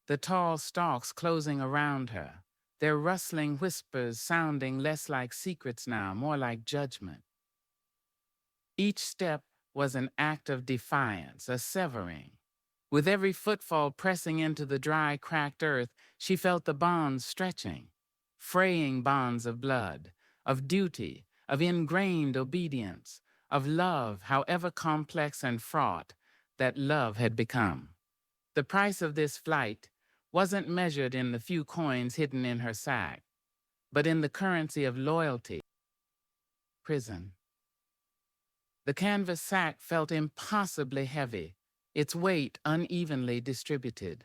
the tall stalks closing around her, their rustling whispers sounding less like secrets now, more like judgment. Each step was an act of defiance, a severing. With every footfall pressing into the dry, cracked earth, she felt the bonds stretching, fraying bonds of blood, of duty, of ingrained obedience, of love, however complex and fraught that love had become. The price of this flight wasn't measured in the few coins hidden in her sack, but in the currency of loyalty, prison. The canvas sack felt impossibly heavy, its weight unevenly distributed.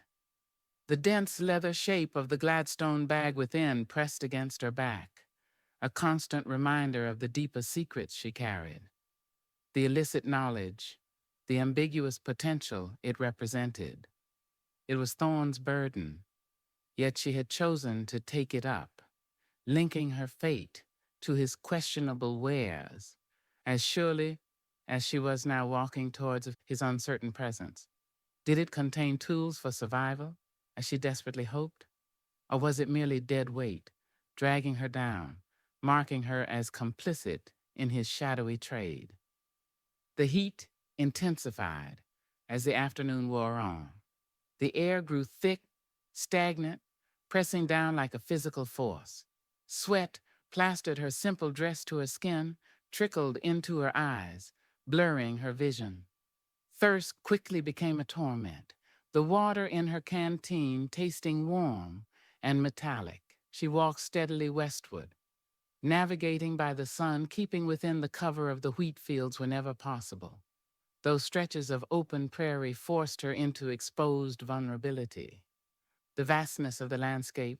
The dense leather shape of the Gladstone bag within pressed against her back, a constant reminder of the deeper secrets she carried, the illicit knowledge, the ambiguous potential it represented. It was Thorne's burden, yet she had chosen to take it up, linking her fate to his questionable wares, as surely as she was now walking towards his uncertain presence. Did it contain tools for survival, as she desperately hoped? Or was it merely dead weight, dragging her down, marking her as complicit in his shadowy trade? The heat intensified as the afternoon wore on. The air grew thick, stagnant, pressing down like a physical force. Sweat plastered her simple dress to her skin, trickled into her eyes, blurring her vision. Thirst quickly became a torment, the water in her canteen tasting warm and metallic. She walked steadily westward, navigating by the sun, keeping within the cover of the wheat fields whenever possible. Those stretches of open prairie forced her into exposed vulnerability. The vastness of the landscape,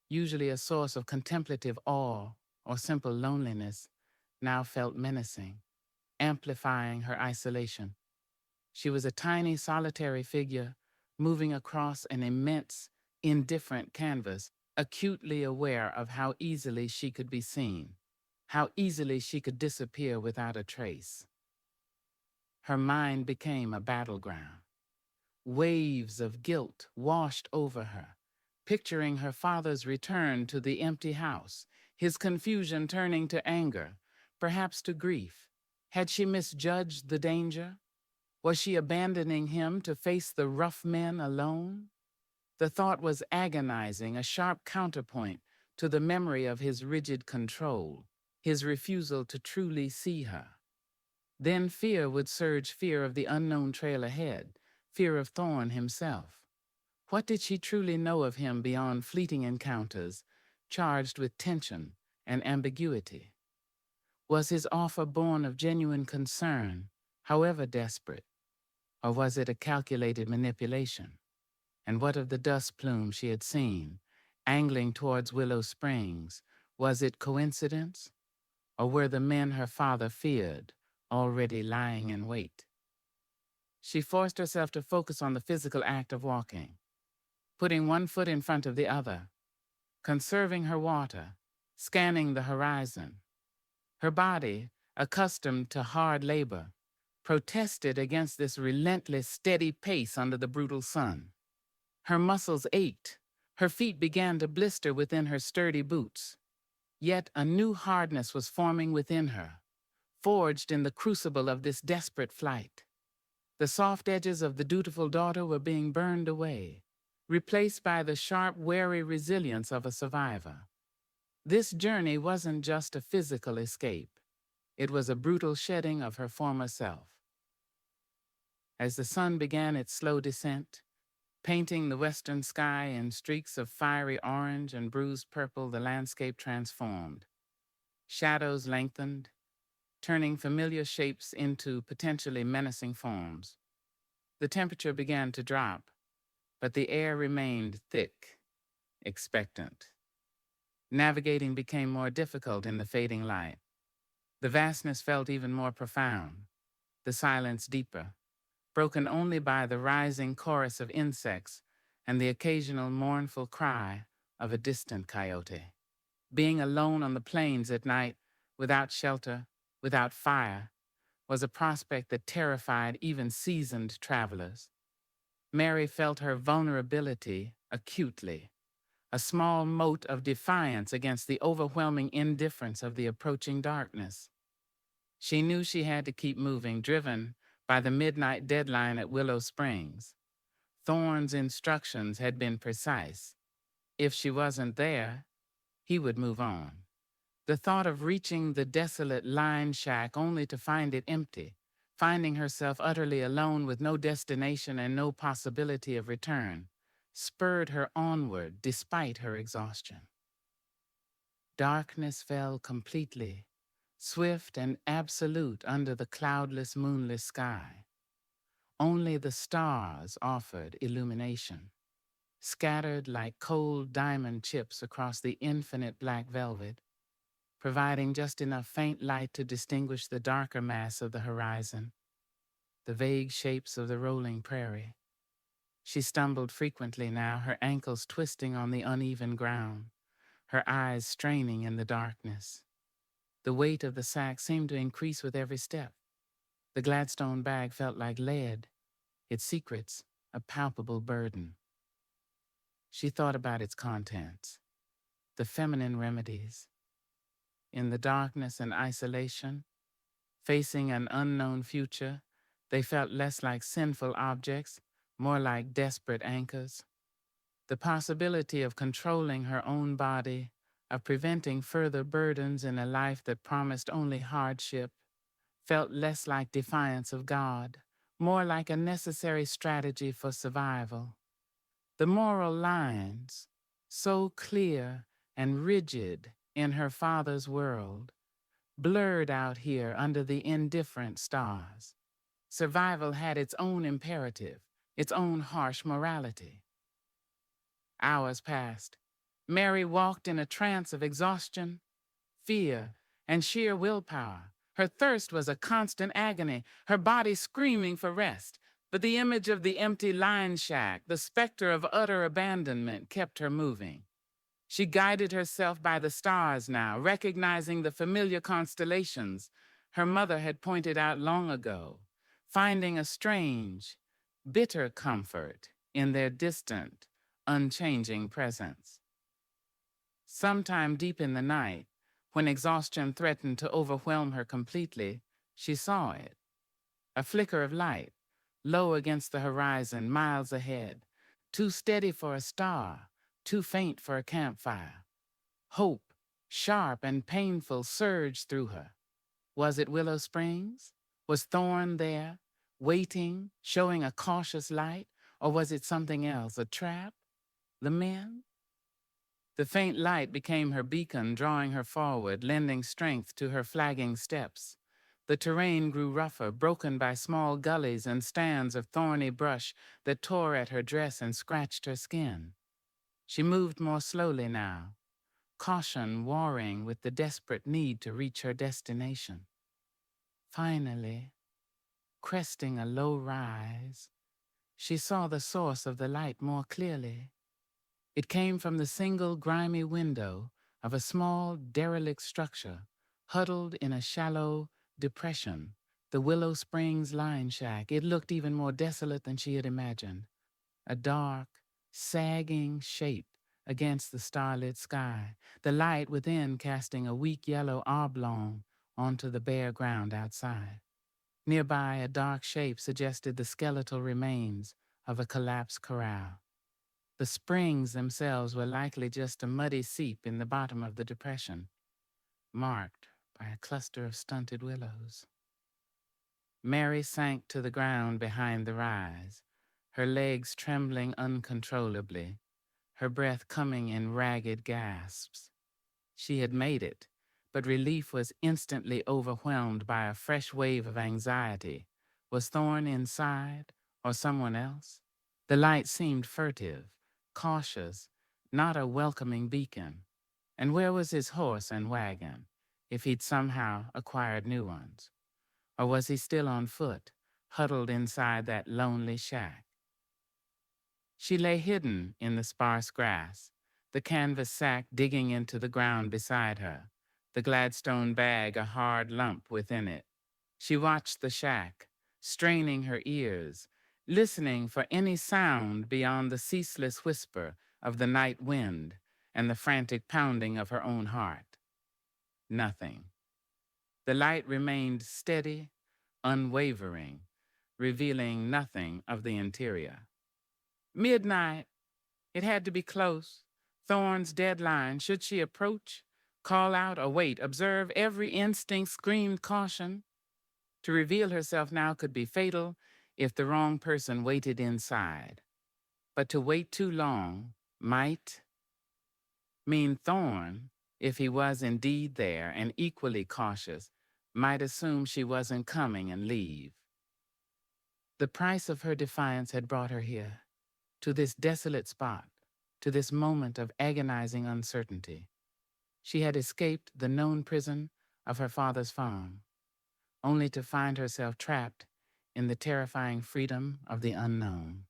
usually a source of contemplative awe or simple loneliness, now felt menacing, amplifying her isolation. She was a tiny, solitary figure moving across an immense, indifferent canvas, acutely aware of how easily she could be seen, how easily she could disappear without a trace. Her mind became a battleground. Waves of guilt washed over her, picturing her father's return to the empty house, his confusion turning to anger, perhaps to grief. Had she misjudged the danger? Was she abandoning him to face the rough men alone? The thought was agonizing, a sharp counterpoint to the memory of his rigid control, his refusal to truly see her. Then fear would surge, fear of the unknown trail ahead, fear of Thorne himself. What did she truly know of him beyond fleeting encounters, charged with tension and ambiguity? Was his offer born of genuine concern, however desperate, or was it a calculated manipulation? And what of the dust plume she had seen, angling towards Willow Springs? Was it coincidence, or were the men her father feared already lying in wait? She forced herself to focus on the physical act of walking, putting one foot in front of the other, conserving her water, scanning the horizon. Her body, accustomed to hard labor, protested against this relentless, steady pace under the brutal sun. Her muscles ached. Her feet began to blister within her sturdy boots. Yet a new hardness was forming within her, forged in the crucible of this desperate flight. The soft edges of the dutiful daughter were being burned away, replaced by the sharp, wary resilience of a survivor. This journey wasn't just a physical escape. It was a brutal shedding of her former self. As the sun began its slow descent, painting the western sky in streaks of fiery orange and bruised purple, the landscape transformed. Shadows lengthened, turning familiar shapes into potentially menacing forms. The temperature began to drop, but the air remained thick, expectant. Navigating became more difficult in the fading light. The vastness felt even more profound, the silence deeper, broken only by the rising chorus of insects and the occasional mournful cry of a distant coyote. Being alone on the plains at night, without shelter, without fire, was a prospect that terrified even seasoned travelers. Mary felt her vulnerability acutely, a small mote of defiance against the overwhelming indifference of the approaching darkness. She knew she had to keep moving, driven by the midnight deadline at Willow Springs. Thorne's instructions had been precise. If she wasn't there, he would move on. The thought of reaching the desolate line shack only to find it empty, finding herself utterly alone with no destination and no possibility of return, spurred her onward despite her exhaustion. Darkness fell completely, swift and absolute under the cloudless, moonless sky. Only the stars offered illumination, scattered like cold diamond chips across the infinite black velvet, providing just enough faint light to distinguish the darker mass of the horizon, the vague shapes of the rolling prairie. She stumbled frequently now, her ankles twisting on the uneven ground, her eyes straining in the darkness. The weight of the sack seemed to increase with every step. The Gladstone bag felt like lead, its secrets a palpable burden. She thought about its contents, the feminine remedies. In the darkness and isolation, facing an unknown future, they felt less like sinful objects, more like desperate anchors. The possibility of controlling her own body, of preventing further burdens in a life that promised only hardship, felt less like defiance of God, more like a necessary strategy for survival. The moral lines, so clear and rigid in her father's world, blurred out here under the indifferent stars. Survival had its own imperative, its own harsh morality. Hours passed. Mary walked in a trance of exhaustion, fear, and sheer willpower. Her thirst was a constant agony, her body screaming for rest. But the image of the empty line shack, the specter of utter abandonment, kept her moving. She guided herself by the stars now, recognizing the familiar constellations her mother had pointed out long ago, finding a strange, bitter comfort in their distant, unchanging presence. Sometime deep in the night, when exhaustion threatened to overwhelm her completely, she saw it. A flicker of light, low against the horizon, miles ahead, too steady for a star, too faint for a campfire. Hope, sharp and painful, surged through her. Was it Willow Springs? Was Thorn there, waiting, showing a cautious light? Or was it something else, a trap? The men? The faint light became her beacon, drawing her forward, lending strength to her flagging steps. The terrain grew rougher, broken by small gullies and stands of thorny brush that tore at her dress and scratched her skin. She moved more slowly now, caution warring with the desperate need to reach her destination. Finally, cresting a low rise, she saw the source of the light more clearly. It came from the single grimy window of a small derelict structure, huddled in a shallow depression, the Willow Springs line shack. It looked even more desolate than she had imagined. A dark, sagging shape against the starlit sky, the light within casting a weak yellow oblong onto the bare ground outside. Nearby, a dark shape suggested the skeletal remains of a collapsed corral. The springs themselves were likely just a muddy seep in the bottom of the depression, marked by a cluster of stunted willows. Mary sank to the ground behind the rise, her legs trembling uncontrollably, her breath coming in ragged gasps. She had made it, but relief was instantly overwhelmed by a fresh wave of anxiety. Was Thorn inside, or someone else? The light seemed furtive, cautious, not a welcoming beacon. And where was his horse and wagon, if he'd somehow acquired new ones? Or was he still on foot, huddled inside that lonely shack? She lay hidden in the sparse grass, the canvas sack digging into the ground beside her, the Gladstone bag a hard lump within it. She watched the shack, straining her ears, listening for any sound beyond the ceaseless whisper of the night wind and the frantic pounding of her own heart. Nothing. The light remained steady, unwavering, revealing nothing of the interior. Midnight. It had to be close. Thorn's deadline. Should she approach, call out, or wait? Observe. Every instinct screamed caution. To reveal herself now could be fatal if the wrong person waited inside. But to wait too long might mean Thorn, if he was indeed there and equally cautious, might assume she wasn't coming and leave. The price of her defiance had brought her here, to this desolate spot, to this moment of agonizing uncertainty. She had escaped the known prison of her father's farm, only to find herself trapped in the terrifying freedom of the unknown.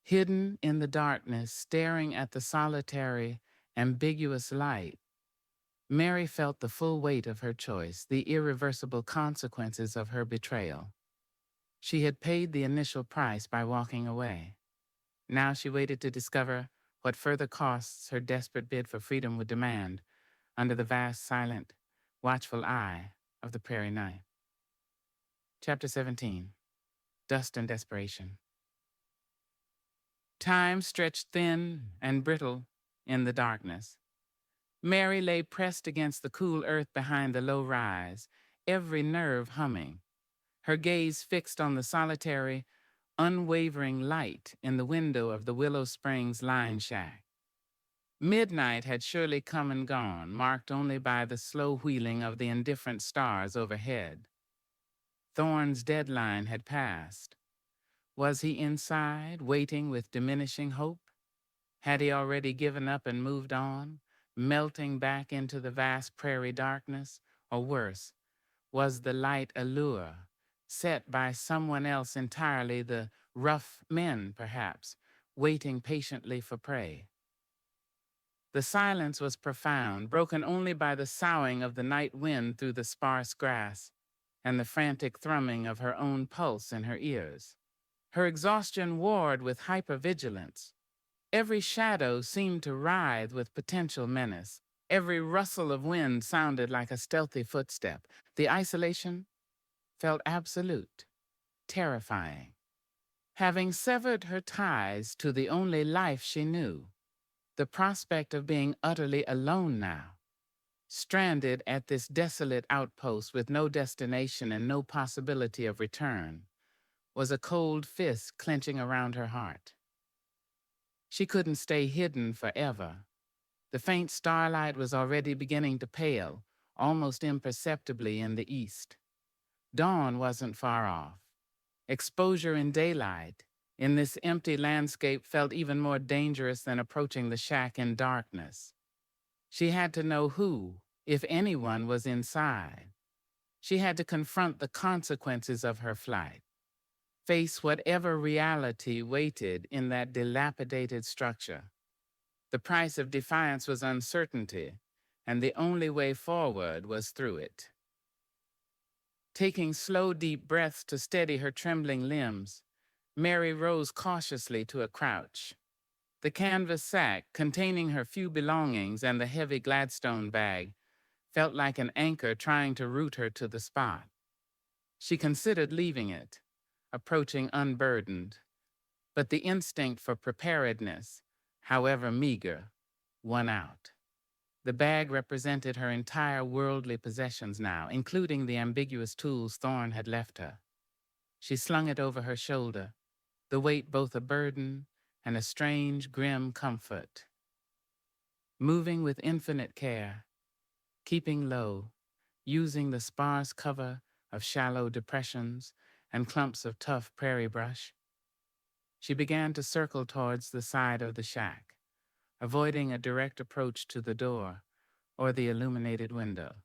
Hidden in the darkness, staring at the solitary, ambiguous light, Mary felt the full weight of her choice, the irreversible consequences of her betrayal. She had paid the initial price by walking away. Now she waited to discover what further costs her desperate bid for freedom would demand under the vast, silent, watchful eye of the prairie night. Chapter 17. Dust and Desperation. Time stretched thin and brittle in the darkness. Mary lay pressed against the cool earth behind the low rise, every nerve humming, her gaze fixed on the solitary, unwavering light in the window of the Willow Springs line shack. Midnight had surely come and gone, marked only by the slow wheeling of the indifferent stars overhead. Thorn's deadline had passed. Was he inside, waiting with diminishing hope? Had he already given up and moved on, melting back into the vast prairie darkness? Or worse, was the light a lure, set by someone else entirely, the rough men, perhaps, waiting patiently for prey? The silence was profound, broken only by the soughing of the night wind through the sparse grass and the frantic thrumming of her own pulse in her ears. Her exhaustion warred with hypervigilance. Every shadow seemed to writhe with potential menace. Every rustle of wind sounded like a stealthy footstep. The isolation felt absolute, terrifying. Having severed her ties to the only life she knew, the prospect of being utterly alone now, stranded at this desolate outpost with no destination and no possibility of return, was a cold fist clenching around her heart. She couldn't stay hidden forever. The faint starlight was already beginning to pale, almost imperceptibly in the east. Dawn wasn't far off. Exposure in daylight, in this empty landscape, felt even more dangerous than approaching the shack in darkness. She had to know who, if anyone, was inside. She had to confront the consequences of her flight, face whatever reality waited in that dilapidated structure. The price of defiance was uncertainty, and the only way forward was through it. Taking slow, deep breaths to steady her trembling limbs, Mary rose cautiously to a crouch. The canvas sack, containing her few belongings and the heavy Gladstone bag, felt like an anchor trying to root her to the spot. She considered leaving it, approaching unburdened, but the instinct for preparedness, however meager, won out. The bag represented her entire worldly possessions now, including the ambiguous tools Thorn had left her. She slung it over her shoulder, the weight both a burden and a strange, grim comfort. Moving with infinite care, keeping low, using the sparse cover of shallow depressions and clumps of tough prairie brush, she began to circle towards the side of the shack, avoiding a direct approach to the door or the illuminated window.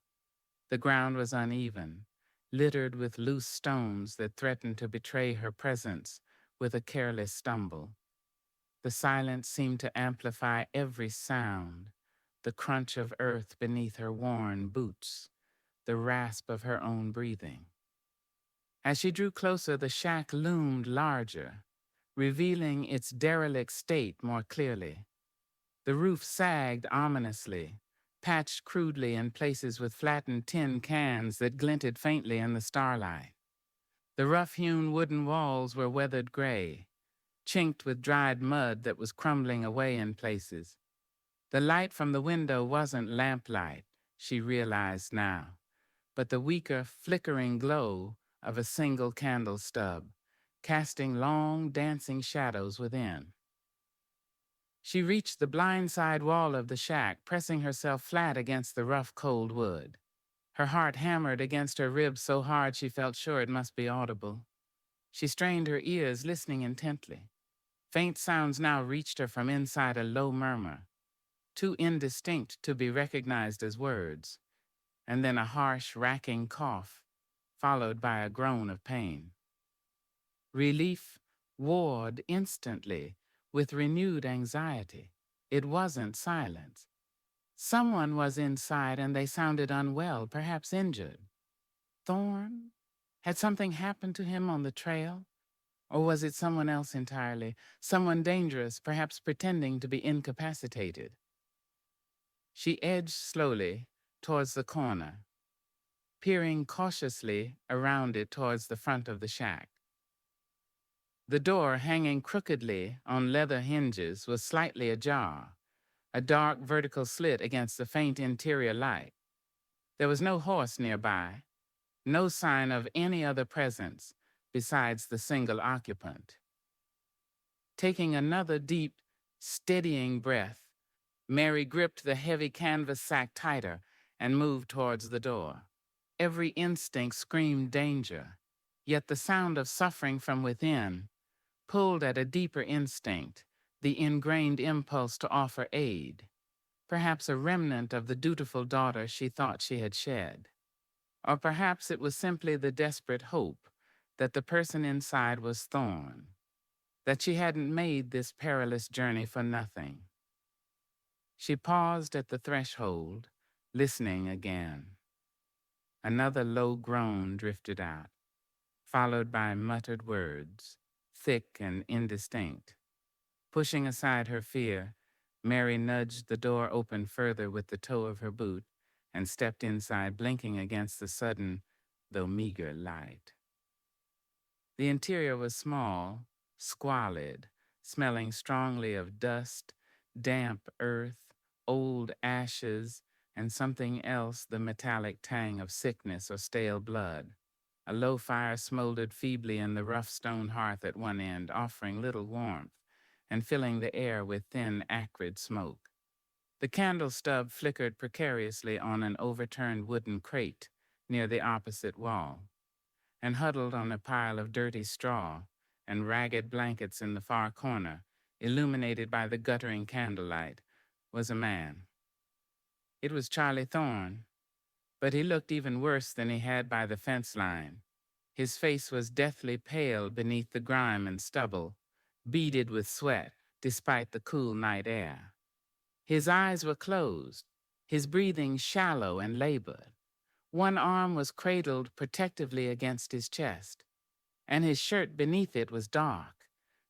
The ground was uneven, littered with loose stones that threatened to betray her presence with a careless stumble. The silence seemed to amplify every sound, the crunch of earth beneath her worn boots, the rasp of her own breathing. As she drew closer, the shack loomed larger, revealing its derelict state more clearly. The roof sagged ominously, patched crudely in places with flattened tin cans that glinted faintly in the starlight. The rough-hewn wooden walls were weathered gray, chinked with dried mud that was crumbling away in places. The light from the window wasn't lamplight, she realized now, but the weaker, flickering glow of a single candle stub, casting long, dancing shadows within. She reached the blind side wall of the shack, pressing herself flat against the rough, cold wood. Her heart hammered against her ribs so hard she felt sure it must be audible. She strained her ears, listening intently. Faint sounds now reached her from inside a low murmur, too indistinct to be recognized as words, and then a harsh, racking cough, followed by a groan of pain. Relief warred instantly with renewed anxiety. It wasn't silence. Someone was inside and they sounded unwell, perhaps injured. Thorn? Had something happened to him on the trail? Or was it someone else entirely? Someone dangerous, perhaps pretending to be incapacitated? She edged slowly towards the corner, peering cautiously around it towards the front of the shack. The door, hanging crookedly on leather hinges, was slightly ajar, a dark vertical slit against the faint interior light. There was no horse nearby, no sign of any other presence besides the single occupant. Taking another deep, steadying breath, Mary gripped the heavy canvas sack tighter and moved towards the door. Every instinct screamed danger, yet the sound of suffering from within pulled at a deeper instinct, the ingrained impulse to offer aid, perhaps a remnant of the dutiful daughter she thought she had shed. Or perhaps it was simply the desperate hope that the person inside was Thorn, that she hadn't made this perilous journey for nothing. She paused at the threshold, listening again. Another low groan drifted out, followed by muttered words, thick and indistinct. Pushing aside her fear, Mary nudged the door open further with the toe of her boot and stepped inside, blinking against the sudden, though meager, light. The interior was small, squalid, smelling strongly of dust, damp earth, old ashes, and something else, the metallic tang of sickness or stale blood. A low fire smoldered feebly in the rough stone hearth at one end, offering little warmth and filling the air with thin, acrid smoke. The candle stub flickered precariously on an overturned wooden crate near the opposite wall, and huddled on a pile of dirty straw and ragged blankets in the far corner, illuminated by the guttering candlelight, was a man. It was Charlie Thorne, but he looked even worse than he had by the fence line. His face was deathly pale beneath the grime and stubble, beaded with sweat despite the cool night air. His eyes were closed, his breathing shallow and labored. One arm was cradled protectively against his chest, and his shirt beneath it was dark,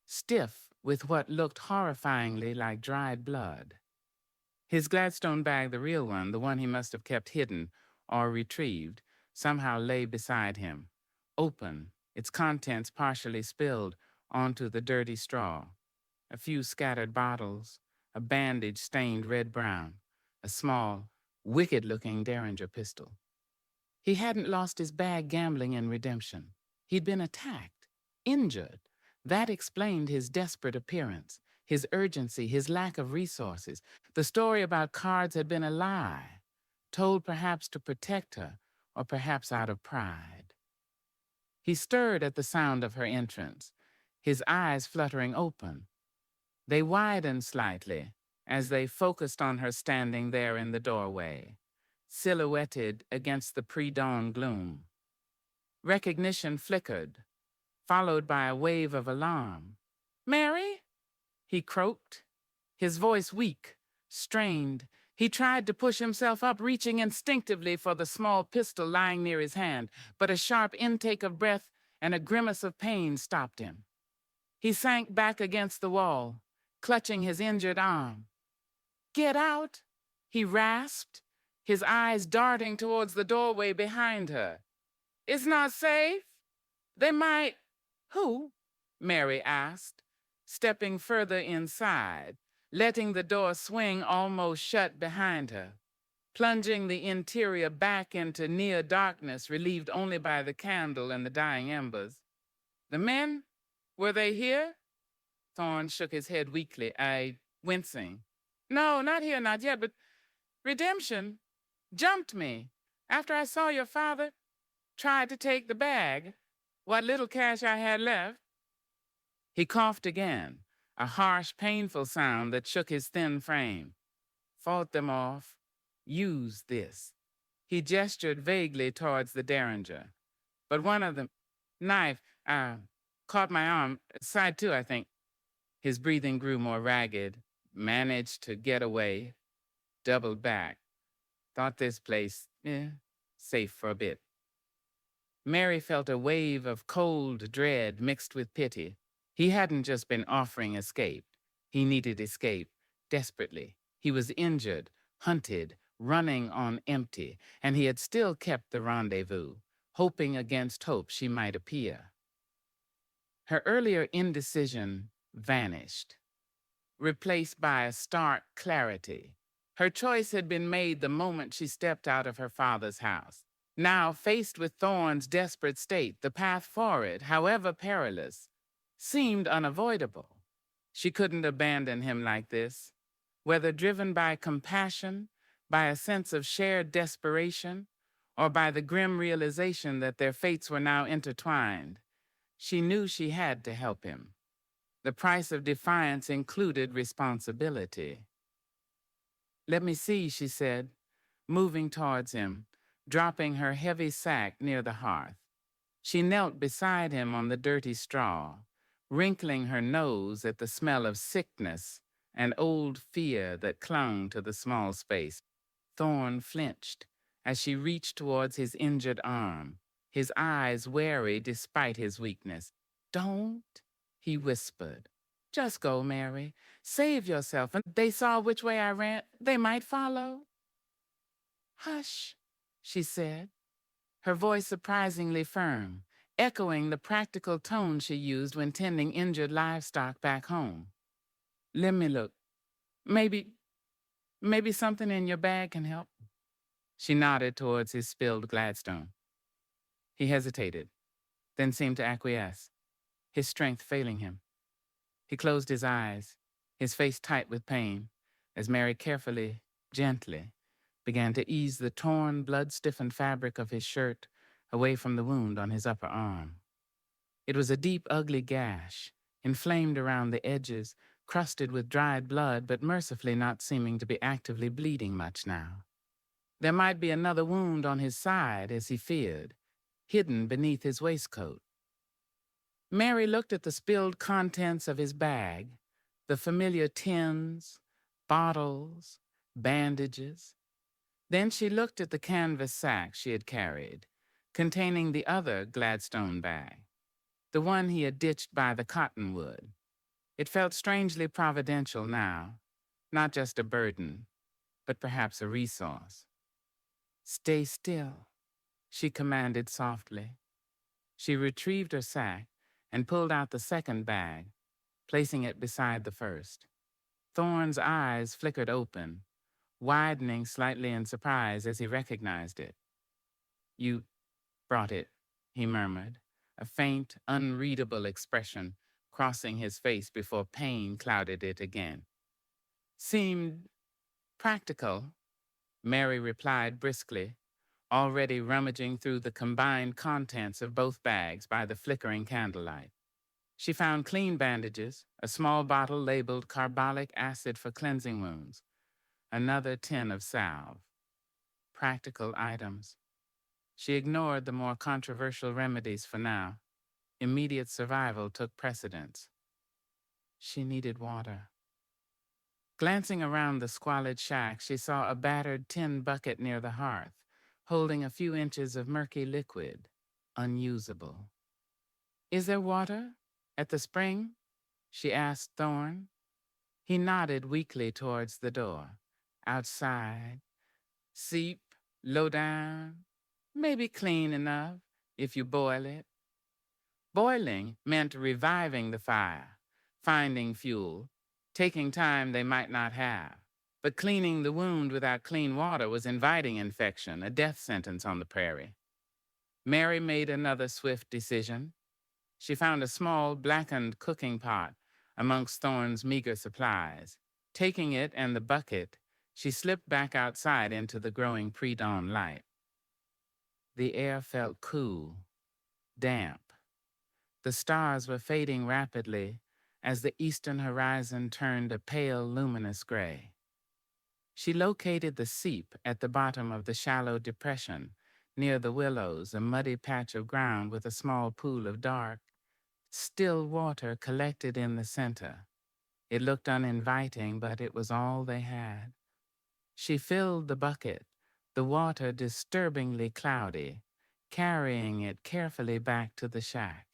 stiff with what looked horrifyingly like dried blood. His Gladstone bag, the real one, the one he must have kept hidden or retrieved, somehow lay beside him, open, its contents partially spilled onto the dirty straw. A few scattered bottles, a bandage stained red-brown, a small, wicked-looking Derringer pistol. He hadn't lost his bag gambling in redemption. He'd been attacked, injured. That explained his desperate appearance, his urgency, his lack of resources. The story about cards had been a lie, told perhaps to protect her, or perhaps out of pride. He stirred at the sound of her entrance, his eyes fluttering open. They widened slightly as they focused on her standing there in the doorway, silhouetted against the pre-dawn gloom. Recognition flickered, followed by a wave of alarm. "Mary?" he croaked, his voice weak, strained. He tried to push himself up, reaching instinctively for the small pistol lying near his hand, but a sharp intake of breath and a grimace of pain stopped him. He sank back against the wall, clutching his injured arm. "Get out," he rasped, his eyes darting towards the doorway behind her. "It's not safe. They might—" "Who?" Mary asked, stepping further inside, letting the door swing almost shut behind her, plunging the interior back into near darkness, relieved only by the candle and the dying embers. "The men? Were they here?" Thorne shook his head weakly, wincing. "No, not here, not yet, but redemption jumped me after I saw your father, tried to take the bag, what little cash I had left." He coughed again, a harsh, painful sound that shook his thin frame. "Fought them off. Used this." He gestured vaguely towards the Derringer. "But one of them, knife, caught my arm, side too, I think." His breathing grew more ragged, managed to get away, doubled back. Thought this place, safe for a bit. Mary felt a wave of cold dread mixed with pity. He hadn't just been offering escape. He needed escape desperately. He was injured, hunted, running on empty, and he had still kept the rendezvous, hoping against hope she might appear. Her earlier indecision vanished, replaced by a stark clarity. Her choice had been made the moment she stepped out of her father's house. Now, faced with Thorne's desperate state, the path forward, however perilous, seemed unavoidable. She couldn't abandon him like this. Whether driven by compassion, by a sense of shared desperation, or by the grim realization that their fates were now intertwined, she knew she had to help him. The price of defiance included responsibility. "Let me see," she said, moving towards him, dropping her heavy sack near the hearth. She knelt beside him on the dirty straw, wrinkling her nose at the smell of sickness and old fear that clung to the small space. Thorn flinched as she reached towards his injured arm, his eyes wary despite his weakness. "Don't," he whispered. "Just go, Mary. Save yourself. And they saw which way I ran. They might follow." "Hush," she said, her voice surprisingly firm, echoing the practical tone she used when tending injured livestock back home. "Let me look. Maybe something in your bag can help." She nodded towards his spilled Gladstone. He hesitated, then seemed to acquiesce, his strength failing him. He closed his eyes, his face tight with pain, as Mary carefully, gently, began to ease the torn, blood-stiffened fabric of his shirt away from the wound on his upper arm. It was a deep, ugly gash, inflamed around the edges, crusted with dried blood, but mercifully not seeming to be actively bleeding much now. There might be another wound on his side, as he feared, hidden beneath his waistcoat. Mary looked at the spilled contents of his bag, the familiar tins, bottles, bandages. Then she looked at the canvas sack she had carried, containing the other Gladstone bag, the one he had ditched by the cottonwood. It felt strangely providential now, not just a burden, but perhaps a resource. "Stay still," she commanded softly. She retrieved her sack and pulled out the second bag, placing it beside the first. Thorne's eyes flickered open, widening slightly in surprise as he recognized it. "You brought it," he murmured, a faint, unreadable expression crossing his face before pain clouded it again. "Seemed practical," Mary replied briskly, already rummaging through the combined contents of both bags by the flickering candlelight. She found clean bandages, a small bottle labeled carbolic acid for cleansing wounds, another tin of salve. Practical items. She ignored the more controversial remedies for now. Immediate survival took precedence. She needed water. Glancing around the squalid shack, she saw a battered tin bucket near the hearth, holding a few inches of murky liquid, unusable. "Is there water at the spring?" she asked Thorne. He nodded weakly towards the door. "Outside. Seep, low down, maybe clean enough if you boil it." Boiling meant reviving the fire, finding fuel, taking time they might not have. But cleaning the wound without clean water was inviting infection, a death sentence on the prairie. Mary made another swift decision. She found a small, blackened cooking pot amongst Thorne's meager supplies. Taking it and the bucket, she slipped back outside into the growing pre-dawn light. The air felt cool, damp. The stars were fading rapidly as the eastern horizon turned a pale, luminous gray. She located the seep at the bottom of the shallow depression, near the willows, a muddy patch of ground with a small pool of dark, still water collected in the center. It looked uninviting, but it was all they had. She filled the bucket, the water disturbingly cloudy, carrying it carefully back to the shack.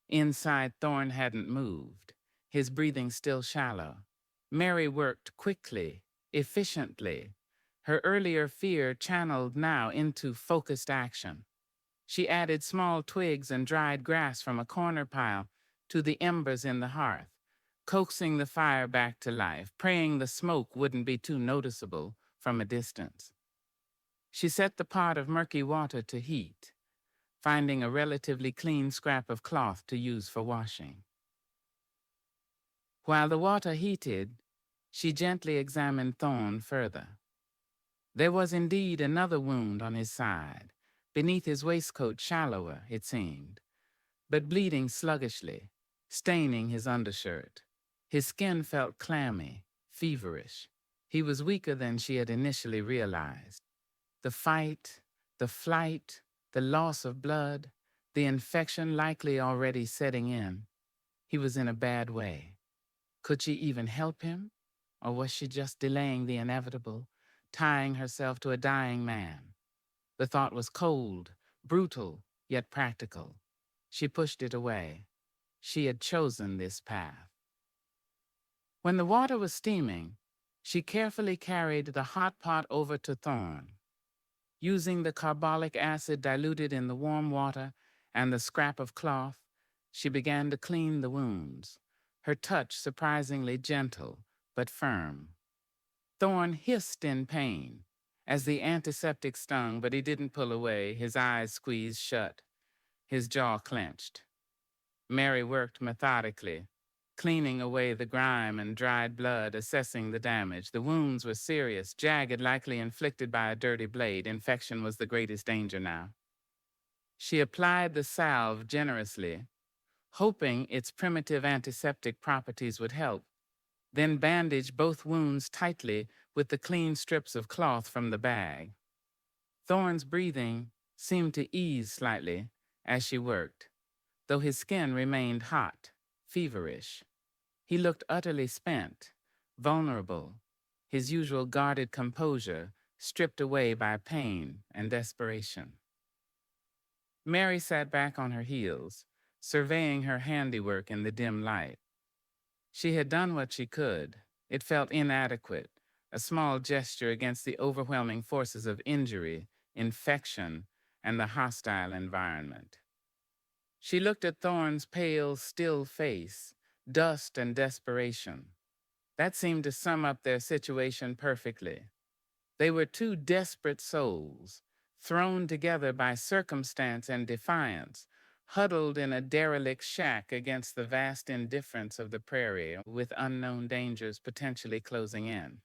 Inside, Thorne hadn't moved, his breathing still shallow. Mary worked quickly, efficiently, her earlier fear channeled now into focused action. She added small twigs and dried grass from a corner pile to the embers in the hearth, coaxing the fire back to life, praying the smoke wouldn't be too noticeable from a distance. She set the pot of murky water to heat, finding a relatively clean scrap of cloth to use for washing. While the water heated, She gently examined Thorn further. There was indeed another wound on his side, beneath his waistcoat shallower, it seemed, but bleeding sluggishly, staining his undershirt. His skin felt clammy, feverish. He was weaker than she had initially realized. The fight, the flight, the loss of blood, the infection likely already setting in. He was in a bad way. Could she even help him? Or was she just delaying the inevitable, tying herself to a dying man? The thought was cold, brutal, yet practical. She pushed it away. She had chosen this path. When the water was steaming, she carefully carried the hot pot over to Thorn. Using the carbolic acid diluted in the warm water and the scrap of cloth, she began to clean the wounds, her touch surprisingly gentle but firm. Thorn hissed in pain as the antiseptic stung, but he didn't pull away, his eyes squeezed shut, his jaw clenched. Mary worked methodically, cleaning away the grime and dried blood, assessing the damage. The wounds were serious, jagged, likely inflicted by a dirty blade. Infection was the greatest danger now. She applied the salve generously, hoping its primitive antiseptic properties would help, then bandaged both wounds tightly with the clean strips of cloth from the bag. Thorn's breathing seemed to ease slightly as she worked, though his skin remained hot, feverish. He looked utterly spent, vulnerable, his usual guarded composure stripped away by pain and desperation. Mary sat back on her heels, surveying her handiwork in the dim light. She had done what she could. It felt inadequate, a small gesture against the overwhelming forces of injury, infection, and the hostile environment. She looked at Thorn's pale, still face, dust and desperation. That seemed to sum up their situation perfectly. They were two desperate souls, thrown together by circumstance and defiance, huddled in a derelict shack against the vast indifference of the prairie, with unknown dangers potentially closing in.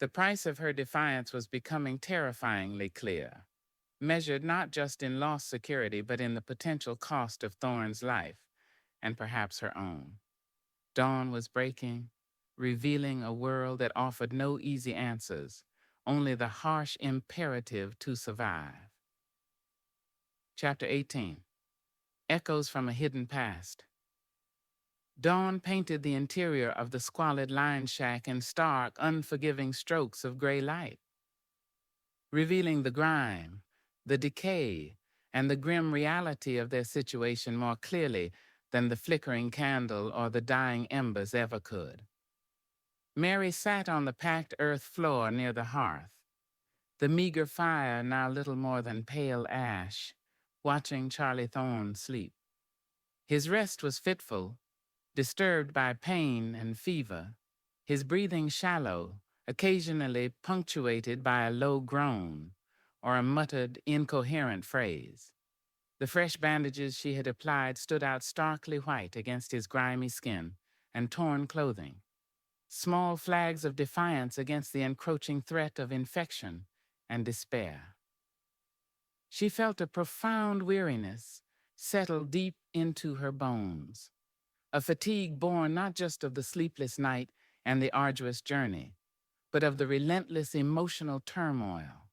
The price of her defiance was becoming terrifyingly clear, measured not just in lost security, but in the potential cost of Thorn's life, and perhaps her own. Dawn was breaking, revealing a world that offered no easy answers, only the harsh imperative to survive. Chapter 18. Echoes from a Hidden Past. Dawn painted the interior of the squalid line shack in stark, unforgiving strokes of gray light, revealing the grime, the decay, and the grim reality of their situation more clearly than the flickering candle or the dying embers ever could. Mary sat on the packed earth floor near the hearth, the meager fire now little more than pale ash, watching Charlie Thorn sleep. His rest was fitful, disturbed by pain and fever, his breathing shallow, occasionally punctuated by a low groan or a muttered, incoherent phrase. The fresh bandages she had applied stood out starkly white against his grimy skin and torn clothing, small flags of defiance against the encroaching threat of infection and despair. She felt a profound weariness settle deep into her bones, a fatigue born not just of the sleepless night and the arduous journey, but of the relentless emotional turmoil,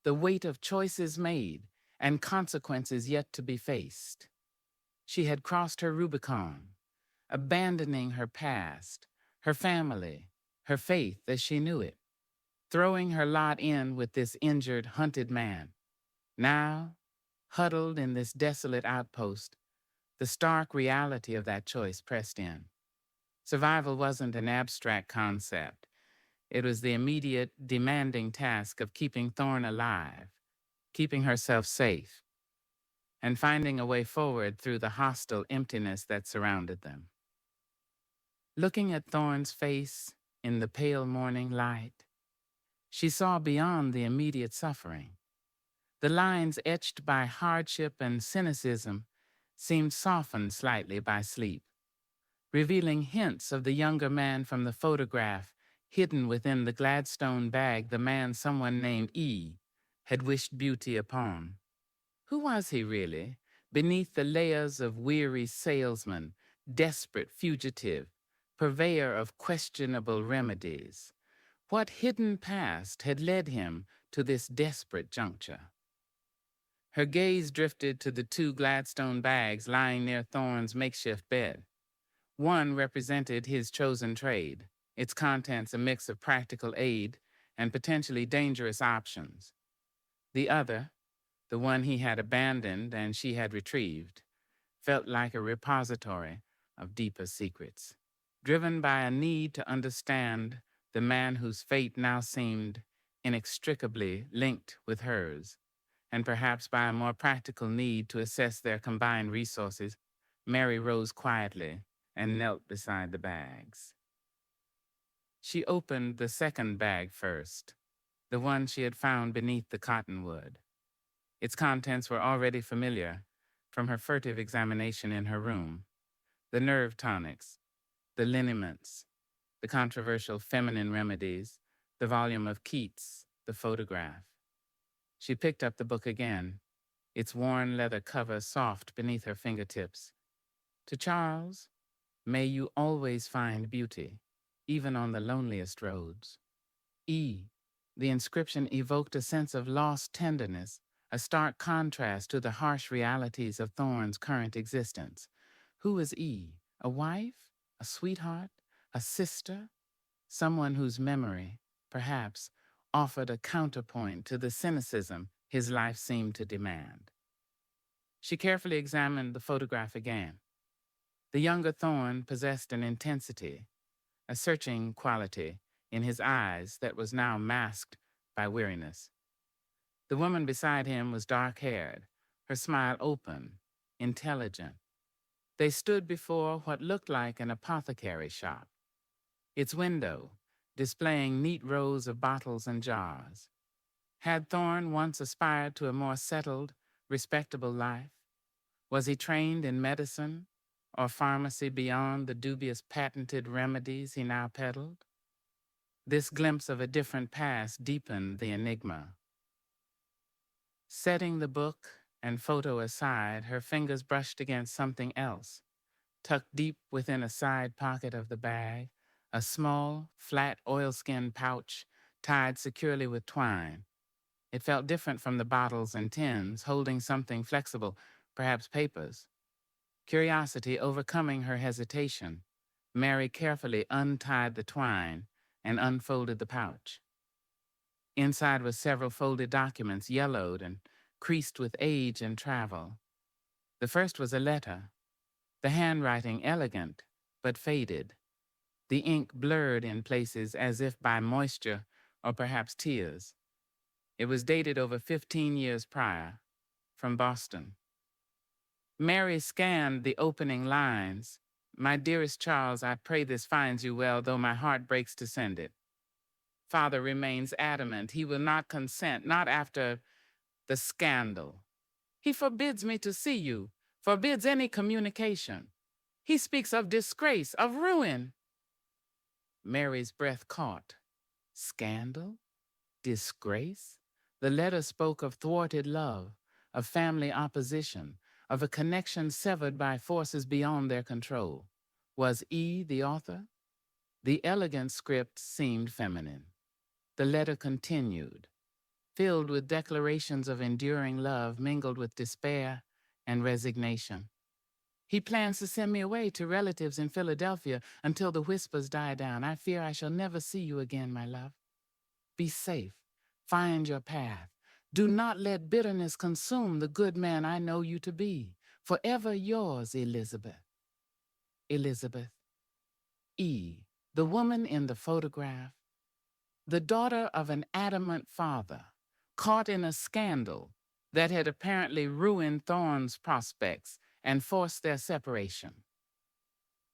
the weight of choices made and consequences yet to be faced. She had crossed her Rubicon, abandoning her past, her family, her faith as she knew it, throwing her lot in with this injured, hunted man. Now, huddled in this desolate outpost, the stark reality of that choice pressed in. Survival wasn't an abstract concept. It was the immediate, demanding task of keeping Thorn alive, keeping herself safe, and finding a way forward through the hostile emptiness that surrounded them. Looking at Thorn's face in the pale morning light, she saw beyond the immediate suffering. The lines etched by hardship and cynicism seemed softened slightly by sleep, revealing hints of the younger man from the photograph hidden within the Gladstone bag the man someone named E had wished beauty upon. Who was he really, beneath the layers of weary salesman, desperate fugitive, purveyor of questionable remedies? What hidden past had led him to this desperate juncture? Her gaze drifted to the two Gladstone bags lying near Thorne's makeshift bed. One represented his chosen trade, its contents a mix of practical aid and potentially dangerous options. The other, the one he had abandoned and she had retrieved, felt like a repository of deeper secrets. Driven by a need to understand the man whose fate now seemed inextricably linked with hers, and perhaps by a more practical need to assess their combined resources, Mary rose quietly and knelt beside the bags. She opened the second bag first, the one she had found beneath the cottonwood. Its contents were already familiar from her furtive examination in her room: the nerve tonics, the liniments, the controversial feminine remedies, the volume of Keats, the photograph. She picked up the book again, its worn leather cover soft beneath her fingertips. To Charles, may you always find beauty, even on the loneliest roads. E. The inscription evoked a sense of lost tenderness, a stark contrast to the harsh realities of Thorne's current existence. Who is E? A wife? A sweetheart? A sister? Someone whose memory, perhaps, offered a counterpoint to the cynicism his life seemed to demand. She carefully examined the photograph again. The younger Thorne possessed an intensity, a searching quality in his eyes that was now masked by weariness. The woman beside him was dark-haired, her smile open, intelligent. They stood before what looked like an apothecary shop, its window displaying neat rows of bottles and jars. Had Thorne once aspired to a more settled, respectable life? Was he trained in medicine or pharmacy beyond the dubious patented remedies he now peddled? This glimpse of a different past deepened the enigma. Setting the book and photo aside, her fingers brushed against something else, tucked deep within a side pocket of the bag, a small, flat oilskin pouch tied securely with twine. It felt different from the bottles and tins, holding something flexible, perhaps papers. Curiosity overcoming her hesitation, Mary carefully untied the twine and unfolded the pouch. Inside were several folded documents, yellowed and creased with age and travel. The first was a letter, the handwriting elegant but faded, the ink blurred in places as if by moisture or perhaps tears. It was dated over 15 years prior, from Boston. Mary scanned the opening lines. "My dearest Charles, I pray this finds you well, though my heart breaks to send it. Father remains adamant. He will not consent, not after the scandal. He forbids me to see you, forbids any communication. He speaks of disgrace, of ruin." Mary's breath caught. Scandal? Disgrace? The letter spoke of thwarted love, of family opposition, of a connection severed by forces beyond their control. Was E the author? The elegant script seemed feminine. The letter continued, filled with declarations of enduring love mingled with despair and resignation. "He plans to send me away to relatives in Philadelphia until the whispers die down. I fear I shall never see you again, my love. Be safe. Find your path. Do not let bitterness consume the good man I know you to be. Forever yours, Elizabeth." Elizabeth. E., the woman in the photograph, the daughter of an adamant father, caught in a scandal that had apparently ruined Thorne's prospects and forced their separation.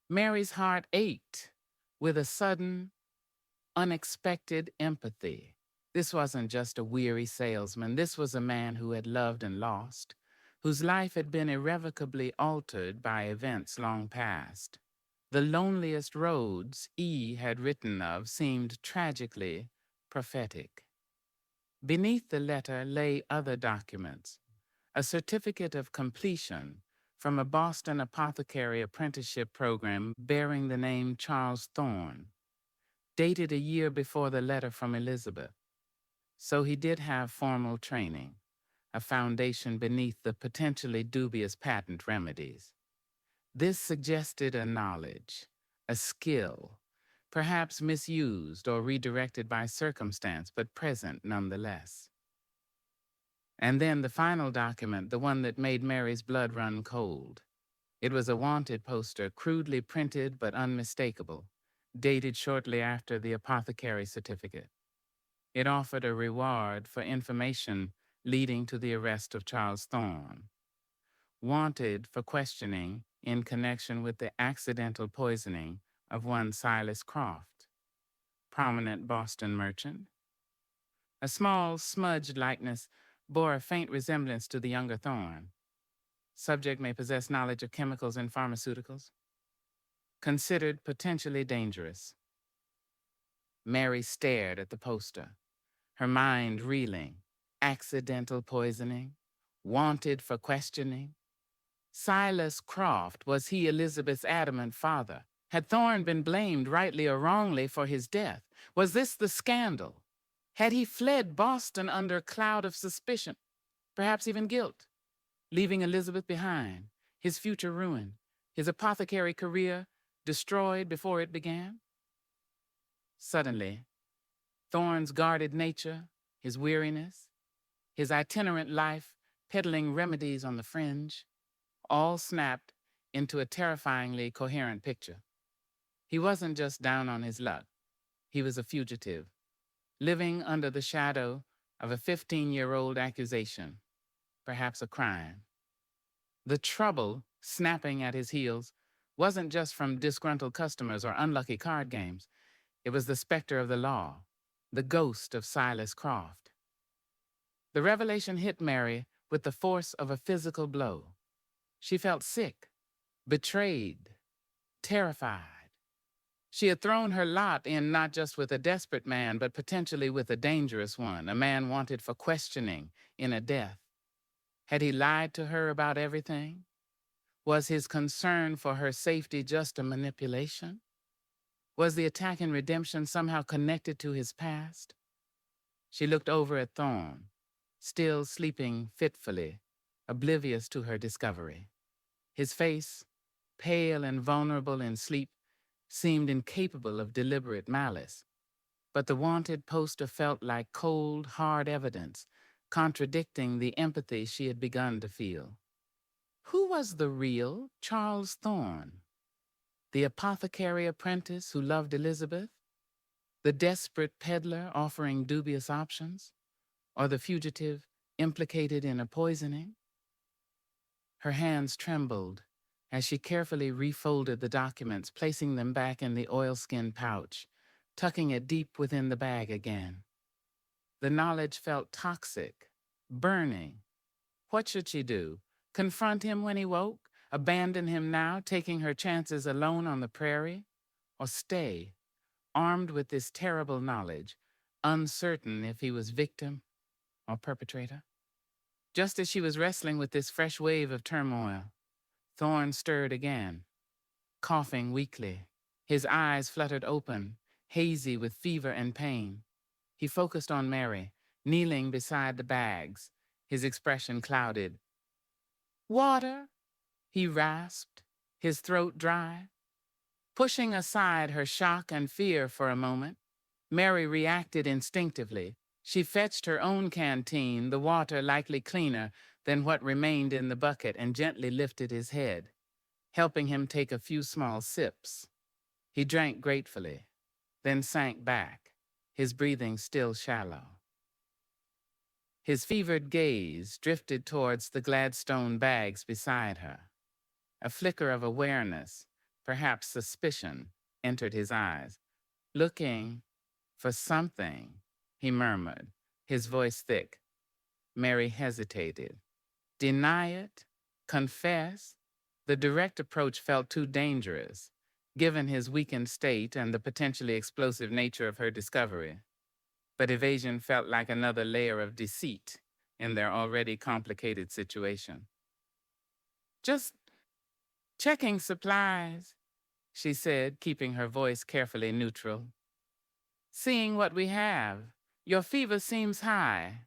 Mary's heart ached with a sudden, unexpected empathy. This wasn't just a weary salesman. This was a man who had loved and lost, whose life had been irrevocably altered by events long past. The loneliest roads E had written of seemed tragically prophetic. Beneath the letter lay other documents, a certificate of completion from a Boston apothecary apprenticeship program bearing the name Charles Thorne, dated a year before the letter from Elizabeth. So he did have formal training, a foundation beneath the potentially dubious patent remedies. This suggested a knowledge, a skill, perhaps misused or redirected by circumstance, but present nonetheless. And then the final document, the one that made Mary's blood run cold. It was a wanted poster, crudely printed but unmistakable, dated shortly after the apothecary certificate. It offered a reward for information leading to the arrest of Charles Thorne. Wanted for questioning in connection with the accidental poisoning of one Silas Croft, prominent Boston merchant. A small, smudged likeness bore a faint resemblance to the younger Thorne. Subject may possess knowledge of chemicals and pharmaceuticals. Considered potentially dangerous. Mary stared at the poster, her mind reeling. Accidental poisoning, wanted for questioning. Silas Croft, was he Elizabeth's adamant father? Had Thorne been blamed, rightly or wrongly, for his death? Was this the scandal? Had he fled Boston under a cloud of suspicion, perhaps even guilt, leaving Elizabeth behind, his future ruined, his apothecary career destroyed before it began? Suddenly, Thorne's guarded nature, his weariness, his itinerant life peddling remedies on the fringe, all snapped into a terrifyingly coherent picture. He wasn't just down on his luck. He was a fugitive, living under the shadow of a 15-year-old accusation, perhaps a crime. The trouble snapping at his heels wasn't just from disgruntled customers or unlucky card games. It was the specter of the law, the ghost of Silas Croft. The revelation hit Mary with the force of a physical blow. She felt sick, betrayed, terrified. She had thrown her lot in not just with a desperate man, but potentially with a dangerous one, a man wanted for questioning in a death. Had he lied to her about everything? Was his concern for her safety just a manipulation? Was the attack in redemption somehow connected to his past? She looked over at Thorne, still sleeping fitfully, oblivious to her discovery. His face, pale and vulnerable in sleep, seemed incapable of deliberate malice. But the wanted poster felt like cold, hard evidence, contradicting the empathy she had begun to feel. Who was the real Charles Thorne? The apothecary apprentice who loved Elizabeth? The desperate peddler offering dubious options? Or the fugitive implicated in a poisoning? Her hands trembled as she carefully refolded the documents, placing them back in the oilskin pouch, tucking it deep within the bag again. The knowledge felt toxic, burning. What should she do? Confront him when he woke? Abandon him now, taking her chances alone on the prairie? Or stay, armed with this terrible knowledge, uncertain if he was victim or perpetrator? Just as she was wrestling with this fresh wave of turmoil, Thorne stirred again, coughing weakly. His eyes fluttered open, hazy with fever and pain. He focused on Mary, kneeling beside the bags, his expression clouded. "Water?" he rasped, his throat dry. Pushing aside her shock and fear for a moment, Mary reacted instinctively. She fetched her own canteen, the water likely cleaner than what remained in the bucket, and gently lifted his head, helping him take a few small sips. He drank gratefully, then sank back, his breathing still shallow. His fevered gaze drifted towards the Gladstone bags beside her. A flicker of awareness, perhaps suspicion, entered his eyes. "Looking for something," he murmured, his voice thick. Mary hesitated. Deny it? Confess? The direct approach felt too dangerous. given his weakened state and the potentially explosive nature of her discovery. But evasion felt like another layer of deceit in their already complicated situation. Just checking supplies, she said, keeping her voice carefully neutral. Seeing what we have. Your fever seems high.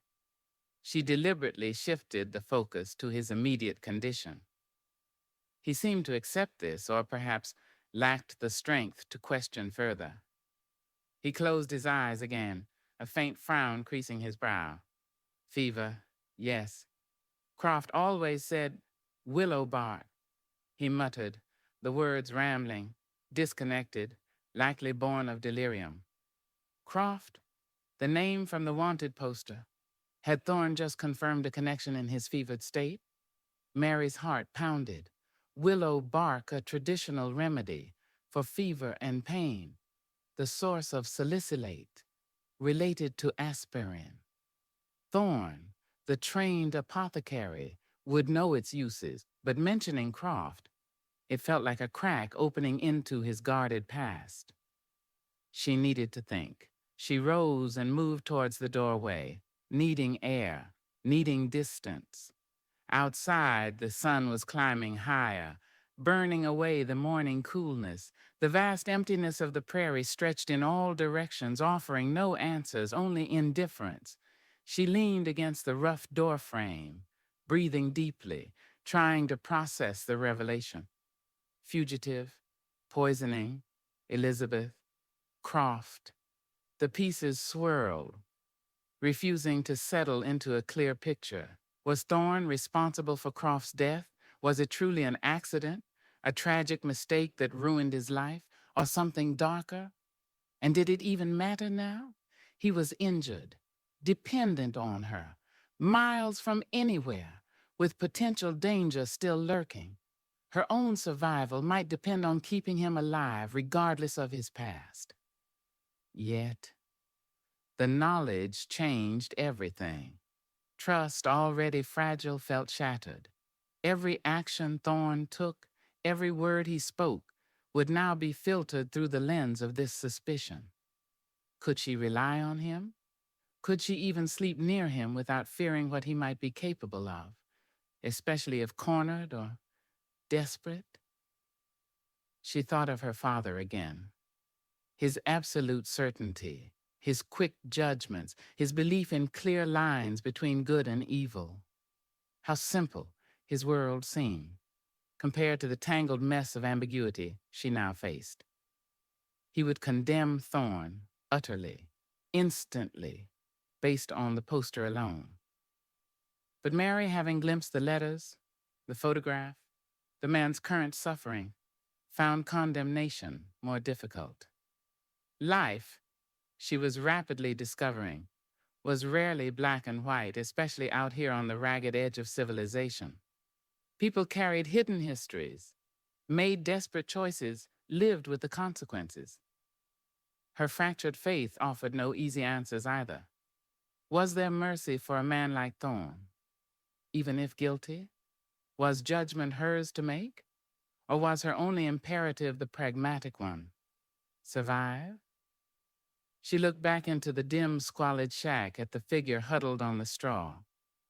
She deliberately shifted the focus to his immediate condition. He seemed to accept this, or perhaps lacked the strength to question further. He closed his eyes again, a faint frown creasing his brow. Fever, yes. Croft always said willow bark, he muttered, the words rambling, disconnected, likely born of delirium. Croft, the name from the wanted poster. Had Thorne just confirmed a connection in his fevered state? Mary's heart pounded. Willow bark, a traditional remedy for fever and pain, the source of salicylate, related to aspirin. Thorne, the trained apothecary, would know its uses, but mentioning Croft, it felt like a crack opening into his guarded past. She needed to think. She rose and moved towards the doorway, needing air, needing distance. Outside, the sun was climbing higher, burning away the morning coolness. The vast emptiness of the prairie stretched in all directions, offering no answers, only indifference. She leaned against the rough door frame, breathing deeply, trying to process the revelation. Fugitive, poisoning, Elizabeth, Croft. The pieces swirled, refusing to settle into a clear picture. Was Thorne responsible for Croft's death? Was it truly an accident, a tragic mistake that ruined his life, or something darker? And did it even matter now? He was injured, dependent on her, miles from anywhere, with potential danger still lurking. Her own survival might depend on keeping him alive, regardless of his past. Yet, the knowledge changed everything. Trust, already fragile, felt shattered. Every action Thorne took, every word he spoke, would now be filtered through the lens of this suspicion. Could she rely on him? Could she even sleep near him without fearing what he might be capable of, especially if cornered or desperate? She thought of her father again. His absolute certainty, his quick judgments, his belief in clear lines between good and evil. How simple his world seemed, compared to the tangled mess of ambiguity she now faced. He would condemn Thorne utterly, instantly, based on the poster alone. But Mary, having glimpsed the letters, the photograph, the man's current suffering, found condemnation more difficult. Life, she was rapidly discovering, was rarely black and white, especially out here on the ragged edge of civilization. People carried hidden histories, made desperate choices, lived with the consequences. Her fractured faith offered no easy answers either. Was there mercy for a man like Thorne? Even if guilty? Was judgment hers to make? Or was her only imperative the pragmatic one? Survive? She looked back into the dim, squalid shack at the figure huddled on the straw.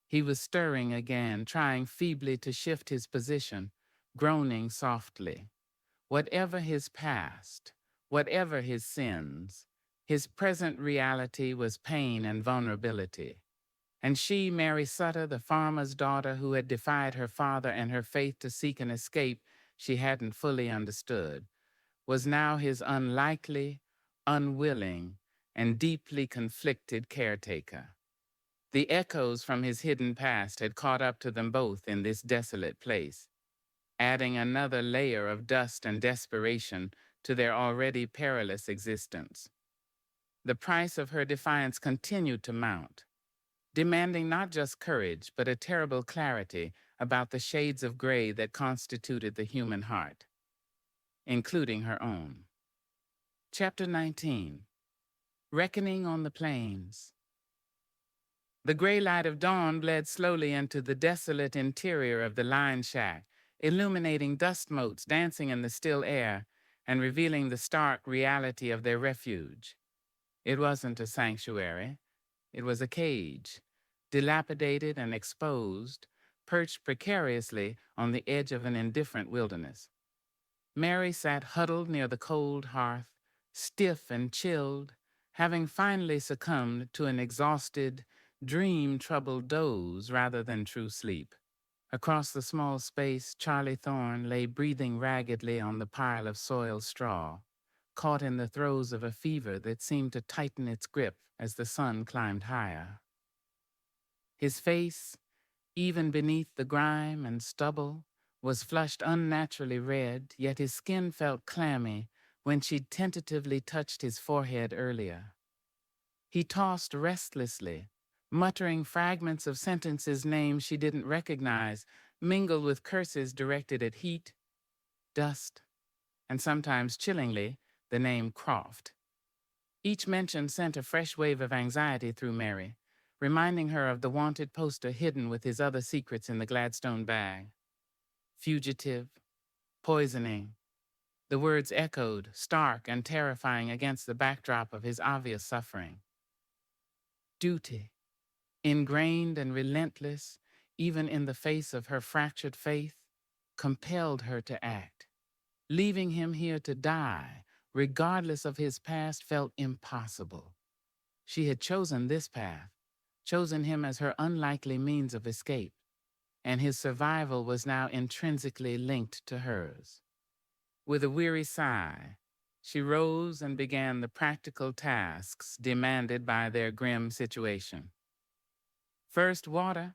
He was stirring again, trying feebly to shift his position, groaning softly. Whatever his past, whatever his sins, his present reality was pain and vulnerability. And she, Mary Sutter, the farmer's daughter who had defied her father and her faith to seek an escape she hadn't fully understood, was now his unlikely, unwilling, and deeply conflicted caretaker. The echoes from his hidden past had caught up to them both in this desolate place, adding another layer of dust and desperation to their already perilous existence. The price of her defiance continued to mount, demanding not just courage, but a terrible clarity about the shades of gray that constituted the human heart, including her own. Chapter 19. Reckoning on the Plains. The gray light of dawn bled slowly into the desolate interior of the line shack, illuminating dust motes dancing in the still air, and revealing the stark reality of their refuge. It wasn't a sanctuary, it was a cage, dilapidated and exposed, perched precariously on the edge of an indifferent wilderness. Mary sat huddled near the cold hearth, stiff and chilled, having finally succumbed to an exhausted, dream-troubled doze rather than true sleep. Across the small space, Charlie Thorne lay breathing raggedly on the pile of soiled straw, caught in the throes of a fever that seemed to tighten its grip as the sun climbed higher. His face, even beneath the grime and stubble, was flushed unnaturally red, yet his skin felt clammy when she'd tentatively touched his forehead earlier. He tossed restlessly, muttering fragments of sentences names she didn't recognize, mingled with curses directed at heat, dust, and sometimes chillingly, the name Croft. Each mention sent a fresh wave of anxiety through Mary, reminding her of the wanted poster hidden with his other secrets in the Gladstone bag. Fugitive, poisoning. The words echoed, stark and terrifying against the backdrop of his obvious suffering. Duty, ingrained and relentless, even in the face of her fractured faith, compelled her to act. Leaving him here to die, regardless of his past, felt impossible. She had chosen this path, chosen him as her unlikely means of escape, and his survival was now intrinsically linked to hers. With a weary sigh, she rose and began the practical tasks demanded by their grim situation. First, water.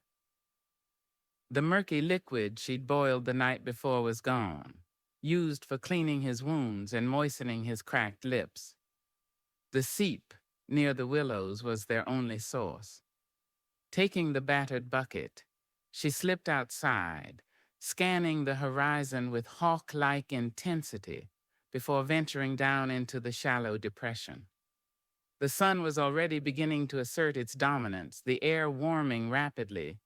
The murky liquid she'd boiled the night before was gone, used for cleaning his wounds and moistening his cracked lips. The seep near the willows was their only source. Taking the battered bucket, she slipped outside, scanning the horizon with hawk-like intensity before venturing down into the shallow depression. The sun was already beginning to assert its dominance, the air warming rapidly,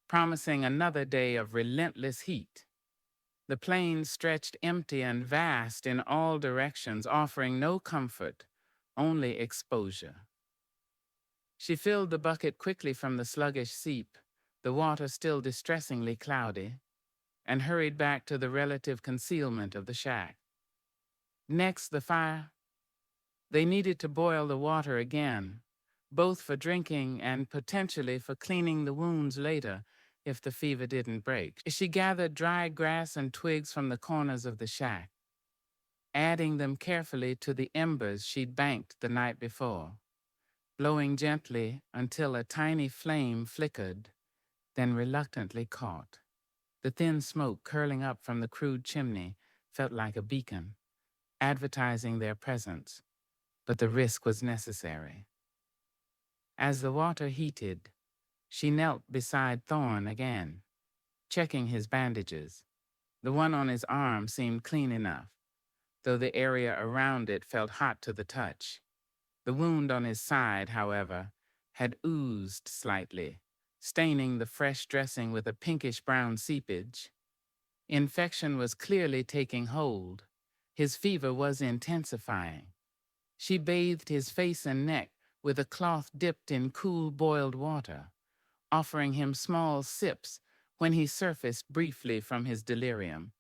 promising another day of relentless heat. The plains stretched empty and vast in all directions, offering no comfort, only exposure. She filled the bucket quickly from the sluggish seep, the water still distressingly cloudy, and hurried back to the relative concealment of the shack. Next, the fire. They needed to boil the water again, both for drinking and potentially for cleaning the wounds later if the fever didn't break. She gathered dry grass and twigs from the corners of the shack, adding them carefully to the embers she'd banked the night before, blowing gently until a tiny flame flickered, then reluctantly caught. The thin smoke curling up from the crude chimney felt like a beacon, advertising their presence, but the risk was necessary. As the water heated, she knelt beside Thorne again, checking his bandages. The one on his arm seemed clean enough, though the area around it felt hot to the touch. The wound on his side, however, had oozed slightly, staining the fresh dressing with a pinkish-brown seepage. Infection was clearly taking hold. His fever was intensifying. She bathed his face and neck with a cloth dipped in cool boiled water, offering him small sips when he surfaced briefly from his delirium.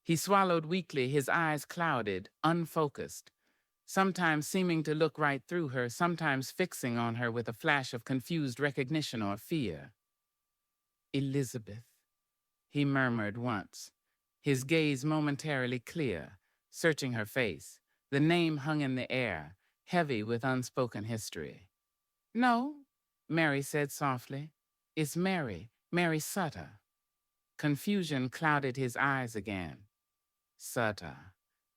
He swallowed weakly, his eyes clouded, unfocused, sometimes seeming to look right through her, sometimes fixing on her with a flash of confused recognition or fear. "Elizabeth," he murmured once, his gaze momentarily clear, searching her face. The name hung in the air, heavy with unspoken history. "No," Mary said softly. "It's Mary, Mary Sutter." Confusion clouded his eyes again. "Sutter.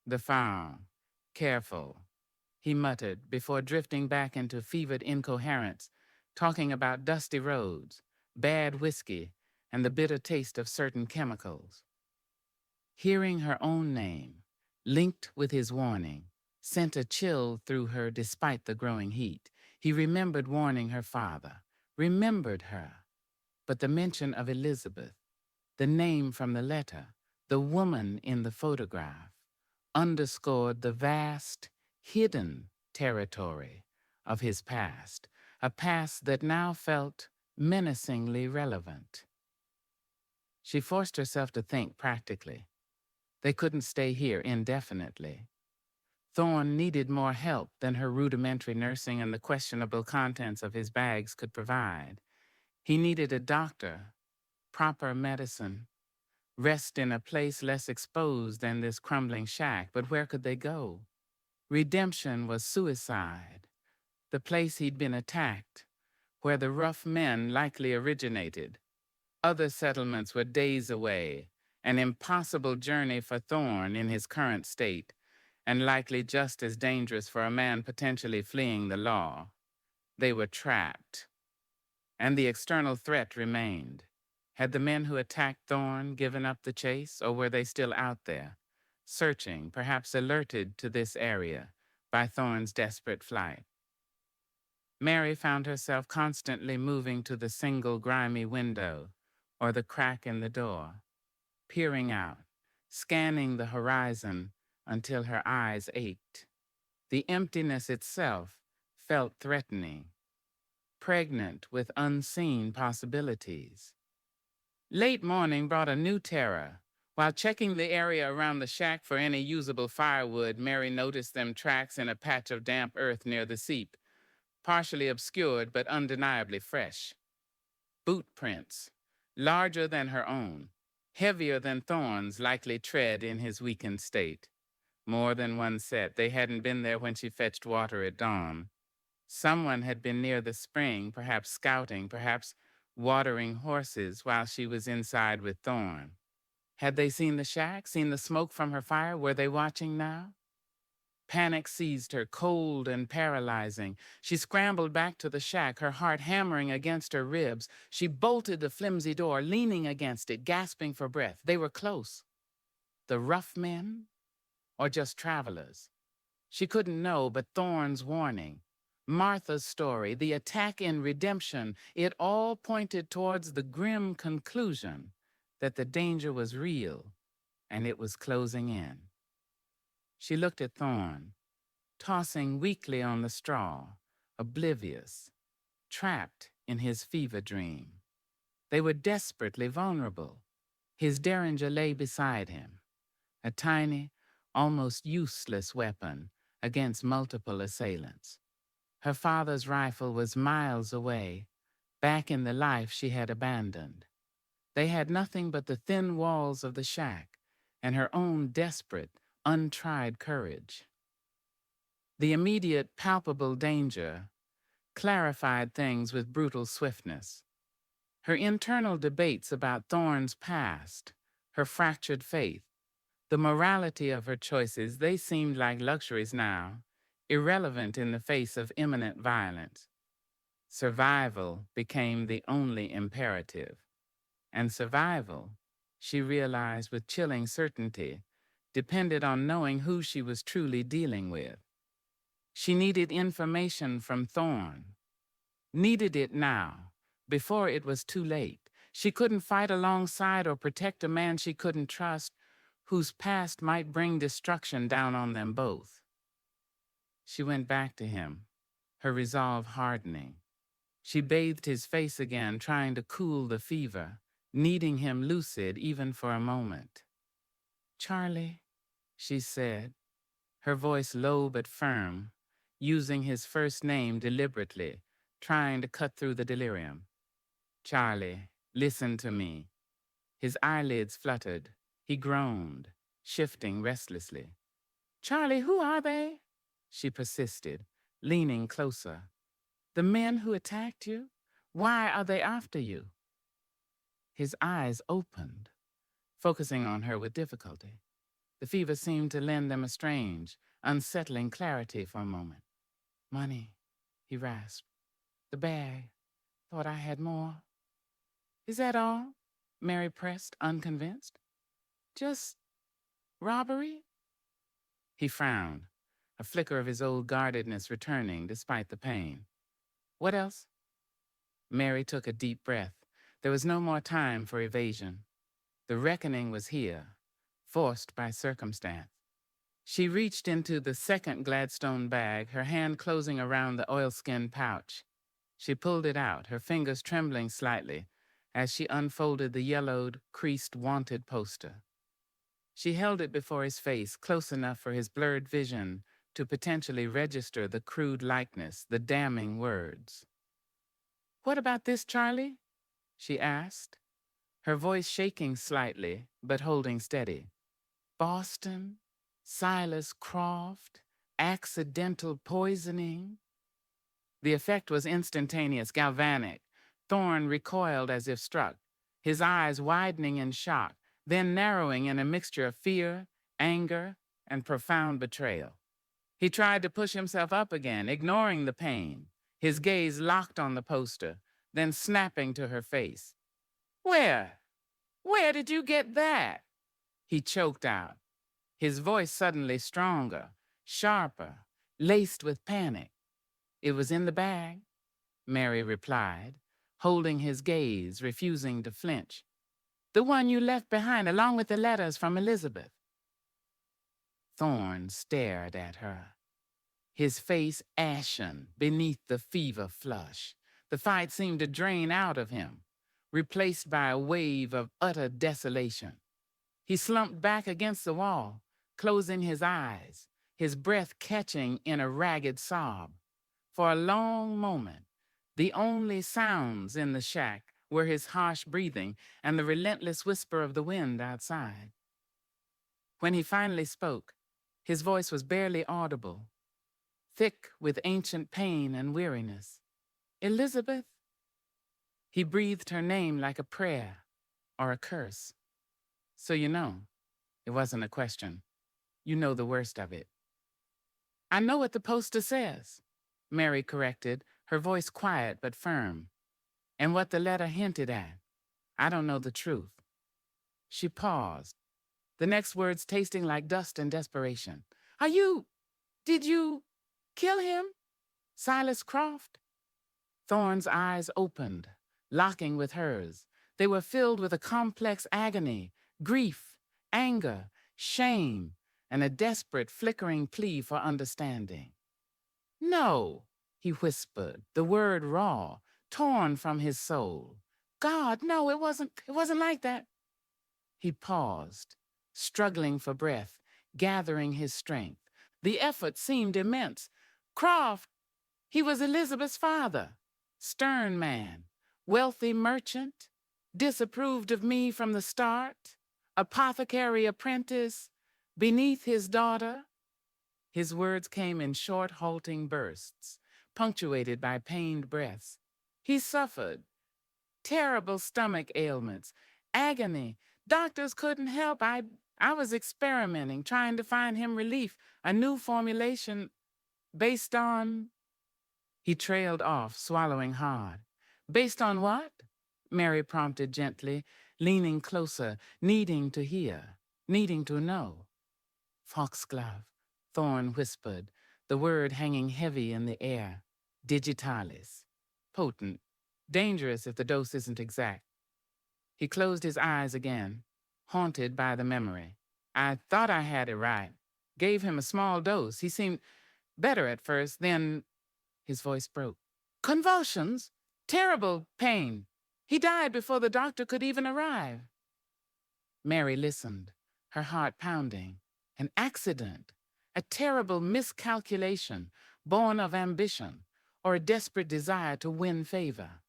The farm. Careful," he muttered before drifting back into fevered incoherence, talking about dusty roads, bad whiskey, and the bitter taste of certain chemicals. Hearing her own name, linked with his warning, sent a chill through her despite the growing heat. He remembered warning her father, remembered her, but the mention of Elizabeth, the name from the letter, the woman in the photograph, underscored the vast, hidden territory of his past, a past that now felt menacingly relevant. She forced herself to think practically. They couldn't stay here indefinitely. Thorne needed more help than her rudimentary nursing and the questionable contents of his bags could provide. He needed a doctor, proper medicine, rest in a place less exposed than this crumbling shack, but where could they go? Redemption was suicide, the place he'd been attacked, where the rough men likely originated. Other settlements were days away, an impossible journey for Thorne in his current state, and likely just as dangerous for a man potentially fleeing the law. They were trapped, and the external threat remained. Had the men who attacked Thorne given up the chase, or were they still out there, searching, perhaps alerted to this area by Thorne's desperate flight? Mary found herself constantly moving to the single grimy window or the crack in the door, peering out, scanning the horizon until her eyes ached. The emptiness itself felt threatening, pregnant with unseen possibilities. Late morning brought a new terror. While checking the area around the shack for any usable firewood, Mary noticed them tracks in a patch of damp earth near the seep, partially obscured but undeniably fresh. Boot prints, larger than her own, heavier than Thorne's likely tread in his weakened state. More than one set. They hadn't been there when she fetched water at dawn. Someone had been near the spring, perhaps scouting, perhaps watering horses while she was inside with Thorne. Had they seen the shack, seen the smoke from her fire? Were they watching now? Panic seized her, cold and paralyzing. She scrambled back to the shack, her heart hammering against her ribs. She bolted the flimsy door, leaning against it, gasping for breath. They were close. The rough men? Or just travelers? She couldn't know, but Thorne's warning, Martha's story, the attack in Redemption, it all pointed towards the grim conclusion that the danger was real and it was closing in. She looked at Thorne, tossing weakly on the straw, oblivious, trapped in his fever dream. They were desperately vulnerable. His derringer lay beside him, a tiny, almost useless weapon against multiple assailants. Her father's rifle was miles away, back in the life she had abandoned. They had nothing but the thin walls of the shack and her own desperate, untried courage. The immediate, palpable danger clarified things with brutal swiftness. Her internal debates about Thorne's past, her fractured faith, the morality of her choices, they seemed like luxuries now, irrelevant in the face of imminent violence. Survival became the only imperative. And survival, she realized with chilling certainty, depended on knowing who she was truly dealing with. She needed information from Thorne. Needed it now, before it was too late. She couldn't fight alongside or protect a man she couldn't trust, whose past might bring destruction down on them both. She went back to him, her resolve hardening. She bathed his face again, trying to cool the fever, needing him lucid even for a moment. "Charlie," she said, her voice low but firm, using his first name deliberately, trying to cut through the delirium. "Charlie, listen to me." His eyelids fluttered. He groaned, shifting restlessly. "Charlie, who are they?" she persisted, leaning closer. "The men who attacked you? Why are they after you?" His eyes opened, focusing on her with difficulty. The fever seemed to lend them a strange, unsettling clarity for a moment. "Money," he rasped. "The bag. Thought I had more." "Is that all?" Mary pressed, unconvinced. "Just robbery?" He frowned, a flicker of his old guardedness returning despite the pain. "What else?" Mary took a deep breath. There was no more time for evasion. The reckoning was here, forced by circumstance. She reached into the second Gladstone bag, her hand closing around the oilskin pouch. She pulled it out, her fingers trembling slightly, as she unfolded the yellowed, creased wanted poster. She held it before his face, close enough for his blurred vision to potentially register the crude likeness, the damning words. "What about this, Charlie?" she asked, her voice shaking slightly, but holding steady. "Boston, Silas Croft, accidental poisoning." The effect was instantaneous, galvanic. Thorne recoiled as if struck, his eyes widening in shock, then narrowing in a mixture of fear, anger, and profound betrayal. He tried to push himself up again, ignoring the pain, his gaze locked on the poster, then snapping to her face. "Where? Where did you get that?" he choked out, his voice suddenly stronger, sharper, laced with panic. "It was in the bag," Mary replied, holding his gaze, refusing to flinch. "The one you left behind along with the letters from Elizabeth." Thorne stared at her, his face ashen beneath the fever flush. The fight seemed to drain out of him, replaced by a wave of utter desolation. He slumped back against the wall, closing his eyes, his breath catching in a ragged sob. For a long moment, the only sounds in the shack were his harsh breathing and the relentless whisper of the wind outside. When he finally spoke, his voice was barely audible, thick with ancient pain and weariness. "Elizabeth?" He breathed her name like a prayer or a curse. "So you know, it wasn't a question. You know the worst of it." "I know what the poster says," Mary corrected, her voice quiet but firm. "And what the letter hinted at. I don't know the truth." She paused, the next words tasting like dust and desperation. Did you kill him? Silas Croft?" Thorne's eyes opened, locking with hers. They were filled with a complex agony, grief, anger, shame, and a desperate, flickering plea for understanding. "No," he whispered, the word raw, torn from his soul. "God, no, it wasn't like that." He paused, struggling for breath, gathering his strength. The effort seemed immense. "Croft, he was Elizabeth's father. Stern man, wealthy merchant, disapproved of me from the start, apothecary apprentice, beneath his daughter." His words came in short, halting bursts, punctuated by pained breaths. "He suffered terrible stomach ailments, agony. Doctors couldn't help. I was experimenting, trying to find him relief, a new formulation based on..." He trailed off, swallowing hard. "Based on what?" Mary prompted gently, leaning closer, needing to hear, needing to know. "Foxglove," Thorne whispered, the word hanging heavy in the air. "Digitalis. Potent. Dangerous if the dose isn't exact." He closed his eyes again, haunted by the memory. "I thought I had it right. Gave him a small dose. He seemed better at first, then..." His voice broke. "Convulsions. Terrible pain. He died before the doctor could even arrive." Mary listened, her heart pounding. An accident. A terrible miscalculation, born of ambition or a desperate desire to win favor.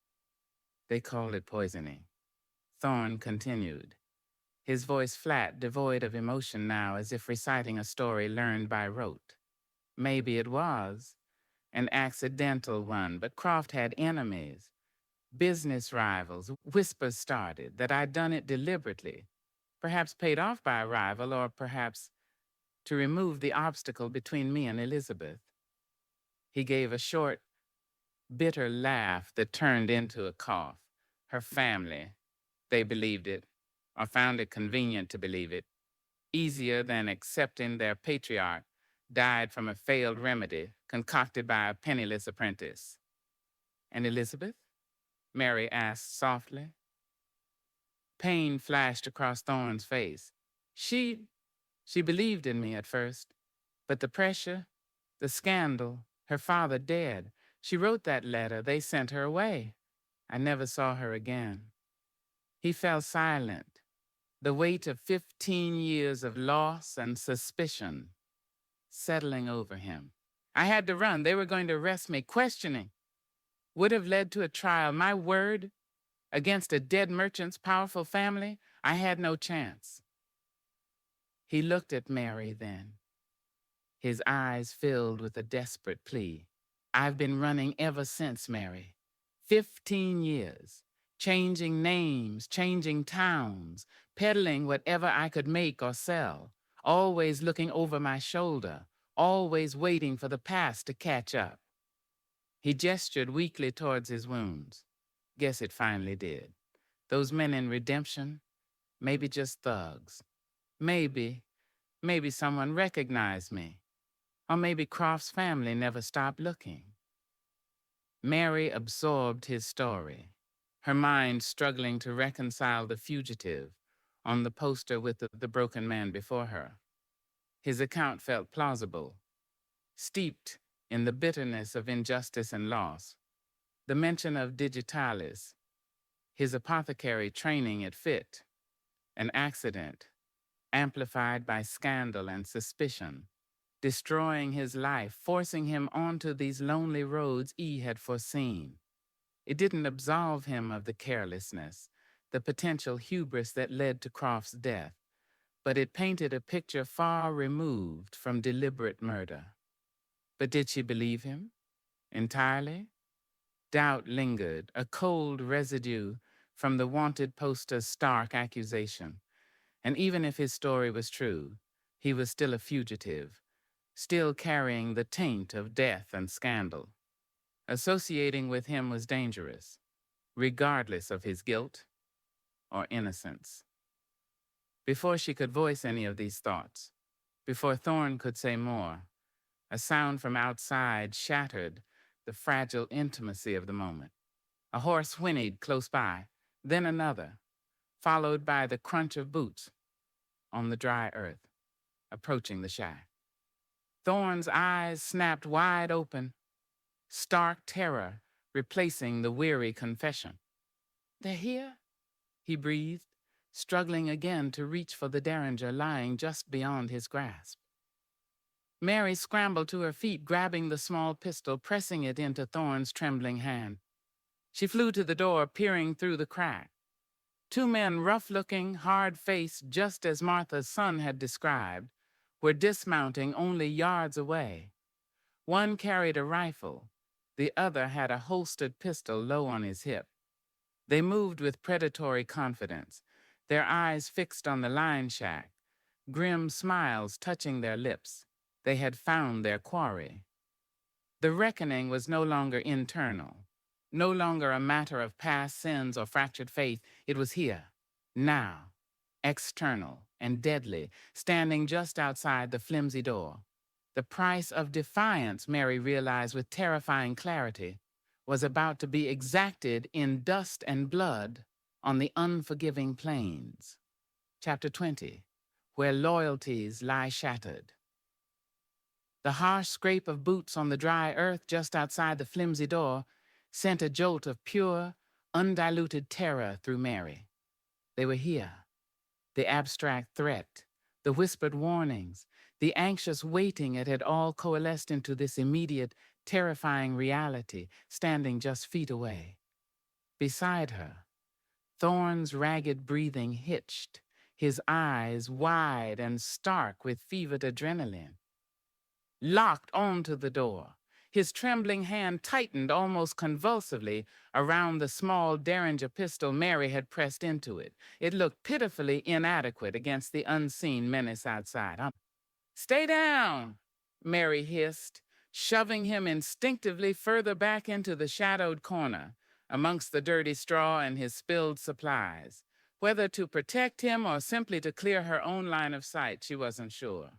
"They call it poisoning," Thorne continued, his voice flat, devoid of emotion now, as if reciting a story learned by rote. "Maybe it was an accidental one, but Croft had enemies, business rivals. Whispers started that I'd done it deliberately, perhaps paid off by a rival, or perhaps to remove the obstacle between me and Elizabeth." He gave a short, bitter laugh that turned into a cough. "Her family, they believed it, or found it convenient to believe it, easier than accepting their patriarch died from a failed remedy concocted by a penniless apprentice." "And Elizabeth?" Mary asked softly. Pain flashed across Thorne's face. She believed in me at first. But the pressure, the scandal, her father dead. She wrote that letter. They sent her away. I never saw her again. He fell silent, the weight of 15 years of loss and suspicion settling over him. I had to run. They were going to arrest me. Questioning would have led to a trial. My word against a dead merchant's powerful family, I had no chance. He looked at Mary then, his eyes filled with a desperate plea. I've been running ever since, Mary. 15 years, changing names, changing towns, peddling whatever I could make or sell, always looking over my shoulder, always waiting for the past to catch up. He gestured weakly towards his wounds. Guess it finally did. Those men in redemption, maybe just thugs. Maybe someone recognized me. Or maybe Croft's family never stopped looking. Mary absorbed his story, her mind struggling to reconcile the fugitive on the poster with the broken man before her. His account felt plausible, steeped in the bitterness of injustice and loss. The mention of digitalis, his apothecary training it fit, an accident, amplified by scandal and suspicion, destroying his life, forcing him onto these lonely roads he had foreseen. It didn't absolve him of the carelessness, the potential hubris that led to Croft's death, but it painted a picture far removed from deliberate murder. But did she believe him? Entirely? Doubt lingered, a cold residue from the wanted poster's stark accusation. And even if his story was true, he was still a fugitive, still carrying the taint of death and scandal. Associating with him was dangerous, regardless of his guilt or innocence. Before she could voice any of these thoughts, before Thorne could say more, a sound from outside shattered the fragile intimacy of the moment. A horse whinnied close by, then another, followed by the crunch of boots on the dry earth, approaching the shack. Thorne's eyes snapped wide open, stark terror replacing the weary confession. They're here? He breathed, struggling again to reach for the derringer lying just beyond his grasp. Mary scrambled to her feet, grabbing the small pistol, pressing it into Thorne's trembling hand. She flew to the door, peering through the crack. Two men, rough-looking, hard-faced, just as Martha's son had described, were dismounting only yards away. One carried a rifle. The other had a holstered pistol low on his hip. They moved with predatory confidence, their eyes fixed on the line shack, grim smiles touching their lips. They had found their quarry. The reckoning was no longer internal, no longer a matter of past sins or fractured faith. It was here, now, external and deadly, standing just outside the flimsy door. The price of defiance, Mary realized with terrifying clarity, was about to be exacted in dust and blood on the unforgiving plains. Chapter 20, where loyalties lie shattered. The harsh scrape of boots on the dry earth just outside the flimsy door sent a jolt of pure, undiluted terror through Mary. They were here. The abstract threat, the whispered warnings, the anxious waiting, it had all coalesced into this immediate, terrifying reality, standing just feet away. Beside her, Thorne's ragged breathing hitched, his eyes wide and stark with fevered adrenaline. Locked onto the door, his trembling hand tightened almost convulsively around the small derringer pistol Mary had pressed into it. It looked pitifully inadequate against the unseen menace outside. Stay down, Mary hissed, shoving him instinctively further back into the shadowed corner, amongst the dirty straw and his spilled supplies. Whether to protect him or simply to clear her own line of sight, she wasn't sure.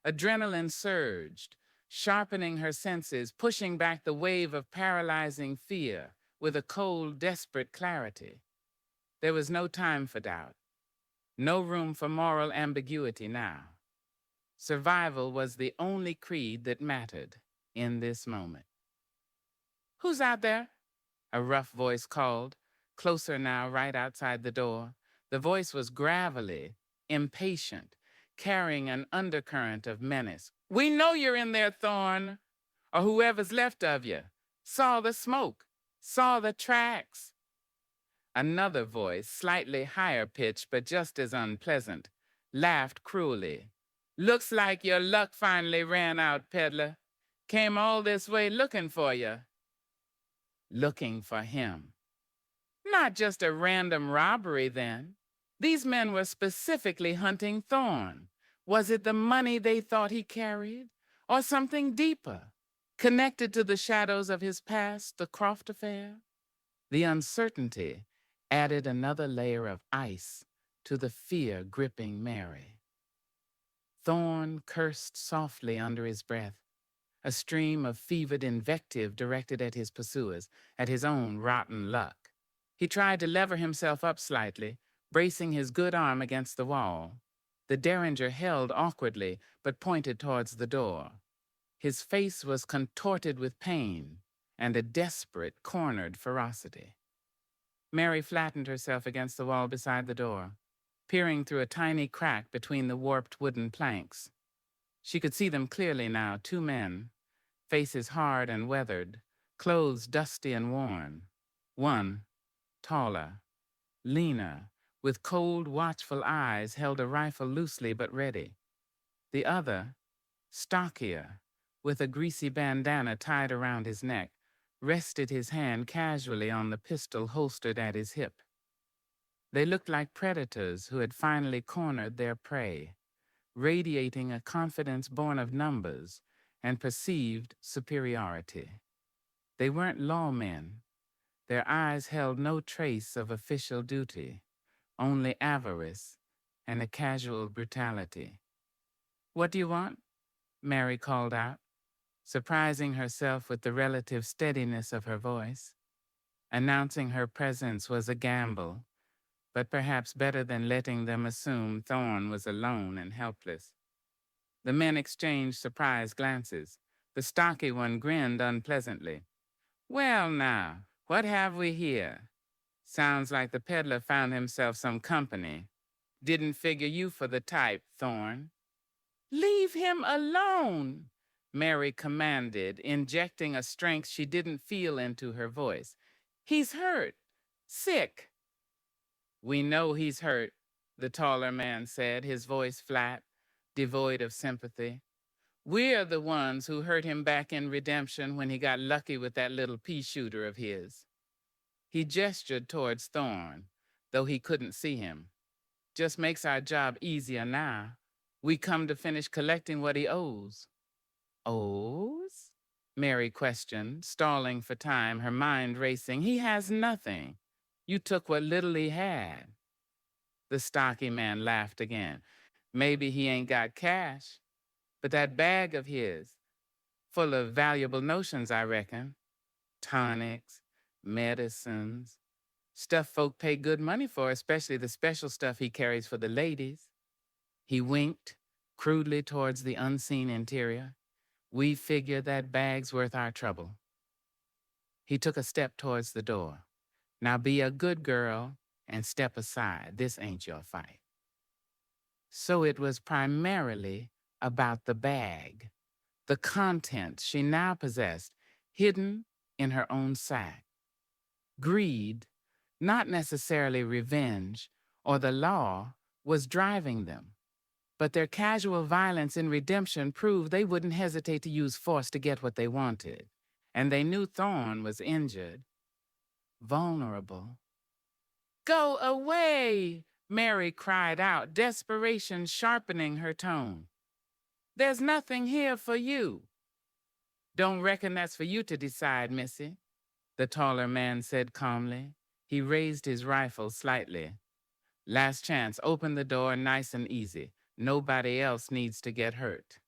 Adrenaline surged, sharpening her senses, pushing back the wave of paralyzing fear with a cold, desperate clarity. There was no time for doubt, no room for moral ambiguity now. Survival was the only creed that mattered in this moment. "Who's out there?" a rough voice called, closer now, right outside the door. The voice was gravelly, impatient, carrying an undercurrent of menace. "We know you're in there, Thorn, or whoever's left of you. Saw the smoke, saw the tracks." Another voice, slightly higher pitched but just as unpleasant, laughed cruelly. "Looks like your luck finally ran out, peddler. Came all this way looking for you." Looking for him. Not just a random robbery, then. These men were specifically hunting Thorn. Was it the money they thought he carried, or something deeper, connected to the shadows of his past, the Croft affair? The uncertainty added another layer of ice to the fear gripping Mary. Thorn cursed softly under his breath, a stream of fevered invective directed at his pursuers, at his own rotten luck. He tried to lever himself up slightly, bracing his good arm against the wall. The derringer held awkwardly, but pointed towards the door. His face was contorted with pain and a desperate, cornered ferocity. Mary flattened herself against the wall beside the door, peering through a tiny crack between the warped wooden planks. She could see them clearly now, two men, faces hard and weathered, clothes dusty and worn. One, taller, leaner, with cold, watchful eyes, held a rifle loosely but ready. The other, stockier, with a greasy bandana tied around his neck, rested his hand casually on the pistol holstered at his hip. They looked like predators who had finally cornered their prey, radiating a confidence born of numbers and perceived superiority. They weren't lawmen. Their eyes held no trace of official duty, only avarice and a casual brutality. "What do you want?" Mary called out, surprising herself with the relative steadiness of her voice. Announcing her presence was a gamble, but perhaps better than letting them assume Thorn was alone and helpless. The men exchanged surprised glances. The stocky one grinned unpleasantly. "Well now, what have we here? Sounds like the peddler found himself some company. Didn't figure you for the type, Thorn." "Leave him alone," Mary commanded, injecting a strength she didn't feel into her voice. "He's hurt. Sick." "We know he's hurt," the taller man said, his voice flat, devoid of sympathy. "We're the ones who hurt him back in Redemption when he got lucky with that little pea shooter of his." He gestured towards Thorn, though he couldn't see him. "Just makes our job easier now. We come to finish collecting what he owes." "Owes?" Mary questioned, stalling for time, her mind racing. "He has nothing. You took what little he had." The stocky man laughed again. "Maybe he ain't got cash, but that bag of his, full of valuable notions, I reckon. Tonics, medicines, stuff folk pay good money for, especially the special stuff he carries for the ladies." He winked crudely towards the unseen interior. "We figure that bag's worth our trouble." He took a step towards the door. "Now be a good girl and step aside. This ain't your fight." So it was primarily about the bag, the contents she now possessed, hidden in her own sack. Greed, not necessarily revenge or the law, was driving them. But their casual violence in Redemption proved they wouldn't hesitate to use force to get what they wanted. And they knew Thorn was injured, vulnerable. "Go away!" Mary cried out, desperation sharpening her tone. "There's nothing here for you." "Don't reckon that's for you to decide, Missy," the taller man said calmly. He raised his rifle slightly. "Last chance, open the door nice and easy. Nobody else needs to get hurt."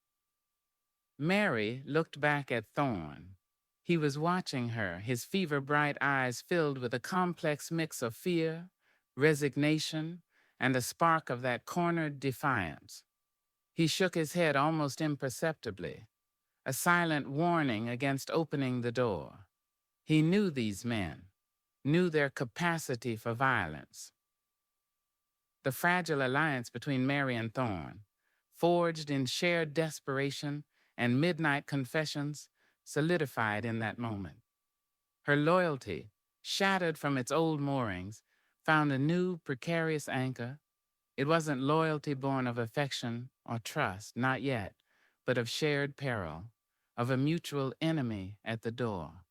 Mary looked back at Thorn. He was watching her, his fever-bright eyes filled with a complex mix of fear, resignation, and a spark of that cornered defiance. He shook his head almost imperceptibly, a silent warning against opening the door. He knew these men, knew their capacity for violence. The fragile alliance between Mary and Thorn, forged in shared desperation and midnight confessions, solidified in that moment. Her loyalty, shattered from its old moorings, found a new, precarious anchor. It wasn't loyalty born of affection or trust, not yet, but of shared peril, of a mutual enemy at the door.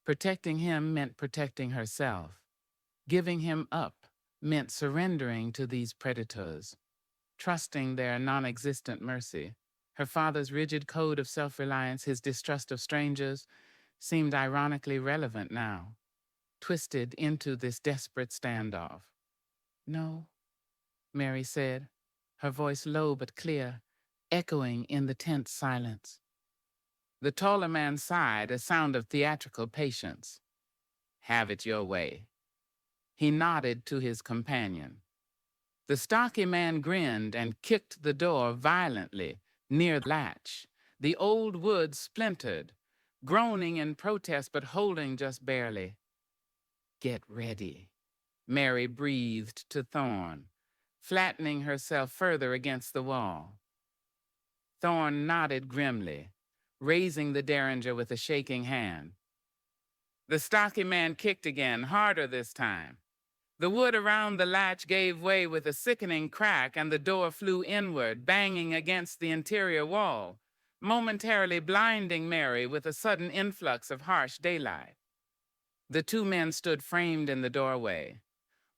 Protecting him meant protecting herself. Giving him up meant surrendering to these predators, trusting their non-existent mercy. Her father's rigid code of self-reliance, his distrust of strangers, seemed ironically relevant now, twisted into this desperate standoff. "No," Mary said, her voice low but clear, echoing in the tense silence. The taller man sighed, a sound of theatrical patience. "Have it your way." He nodded to his companion. The stocky man grinned and kicked the door violently near the latch. The old wood splintered, groaning in protest but holding just barely. "Get ready," Mary breathed to Thorn, flattening herself further against the wall. Thorn nodded grimly, raising the derringer with a shaking hand. The stocky man kicked again, harder this time. The wood around the latch gave way with a sickening crack, and the door flew inward, banging against the interior wall, momentarily blinding Mary with a sudden influx of harsh daylight. The two men stood framed in the doorway,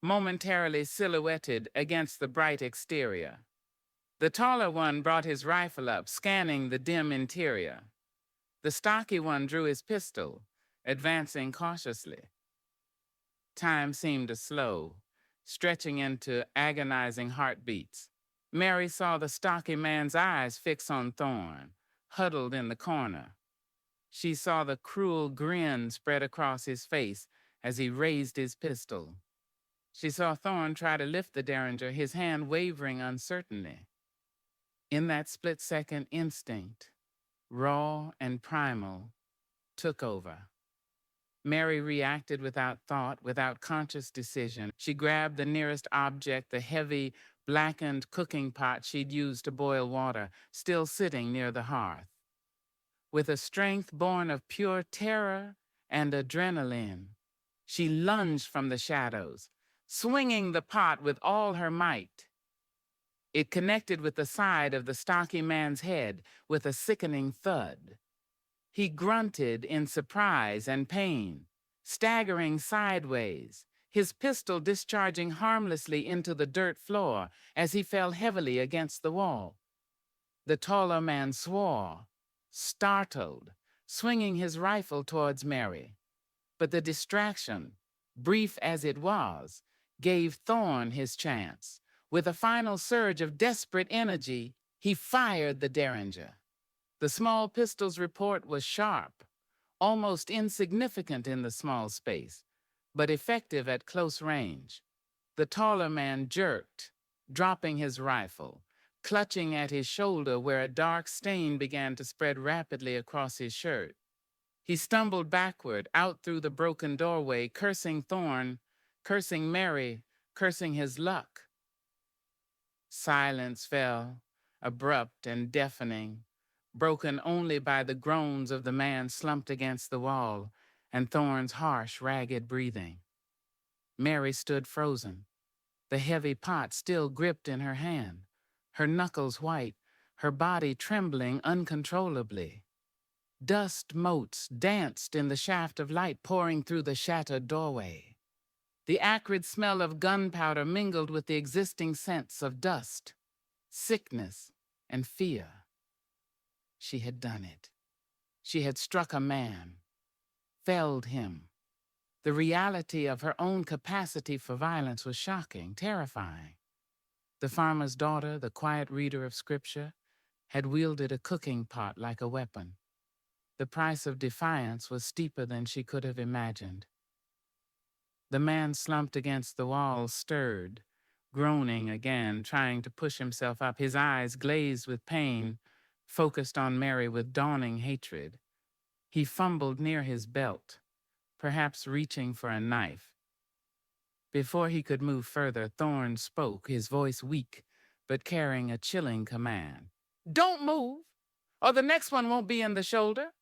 momentarily silhouetted against the bright exterior. The taller one brought his rifle up, scanning the dim interior. The stocky one drew his pistol, advancing cautiously. Time seemed to slow, stretching into agonizing heartbeats. Mary saw the stocky man's eyes fix on Thorn, huddled in the corner. She saw the cruel grin spread across his face as he raised his pistol. She saw Thorn try to lift the derringer, his hand wavering uncertainly. In that split-second, instinct, raw and primal, took over. Mary reacted without thought, without conscious decision. She grabbed the nearest object, the heavy, blackened cooking pot she'd used to boil water, still sitting near the hearth. With a strength born of pure terror and adrenaline, she lunged from the shadows, swinging the pot with all her might. It connected with the side of the stocky man's head with a sickening thud. He grunted in surprise and pain, staggering sideways, his pistol discharging harmlessly into the dirt floor as he fell heavily against the wall. The taller man swore, startled, swinging his rifle towards Mary. But the distraction, brief as it was, gave Thorn his chance. With a final surge of desperate energy, he fired the derringer. The small pistol's report was sharp, almost insignificant in the small space, but effective at close range. The taller man jerked, dropping his rifle, clutching at his shoulder where a dark stain began to spread rapidly across his shirt. He stumbled backward, out through the broken doorway, cursing Thorn, cursing Mary, cursing his luck. Silence fell, abrupt and deafening, broken only by the groans of the man slumped against the wall and Thorn's harsh, ragged breathing. Mary stood frozen, the heavy pot still gripped in her hand, her knuckles white, her body trembling uncontrollably. Dust motes danced in the shaft of light pouring through the shattered doorway. The acrid smell of gunpowder mingled with the existing scents of dust, sickness, and fear. She had done it. She had struck a man, felled him. The reality of her own capacity for violence was shocking, terrifying. The farmer's daughter, the quiet reader of scripture, had wielded a cooking pot like a weapon. The price of defiance was steeper than she could have imagined. The man slumped against the wall stirred, groaning again, trying to push himself up, his eyes glazed with pain, focused on Mary with dawning hatred. He fumbled near his belt, perhaps reaching for a knife. Before he could move further, Thorne spoke, his voice weak, but carrying a chilling command. "Don't move, or the next one won't be in the shoulder."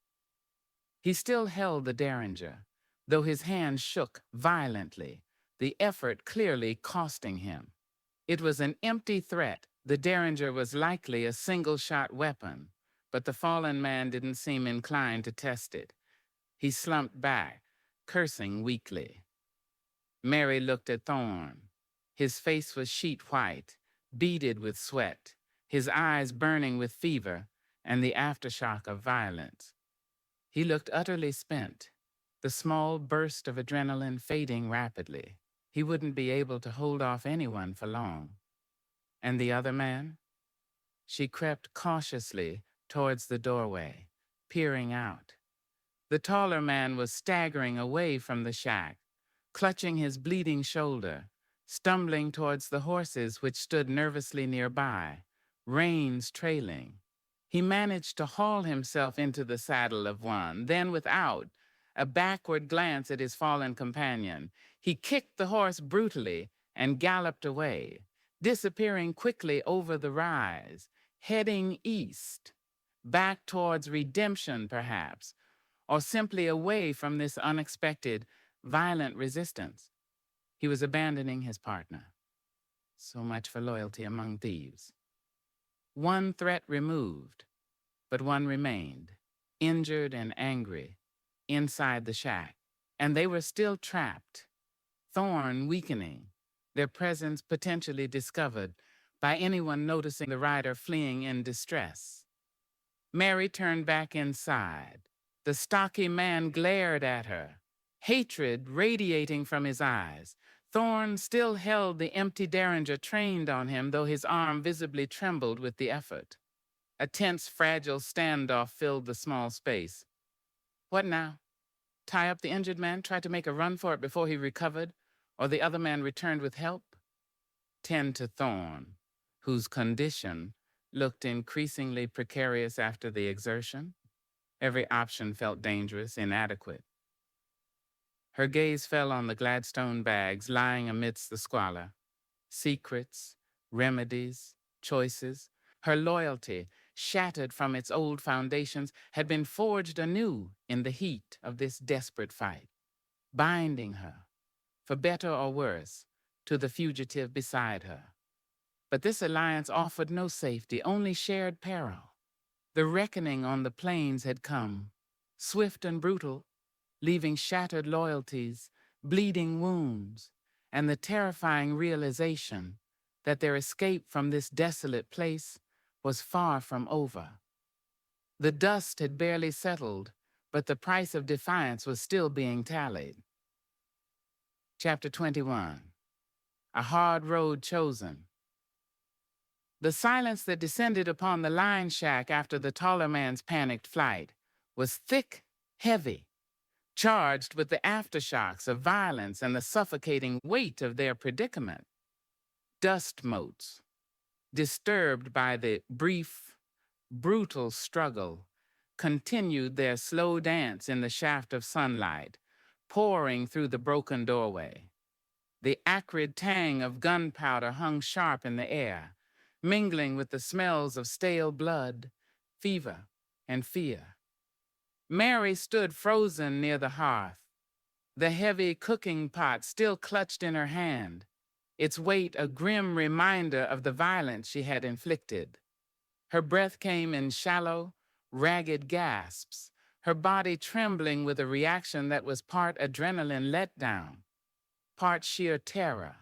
He still held the derringer, though his hand shook violently, the effort clearly costing him. It was an empty threat. The derringer was likely a single-shot weapon, but the fallen man didn't seem inclined to test it. He slumped back, cursing weakly. Mary looked at Thorne. His face was sheet white, beaded with sweat, his eyes burning with fever and the aftershock of violence. He looked utterly spent, the small burst of adrenaline fading rapidly. He wouldn't be able to hold off anyone for long. And the other man? She crept cautiously towards the doorway, peering out. The taller man was staggering away from the shack, clutching his bleeding shoulder, stumbling towards the horses which stood nervously nearby, reins trailing. He managed to haul himself into the saddle of one, then without a backward glance at his fallen companion, he kicked the horse brutally and galloped away, disappearing quickly over the rise, heading east, back towards redemption perhaps, or simply away from this unexpected, violent resistance. He was abandoning his partner. So much for loyalty among thieves. One threat removed, but one remained, injured and angry, inside the shack. And they were still trapped, Thorne weakening, their presence potentially discovered by anyone noticing the rider fleeing in distress. Mary turned back inside. The stocky man glared at her, hatred radiating from his eyes. Thorne still held the empty derringer trained on him, though his arm visibly trembled with the effort. A tense, fragile standoff filled the small space. What now? Tie up the injured man, try to make a run for it before he recovered, or the other man returned with help? Tend to Thorne, whose condition looked increasingly precarious after the exertion. Every option felt dangerous, inadequate. Her gaze fell on the Gladstone bags lying amidst the squalor. Secrets, remedies, choices. Her loyalty, shattered from its old foundations, had been forged anew in the heat of this desperate fight, binding her, for better or worse, to the fugitive beside her. But this alliance offered no safety, only shared peril. The reckoning on the plains had come, swift and brutal, leaving shattered loyalties, bleeding wounds, and the terrifying realization that their escape from this desolate place was far from over. The dust had barely settled, but the price of defiance was still being tallied. Chapter 21. A Hard Road Chosen. The silence that descended upon the line shack after the taller man's panicked flight was thick, heavy, charged with the aftershocks of violence and the suffocating weight of their predicament. Dust motes, disturbed by the brief, brutal struggle, continued their slow dance in the shaft of sunlight, pouring through the broken doorway. The acrid tang of gunpowder hung sharp in the air, mingling with the smells of stale blood, fever, and fear. Mary stood frozen near the hearth, the heavy cooking pot still clutched in her hand, its weight a grim reminder of the violence she had inflicted. Her breath came in shallow, ragged gasps, her body trembling with a reaction that was part adrenaline letdown, part sheer terror.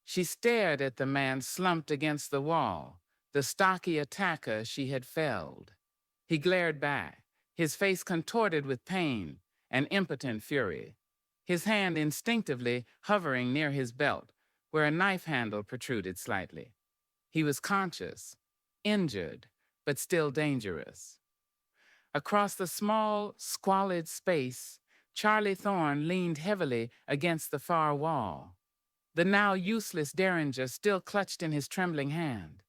She stared at the man slumped against the wall, the stocky attacker she had felled. He glared back, his face contorted with pain and impotent fury, his hand instinctively hovering near his belt, where a knife handle protruded slightly. He was conscious, injured, but still dangerous. Across the small, squalid space, Charlie Thorne leaned heavily against the far wall. the now useless derringer still clutched in his trembling hand.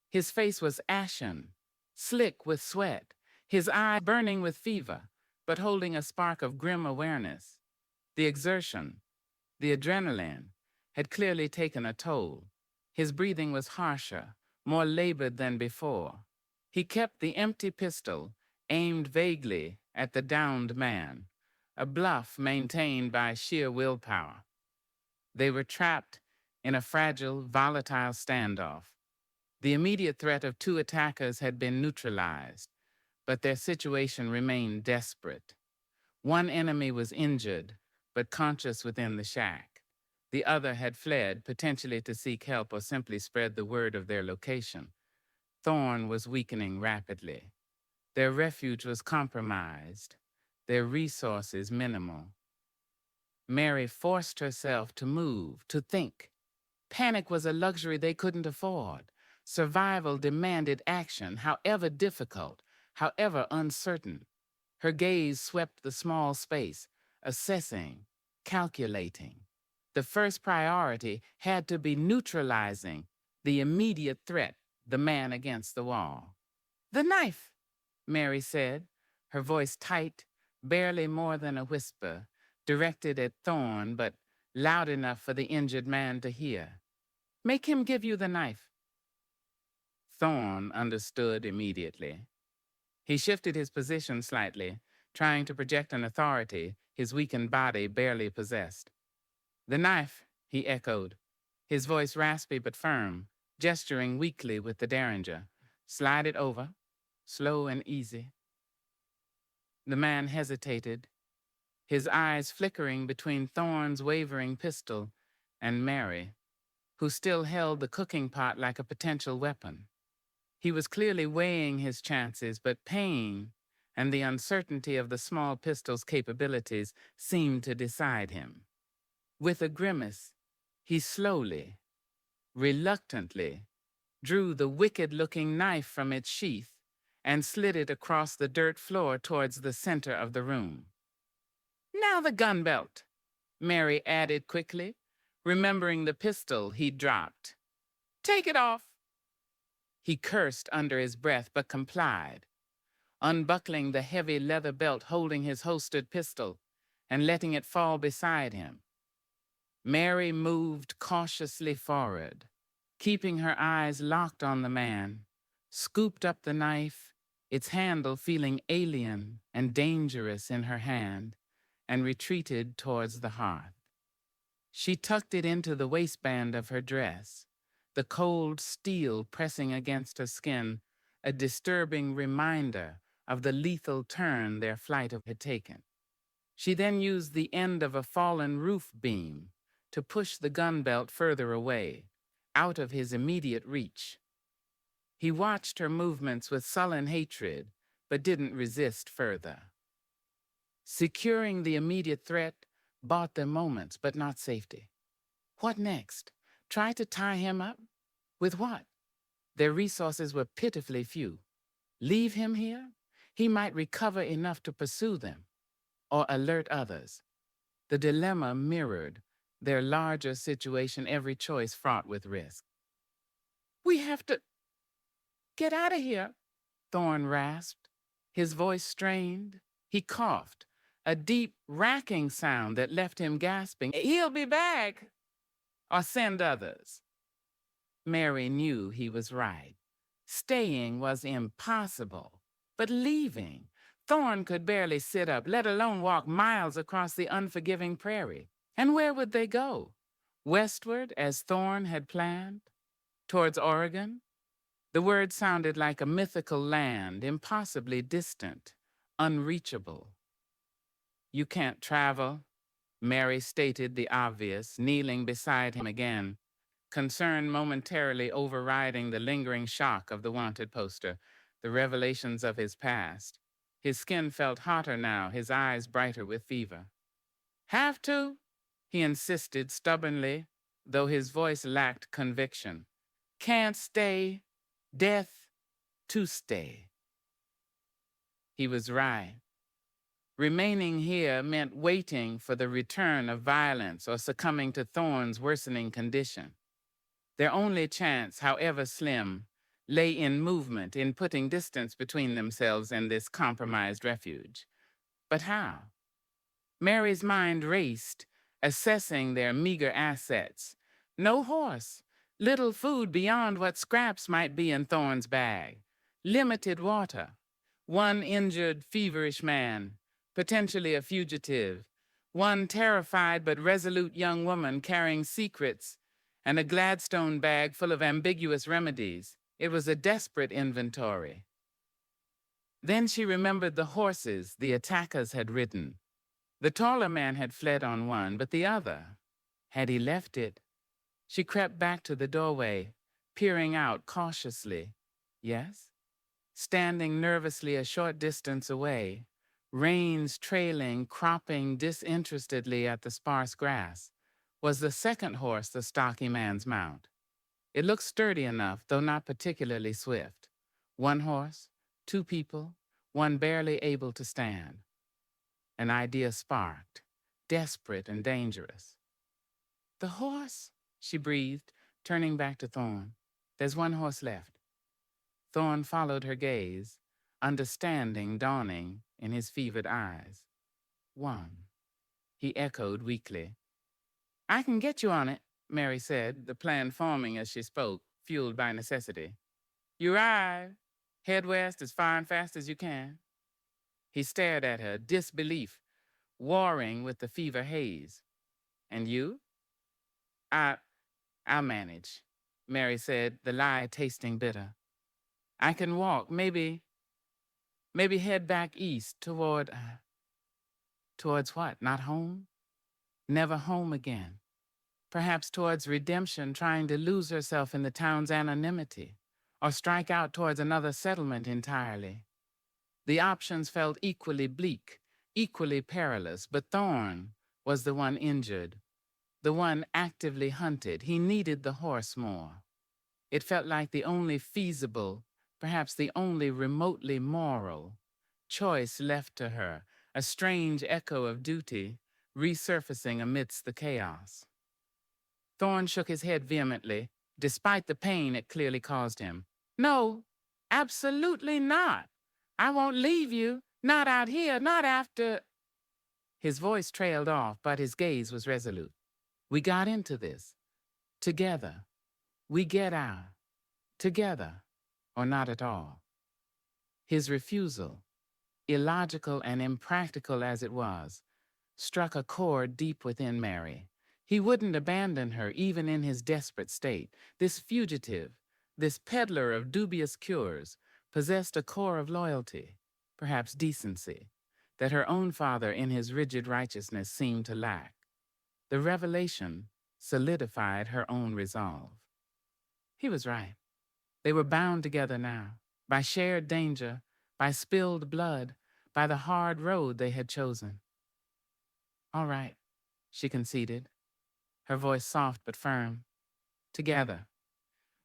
His face was ashen, slick with sweat, his eye burning with fever, but holding a spark of grim awareness. The exertion, the adrenaline, had clearly taken a toll. His breathing was harsher, more labored than before. He kept the empty pistol aimed vaguely at the downed man, a bluff maintained by sheer willpower. They were trapped in a fragile, volatile standoff. The immediate threat of two attackers had been neutralized, but their situation remained desperate. One enemy was injured, but conscious within the shack. The other had fled, potentially to seek help or simply spread the word of their location. Thorn was weakening rapidly. Their refuge was compromised, their resources minimal. Mary forced herself to move, to think. Panic was a luxury they couldn't afford. Survival demanded action, however difficult, however uncertain. Her gaze swept the small space, assessing, calculating. The first priority had to be neutralizing the immediate threat, the man against the wall. "The knife," Mary said, her voice tight, barely more than a whisper, directed at Thorn, but loud enough for the injured man to hear. "Make him give you the knife." Thorn understood immediately. He shifted his position slightly, trying to project an authority his weakened body barely possessed. "The knife," he echoed, his voice raspy but firm, gesturing weakly with the derringer. "Slide it over, slow and easy." The man hesitated, his eyes flickering between Thorn's wavering pistol and Mary, who still held the cooking pot like a potential weapon. He was clearly weighing his chances, but pain and the uncertainty of the small pistol's capabilities seemed to decide him. With a grimace, he slowly, reluctantly, drew the wicked-looking knife from its sheath and slid it across the dirt floor towards the center of the room. "Now the gun belt," Mary added quickly, remembering the pistol he'd dropped. "Take it off." He cursed under his breath, but complied, unbuckling the heavy leather belt holding his holstered pistol and letting it fall beside him. Mary moved cautiously forward, keeping her eyes locked on the man, scooped up the knife, its handle feeling alien and dangerous in her hand, and retreated towards the hearth. She tucked it into the waistband of her dress, the cold steel pressing against her skin, a disturbing reminder of the lethal turn their flight had taken. She then used the end of a fallen roof beam to push the gun belt further away, out of his immediate reach. He watched her movements with sullen hatred, but didn't resist further. Securing the immediate threat bought them moments, but not safety. What next? Try to tie him up? With what? Their resources were pitifully few. Leave him here? He might recover enough to pursue them, or alert others. The dilemma mirrored their larger situation, every choice fraught with risk. "We have to get out of here," Thorn rasped, his voice strained. He coughed, a deep, racking sound that left him gasping. "He'll be back, or send others." Mary knew he was right. Staying was impossible, but leaving, Thorn could barely sit up, let alone walk miles across the unforgiving prairie. And where would they go? Westward, as Thorn had planned? Towards Oregon? The word sounded like a mythical land, impossibly distant, unreachable. "You can't travel," Mary stated the obvious, kneeling beside him again, concern momentarily overriding the lingering shock of the wanted poster, the revelations of his past. His skin felt hotter now, his eyes brighter with fever. "Have to?" he insisted stubbornly, though his voice lacked conviction. "Can't stay. Death to stay." He was right. Remaining here meant waiting for the return of violence or succumbing to Thorn's worsening condition. Their only chance, however slim, lay in movement, in putting distance between themselves and this compromised refuge. But how? Mary's mind raced, assessing their meager assets. No horse, little food beyond what scraps might be in Thorn's bag, limited water, one injured, feverish man, potentially a fugitive, one terrified but resolute young woman carrying secrets, and a Gladstone bag full of ambiguous remedies. It was a desperate inventory. Then she remembered the horses the attackers had ridden. The taller man had fled on one, but the other, had he left it? She crept back to the doorway, peering out cautiously. Yes? Standing nervously a short distance away, reins trailing, cropping disinterestedly at the sparse grass, was the second horse the stocky man's mount. It looked sturdy enough, though not particularly swift. One horse, two people, one barely able to stand. An idea sparked, desperate and dangerous. The horse, she breathed, turning back to Thorn. There's one horse left. Thorn followed her gaze, understanding dawning in his fevered eyes. One, he echoed weakly. I can get you on it, Mary said, the plan forming as she spoke, fueled by necessity. You ride. Head west as far and fast as you can. He stared at her, disbelief, warring with the fever haze. And you? I'll manage, Mary said, the lie tasting bitter. I can walk, maybe head back east towards what? Not home? Never home again. Perhaps towards redemption, trying to lose herself in the town's anonymity, or strike out towards another settlement entirely. The options felt equally bleak, equally perilous, but Thorn was the one injured, the one actively hunted. He needed the horse more. It felt like the only feasible, perhaps the only remotely moral, choice left to her, a strange echo of duty resurfacing amidst the chaos. Thorn shook his head vehemently, despite the pain it clearly caused him. No, absolutely not. I won't leave you, not out here, not after... His voice trailed off, but his gaze was resolute. We got into this. Together. We get out. Together. Or not at all. His refusal, illogical and impractical as it was, struck a chord deep within Mary. He wouldn't abandon her even in his desperate state. This fugitive, this peddler of dubious cures, possessed a core of loyalty, perhaps decency, that her own father in his rigid righteousness seemed to lack. The revelation solidified her own resolve. He was right. They were bound together now, by shared danger, by spilled blood, by the hard road they had chosen. All right, she conceded, her voice soft but firm. Together.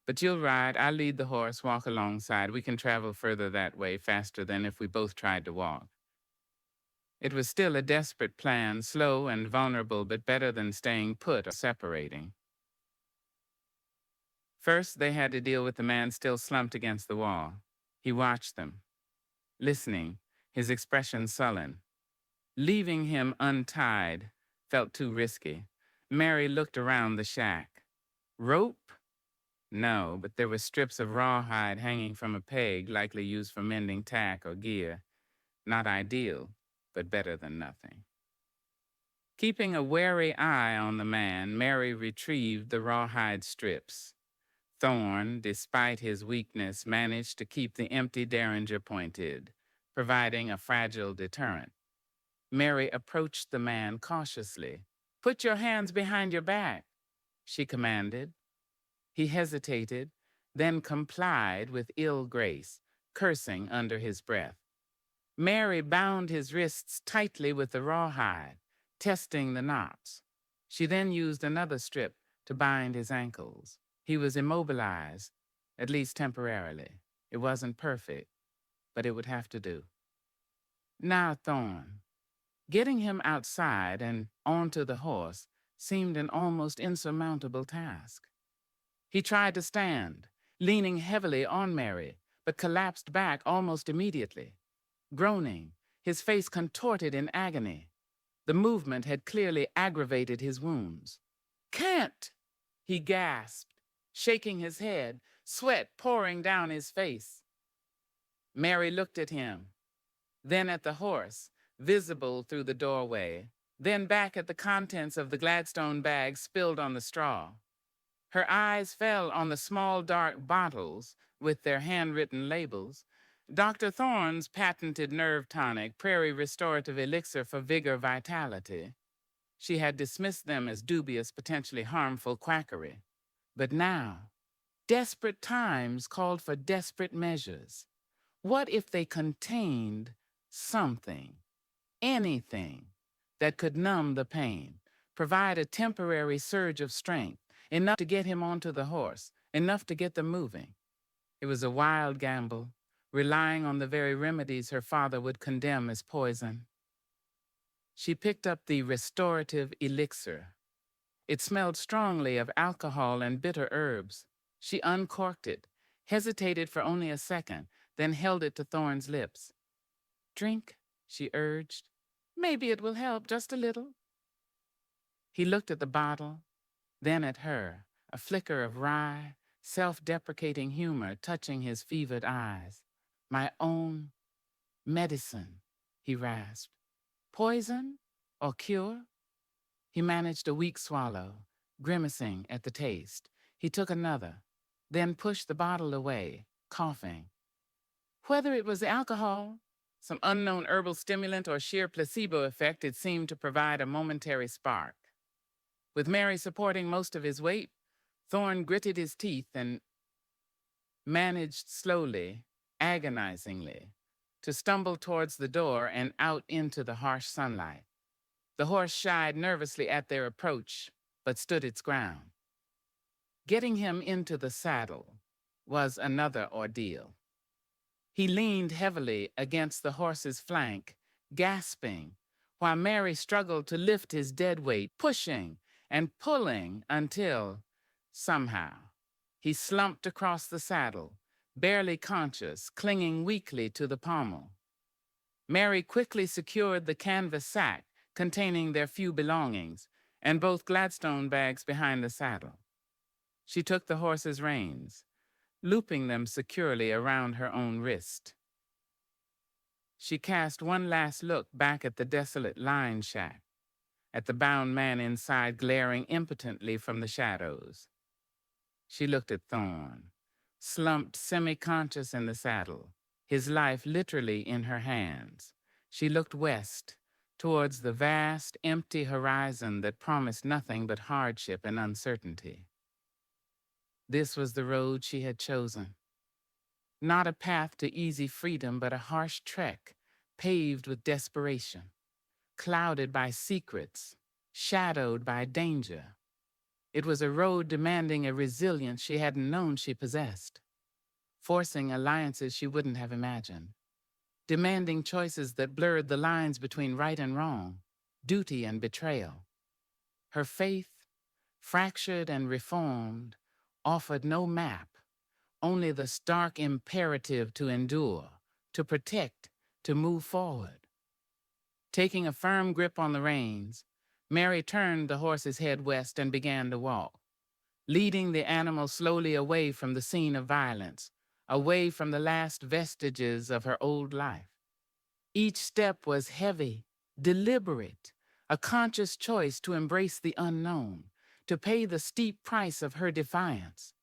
But you'll ride, I'll lead the horse, walk alongside. We can travel further that way, faster than if we both tried to walk. It was still a desperate plan, slow and vulnerable, but better than staying put or separating. First, they had to deal with the man still slumped against the wall. He watched them, listening, his expression sullen. Leaving him untied felt too risky. Mary looked around the shack. Rope? No, but there were strips of rawhide hanging from a peg, likely used for mending tack or gear. Not ideal, but better than nothing. Keeping a wary eye on the man, Mary retrieved the rawhide strips. Thorn, despite his weakness, managed to keep the empty derringer pointed, providing a fragile deterrent. Mary approached the man cautiously. Put your hands behind your back, she commanded. He hesitated, then complied with ill grace, cursing under his breath. Mary bound his wrists tightly with the rawhide, testing the knots. She then used another strip to bind his ankles. He was immobilized, at least temporarily. It wasn't perfect, but it would have to do. Now, Thorn, Getting him outside and onto the horse seemed an almost insurmountable task. He tried to stand, leaning heavily on Mary, but collapsed back almost immediately. Groaning, his face contorted in agony. The movement had clearly aggravated his wounds. "Can't!" he gasped, shaking his head, sweat pouring down his face. Mary looked at him, then at the horse, visible through the doorway, then back at the contents of the Gladstone bag spilled on the straw. Her eyes fell on the small dark bottles with their handwritten labels. Dr. Thorne's patented nerve tonic, prairie restorative elixir for vigor vitality. She had dismissed them as dubious, potentially harmful quackery. But now, desperate times called for desperate measures. What if they contained something, anything, that could numb the pain, provide a temporary surge of strength, enough to get him onto the horse, enough to get them moving? It was a wild gamble, relying on the very remedies her father would condemn as poison. She picked up the restorative elixir. It smelled strongly of alcohol and bitter herbs. She uncorked it, hesitated for only a second, then held it to Thorne's lips. "Drink," she urged. "Maybe it will help just a little." He looked at the bottle, then at her, a flicker of wry, self-deprecating humor touching his fevered eyes. "My own medicine," he rasped. "Poison or cure?" He managed a weak swallow, grimacing at the taste. He took another, then pushed the bottle away, coughing. Whether it was alcohol, some unknown herbal stimulant, or sheer placebo effect, it seemed to provide a momentary spark. With Mary supporting most of his weight, Thorne gritted his teeth and managed slowly, agonizingly, to stumble towards the door and out into the harsh sunlight. The horse shied nervously at their approach, but stood its ground. Getting him into the saddle was another ordeal. He leaned heavily against the horse's flank, gasping, while Mary struggled to lift his dead weight, pushing and pulling until, somehow, he slumped across the saddle, barely conscious, clinging weakly to the pommel. Mary quickly secured the canvas sack containing their few belongings and both Gladstone bags behind the saddle. She took the horse's reins, looping them securely around her own wrist. She cast one last look back at the desolate line shack, at the bound man inside glaring impotently from the shadows. She looked at Thorne, slumped semi-conscious in the saddle, his life literally in her hands. She looked west, towards the vast, empty horizon that promised nothing but hardship and uncertainty. This was the road she had chosen. Not a path to easy freedom, but a harsh trek, paved with desperation, clouded by secrets, shadowed by danger. It was a road demanding a resilience she hadn't known she possessed, forcing alliances she wouldn't have imagined, demanding choices that blurred the lines between right and wrong, duty and betrayal. Her faith, fractured and reformed, offered no map, only the stark imperative to endure, to protect, to move forward. Taking a firm grip on the reins, Mary turned the horse's head west and began to walk, leading the animal slowly away from the scene of violence, away from the last vestiges of her old life. Each step was heavy, deliberate, a conscious choice to embrace the unknown, to pay the steep price of her defiance.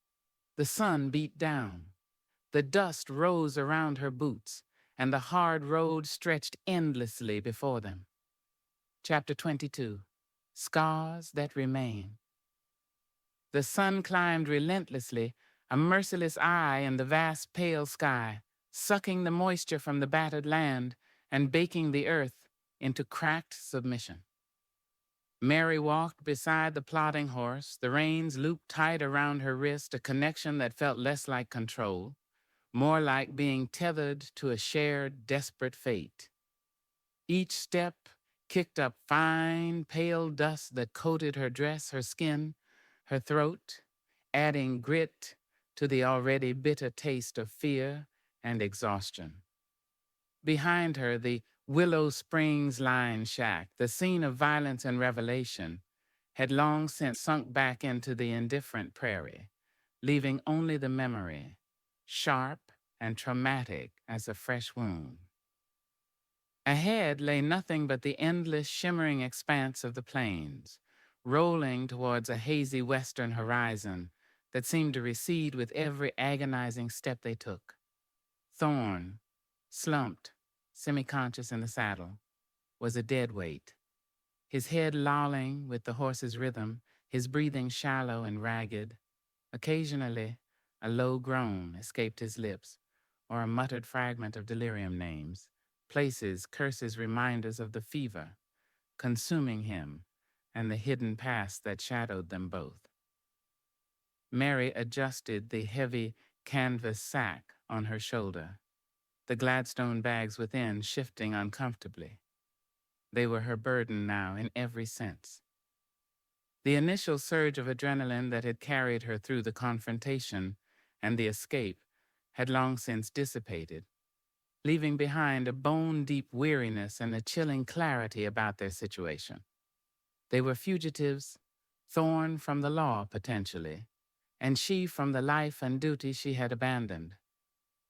The sun beat down. The dust rose around her boots, and the hard road stretched endlessly before them. Chapter 22. Scars That Remain. The sun climbed relentlessly, a merciless eye in the vast pale sky, sucking the moisture from the battered land and baking the earth into cracked submission. Mary walked beside the plodding horse, the reins looped tight around her wrist, a connection that felt less like control, more like being tethered to a shared, desperate fate. Each step, kicked up fine, pale dust that coated her dress, her skin, her throat, adding grit to the already bitter taste of fear and exhaustion. Behind her, the Willow Springs line shack, the scene of violence and revelation, had long since sunk back into the indifferent prairie, leaving only the memory, sharp and traumatic as a fresh wound. Ahead lay nothing but the endless, shimmering expanse of the plains, rolling towards a hazy western horizon that seemed to recede with every agonizing step they took. Thorn, slumped, semi-conscious in the saddle, was a dead weight, his head lolling with the horse's rhythm, his breathing shallow and ragged. Occasionally, a low groan escaped his lips, or a muttered fragment of delirium names, places, curses, reminders of the fever, consuming him, and the hidden past that shadowed them both. Mary adjusted the heavy canvas sack on her shoulder, the Gladstone bags within shifting uncomfortably. They were her burden now in every sense. The initial surge of adrenaline that had carried her through the confrontation and the escape had long since dissipated, leaving behind a bone-deep weariness and a chilling clarity about their situation. They were fugitives, Thorn from the law potentially, and she from the life and duty she had abandoned.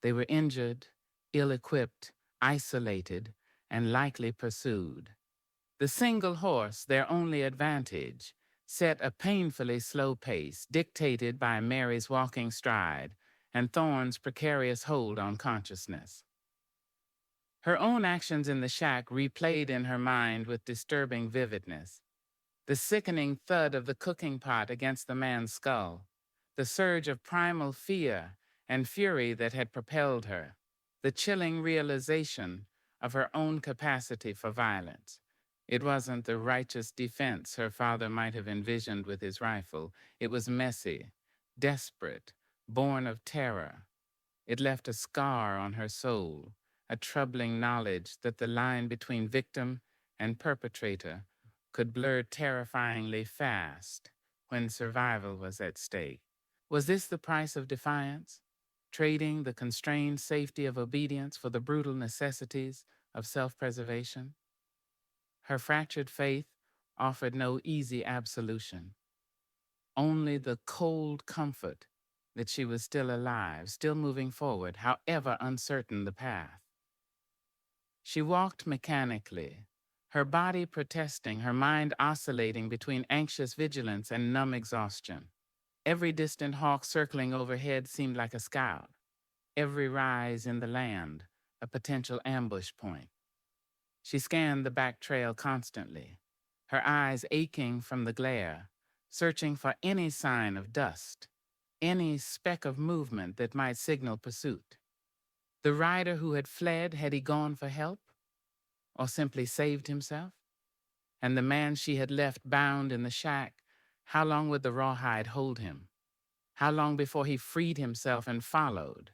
They were injured, ill-equipped, isolated, and likely pursued. The single horse, their only advantage, set a painfully slow pace, dictated by Mary's walking stride and Thorn's precarious hold on consciousness. Her own actions in the shack replayed in her mind with disturbing vividness. The sickening thud of the cooking pot against the man's skull, the surge of primal fear and fury that had propelled her, the chilling realization of her own capacity for violence. It wasn't the righteous defense her father might have envisioned with his rifle. It was messy, desperate, born of terror. It left a scar on her soul, a troubling knowledge that the line between victim and perpetrator could blur terrifyingly fast when survival was at stake. Was this the price of defiance? Trading the constrained safety of obedience for the brutal necessities of self-preservation? Her fractured faith offered no easy absolution, only the cold comfort that she was still alive, still moving forward, however uncertain the path. She walked mechanically, her body protesting, her mind oscillating between anxious vigilance and numb exhaustion. Every distant hawk circling overhead seemed like a scout, every rise in the land a potential ambush point. She scanned the back trail constantly, her eyes aching from the glare, searching for any sign of dust, any speck of movement that might signal pursuit. The rider who had fled, had he gone for help? Or simply saved himself? And the man she had left bound in the shack, how long would the rawhide hold him? How long before he freed himself and followed,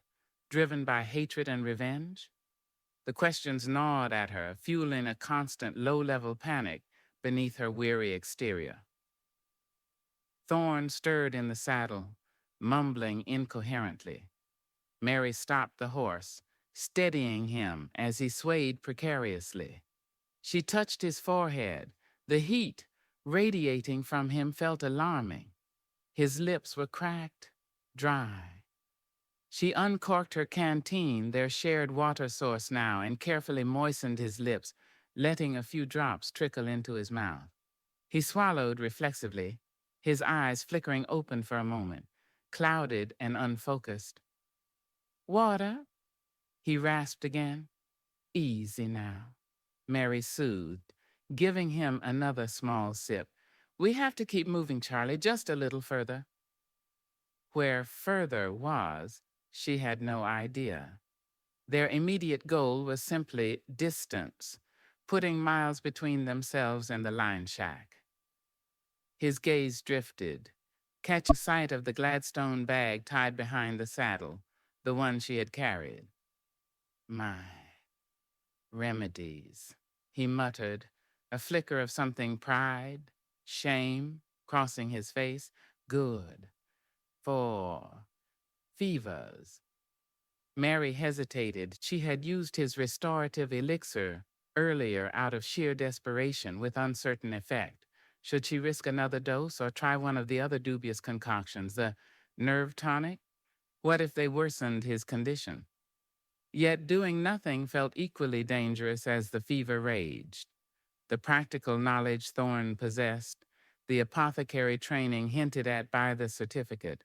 driven by hatred and revenge? The questions gnawed at her, fueling a constant low-level panic beneath her weary exterior. Thorn stirred in the saddle, mumbling incoherently. Mary stopped the horse, steadying him as he swayed precariously. She touched his forehead. The heat radiating from him felt alarming. His lips were cracked, dry. She uncorked her canteen, their shared water source now, and carefully moistened his lips, letting a few drops trickle into his mouth. He swallowed reflexively, his eyes flickering open for a moment, clouded and unfocused. "Water?" he rasped again. "Easy now," Mary soothed, giving him another small sip. "We have to keep moving, Charlie, just a little further." Where further was, she had no idea. Their immediate goal was simply distance, putting miles between themselves and the line shack. His gaze drifted, catching sight of the Gladstone bag tied behind the saddle, the one she had carried. "My remedies," he muttered, A flicker of something pride, shame, crossing his face. Good. For fevers. Mary hesitated. She had used his restorative elixir earlier out of sheer desperation with uncertain effect. Should she risk another dose or try one of the other dubious concoctions, the nerve tonic? What if they worsened his condition? Yet doing nothing felt equally dangerous as the fever raged. The practical knowledge Thorne possessed, the apothecary training hinted at by the certificate,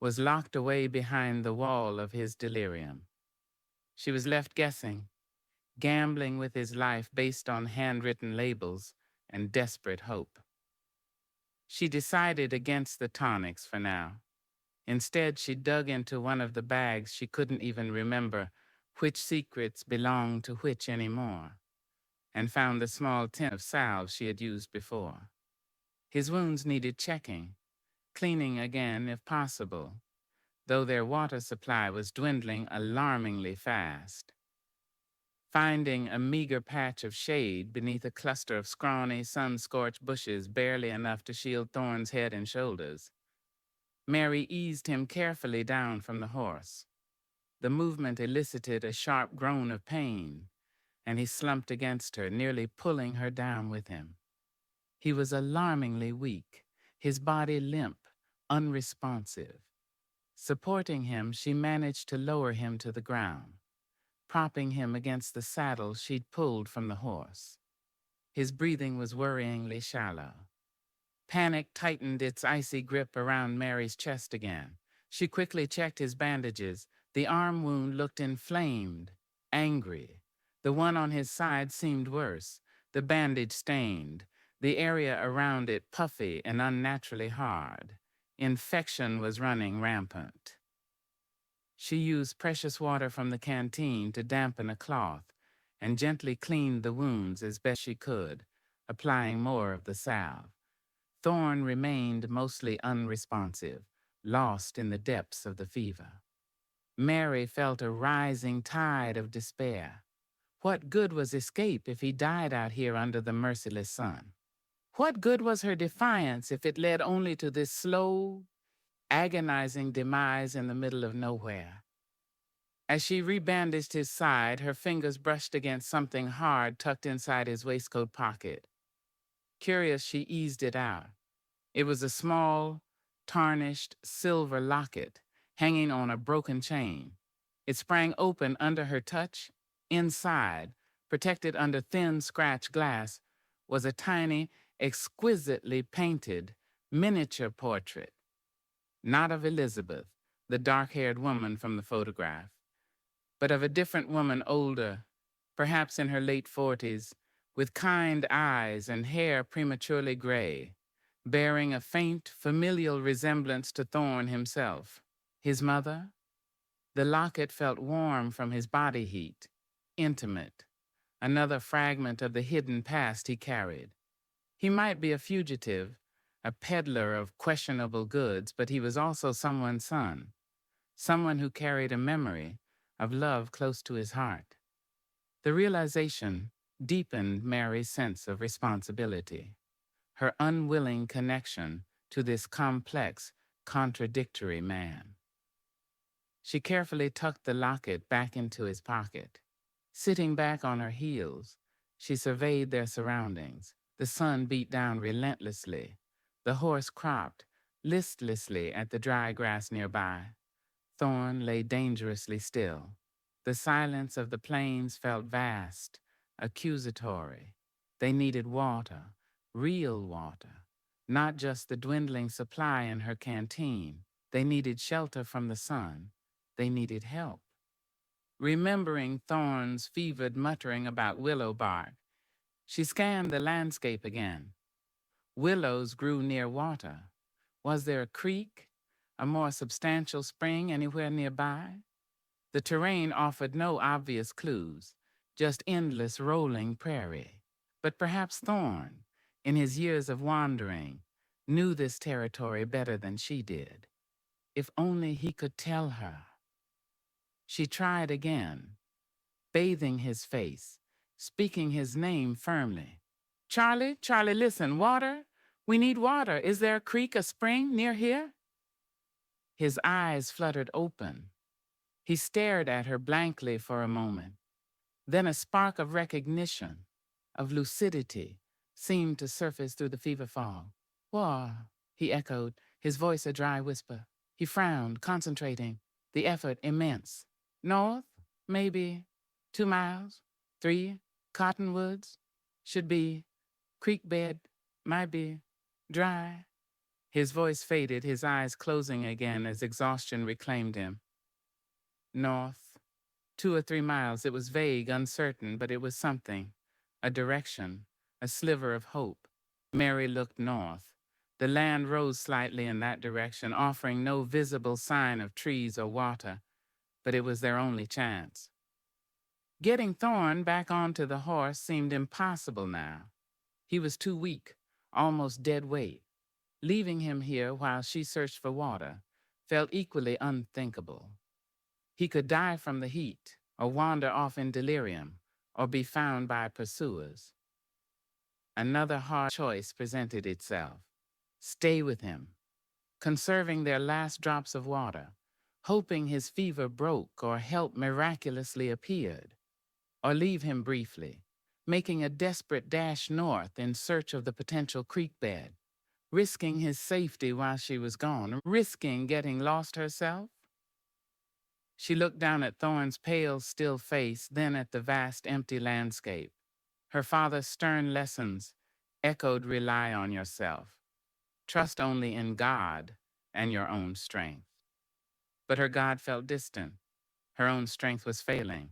was locked away behind the wall of his delirium. She was left guessing, gambling with his life based on handwritten labels and desperate hope. She decided against the tonics for now. Instead, she dug into one of the bags she couldn't even remember which secrets belonged to which anymore, and found the small tin of salve she had used before. His wounds needed checking, cleaning again if possible, though their water supply was dwindling alarmingly fast. Finding a meager patch of shade beneath a cluster of scrawny, sun-scorched bushes barely enough to shield Thorne's head and shoulders, Mary eased him carefully down from the horse. The movement elicited a sharp groan of pain, and he slumped against her, nearly pulling her down with him. He was alarmingly weak, his body limp, unresponsive. Supporting him, she managed to lower him to the ground, propping him against the saddle she'd pulled from the horse. His breathing was worryingly shallow. Panic tightened its icy grip around Mary's chest again. She quickly checked his bandages. The arm wound looked inflamed, angry. The one on his side seemed worse, the bandage stained, the area around it puffy and unnaturally hard. Infection was running rampant. She used precious water from the canteen to dampen a cloth and gently cleaned the wounds as best she could, applying more of the salve. Thorne remained mostly unresponsive, lost in the depths of the fever. Mary felt a rising tide of despair. What good was escape if he died out here under the merciless sun? What good was her defiance if it led only to this slow, agonizing demise in the middle of nowhere? As she rebandaged his side, her fingers brushed against something hard tucked inside his waistcoat pocket. Curious, she eased it out. It was a small, tarnished silver locket hanging on a broken chain. It sprang open under her touch. Inside, protected under thin, scratched glass, was a tiny, exquisitely painted miniature portrait. Not of Elizabeth, the dark-haired woman from the photograph, but of a different woman older, perhaps in her late 40s, with kind eyes and hair prematurely gray, bearing a faint, familial resemblance to Thorne himself. His mother? The locket felt warm from his body heat, intimate, another fragment of the hidden past he carried. He might be a fugitive, a peddler of questionable goods, but he was also someone's son, someone who carried a memory of love close to his heart. The realization deepened Mary's sense of responsibility, her unwilling connection to this complex, contradictory man. She carefully tucked the locket back into his pocket. Sitting back on her heels, she surveyed their surroundings. The sun beat down relentlessly. The horse cropped listlessly at the dry grass nearby. Thorne lay dangerously still. The silence of the plains felt vast, accusatory. They needed water, real water, not just the dwindling supply in her canteen. They needed shelter from the sun. They needed help. Remembering Thorne's fevered muttering about willow bark, she scanned the landscape again. Willows grew near water. Was there a creek, a more substantial spring anywhere nearby? The terrain offered no obvious clues, just endless rolling prairie. But perhaps Thorne, in his years of wandering, knew this territory better than she did. If only he could tell her. She tried again, bathing his face, speaking his name firmly. Charlie, Charlie, listen, water. We need water. Is there a creek, a spring near here? His eyes fluttered open. He stared at her blankly for a moment. Then a spark of recognition, of lucidity, seemed to surface through the fever fog. Wah, he echoed, his voice a dry whisper. He frowned, concentrating, the effort immense. North, maybe 2 miles, 3, cottonwoods, should be, creek bed, might be, dry. His voice faded, his eyes closing again as exhaustion reclaimed him. North, 2 or 3 miles. It was vague, uncertain, but it was something. A direction, a sliver of hope. Mary looked north. The land rose slightly in that direction, offering no visible sign of trees or water, but it was their only chance. Getting Thorne back onto the horse seemed impossible now. He was too weak, almost dead weight. Leaving him here while she searched for water felt equally unthinkable. He could die from the heat, or wander off in delirium, or be found by pursuers. Another hard choice presented itself. Stay with him, conserving their last drops of water, hoping his fever broke or help miraculously appeared, or leave him briefly, making a desperate dash north in search of the potential creek bed, risking his safety while she was gone, risking getting lost herself. She looked down at Thorne's pale, still face, then at the vast, empty landscape. Her father's stern lessons echoed, rely on yourself. Trust only in God and your own strength. But her God felt distant. Her own strength was failing.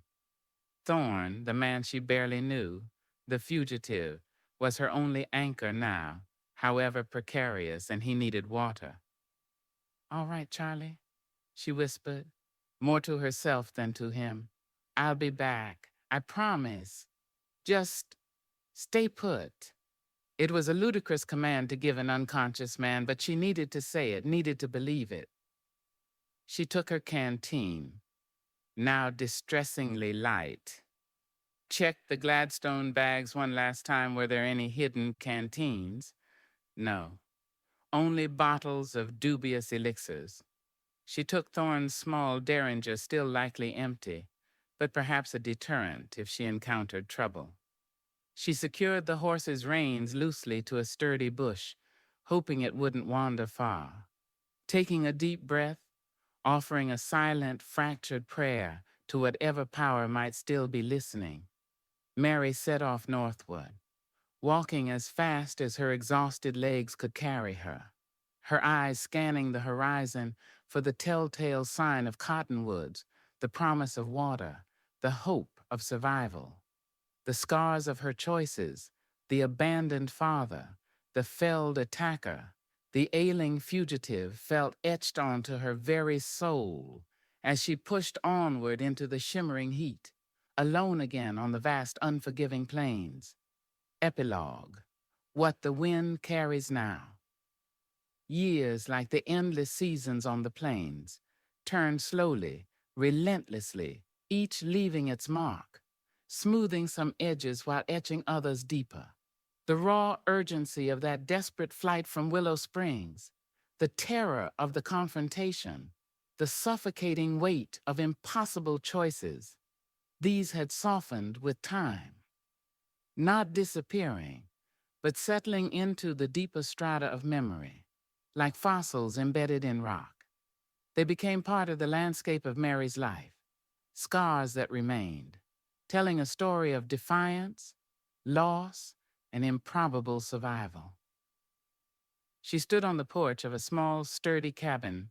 Thorne, the man she barely knew, the fugitive, was her only anchor now, however precarious, and he needed water. All right, Charlie, she whispered, more to herself than to him. I'll be back. I promise. Just stay put. It was a ludicrous command to give an unconscious man, but she needed to say it, needed to believe it. She took her canteen, now distressingly light. Checked the Gladstone bags one last time. Were there any hidden canteens? No. Only bottles of dubious elixirs. She took Thorne's small derringer, still likely empty, but perhaps a deterrent if she encountered trouble. She secured the horse's reins loosely to a sturdy bush, hoping it wouldn't wander far. Taking a deep breath, offering a silent, fractured prayer to whatever power might still be listening, Mary set off northward, walking as fast as her exhausted legs could carry her, her eyes scanning the horizon for the telltale sign of cottonwoods, the promise of water, the hope of survival. The scars of her choices, the abandoned father, the felled attacker, the ailing fugitive felt etched onto her very soul as she pushed onward into the shimmering heat, alone again on the vast unforgiving plains. Epilogue. What the wind carries now. Years, like the endless seasons on the plains, turn slowly, relentlessly, each leaving its mark, smoothing some edges while etching others deeper. The raw urgency of that desperate flight from Willow Springs, the terror of the confrontation, the suffocating weight of impossible choices, these had softened with time, not disappearing, but settling into the deeper strata of memory, like fossils embedded in rock. They became part of the landscape of Mary's life, scars that remained, telling a story of defiance, loss, and improbable survival. She stood on the porch of a small, sturdy cabin,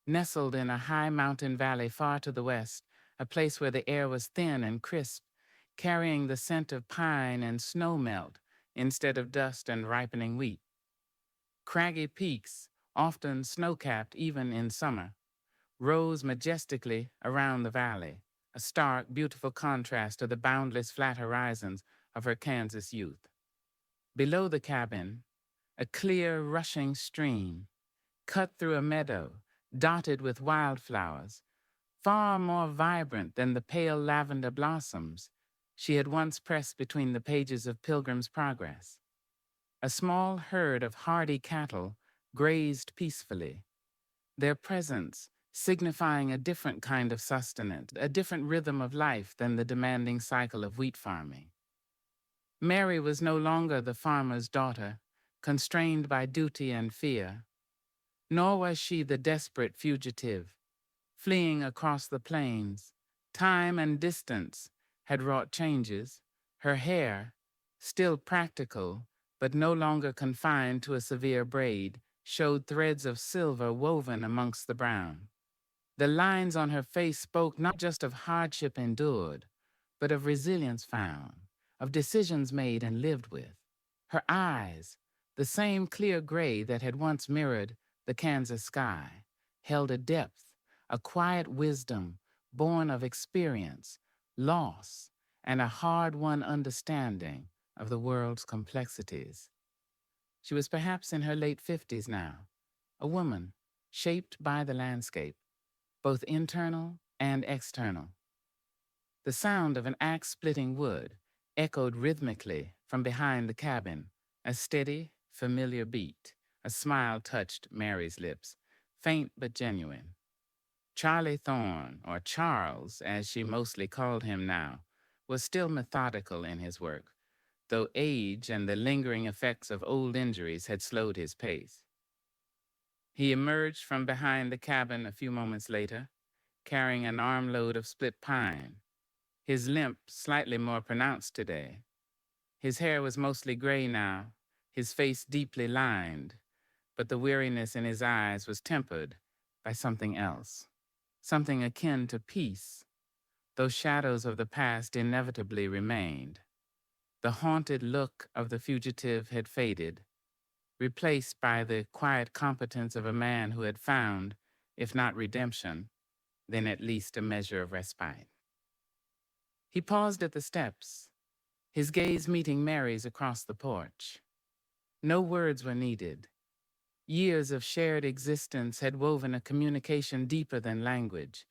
nestled in a high mountain valley far to the west, a place where the air was thin and crisp, carrying the scent of pine and snowmelt instead of dust and ripening wheat. Craggy peaks, often snow-capped even in summer, rose majestically around the valley, a stark, beautiful contrast to the boundless flat horizons of her Kansas youth. Below the cabin, a clear, rushing stream cut through a meadow dotted with wildflowers, far more vibrant than the pale lavender blossoms she had once pressed between the pages of Pilgrim's Progress. A small herd of hardy cattle grazed peacefully, their presence signifying a different kind of sustenance, a different rhythm of life than the demanding cycle of wheat farming. Mary was no longer the farmer's daughter, constrained by duty and fear, nor was she the desperate fugitive, fleeing across the plains. Time and distance had wrought changes. Her hair, still practical, but no longer confined to a severe braid, showed threads of silver woven amongst the brown. The lines on her face spoke not just of hardship endured, but of resilience found, of decisions made and lived with. Her eyes, the same clear gray that had once mirrored the Kansas sky, held a depth, a quiet wisdom born of experience, loss, and a hard-won understanding of the world's complexities. She was perhaps in her late 50s now, a woman shaped by the landscape, both internal and external. The sound of an axe splitting wood echoed rhythmically from behind the cabin, a steady, familiar beat. A smile touched Mary's lips, faint but genuine. Charlie Thorne, or Charles, as she mostly called him now, was still methodical in his work, though age and the lingering effects of old injuries had slowed his pace. He emerged from behind the cabin a few moments later, carrying an armload of split pine, his limp slightly more pronounced today. His hair was mostly gray now, his face deeply lined, but the weariness in his eyes was tempered by something else, something akin to peace, though shadows of the past inevitably remained. The haunted look of the fugitive had faded, replaced by the quiet competence of a man who had found, if not redemption, then at least a measure of respite. He paused at the steps, his gaze meeting Mary's across the porch. No words were needed. Years of shared existence had woven a communication deeper than language,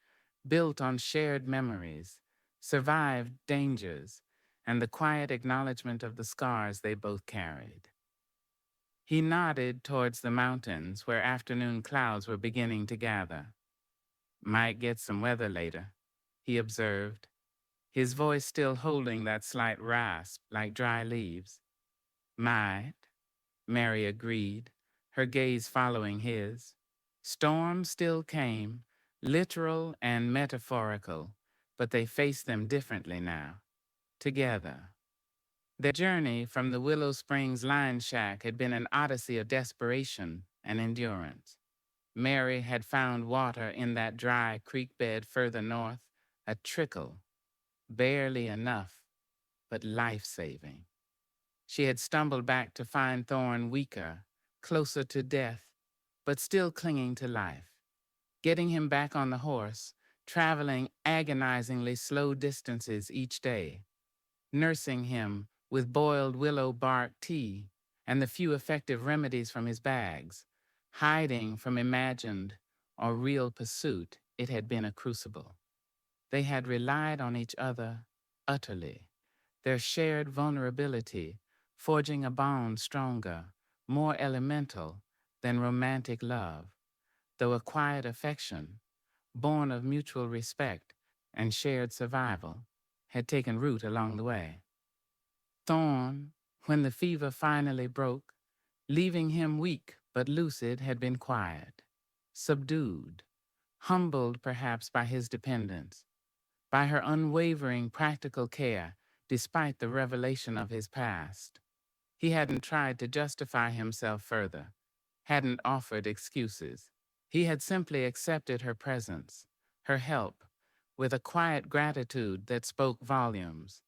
built on shared memories, survived dangers, and the quiet acknowledgement of the scars they both carried. He nodded towards the mountains where afternoon clouds were beginning to gather. "Might get some weather later," he observed, his voice still holding that slight rasp like dry leaves. "Might," Mary agreed, her gaze following his. Storms still came, literal and metaphorical, but they faced them differently now, together. Their journey from the Willow Springs line shack had been an odyssey of desperation and endurance. Mary had found water in that dry creek bed further north, a trickle, barely enough, but life-saving. She had stumbled back to find Thorne weaker, closer to death, but still clinging to life. Getting him back on the horse, traveling agonizingly slow distances each day, nursing him with boiled willow bark tea and the few effective remedies from his bags, hiding from imagined or real pursuit, it had been a crucible. They had relied on each other utterly, their shared vulnerability forging a bond stronger, more elemental than romantic love, though a quiet affection, born of mutual respect and shared survival, had taken root along the way. Thorne, when the fever finally broke, leaving him weak but lucid, had been quiet, subdued, humbled perhaps by his dependence, by her unwavering practical care despite the revelation of his past. He hadn't tried to justify himself further, hadn't offered excuses. He had simply accepted her presence, her help, with a quiet gratitude that spoke volumes.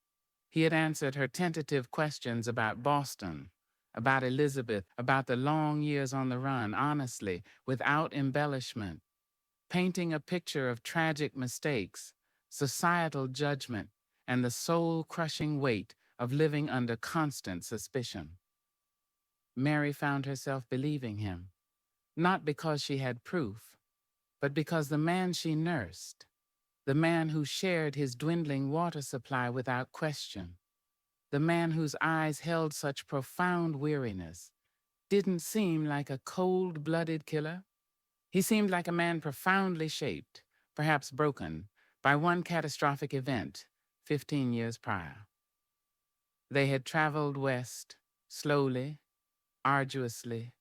He had answered her tentative questions about Boston, about Elizabeth, about the long years on the run, honestly, without embellishment, painting a picture of tragic mistakes, societal judgment, and the soul-crushing weight of living under constant suspicion. Mary found herself believing him, not because she had proof, but because the man she nursed, the man who shared his dwindling water supply without question, the man whose eyes held such profound weariness, didn't seem like a cold-blooded killer. He seemed like a man profoundly shaped, perhaps broken, by one catastrophic event 15 years prior. They had traveled west, slowly, arduously,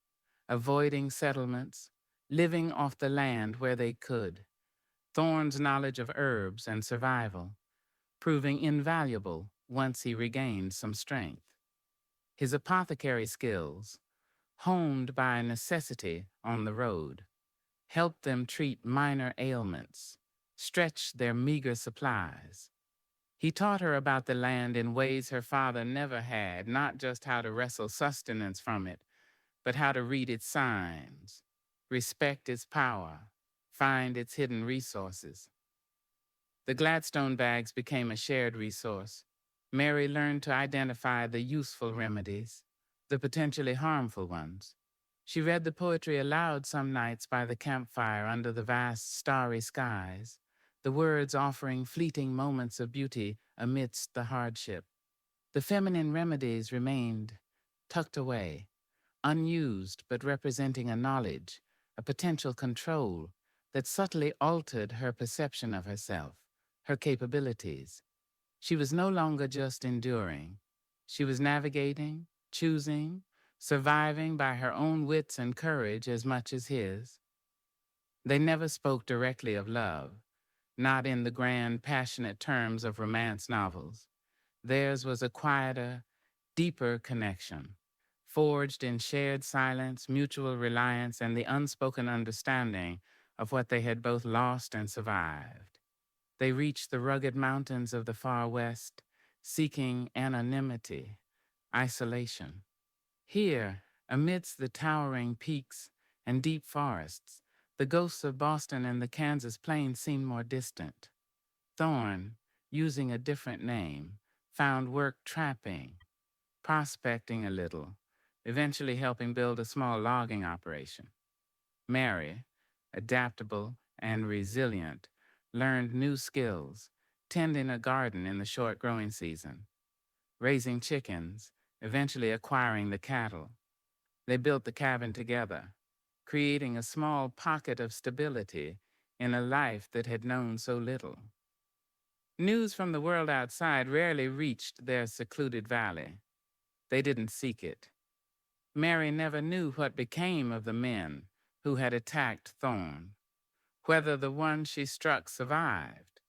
avoiding settlements, living off the land where they could. Thorne's knowledge of herbs and survival, proving invaluable once he regained some strength. His apothecary skills, honed by necessity on the road, helped them treat minor ailments, stretch their meager supplies. He taught her about the land in ways her father never had, not just how to wrestle sustenance from it, but how to read its signs, respect its power, find its hidden resources. The Gladstone bags became a shared resource. Mary learned to identify the useful remedies, the potentially harmful ones. She read the poetry aloud some nights by the campfire under the vast starry skies, the words offering fleeting moments of beauty amidst the hardship. The feminine remedies remained tucked away, unused but representing a knowledge, a potential control that subtly altered her perception of herself, her capabilities. She was no longer just enduring. She was navigating, choosing, surviving by her own wits and courage as much as his. They never spoke directly of love, not in the grand, passionate terms of romance novels. Theirs was a quieter, deeper connection, forged in shared silence, mutual reliance, and the unspoken understanding of what they had both lost and survived. They reached the rugged mountains of the far west, seeking anonymity, isolation. Here, amidst the towering peaks and deep forests, the ghosts of Boston and the Kansas plains seemed more distant. Thorne, using a different name, found work trapping, prospecting a little, eventually helping build a small logging operation. Mary, adaptable and resilient, learned new skills, tending a garden in the short growing season, raising chickens, eventually acquiring the cattle. They built the cabin together, creating a small pocket of stability in a life that had known so little. News from the world outside rarely reached their secluded valley. They didn't seek it. Mary never knew what became of the men who had attacked Thorne, whether the one she struck survived,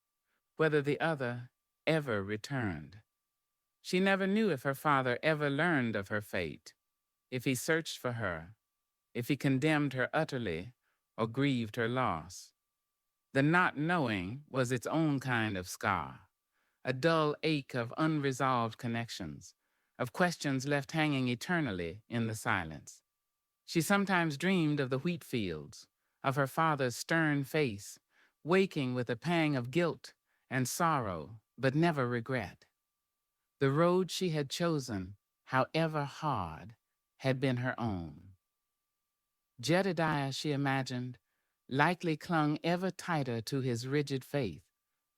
whether the other ever returned. She never knew if her father ever learned of her fate, if he searched for her, if he condemned her utterly or grieved her loss. The not knowing was its own kind of scar, a dull ache of unresolved connections, of questions left hanging eternally in the silence. She sometimes dreamed of the wheat fields, of her father's stern face, waking with a pang of guilt and sorrow, but never regret. The road she had chosen, however hard, had been her own. Jedediah, she imagined, likely clung ever tighter to his rigid faith,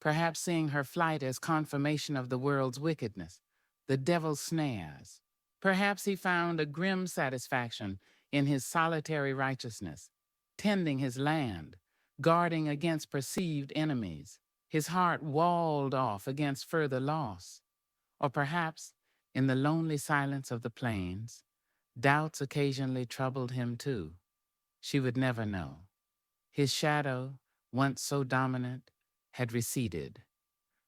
perhaps seeing her flight as confirmation of the world's wickedness, the devil's snares. Perhaps he found a grim satisfaction in his solitary righteousness, tending his land, guarding against perceived enemies, his heart walled off against further loss. Or perhaps, in the lonely silence of the plains, doubts occasionally troubled him too. She would never know. His shadow, once so dominant, had receded,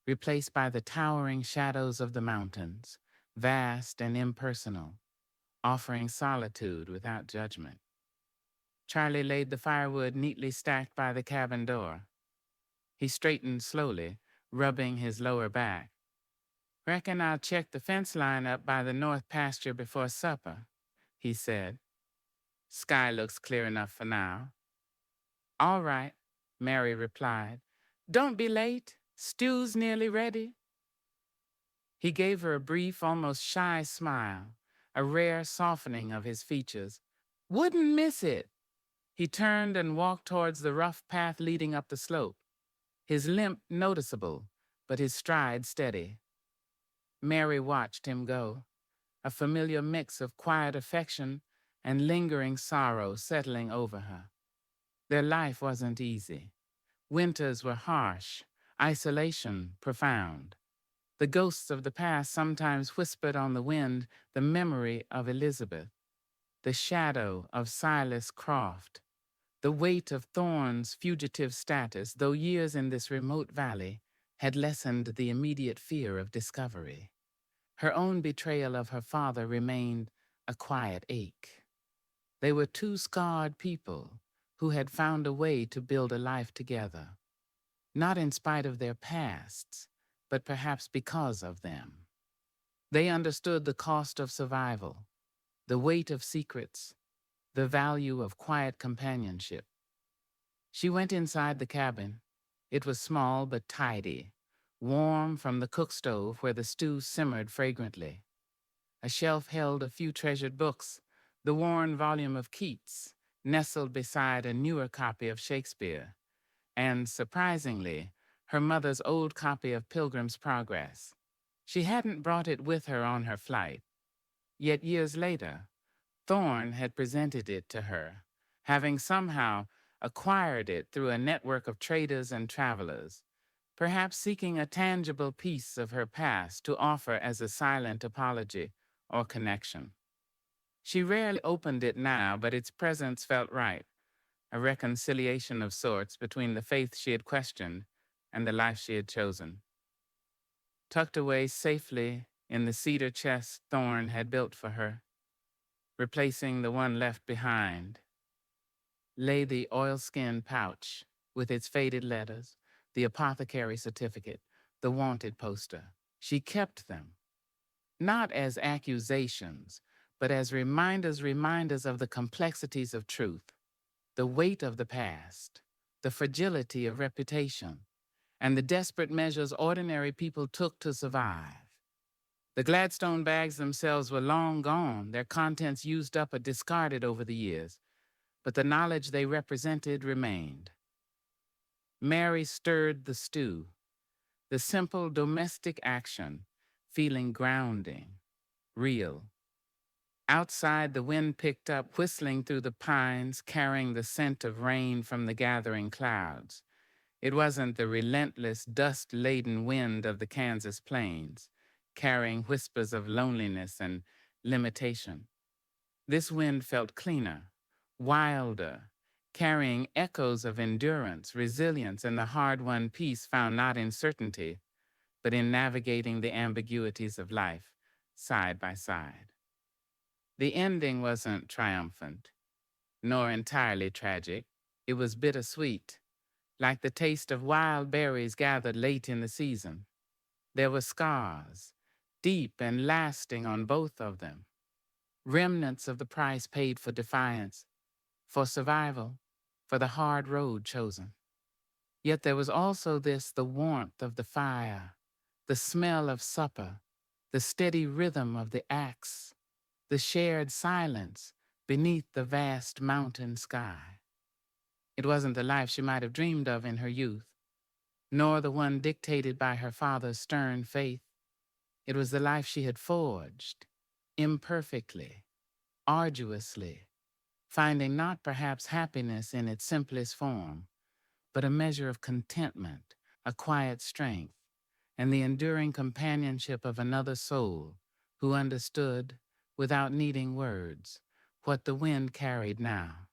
replaced by the towering shadows of the mountains, vast and impersonal, offering solitude without judgment. Charlie laid the firewood neatly stacked by the cabin door. He straightened slowly, rubbing his lower back. "Reckon I'll check the fence line up by the north pasture before supper," he said. "Sky looks clear enough for now." "All right," Mary replied. "Don't be late. Stew's nearly ready." He gave her a brief, almost shy smile, a rare softening of his features. "Wouldn't miss it." He turned and walked towards the rough path leading up the slope, his limp noticeable, but his stride steady. Mary watched him go, a familiar mix of quiet affection and lingering sorrow settling over her. Their life wasn't easy. Winters were harsh, isolation profound. The ghosts of the past sometimes whispered on the wind the memory of Elizabeth, the shadow of Silas Croft, the weight of Thorne's fugitive status, though years in this remote valley had lessened the immediate fear of discovery. Her own betrayal of her father remained a quiet ache. They were two scarred people who had found a way to build a life together, not in spite of their pasts, but perhaps because of them. They understood the cost of survival, the weight of secrets, the value of quiet companionship. She went inside the cabin. It was small but tidy, warm from the cook stove where the stew simmered fragrantly. A shelf held a few treasured books, the worn volume of Keats, nestled beside a newer copy of Shakespeare, and, surprisingly, her mother's old copy of Pilgrim's Progress. She hadn't brought it with her on her flight, yet years later, Thorne had presented it to her, having somehow acquired it through a network of traders and travelers, perhaps seeking a tangible piece of her past to offer as a silent apology or connection. She rarely opened it now, but its presence felt right, a reconciliation of sorts between the faith she had questioned and the life she had chosen. Tucked away safely in the cedar chest Thorne had built for her, replacing the one left behind, lay the oilskin pouch with its faded letters, the apothecary certificate, the wanted poster. She kept them, not as accusations, but as reminders of the complexities of truth, the weight of the past, the fragility of reputation, and the desperate measures ordinary people took to survive. The Gladstone bags themselves were long gone, their contents used up or discarded over the years, but the knowledge they represented remained. Mary stirred the stew, the simple domestic action, feeling grounding, real. Outside, the wind picked up, whistling through the pines, carrying the scent of rain from the gathering clouds. It wasn't the relentless, dust-laden wind of the Kansas plains, carrying whispers of loneliness and limitation. This wind felt cleaner, wilder, carrying echoes of endurance, resilience, and the hard-won peace found not in certainty, but in navigating the ambiguities of life side by side. The ending wasn't triumphant, nor entirely tragic. It was bittersweet, like the taste of wild berries gathered late in the season. There were scars, deep and lasting on both of them, remnants of the price paid for defiance, for survival, for the hard road chosen. Yet there was also the warmth of the fire, the smell of supper, the steady rhythm of the axe, the shared silence beneath the vast mountain sky. It wasn't the life she might have dreamed of in her youth, nor the one dictated by her father's stern faith. It was the life she had forged, imperfectly, arduously, finding not perhaps happiness in its simplest form, but a measure of contentment, a quiet strength, and the enduring companionship of another soul who understood, without needing words, what the wind carried now.